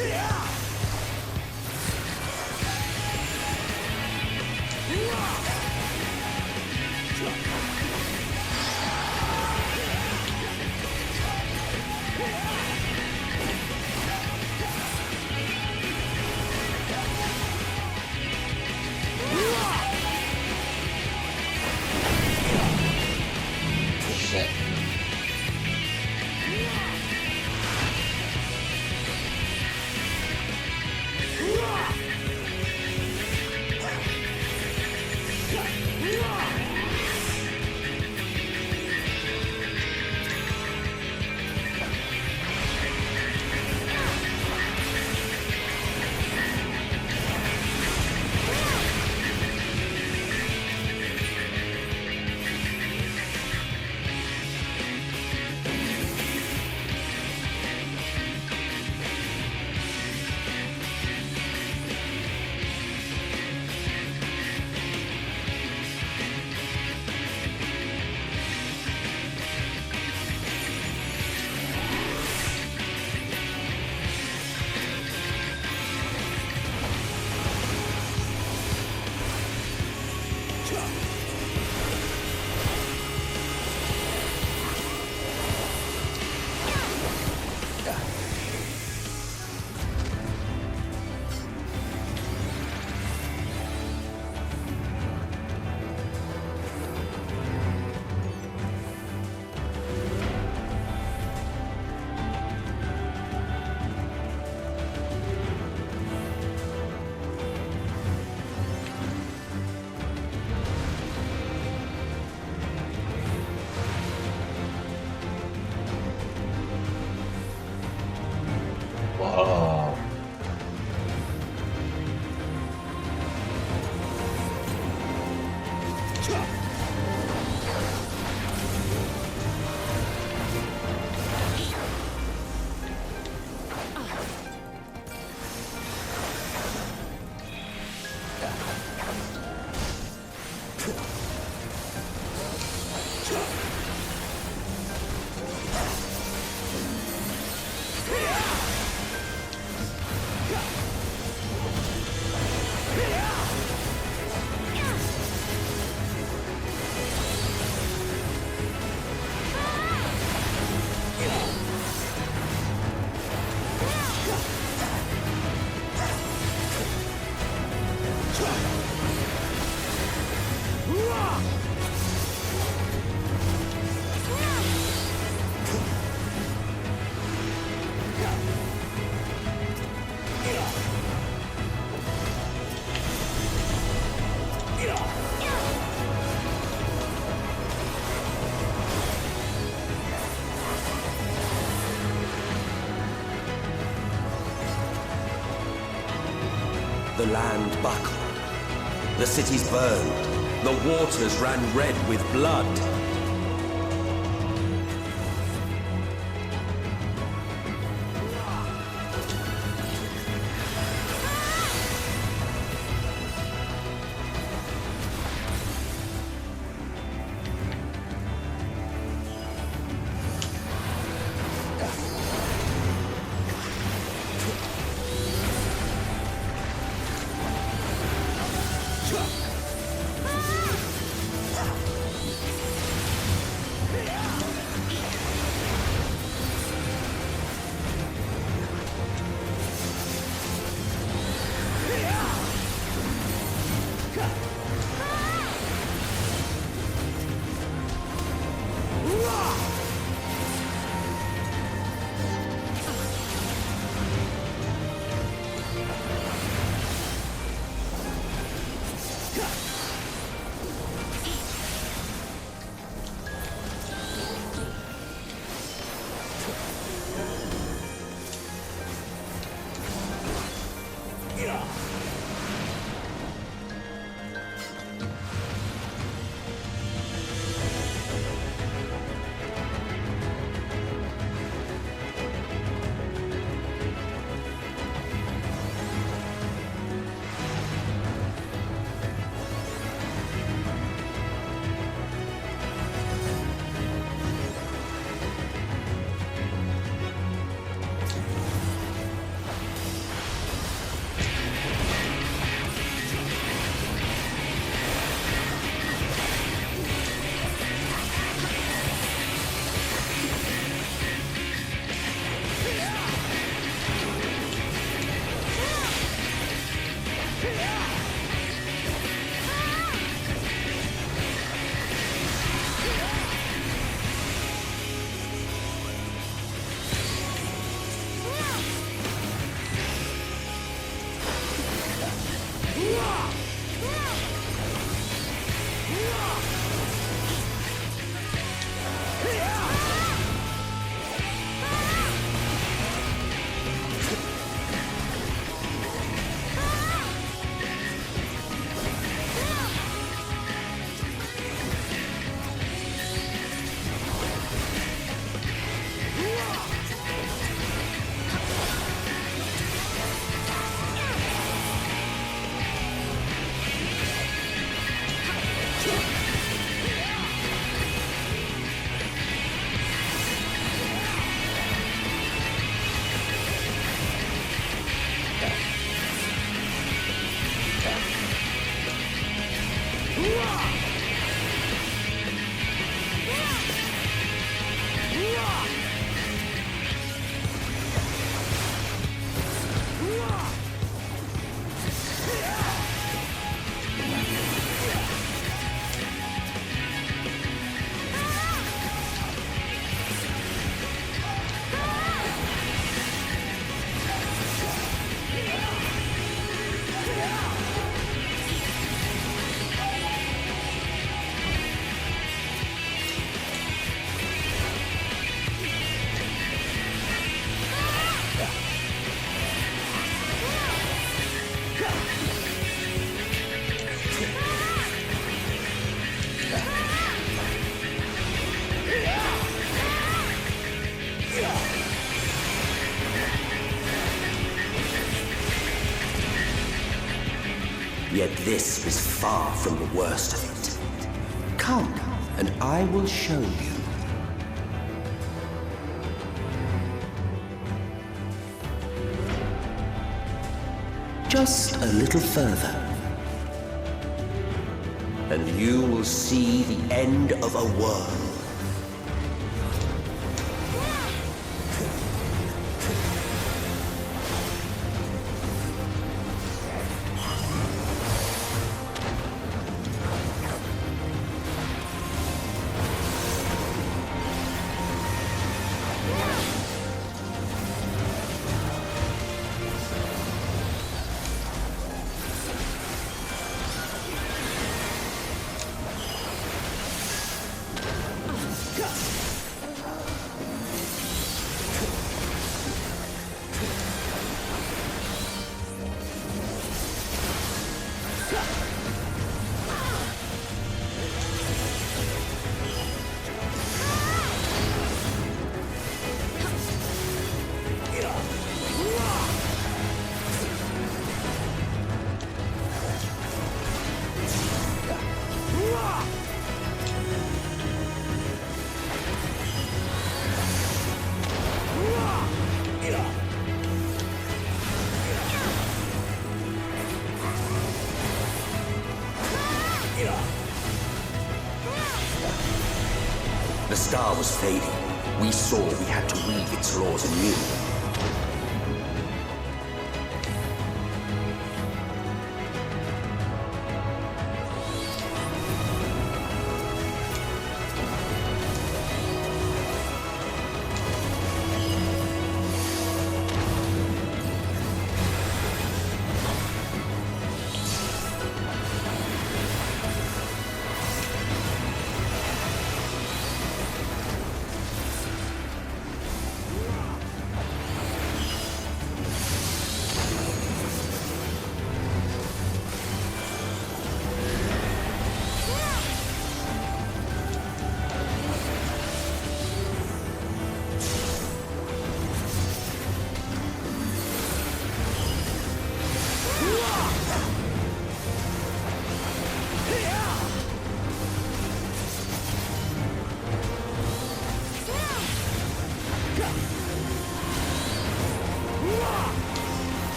Shit. Whoa. The land buckled. The cities burned. The waters ran red with blood. Yet this was far from the worst of it. Come, and I will show you. Just a little further, and you will see the end of a world. The star was fading. We saw we had to weave its laws anew.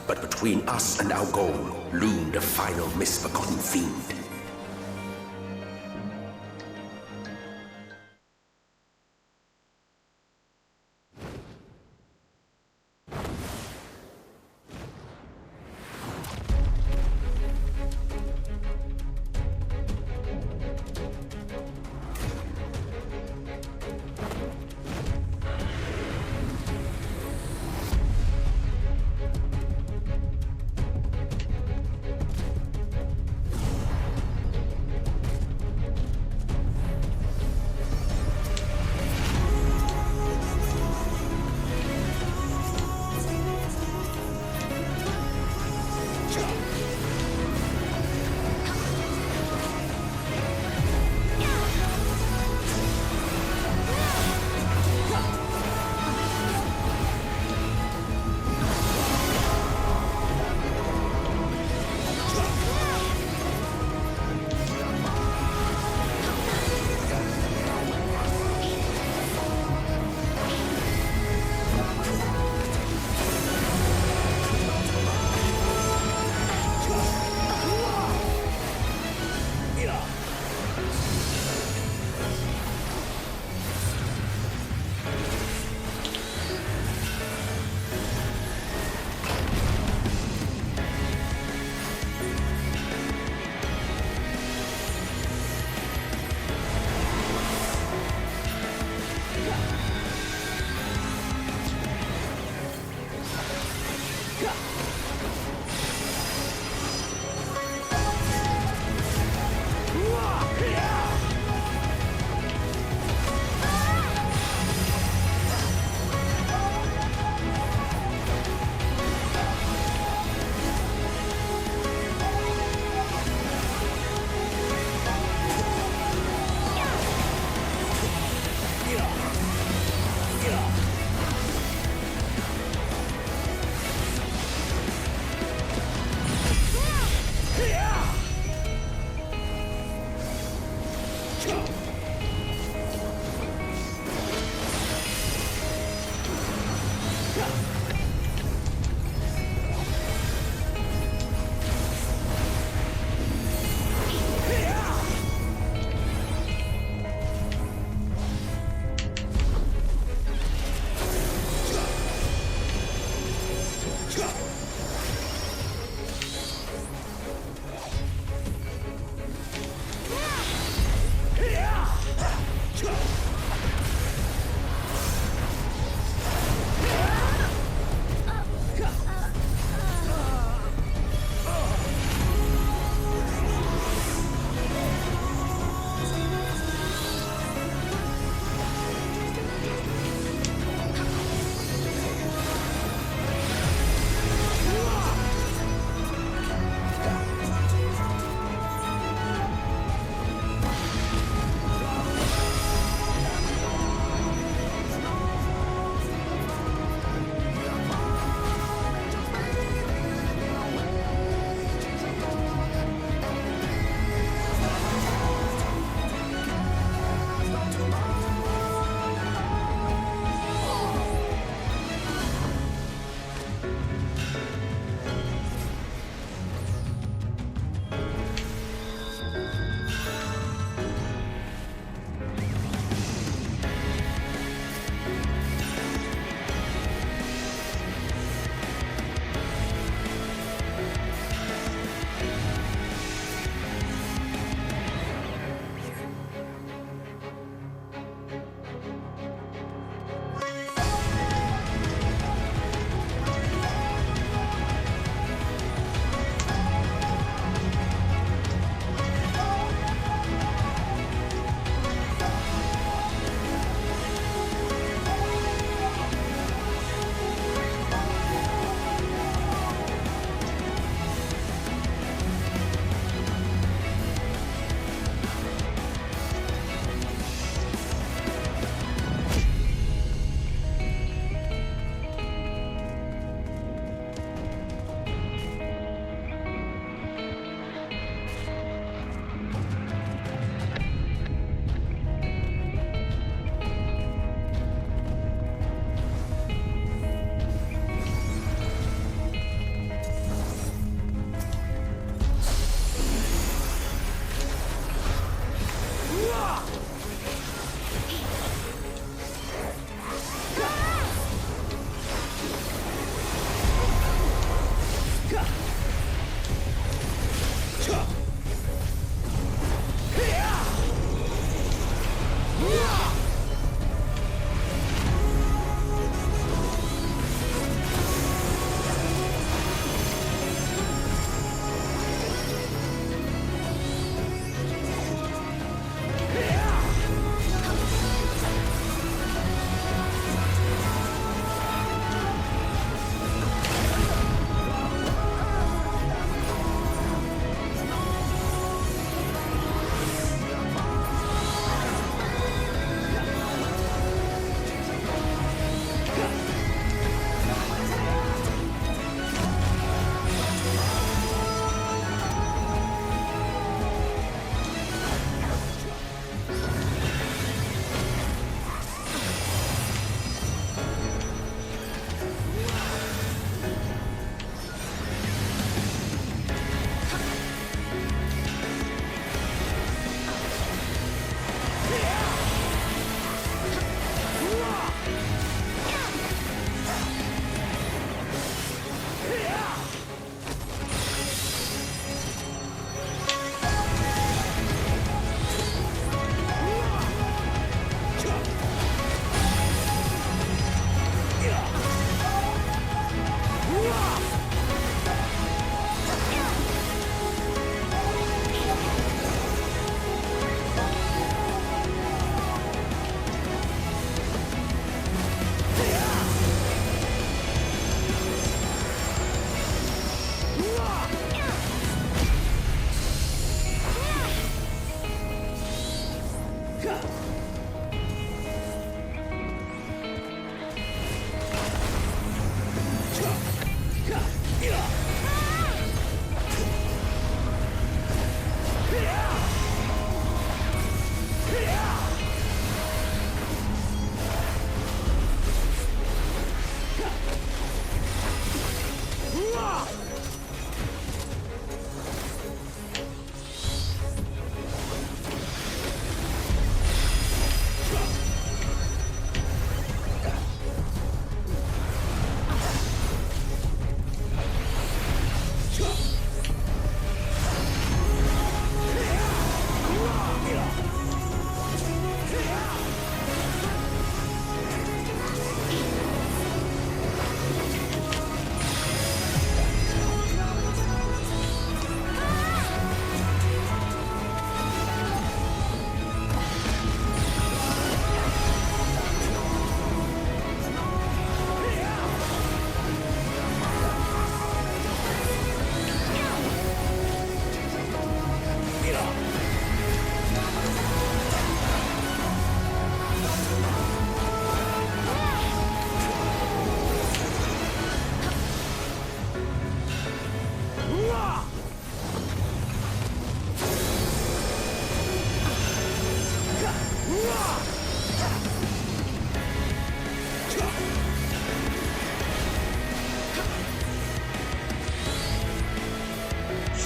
But between us and our goal loomed a final misbegotten fiend.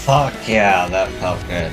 Fuck yeah, that felt good.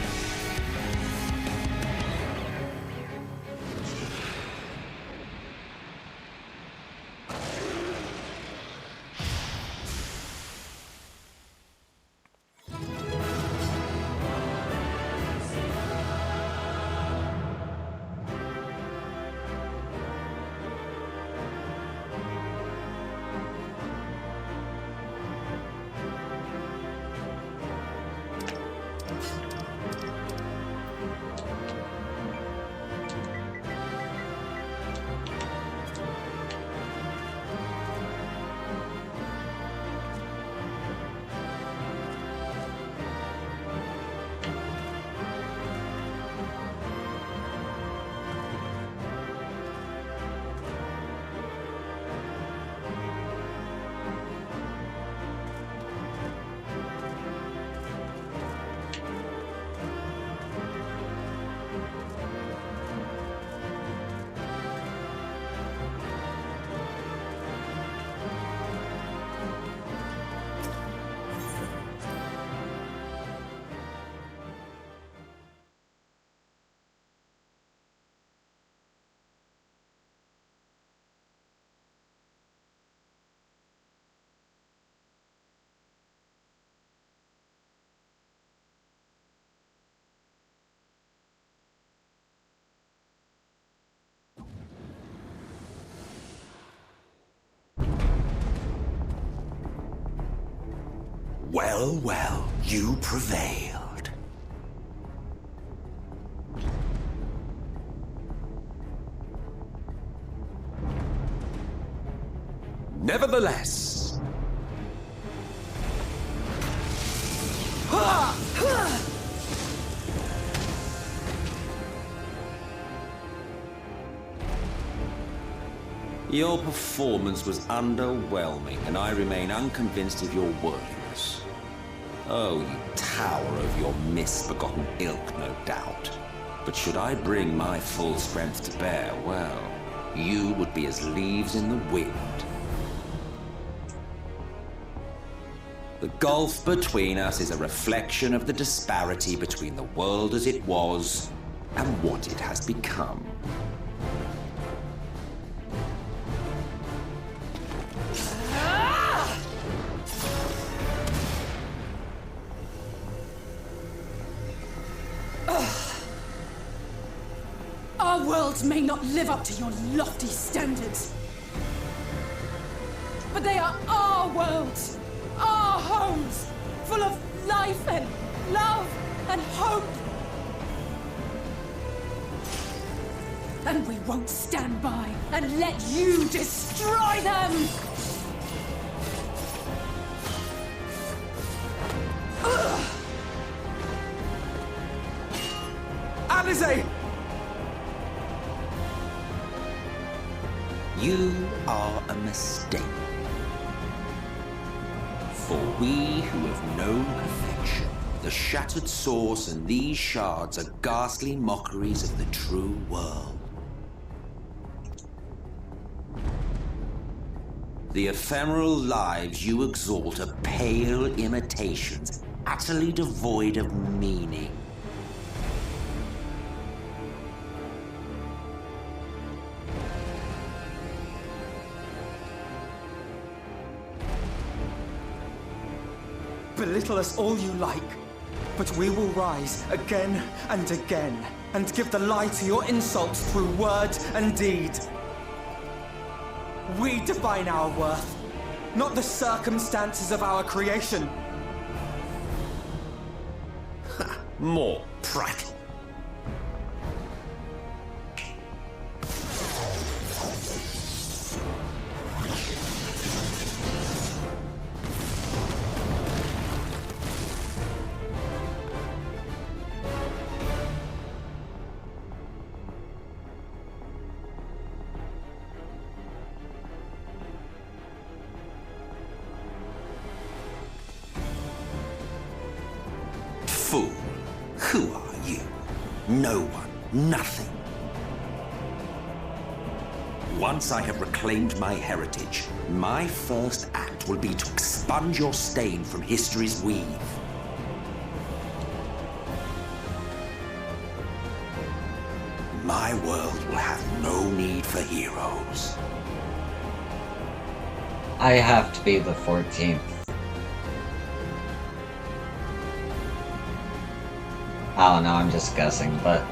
Well, well, you prevailed. Nevertheless, Your performance was underwhelming, and I remain unconvinced of your worthiness. Oh, you tower of your misbegotten ilk, no doubt. But should I bring my full strength to bear, well, you would be as leaves in the wind. The gulf between us is a reflection of the disparity between the world as it was and what it has become. Our worlds may not live up to your lofty standards, but they are our worlds, our homes, full of life and love and hope. And we won't stand by and let you destroy them! Alize! You are a mistake. For we who have known perfection, the shattered source and these shards are ghastly mockeries of the true world. The ephemeral lives you exalt are pale imitations, utterly devoid of meaning. Belittle us all you like, but we will rise again and again, and give the lie to your insults through word and deed. We define our worth, not the circumstances of our creation. More prattle. Fool, who are you? No one, nothing. Once I have reclaimed my heritage, my first act will be to expunge your stain from history's weave. my world will have no need for heroes. I have to be the 14th. I don't know, I'm just guessing, but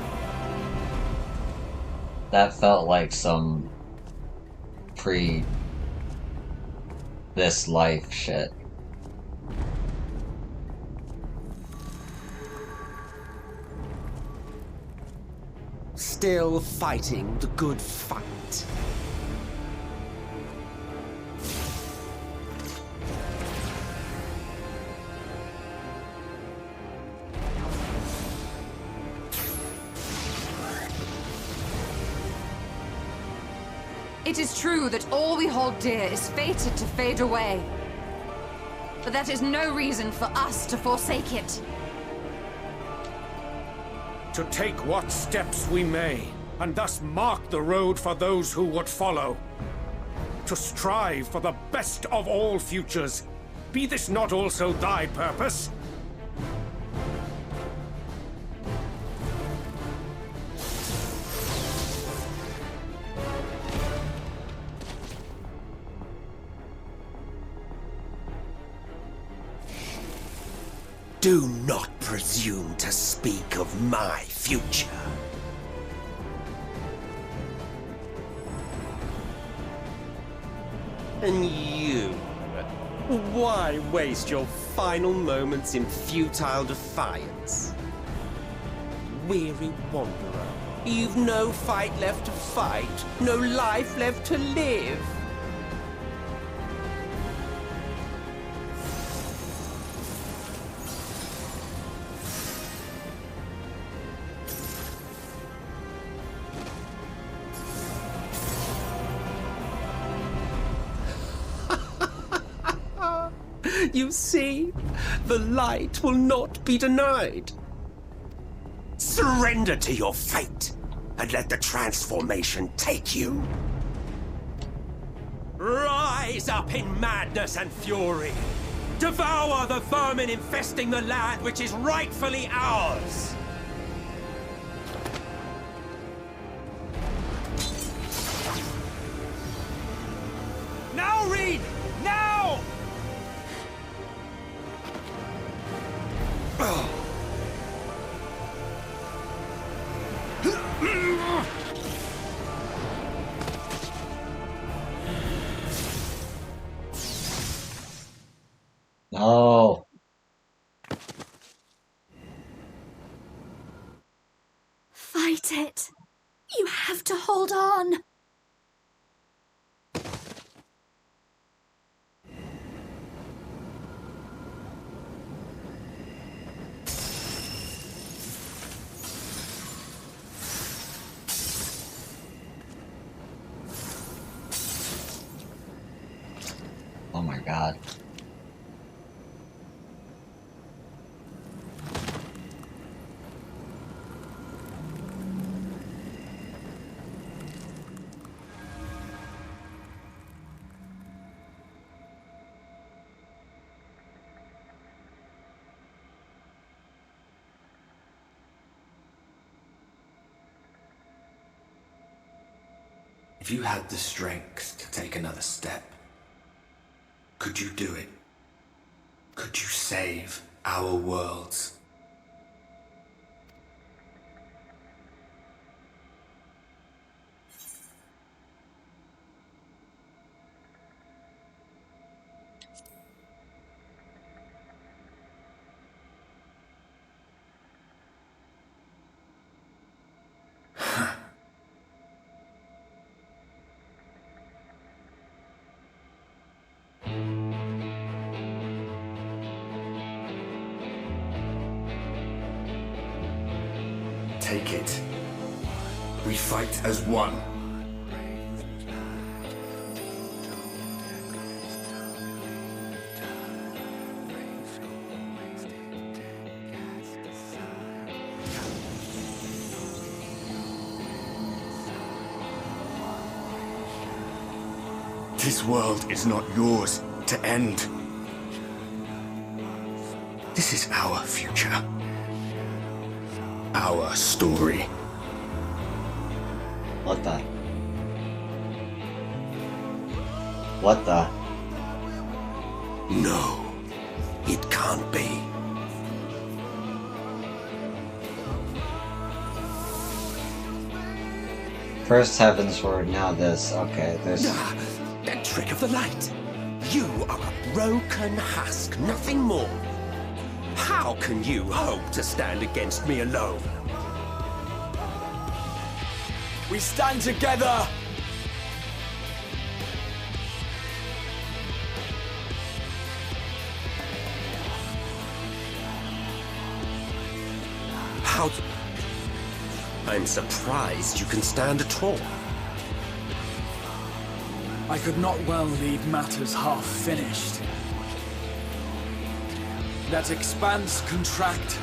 that felt like some this life shit. Still fighting the good fight. It is true that all we hold dear is fated to fade away. But that is no reason for us to forsake it. To take what steps we may, and thus mark the road for those who would follow. To strive for the best of all futures. Be this not also thy purpose? Do not presume to speak of my future. And you? Why waste your final moments in futile defiance? Weary wanderer, you've no fight left to fight, no life left to live. You see, the light will not be denied. Surrender to your fate, and let the transformation take you. Rise up in madness and fury. Devour the vermin infesting the land which is rightfully ours. Now, Reed! Now! No. Fight it. You have to hold on. Oh my god. If you had the strength to take another step, could you do it? Could you save our worlds? Take it. We fight as one. This world is not yours to end. This is our future. Our story. What the? What the? No, it can't be. First Heaven's Word, now this. Okay, there's... That trick of the light. You are a broken husk, nothing more. How can you hope to stand against me alone? We stand together! How... I'm surprised you can stand at all. I could not well leave matters half finished. Let expanse contract,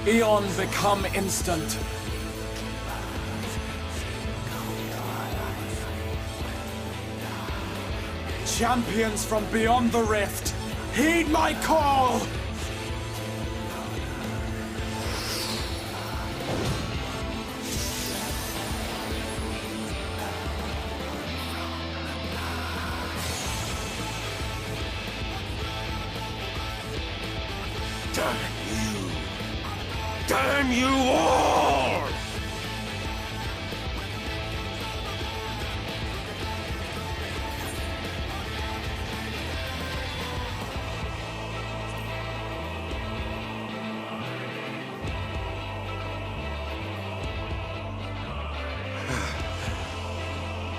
eon become instant. Champions from beyond the rift, heed my call! Damn you! Damn you all!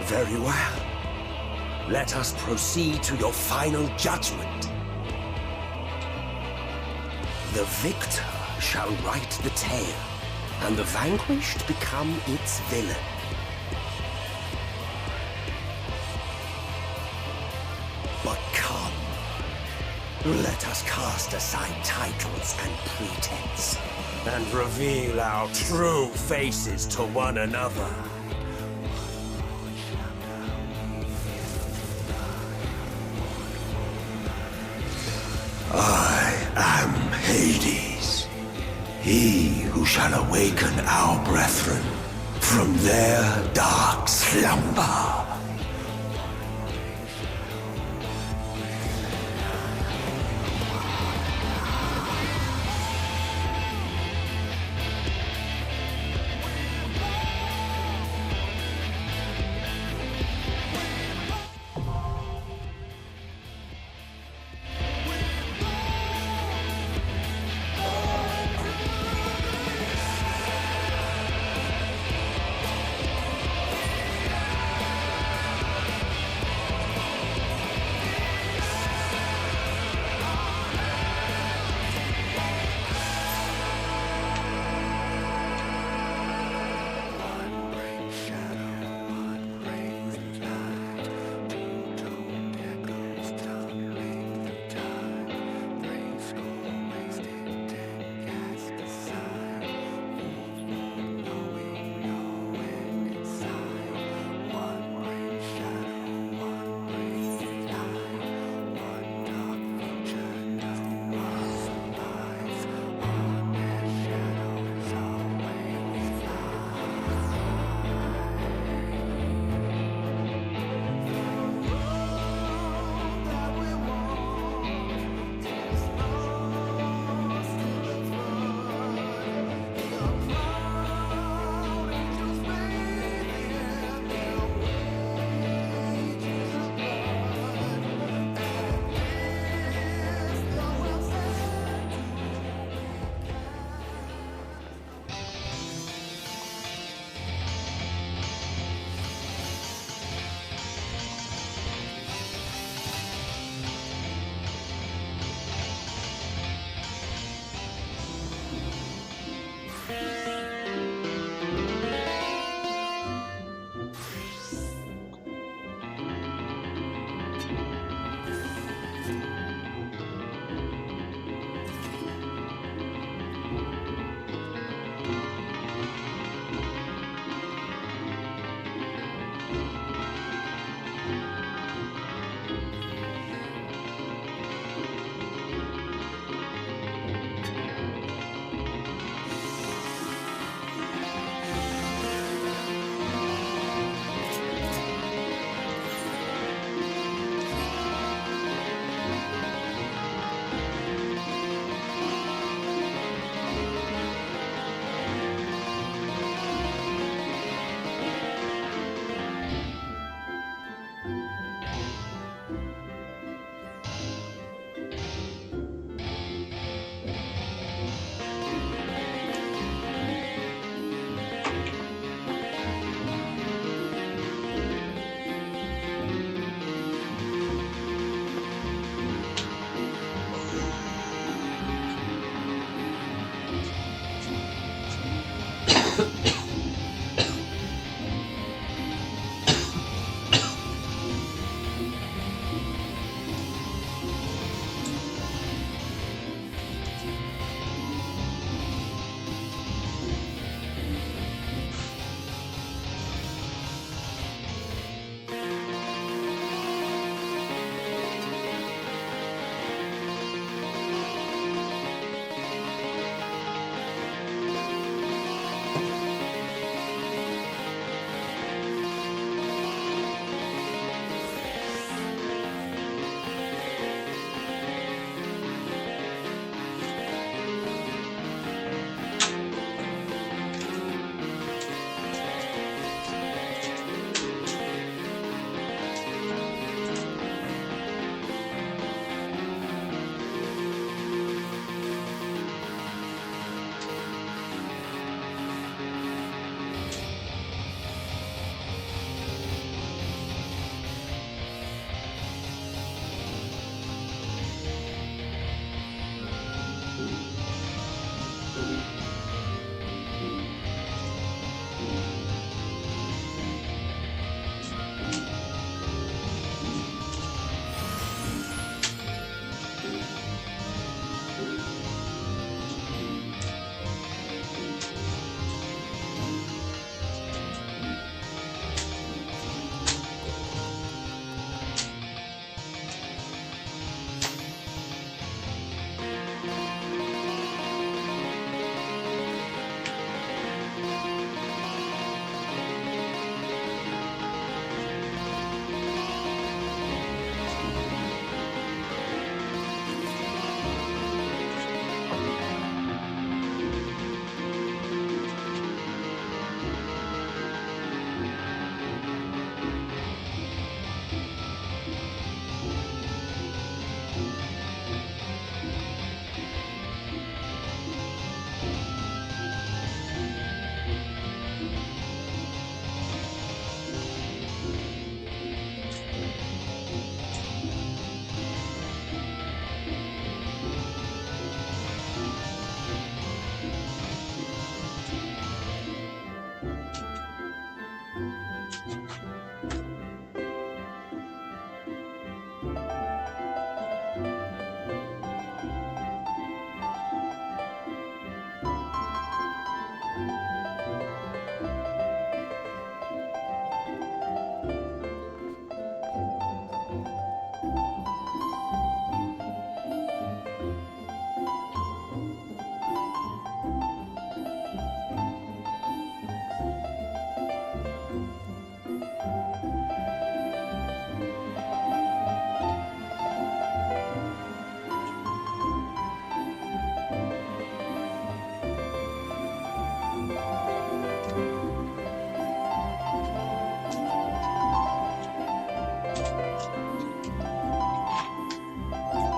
Very well. Let us proceed to your final judgment. The victor shall write the tale, and the vanquished become its villain. But come, let us cast aside titles and pretense, and reveal our true faces to one another. I am Hades, he who shall awaken our brethren from their dark slumber.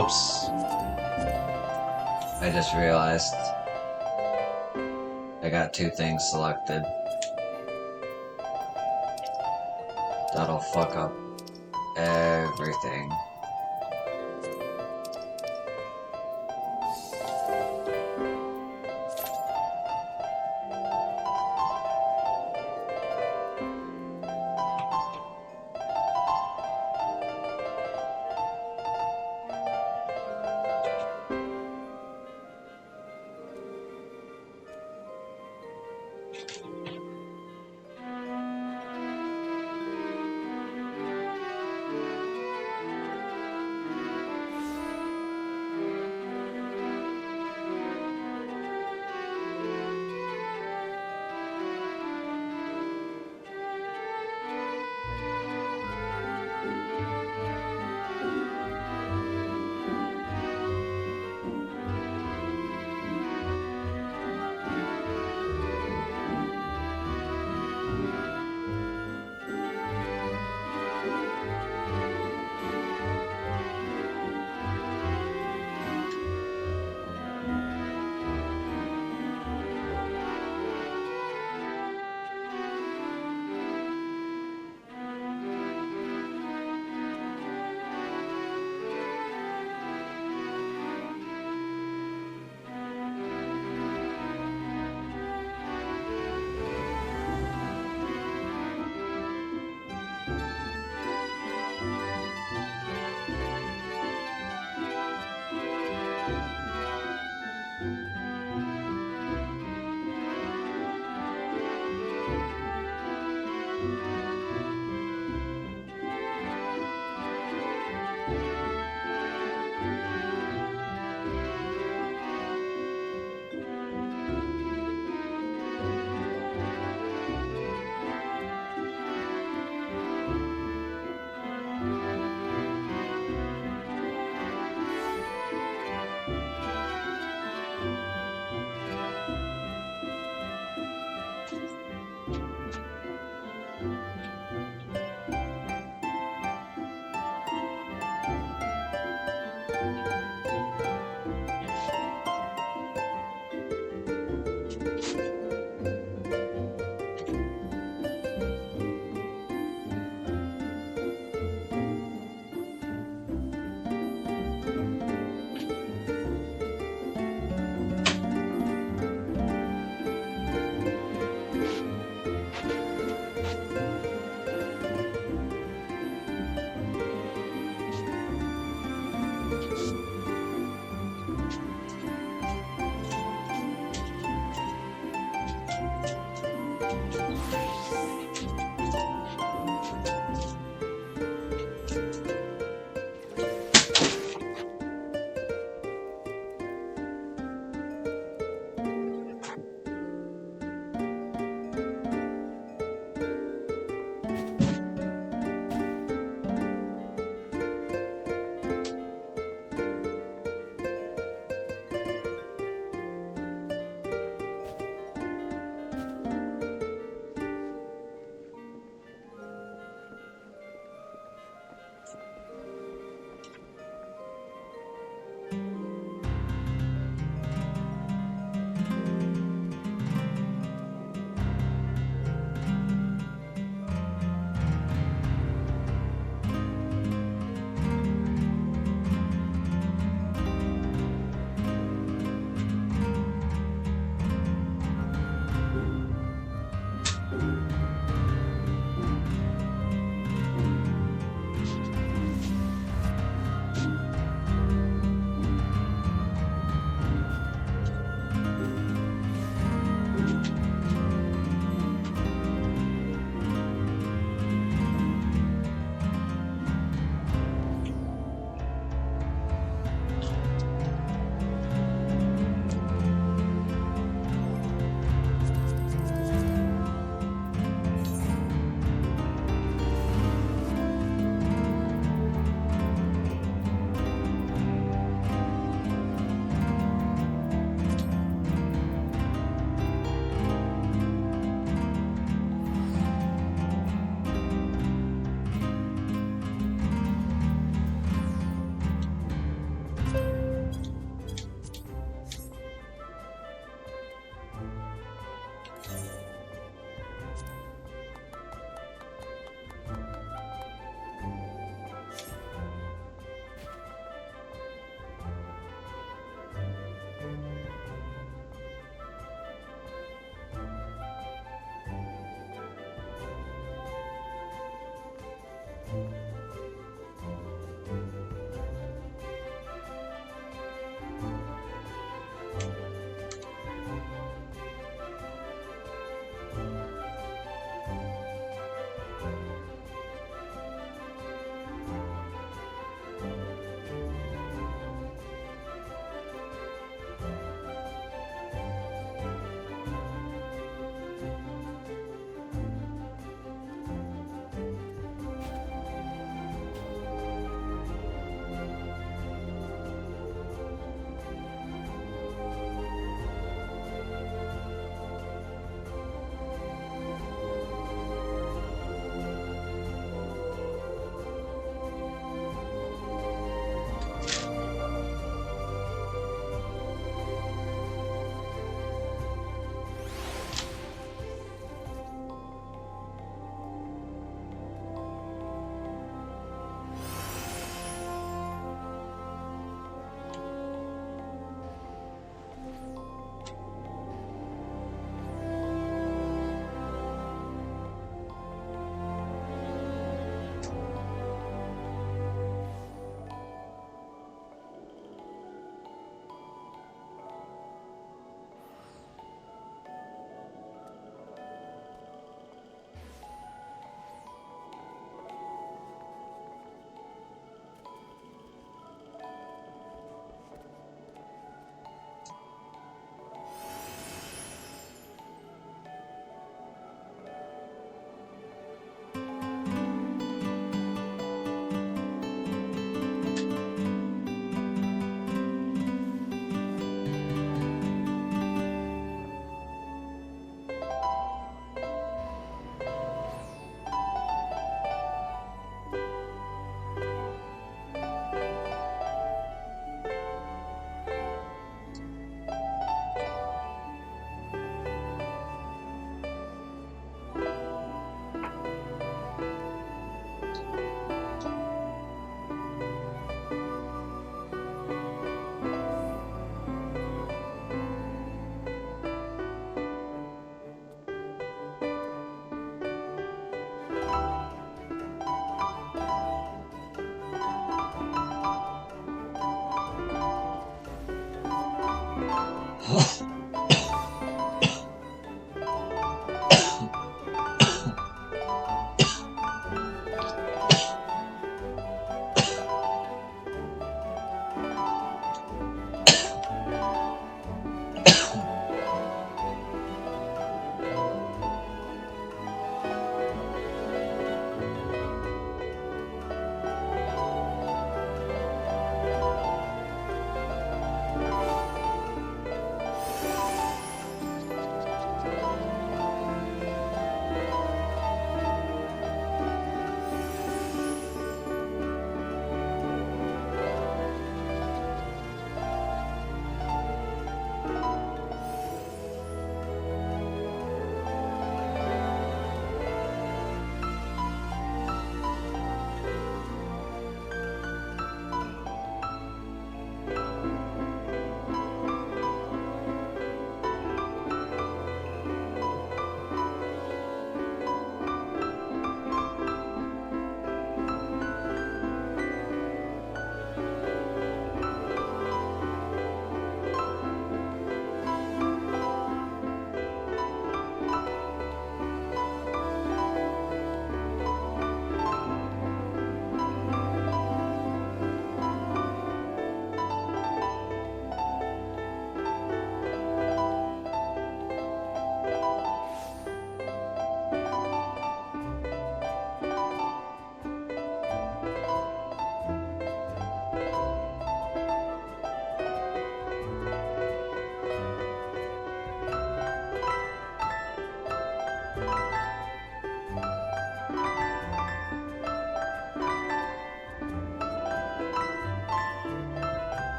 Whoops. I just realized I got two things selected. That'll fuck up everything.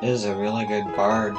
is a really good bard.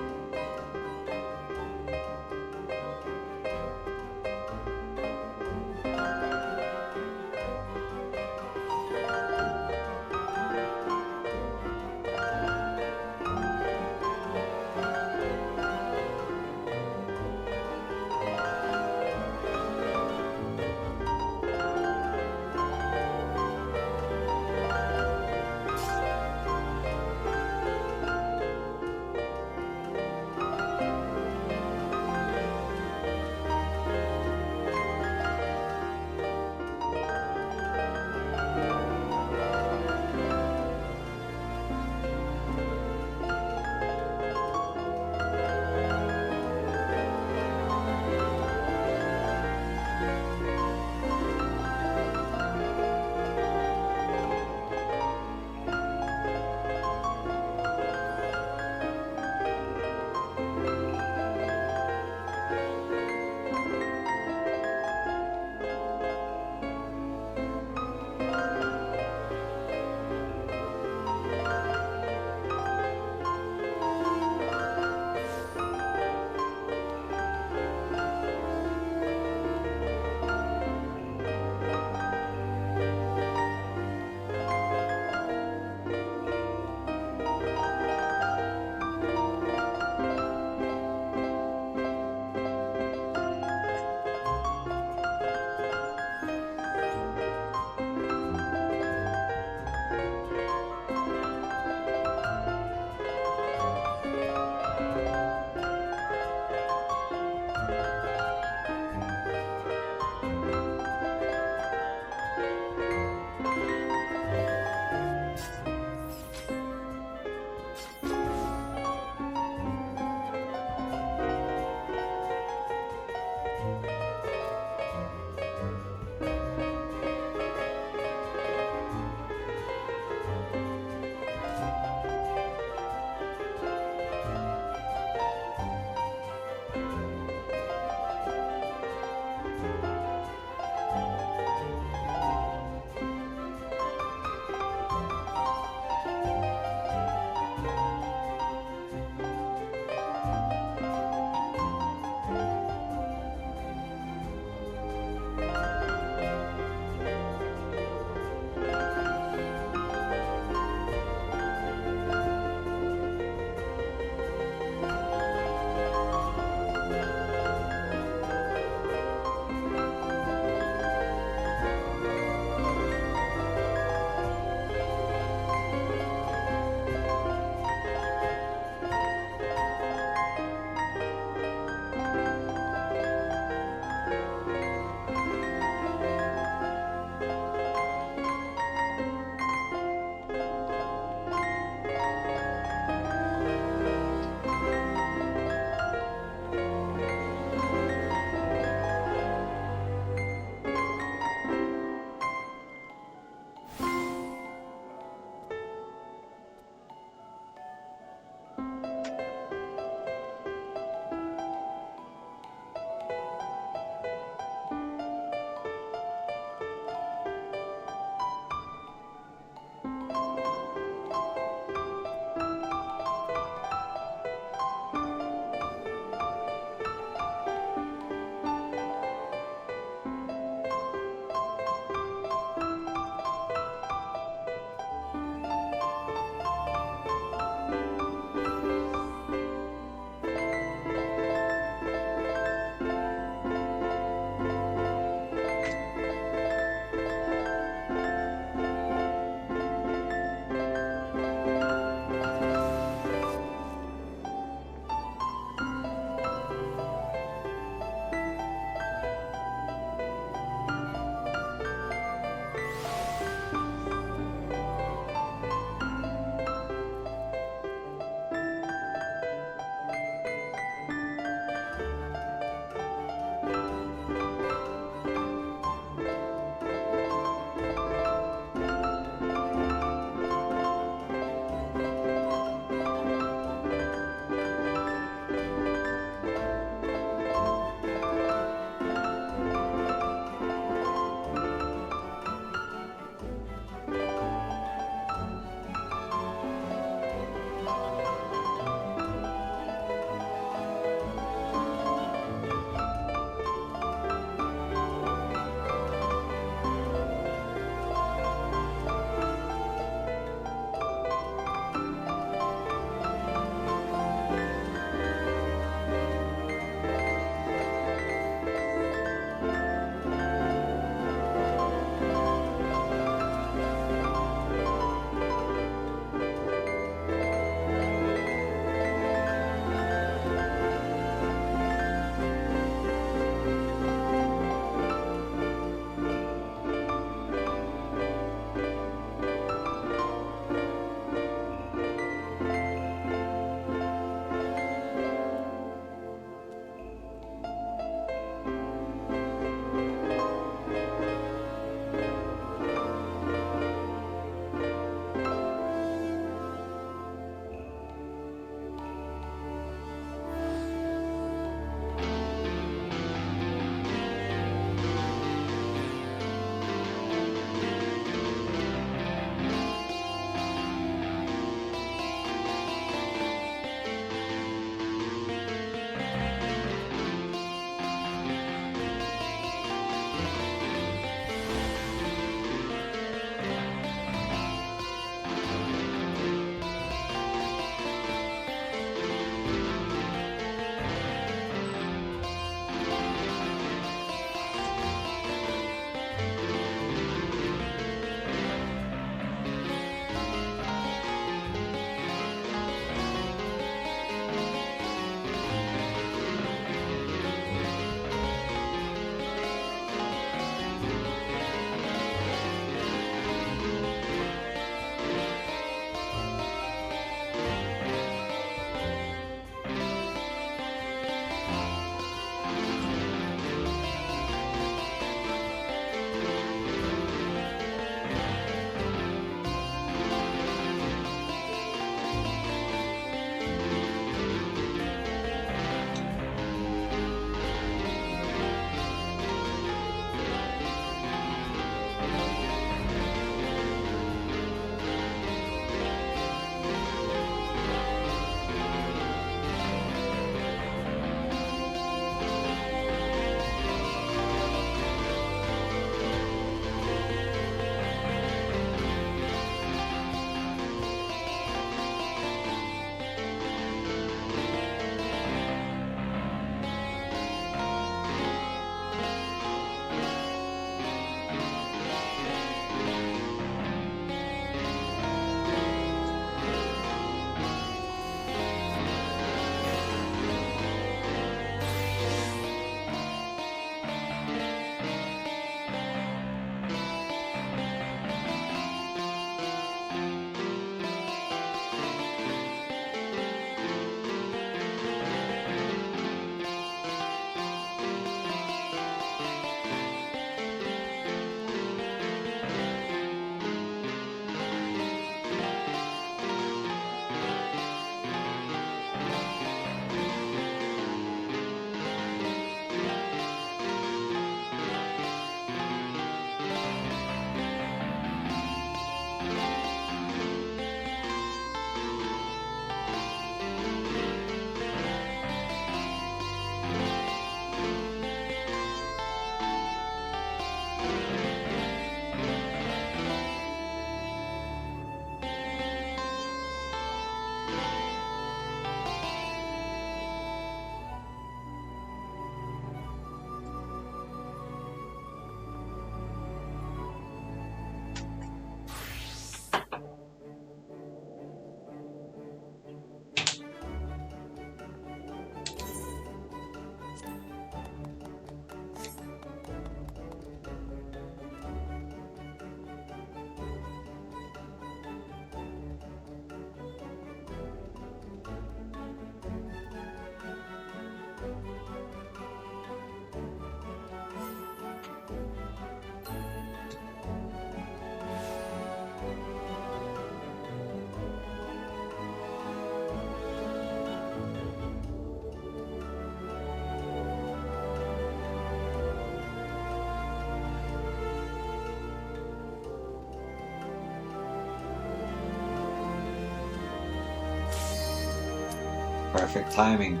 Perfect timing.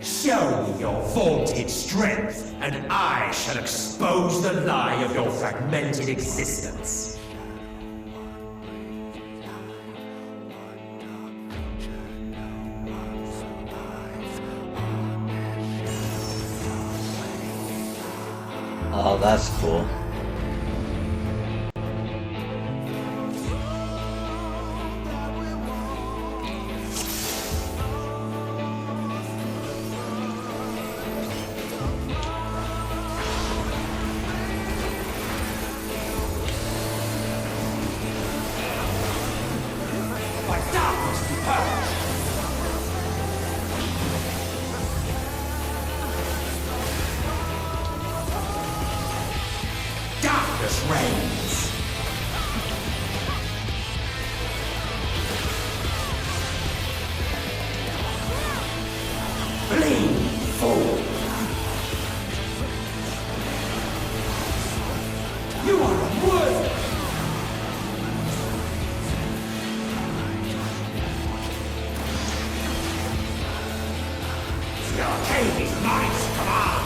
Show me your vaunted strength, and I shall expose the lie of your fragmented existence. Oh, that's cool. Darkness reigns. Bleed, fool. You are unworthy. Your cave is mine's command.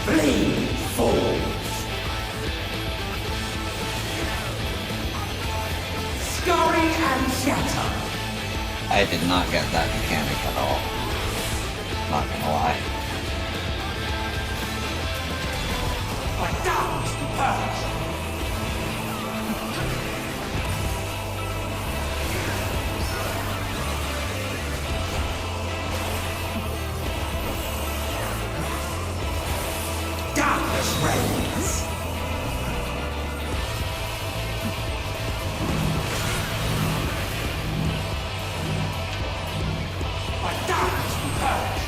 Bleed, fools! Scurry and shatter! I did not get that mechanic at all. Not gonna lie. Let darkness be purged! Darkness reigns! Let darkness be purged!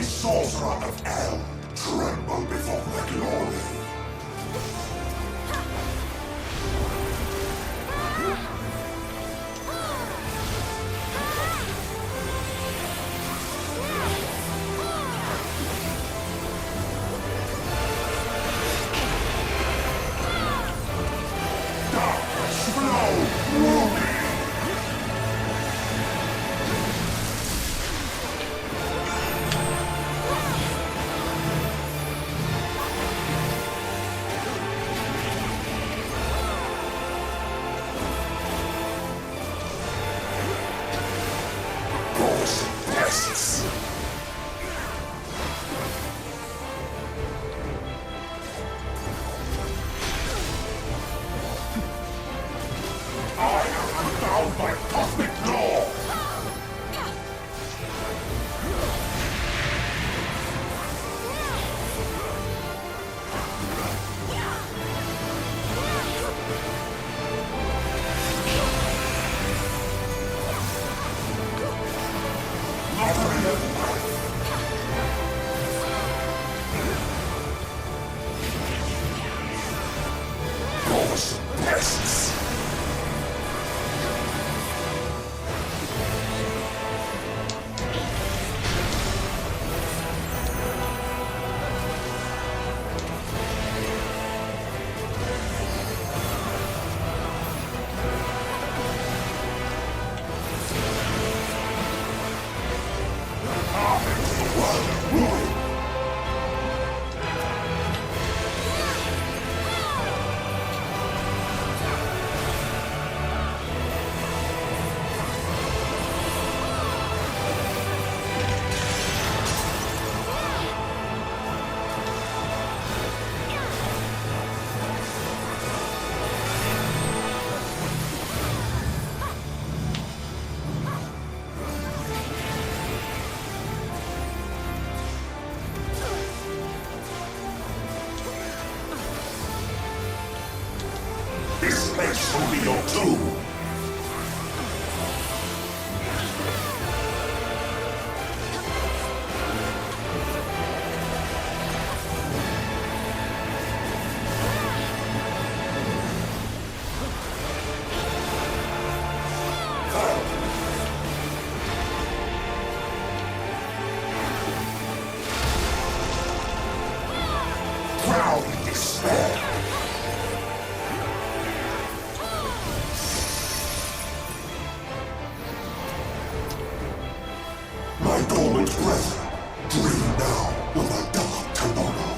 every sorcerer of hell tremble before the glory. This place will be your tomb. Drown in despair. My dormant brethren, dream now of a dark tomorrow.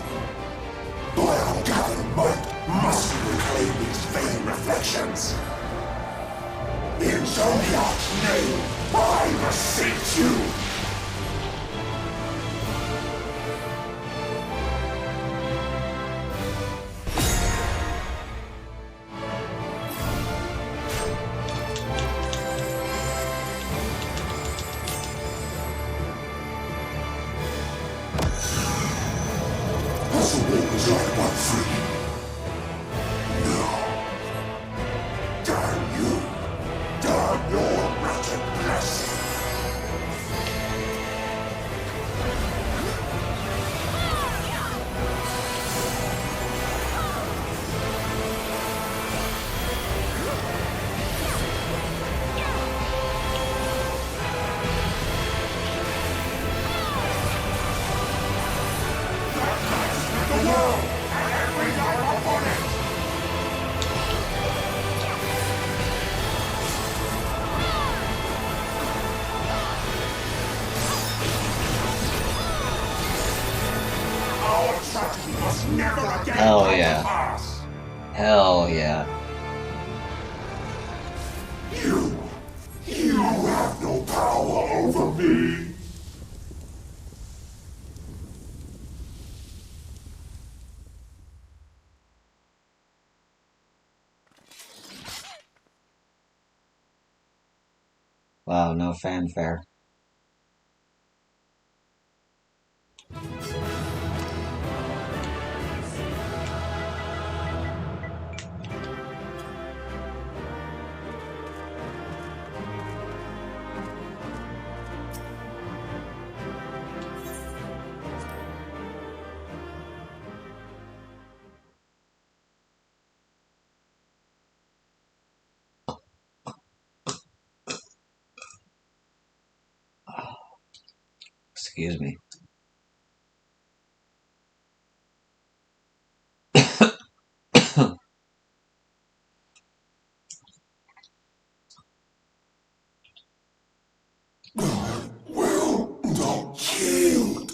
By our gathered might, must we reclaim these vain reflections. In Zodiac's name, I beseech you! Possible was like one free. No. Damn you. Damn your wretched blessing. The world and every life upon it. Our tragedy must never again Hell come yeah. to pass. Hell yeah. You have no power over me. Wow, no fanfare. Excuse me. Will not yield.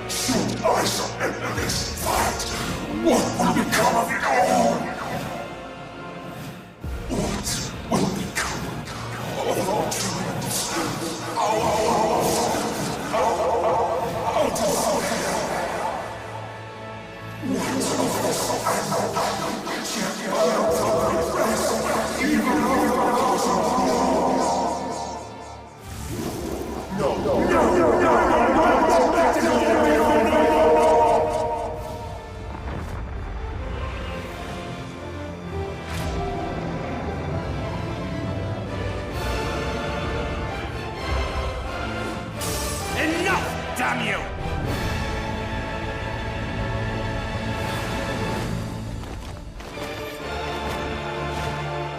Should I surrender this fight, what will become of it all? What will become of our dreams? Our desire? Enough, damn you!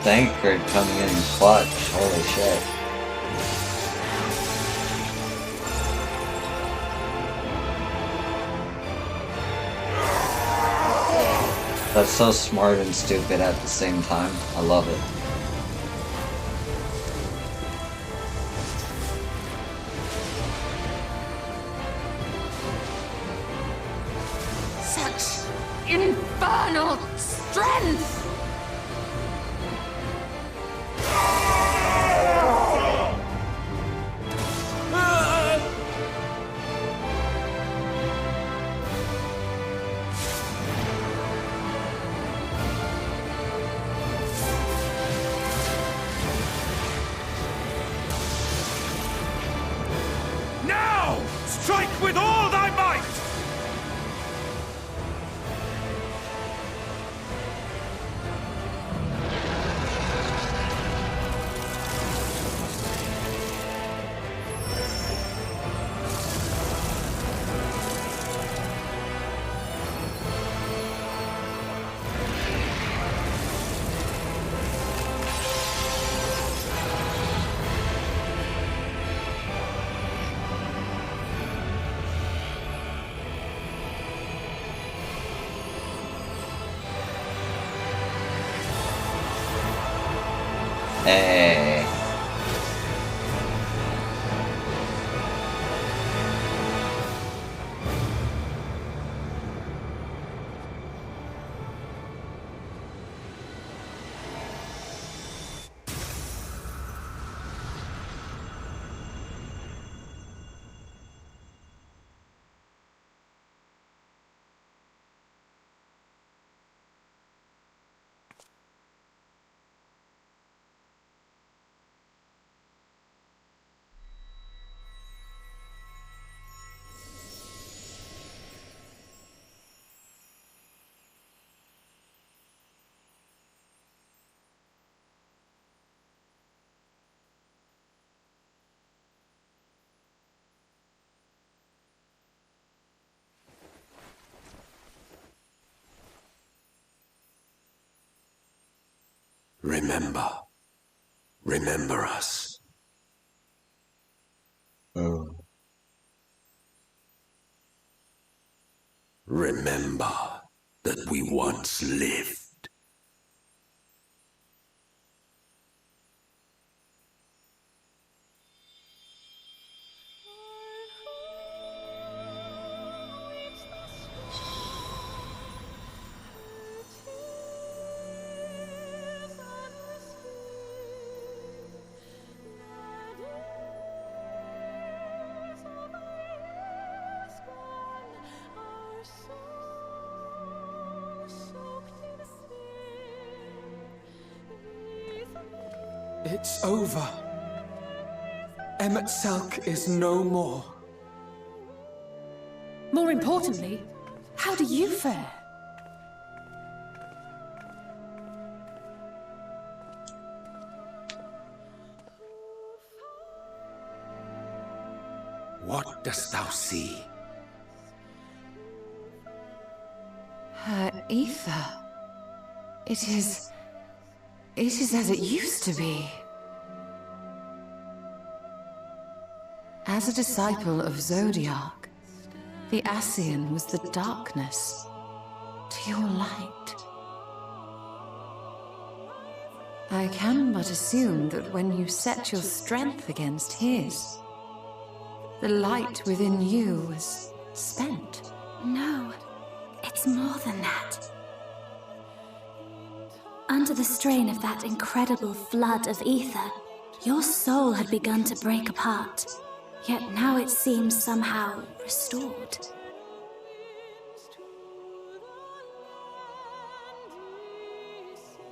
Thancred coming in clutch. Holy shit. That's so smart and stupid at the same time. I love it. Such infernal strength! Now! Strike with all thy might! Hey. Remember. Remember us. Oh. Remember that we once lived. It's over. Emet-Selch is no more. More importantly, how do you fare? What dost thou see? Her ether. It is as it used to be. As a disciple of Zodiac, the Ascian was the darkness to your light. I can but assume that when you set your strength against his, the light within you was spent. No, it's more than that. Under the strain of that incredible flood of ether, your soul had begun to break apart, yet now it seems somehow restored.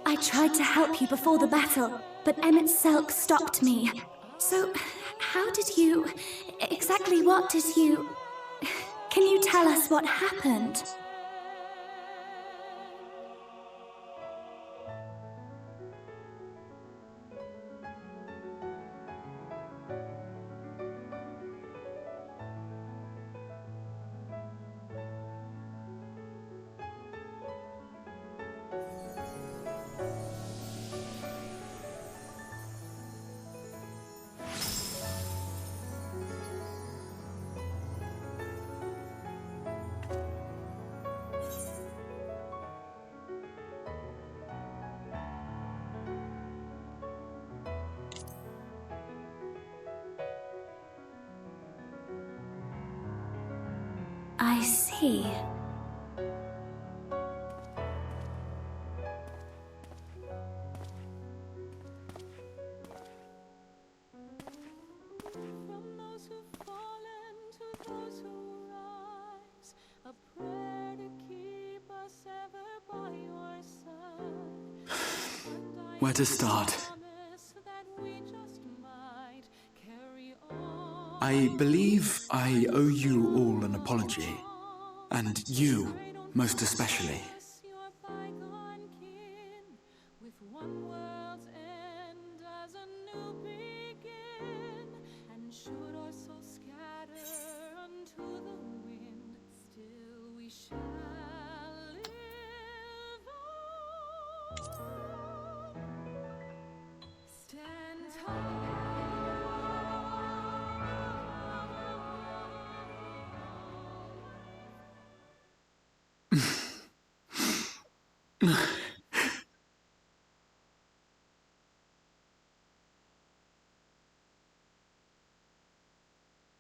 I tried to help you before the battle, but Emmett Selk stopped me. So, how did you... exactly what did you... Can you tell us what happened? I see. Where to start? I believe I owe you all an apology. And you, most especially.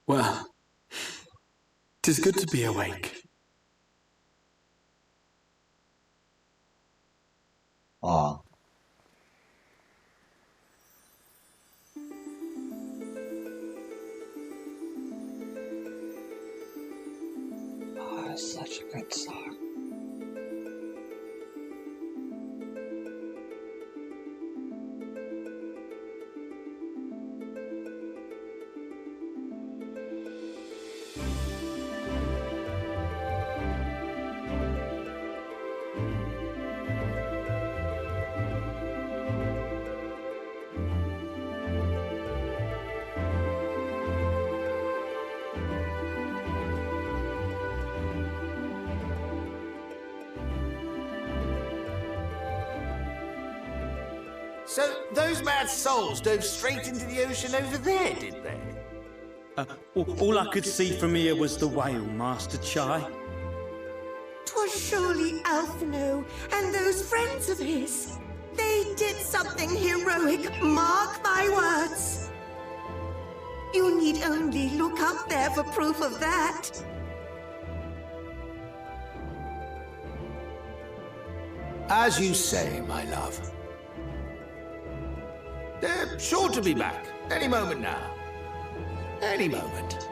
Well, 'tis good to be awake. Aw. Oh, it's such a good song. So, those mad souls dove straight into the ocean over there, did they? All I could see from here was the whale, Master Chai. 'Twas surely Alphino and those friends of his. They did something heroic, mark my words. You need only look up there for proof of that. As you say, my love. They're sure to be back, any moment now. Any moment.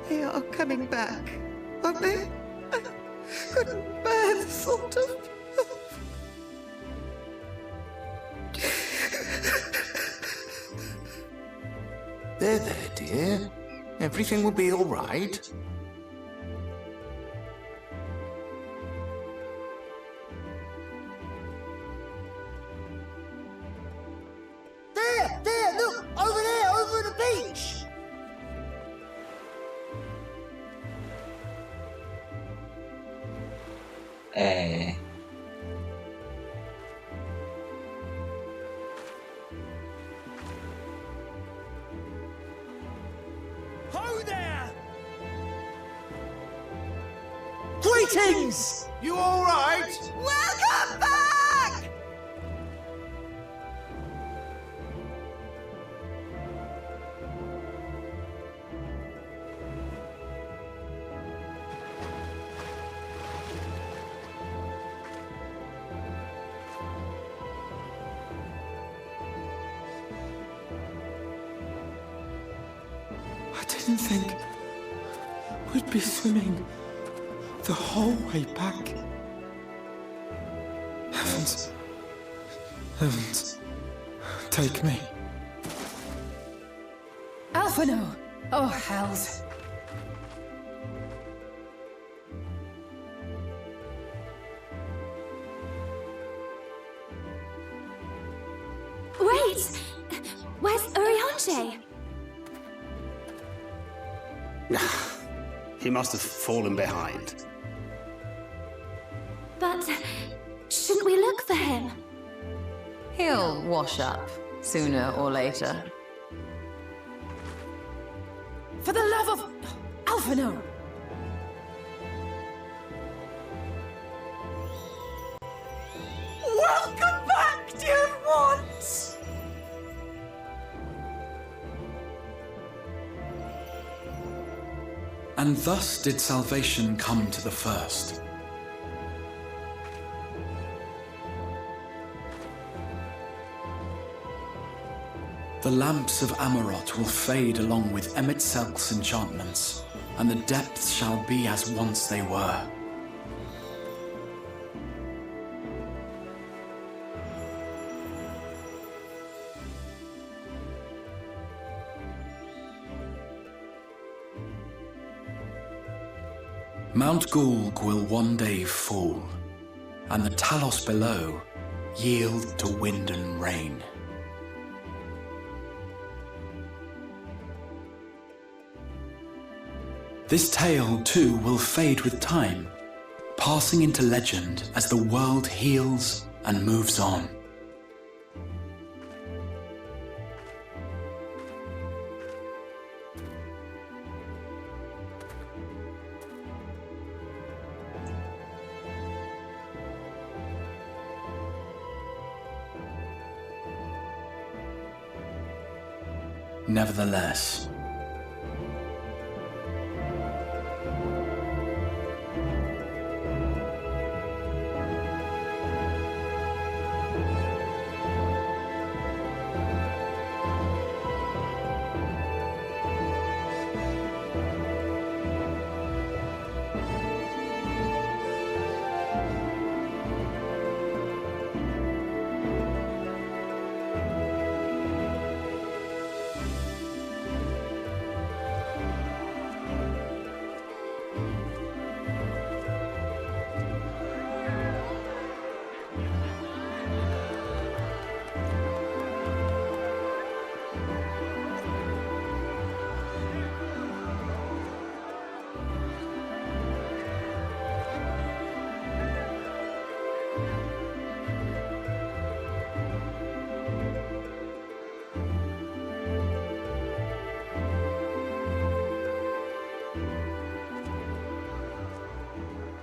They are coming back, aren't they? I couldn't bear the thought of... There, dear. Everything will be all right. There, look! Over there, over the beach! A. Ho there! Greetings! You all right? Welcome back! I didn't think we'd be swimming the whole way back. Heavens. Heavens. Take me. Alphino! Oh, hells. Wait! Where's Urianger? He must have fallen behind. But shouldn't we look for him? He'll wash up, sooner or later. For the love of Alphino! Welcome back, dear ones! And thus did salvation come to the first. The lamps of Amarot will fade along with Emet-Selk's enchantments, and the depths shall be as once they were. Mount Gulg will one day fall, and the Talos below yield to wind and rain. This tale, too, will fade with time, passing into legend as the world heals and moves on. Nevertheless,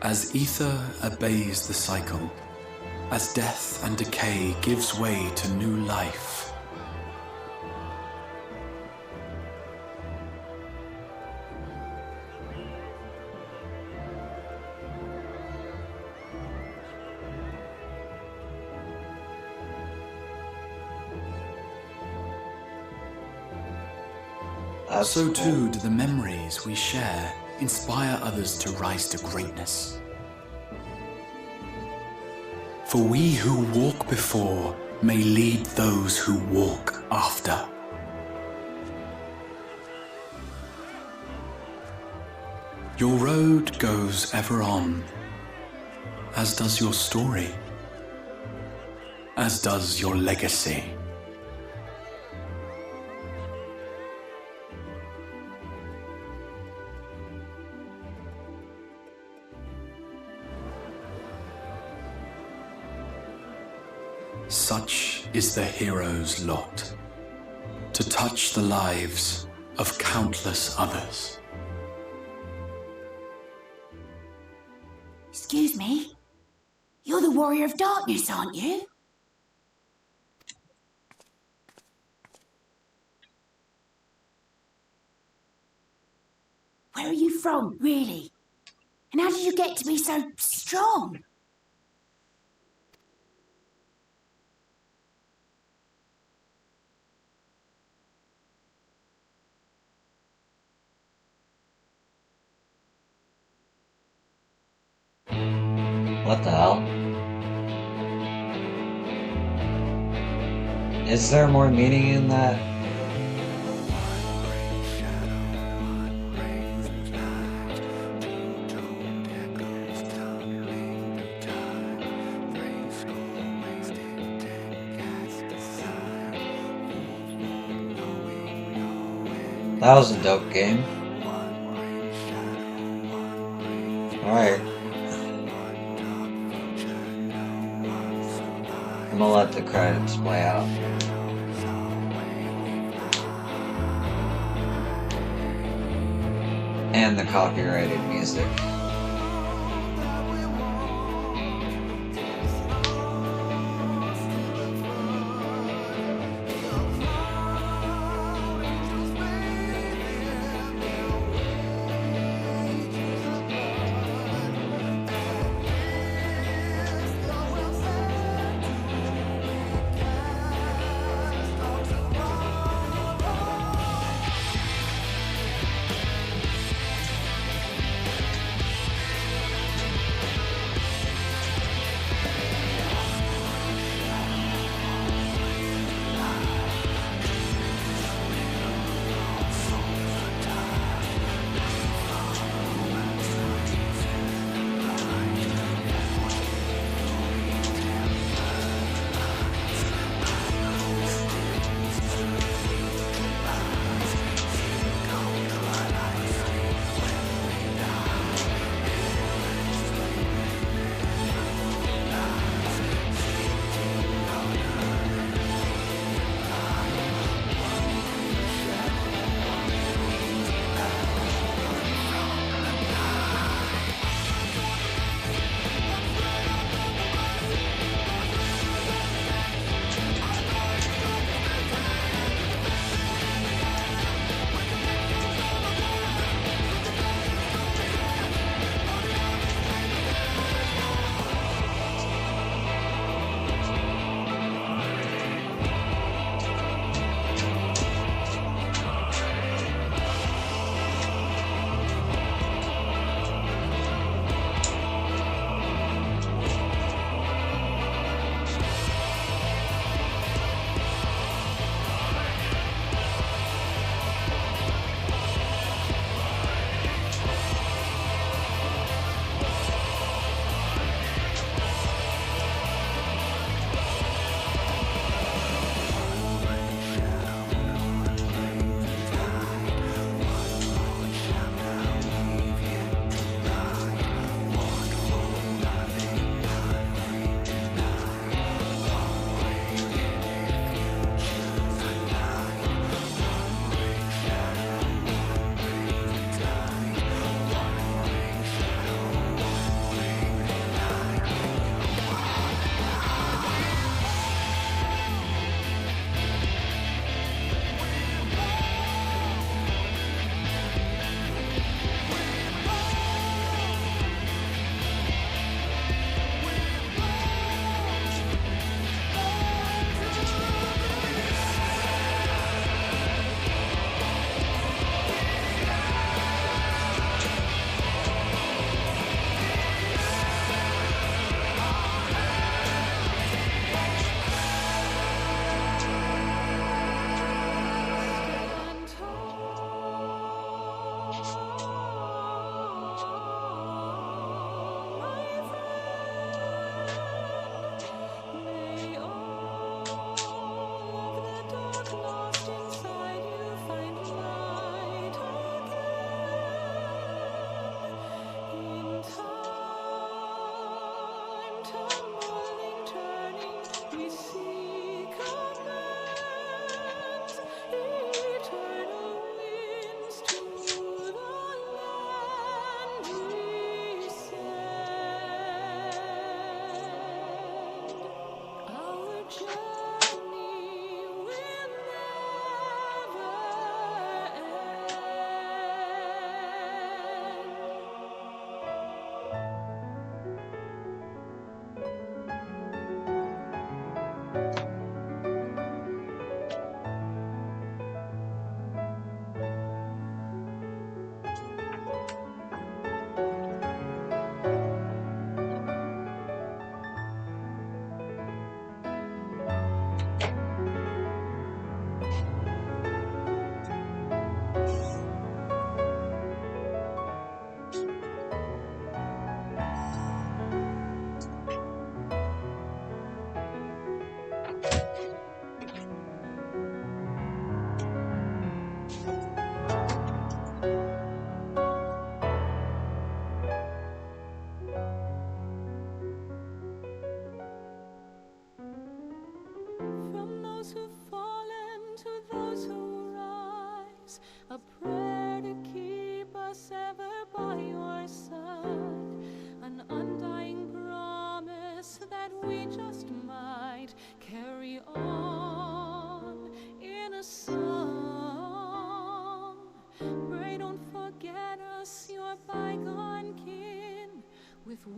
as ether obeys the cycle, as death and decay gives way to new life, so too do the memories we share inspire others to rise to greatness. For we who walk before may lead those who walk after. Your road goes ever on, as does your story, as does your legacy. Such is the hero's lot, to touch the lives of countless others. Excuse me? You're the Warrior of Darkness, aren't you? Where are you from, really? And how did you get to be so strong? What the hell? Is there more meaning in that? That was a dope game. Alright. I'm gonna let the credits play out. And the copyrighted music.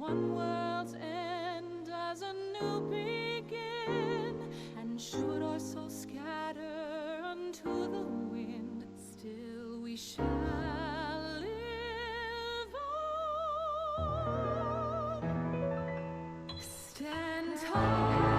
one world's end as a new begin, and should our souls scatter unto the wind, still we shall live on. Stand tall.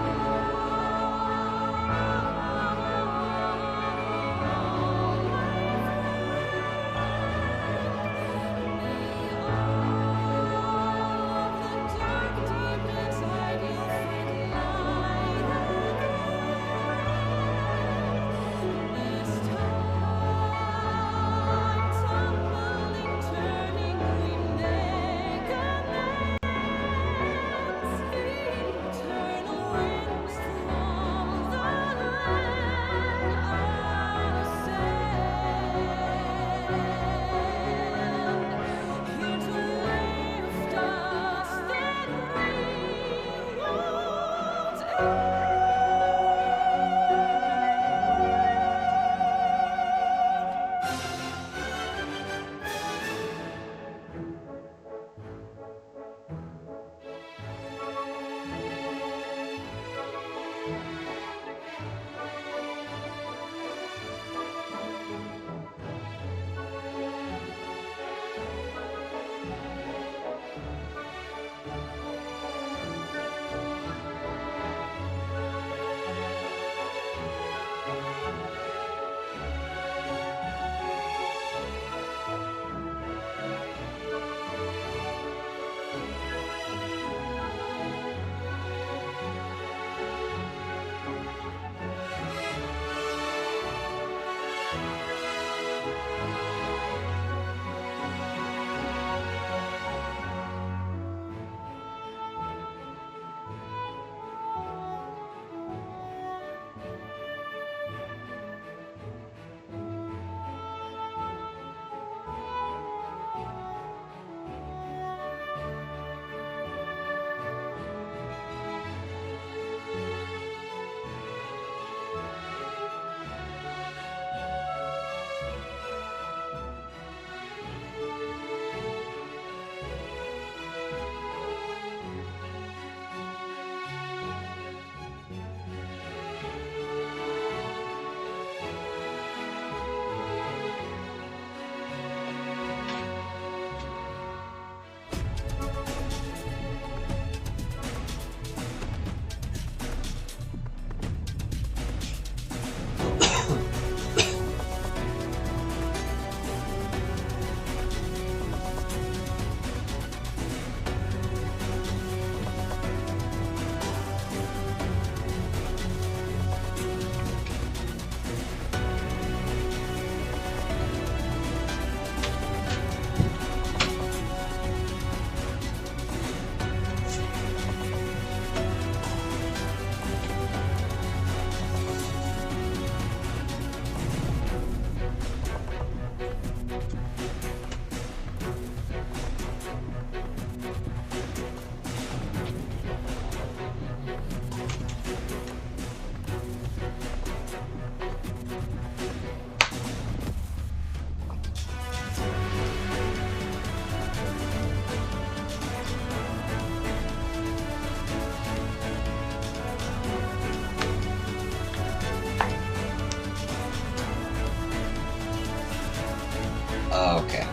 Okay.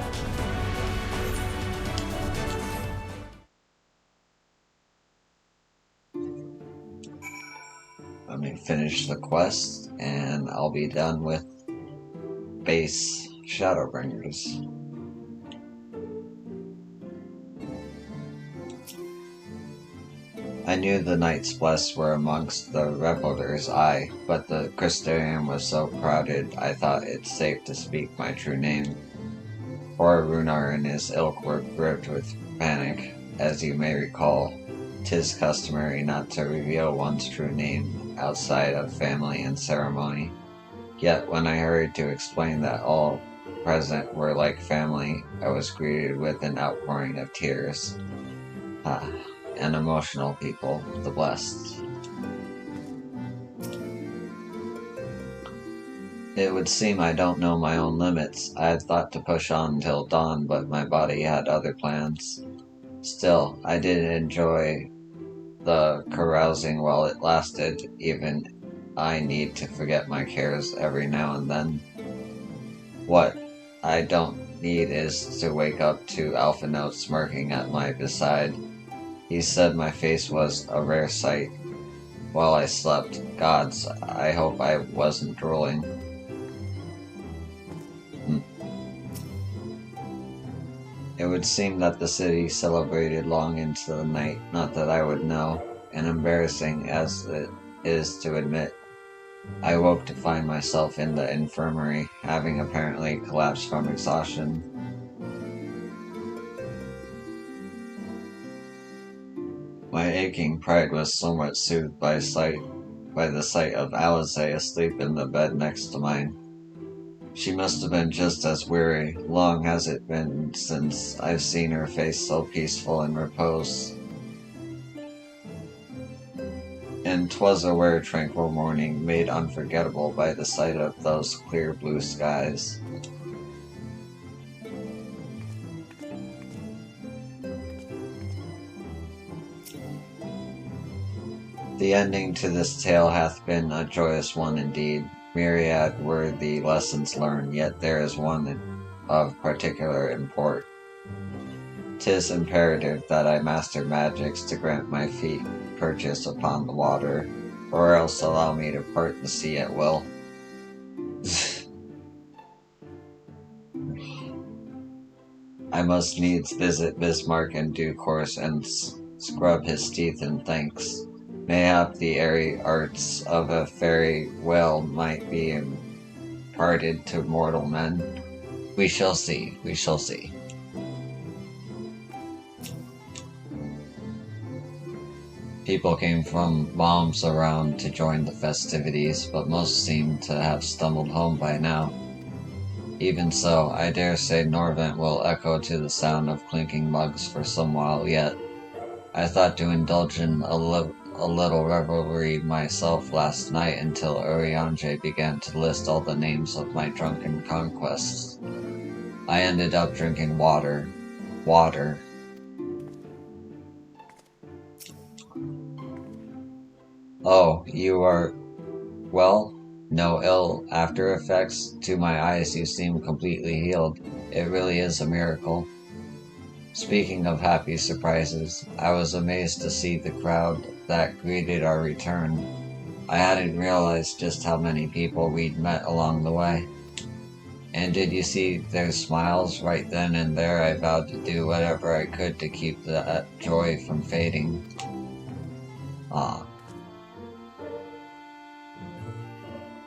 Let me finish the quest and I'll be done with base shadowbringers. I knew the Knights Blessed were amongst the revelers, but the Crystarium was so crowded I thought it safe to speak my true name. Poor Runar and his ilk were gripped with panic. As you may recall, 'tis customary not to reveal one's true name outside of family and ceremony. Yet when I hurried to explain that all present were like family, I was greeted with an outpouring of tears. An emotional people, the Blessed. It would seem I don't know my own limits. I had thought to push on until dawn, but my body had other plans. Still, I did enjoy the carousing while it lasted, even I need to forget my cares every now and then. What I don't need is to wake up to Alpha Note smirking at my beside. He said my face was a rare sight while I slept. Gods, I hope I wasn't drooling. It would seem that the city celebrated long into the night, not that I would know, and embarrassing as it is to admit. I woke to find myself in the infirmary, having apparently collapsed from exhaustion. My aching pride was somewhat soothed by the sight of Alice asleep in the bed next to mine. She must have been just as weary. Long has it been since I've seen her face so peaceful in repose. And 'twas a rare tranquil morning, made unforgettable by the sight of those clear blue skies. The ending to this tale hath been a joyous one indeed. Myriad were the lessons learned, yet there is one of particular import. 'Tis imperative that I master magics to grant my feet purchase upon the water, or else allow me to part the sea at will. I must needs visit Bismarck in due course and scrub his teeth in thanks. Mayhap the airy arts of a fairy whale might be imparted to mortal men. We shall see, we shall see. People came from miles around to join the festivities, but most seemed to have stumbled home by now. Even so, I dare say Norvent will echo to the sound of clinking mugs for some while yet. I thought to indulge in a little revelry myself last night until Urianger began to list all the names of my drunken conquests. I ended up drinking water. Water. Oh, you are... well? No ill after effects? To my eyes you seem completely healed. It really is a miracle. Speaking of happy surprises, I was amazed to see the crowd that greeted our return. I hadn't realized just how many people we'd met along the way. And did you see their smiles? Right then and there I vowed to do whatever I could to keep that joy from fading. Ah.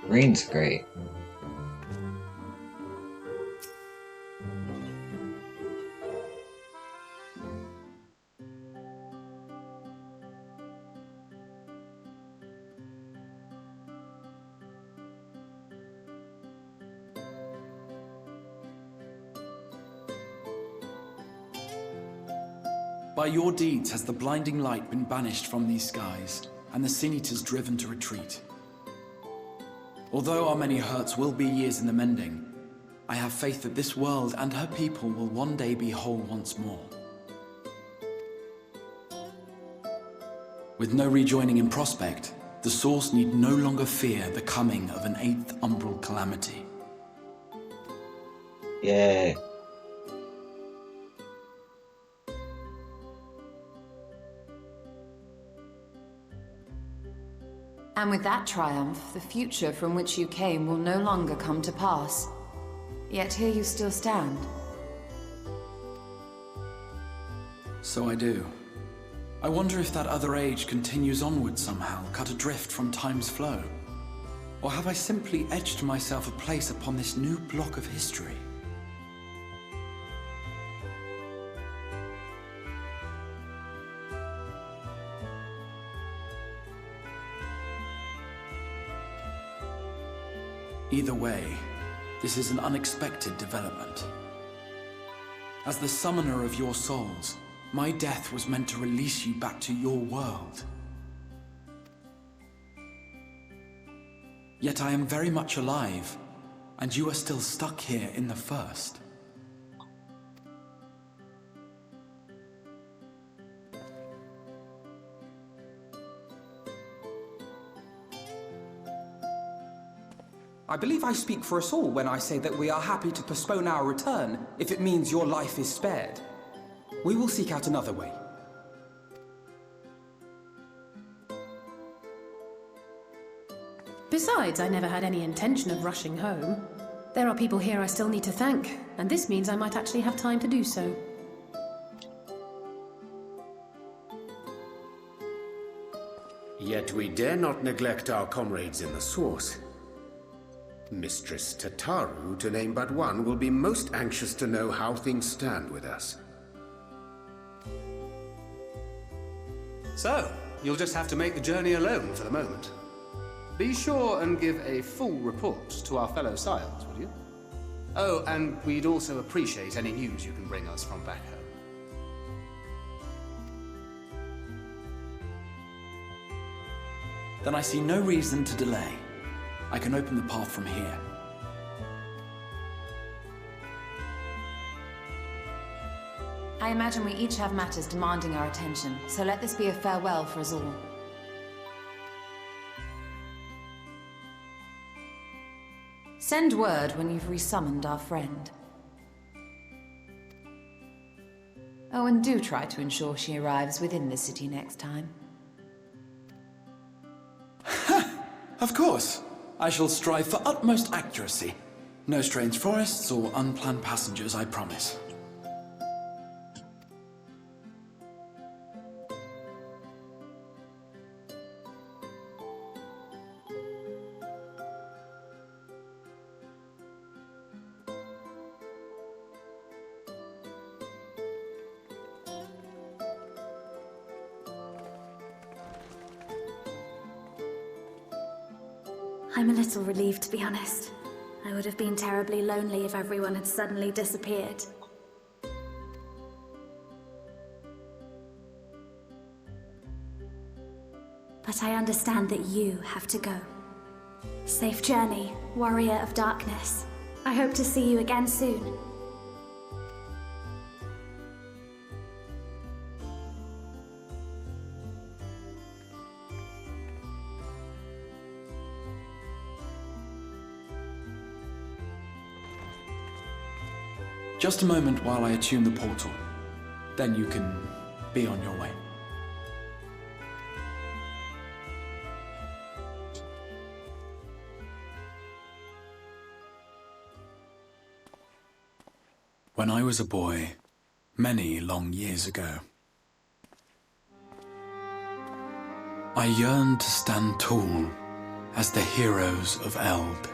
Green's great. By your deeds has the blinding light been banished from these skies, and the Sin Eaters driven to retreat. Although our many hurts will be years in the mending, I have faith that this world and her people will one day be whole once more. With no rejoining in prospect, the Source need no longer fear the coming of an 8th umbral calamity. Yay. And with that triumph, the future from which you came will no longer come to pass. Yet here you still stand. So I do. I wonder if that other age continues onward somehow, cut adrift from time's flow. Or have I simply etched myself a place upon this new block of history? Either way, this is an unexpected development. As the summoner of your souls, my death was meant to release you back to your world. Yet I am very much alive, and you are still stuck here in the first. I believe I speak for us all when I say that we are happy to postpone our return if it means your life is spared. We will seek out another way. Besides, I never had any intention of rushing home. There are people here I still need to thank, and this means I might actually have time to do so. Yet we dare not neglect our comrades in the source. Mistress Tataru, to name but one, will be most anxious to know how things stand with us. So, you'll just have to make the journey alone for the moment. Be sure and give a full report to our fellow scions, would you? Oh, and we'd also appreciate any news you can bring us from back home. Then I see no reason to delay. I can open the path from here. I imagine we each have matters demanding our attention, so let this be a farewell for us all. Send word when you've resummoned our friend. Oh, and do try to ensure she arrives within the city next time. Of course. I shall strive for utmost accuracy. No strange forests or unplanned passengers, I promise. I'm a little relieved, to be honest. I would have been terribly lonely if everyone had suddenly disappeared. But I understand that you have to go. Safe journey, warrior of darkness. I hope to see you again soon. Just a moment while I attune the portal. Then you can be on your way. When I was a boy, many long years ago, I yearned to stand tall as the heroes of Eld.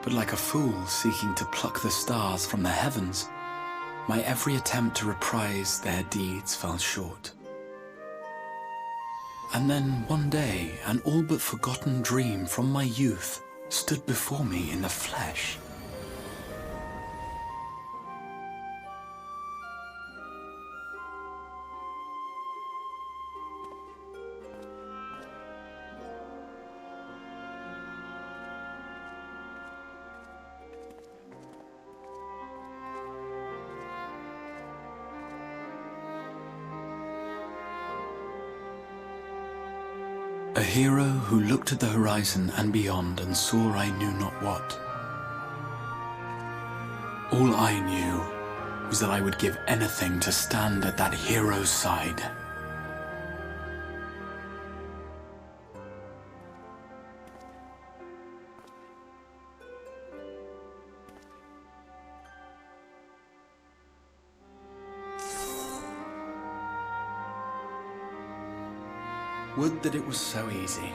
But like a fool seeking to pluck the stars from the heavens, my every attempt to reprise their deeds fell short. And then one day, an all but forgotten dream from my youth stood before me in the flesh. A hero who looked at the horizon and beyond and saw I knew not what. All I knew was that I would give anything to stand at that hero's side. Would that it was so easy.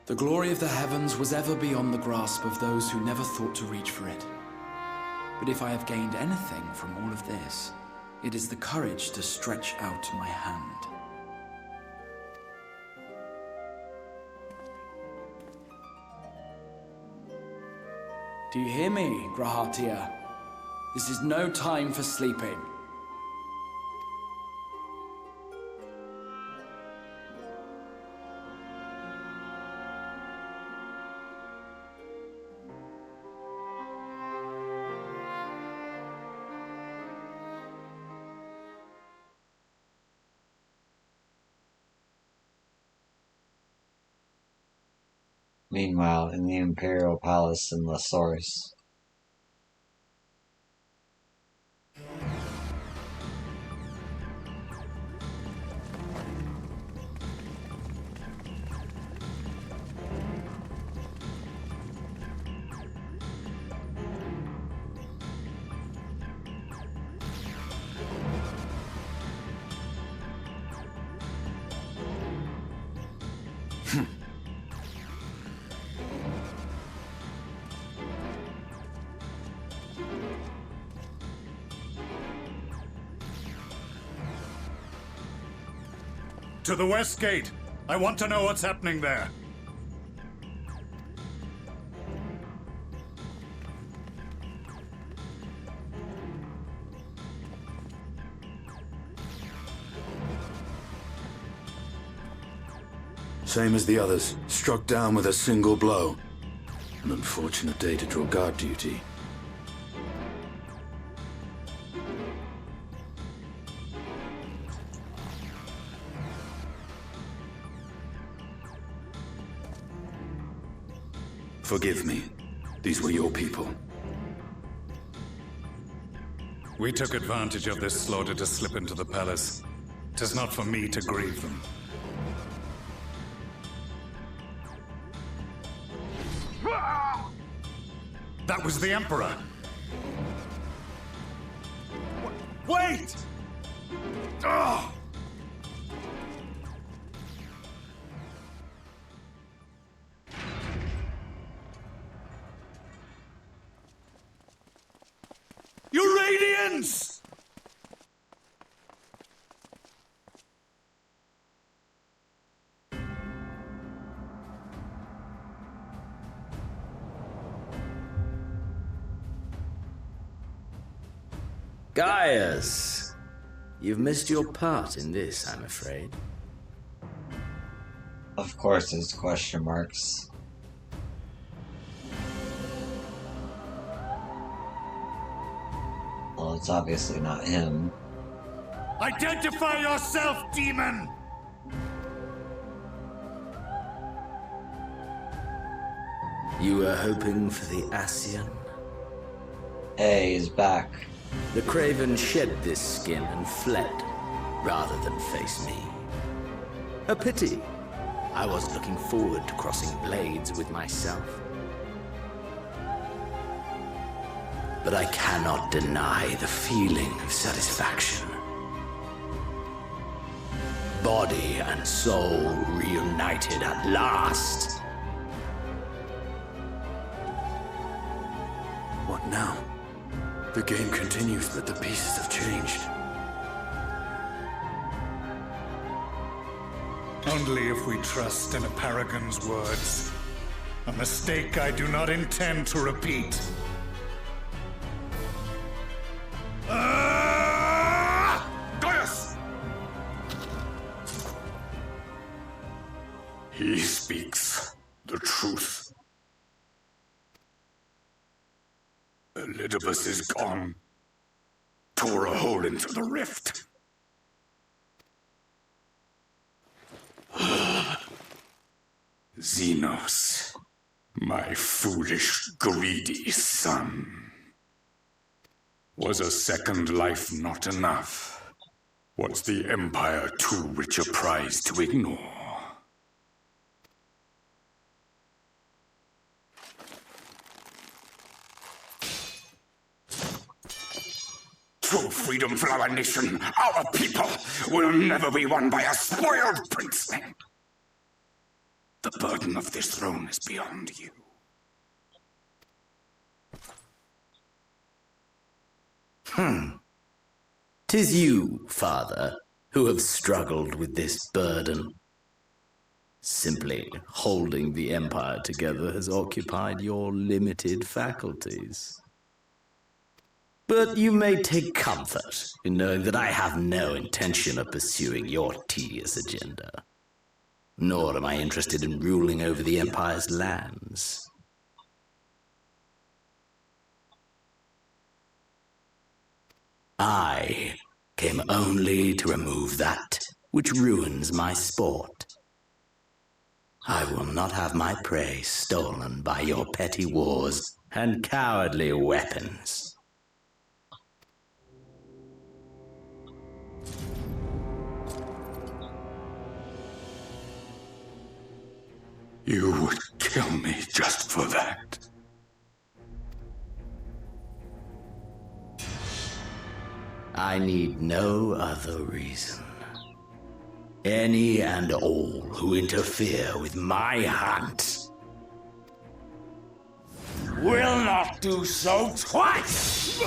The glory of the heavens was ever beyond the grasp of those who never thought to reach for it. But if I have gained anything from all of this, it is the courage to stretch out my hand. Do you hear me, Grahatia? This is no time for sleeping. Meanwhile, in the Imperial Palace in the Source. To the West Gate! I want to know what's happening there! Same as the others, struck down with a single blow. An unfortunate day to draw guard duty. Forgive me. These were your people. We took advantage of this slaughter to slip into the palace. 'Tis not for me to grieve them. That was the Emperor! Wait! Ugh! Your Radiance! Gaius! You've missed your part in this, I'm afraid. Of course, it's question marks. Well, it's obviously not him. Identify yourself, demon! You were hoping for the Ascian? Hey, he's back. The Craven shed this skin and fled, rather than face me. A pity. I was looking forward to crossing blades with myself. But I cannot deny the feeling of satisfaction. Body and soul reunited at last. What now? The game continues, but the pieces have changed. Only if we trust in a paragon's words. A mistake I do not intend to repeat. Gaius! He speaks the truth. Elidibus is gone. Tore a hole into the rift. Xenos, my foolish, greedy son. Was a second life not enough? Was the Empire too rich a prize to ignore? True freedom for our nation, our people, will never be won by a spoiled princeling. The burden of this throne is beyond you. 'Tis you, father, who have struggled with this burden. Simply holding the Empire together has occupied your limited faculties. But you may take comfort in knowing that I have no intention of pursuing your tedious agenda. Nor am I interested in ruling over the Empire's lands. I came only to remove that which ruins my sport. I will not have my prey stolen by your petty wars and cowardly weapons. You would kill me just for that. I need no other reason. Any and all who interfere with my hunt will not do so twice!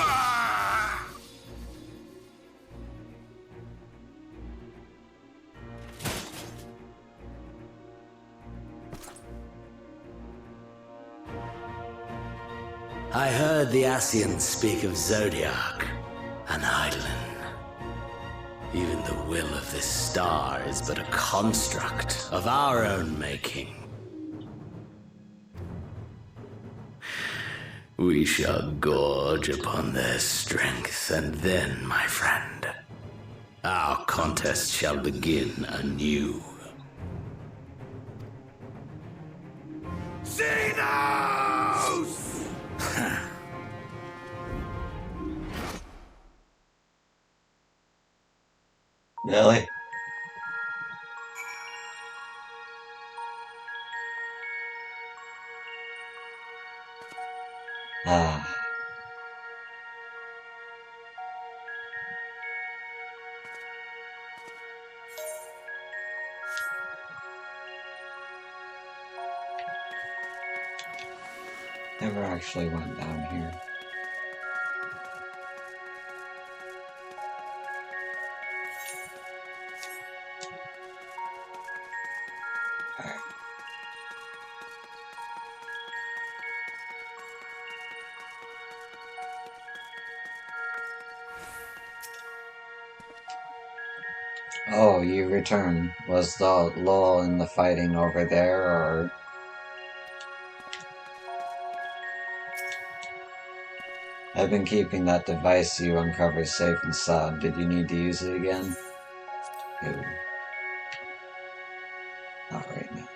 I heard the Ascians speak of Zodiac, an Eidolon. Even the will of this star is but a construct of our own making. We shall gorge upon their strength, and then, my friend, our contest shall begin anew. Xenos! Really? Ah. Never actually went down here. Oh, you returned. Was the lull in the fighting over there, or...? I've been keeping that device you uncovered safe and sound. Did you need to use it again? No. Not right now.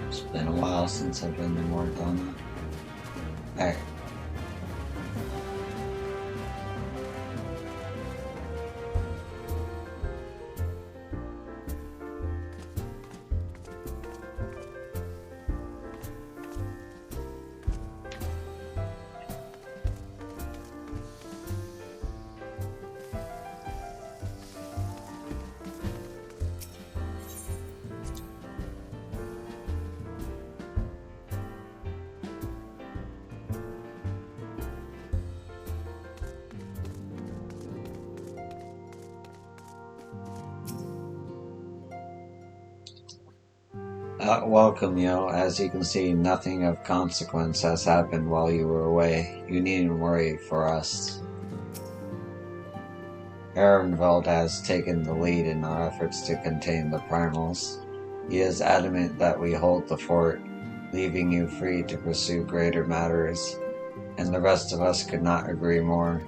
It's been a while since I've been in work on that. Alright. Welcome, yo. As you can see, nothing of consequence has happened while you were away. You needn't worry for us. Ehrenwald has taken the lead in our efforts to contain the primals. He is adamant that we hold the fort, leaving you free to pursue greater matters, and the rest of us could not agree more.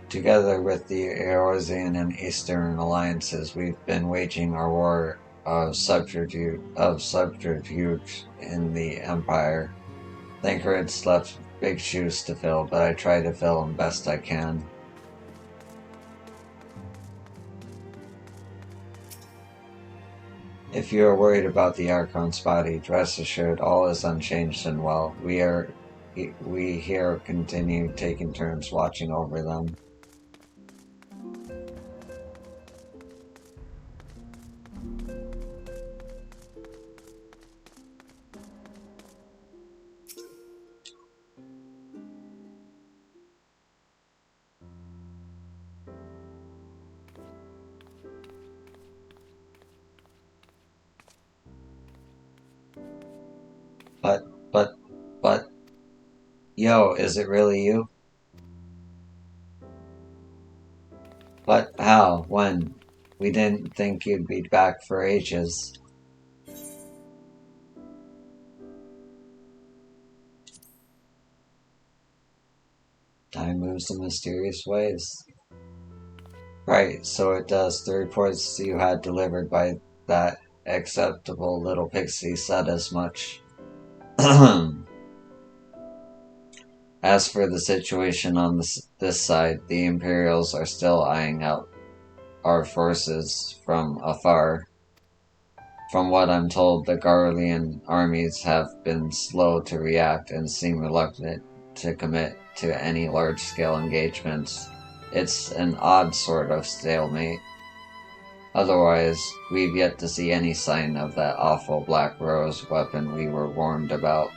Together with the Eorzean and Eastern alliances, we've been waging our war of subterfuge in the Empire. Thancred's left big shoes to fill, but I try to fill them best I can. If you are worried about the Archon's body, rest assured all is unchanged and well. We here continue taking turns watching over them. But, yo, is it really you? But how? When? We didn't think you'd be back for ages. Time moves in mysterious ways. Right, so it does. The reports you had delivered by that acceptable little pixie said as much. As for the situation on this side, the Imperials are still eyeing out our forces from afar. From what I'm told, the Garlean armies have been slow to react and seem reluctant to commit to any large-scale engagements. It's an odd sort of stalemate. Otherwise, we've yet to see any sign of that awful Black Rose weapon we were warned about.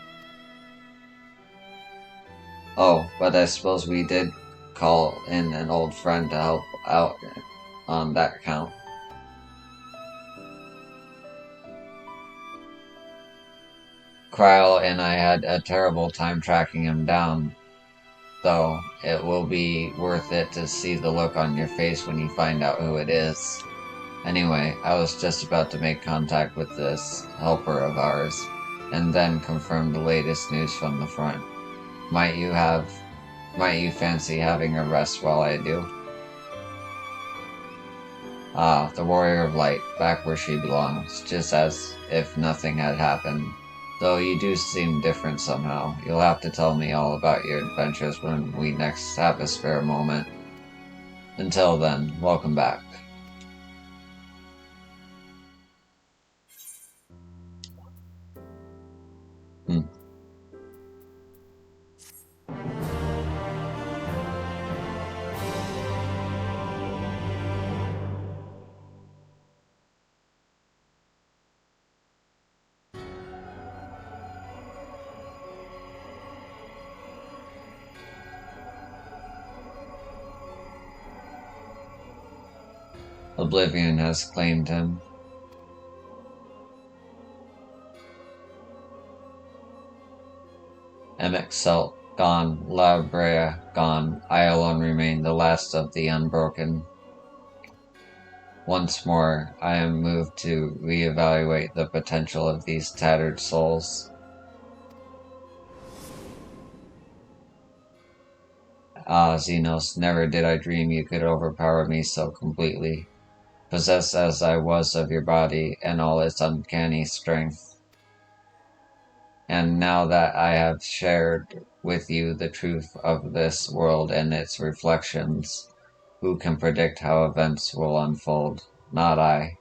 Oh, but I suppose we did call in an old friend to help out on that count. Kryle and I had a terrible time tracking him down, though it will be worth it to see the look on your face when you find out who it is. Anyway, I was just about to make contact with this helper of ours, and then confirm the latest news from the front. Might you fancy having a rest while I do? Ah, the Warrior of Light, back where she belongs, just as if nothing had happened. Though you do seem different somehow. You'll have to tell me all about your adventures when we next have a spare moment. Until then, welcome back. Oblivion has claimed him. Emexelt gone, La Brea gone, I alone remain the last of the unbroken. Once more, I am moved to reevaluate the potential of these tattered souls. Ah, Xenos, never did I dream you could overpower me so completely, possessed as I was of your body and all its uncanny strength. And now that I have shared with you the truth of this world and its reflections, who can predict how events will unfold? Not I.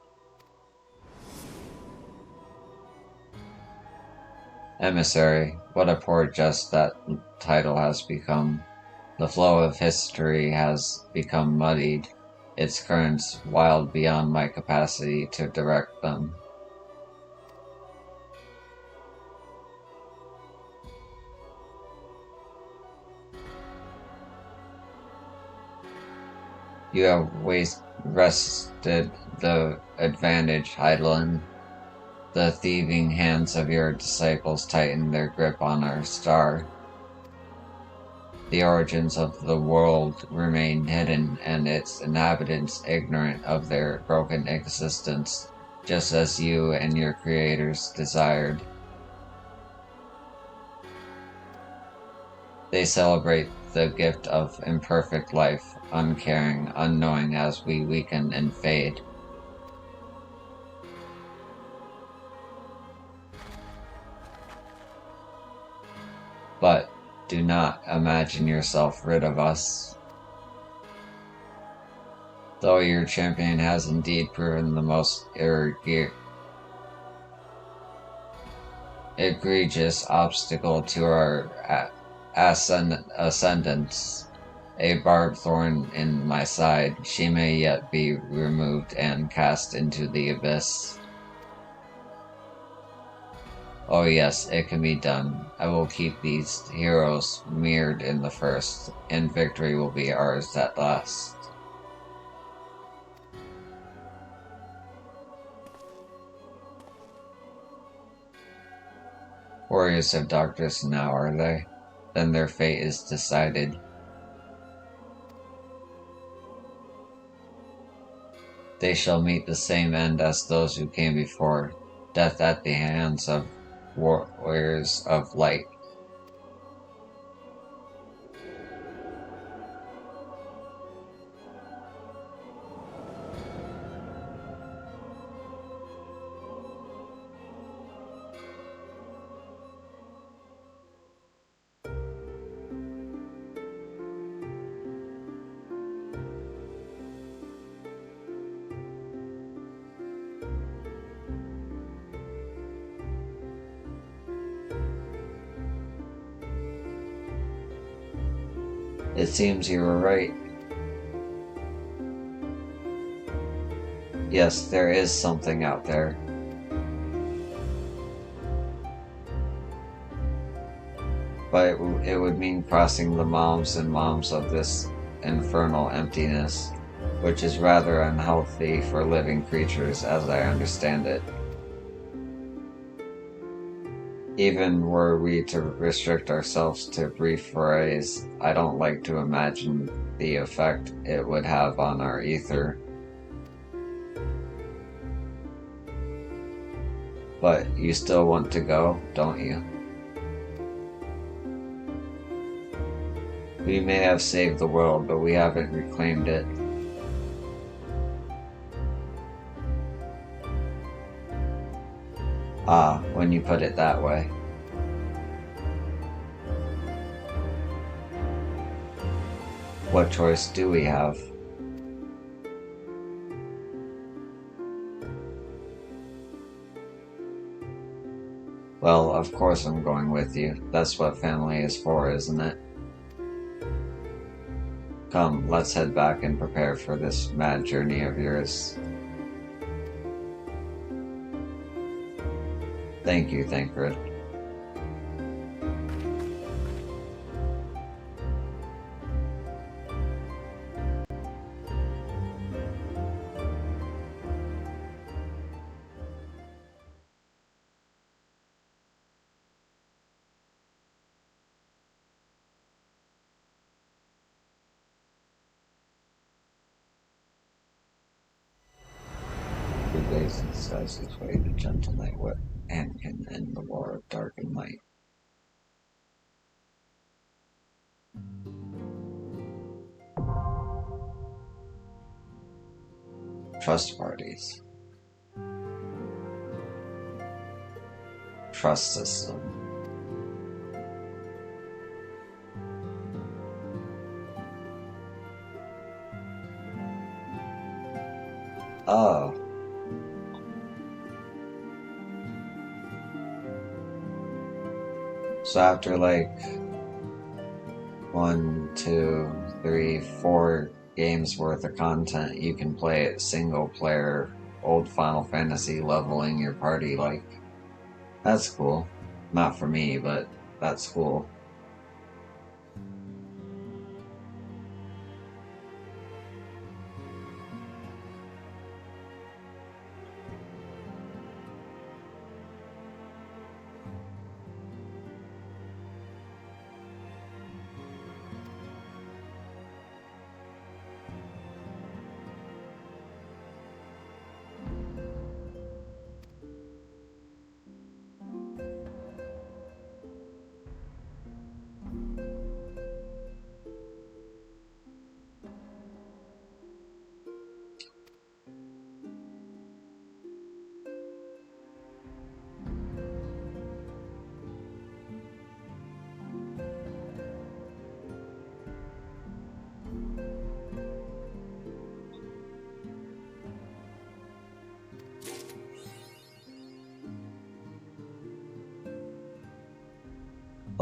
Emissary, what a poor jest that title has become. The flow of history has become muddied, its currents wild beyond my capacity to direct them. You have wrested the advantage, Heidelin. The thieving hands of your disciples tighten their grip on our star. The origins of the world remain hidden and its inhabitants ignorant of their broken existence, just as you and your creators desired. They celebrate the gift of imperfect life, uncaring, unknowing as we weaken and fade. But Do not imagine yourself rid of us. Though your champion has indeed proven the most egregious obstacle to our ascendance, a barbed thorn in my side, she may yet be removed and cast into the abyss. Oh yes, it can be done. I will keep these heroes mirrored in the first, and victory will be ours at last. Warriors of darkness now, are they? Then their fate is decided. They shall meet the same end as those who came before, death at the hands of warriors of light. It seems you were right. Yes, there is something out there. But it would mean crossing the moms and moms of this infernal emptiness, which is rather unhealthy for living creatures as I understand it. Even were we to restrict ourselves to brief forays, I don't like to imagine the effect it would have on our ether. But you still want to go, don't you? We may have saved the world, but we haven't reclaimed it. Ah, when you put it that way. What choice do we have? Well, of course I'm going with you. That's what family is for, isn't it? Come, let's head back and prepare for this mad journey of yours. Thank you, Thancred. The days says his way the gentle night wet and can end the war of dark and light. Trust parties. Trust system. Oh. So after like 1, 2, 3, 4 games worth of content, you can play it single player, old Final Fantasy, leveling your party. Like, that's cool. Not for me, but that's cool.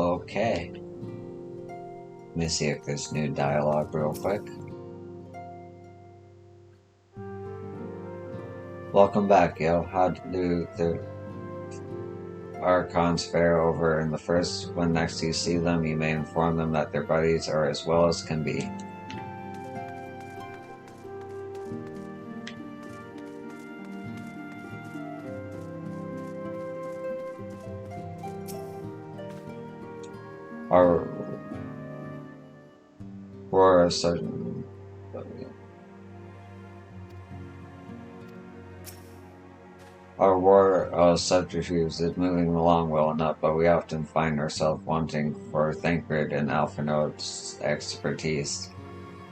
Okay. Let me see if there's new dialogue real quick. Welcome back, yo. How do the Archons fare over in the first? When next you see them, you may inform them that their buddies are as well as can be. Our war of subterfuge is moving along well enough, but we often find ourselves wanting for Thancred and Alphinaud's expertise.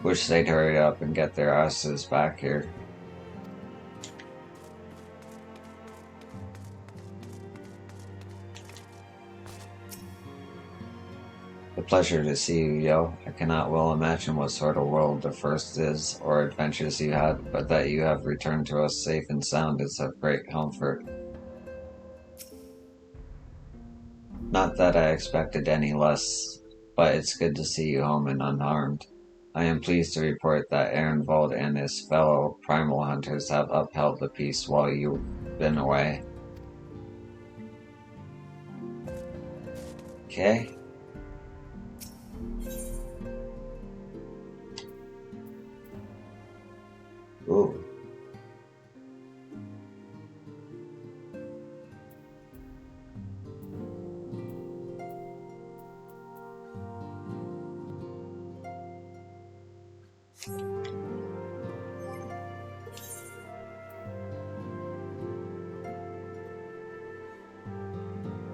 Wish they'd hurry up and get their asses back here. A pleasure to see you, yo. I cannot well imagine what sort of world the first is, or adventures you had, but that you have returned to us safe and sound is of great comfort. Not that I expected any less, but it's good to see you home and unharmed. I am pleased to report that Ehrenwald and his fellow primal hunters have upheld the peace while you've been away. Okay. Ooh.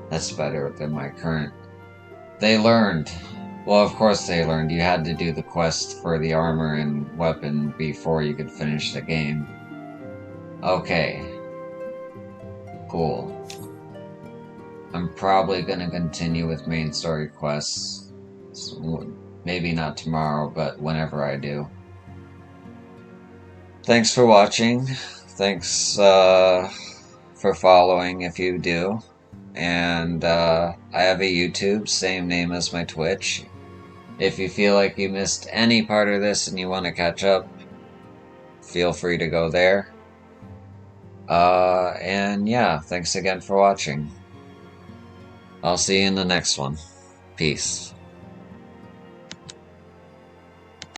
That's better than my current. They learned. Well, of course they learned. You had to do the quest for the armor and weapon before you could finish the game. Okay. Cool. I'm probably gonna continue with main story quests. Maybe not tomorrow, but whenever I do. Thanks for watching. Thanks for following if you do. And I have a YouTube, same name as my Twitch. If you feel like you missed any part of this and you want to catch up, feel free to go there. And yeah, thanks again for watching. I'll see you in the next one. Peace.